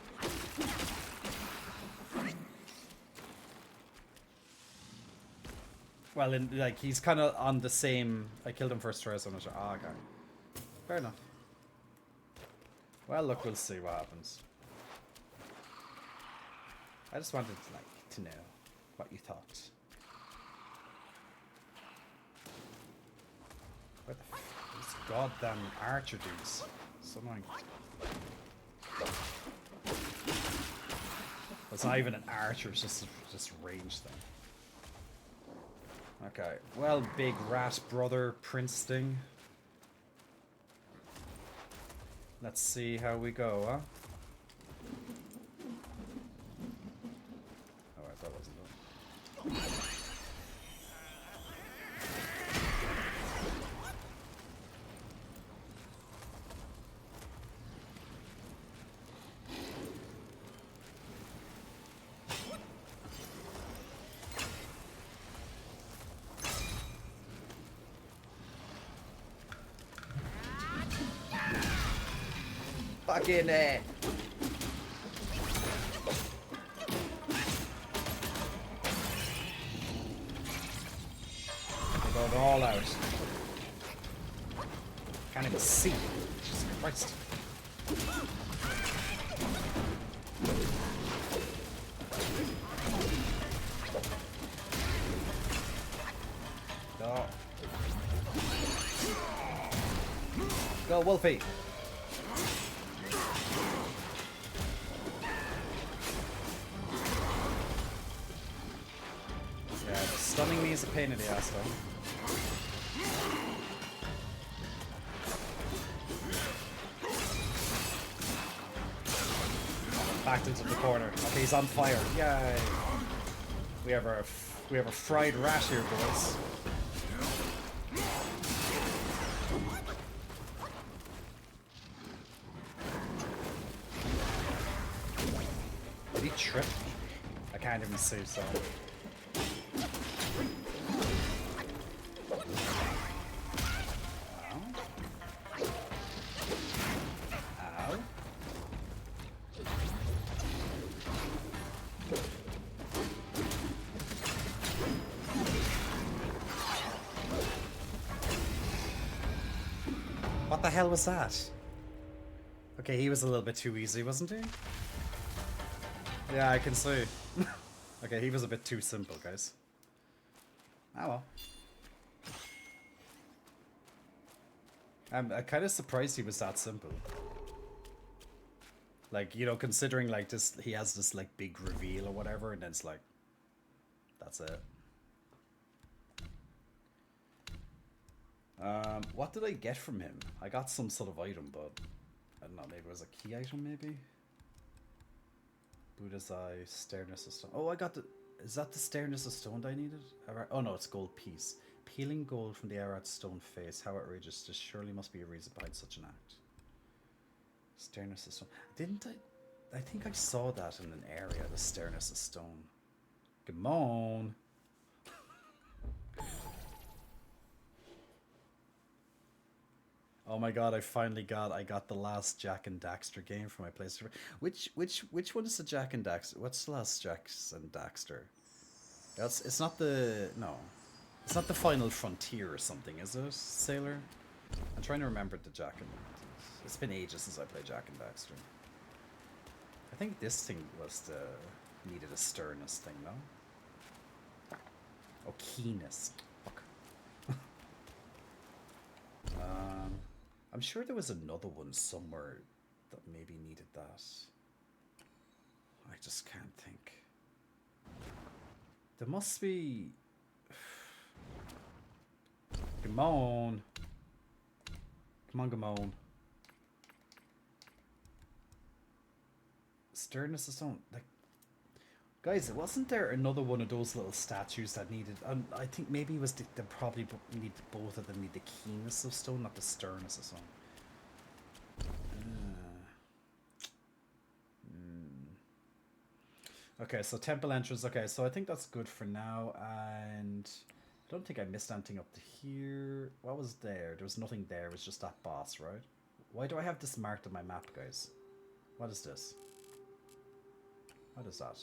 Well, like, he's kind of on the same... I killed him first try, so I'm not sure. Ah, okay. Fair enough. Well, look, we'll see what happens. I just wanted to, like, to know what you thought. Where the f... These goddamn archer dudes. So annoying. It's not even an archer, it's just range thing. Okay, well, big rat brother Prince thing. Let's see how we go, huh? Oh, I thought it wasn't done. Fucking They're going all out. Can't even see. Jesus Christ. Go. Go, Wolfie. Yeah, stunning me is a pain in the ass though. Backed into the corner. Okay, he's on fire. Yay! We have a fried rat here, boys. Did he trip? I can't even see, so. What the hell was that? Okay, he was a little bit too easy, wasn't he? Yeah, I can see. Okay, he was a bit too simple, guys. Ah well. I'm kind of surprised he was that simple. Like, you know, considering like this, he has this like big reveal or whatever, and then it's like, that's it. What did I get from him? I got some sort of item, but I don't know, maybe it was a key item, maybe? Buddha's Eye, Stareness of Stone. Oh, I got the... Is that the Stareness of Stone I needed? Oh no, it's Gold Piece. Peeling gold from the Arat stone face. How outrageous. There surely must be a reason behind such an act. Stareness of Stone. Didn't I... I think I saw that in an area, the Stareness of Stone. Come on! Oh my god, I got the last Jak and Daxter game for my PlayStation. Which one is the Jak and Daxter? What's the last Jak and Daxter? It's not the it's not the Final Frontier or something, is it, Sailor? I'm trying to remember the Jak and... It's been ages since I played Jak and Daxter. I think this thing was the needed a sternness thing, no? Oh, keenness. Fuck. I'm sure there was another one somewhere that maybe needed that. I just can't think. There must be... Come on. Come on, come on. Sternness of Stone. Like, guys, wasn't there another one of those little statues that needed... I think maybe it was they probably need both of them need the keenness of stone, not the sternness of stone. Okay, so temple entrance. Okay, so I think that's good for now. And I don't think I missed anything up to here. What was there? There was nothing there. It was just that boss, right? Why do I have this marked on my map, guys? What is this? What is that?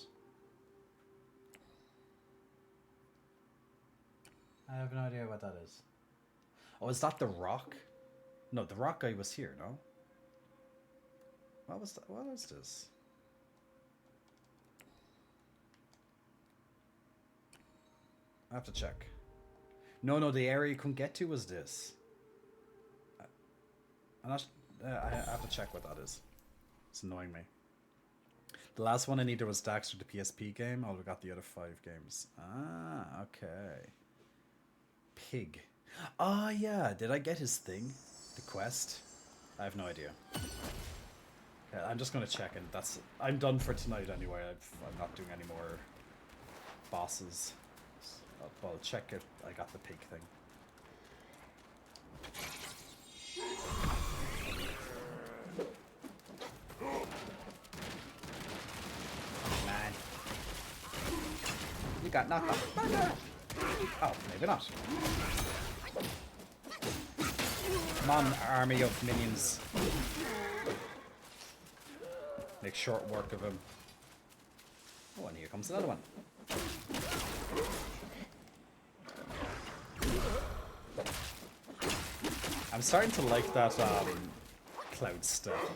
I have no idea what that is. Oh, is that the rock? No, the rock guy was here, no? What was that? What is this? I have to check. No, the area you couldn't get to was this. I have to check what that is. It's annoying me. The last one I needed was Daxter, the PSP game. Oh, we got the other 5 games. Ah, okay. Pig. Oh, yeah. Did I get his thing? The quest? I have no idea. Okay, I'm just going to check, and that's... I'm done for tonight anyway. I'm not doing any more bosses. I'll check if I got the pig thing. Man. You got knocked off. Oh, maybe not. Come on, army of minions. Make short work of him. Oh, and here comes another one. I'm starting to like that cloud stuff.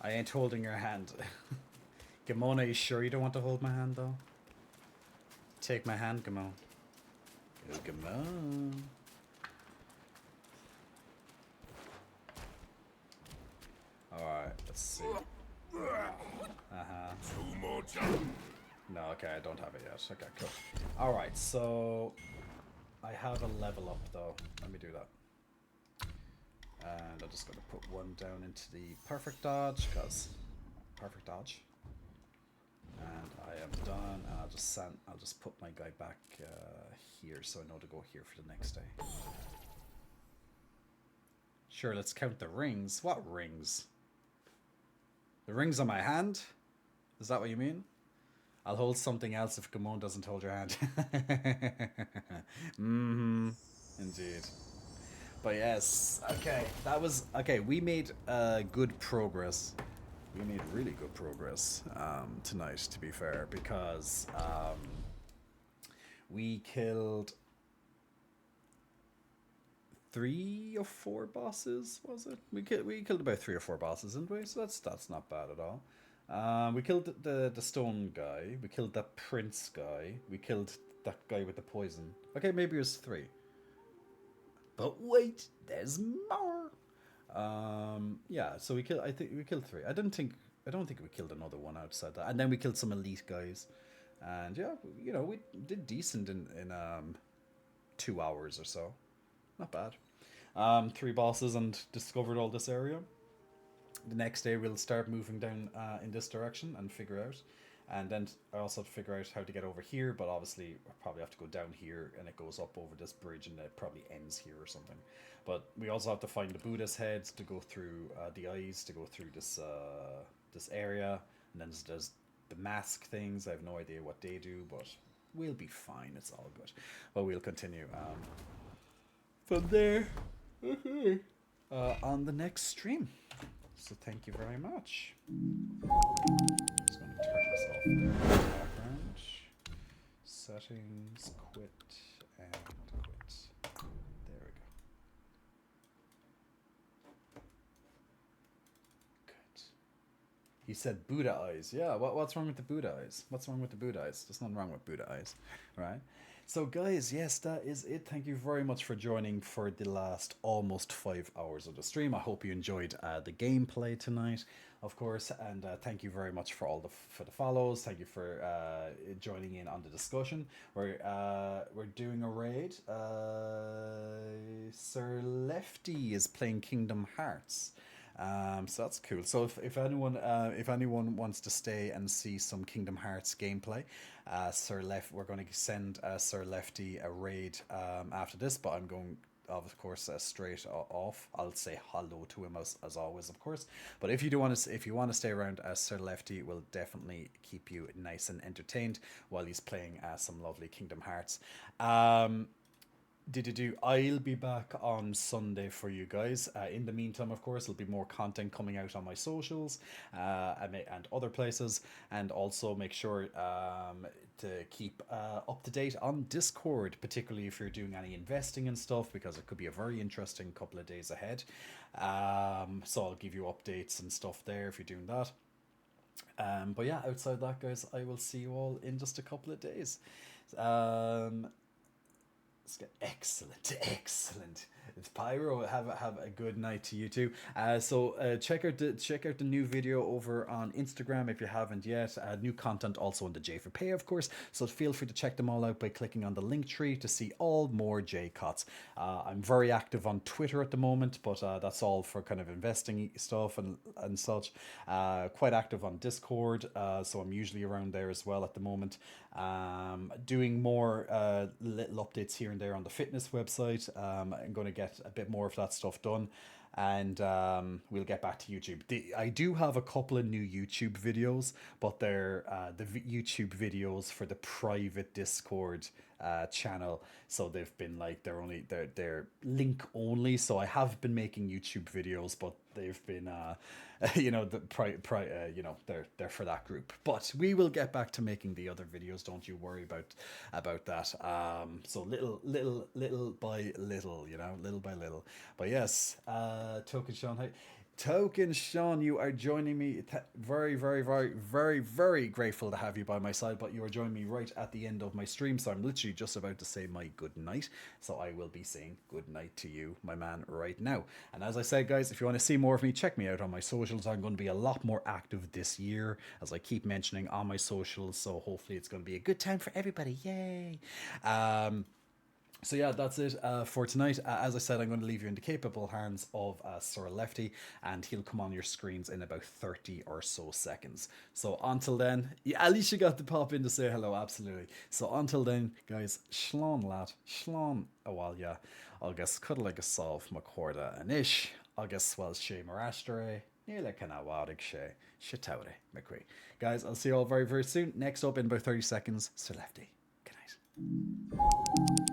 I ain't holding your hand. Gamon, are you sure you don't want to hold my hand, though? Take my hand, Gamon. Oh, Gamon. Alright, let's see. Uh-huh. No, okay, I don't have it yet. Okay, cool. Alright, so... I have a level up, though. Let me do that. And I'm just going to put one down into the perfect dodge, because perfect dodge. And I am done. And I'll just put my guy back here, so I know to go here for the next day. Sure, let's count the rings. What rings? The rings on my hand? Is that what you mean? I'll hold something else if Gamon doesn't hold your hand. Mm-hmm. Indeed. But yes, okay, that was... Okay, we made good progress. We made really good progress tonight, to be fair, because we killed 3 or 4 bosses, was it? We killed about 3 or 4 bosses, didn't we? So that's not bad at all. We killed the stone guy. We killed that prince guy. We killed that guy with the poison. Okay, maybe it was 3. But wait, there's more. Yeah, so I think we killed 3. I don't think we killed another one outside that. And then we killed some elite guys. And yeah, you know, we did decent in 2 hours or so. Not bad. 3 bosses and discovered all this area. The next day we'll start moving down in this direction and figure out. And then I also have to figure out how to get over here, but obviously we'll probably have to go down here and it goes up over this bridge and it probably ends here or something. But we also have to find the Buddha's heads to go through the eyes, to go through this this area. And then there's the mask things. I have no idea what they do, but we'll be fine. It's all good. But we'll continue from there on the next stream. So thank you very much. Just going to turn this off there in the background. Settings, quit, and quit. There we go. Good. He said Buddha eyes. Yeah, what's wrong with the Buddha eyes? What's wrong with the Buddha eyes? There's nothing wrong with Buddha eyes, right? So guys, yes, that is it. Thank you very much for joining for the last almost 5 hours of the stream. I hope you enjoyed the gameplay tonight, of course, and thank you very much for for the follows. Thank you for joining in on the discussion. We're doing a raid. Sir Lefty is playing Kingdom Hearts. So that's cool. So if anyone wants to stay and see some Kingdom Hearts gameplay, we're going to send Sir Lefty a raid after this. But I'm going, of course, straight off. I'll say hello to him as always, of course. But if you want to stay around, Sir Lefty will definitely keep you nice and entertained while he's playing some lovely Kingdom Hearts. I'll be back on Sunday for you guys. In the meantime, of course, there'll be more content coming out on my socials and other places. And also make sure to keep up to date on Discord, particularly if you're doing any investing and stuff, because it could be a very interesting couple of days ahead. So I'll give you updates and stuff there if you're doing that. But yeah, outside that, guys, I will see you all in just a couple of days. Excellent. It's Pyro. Have a good night to you too. So check out the new video over on Instagram if you haven't yet. New content also on the J for Pay, of course. So feel free to check them all out by clicking on the link tree to see all more J Cottz. I'm very active on Twitter at the moment, but that's all for kind of investing stuff and such. Quite active on Discord, so I'm usually around there as well at the moment. Doing more little updates here and there on the fitness website. I'm going to get a bit more of that stuff done, and we'll get back to YouTube. I do have a couple of new YouTube videos, but they're the YouTube videos for the private Discord channel, so they've been like they're link only. So I have been making YouTube videos, but they've been you know, you know, they're for that group. But we will get back to making the other videos. Don't you worry about that. So little by little, you know, little by little. But yes, Token Sean, hey. Token Sean, you are joining me. Very, very, very, very, very grateful to have you by my side, but you are joining me right at the end of my stream, so I'm literally just about to say my good night. So I will be saying good night to you, my man, right now. And as I said, guys, if you want to see more of me, check me out on my socials. I'm going to be a lot more active this year, as I keep mentioning on my socials, so hopefully it's going to be a good time for everybody. Yay! So yeah, that's it for tonight. As I said, I'm going to leave you in the capable hands of Sir Lefty, and he'll come on your screens in about 30 or so seconds. So until then, yeah, at least you got to pop in to say hello, absolutely. So until then, guys, slán lad, slán awalya, agus cuddle like a solve macorda anish, agus well she marastere, nila kanawadig she, shitaure McQueen. Guys, I'll see you all very, very soon. Next up in about 30 seconds, Sir Lefty. Good night.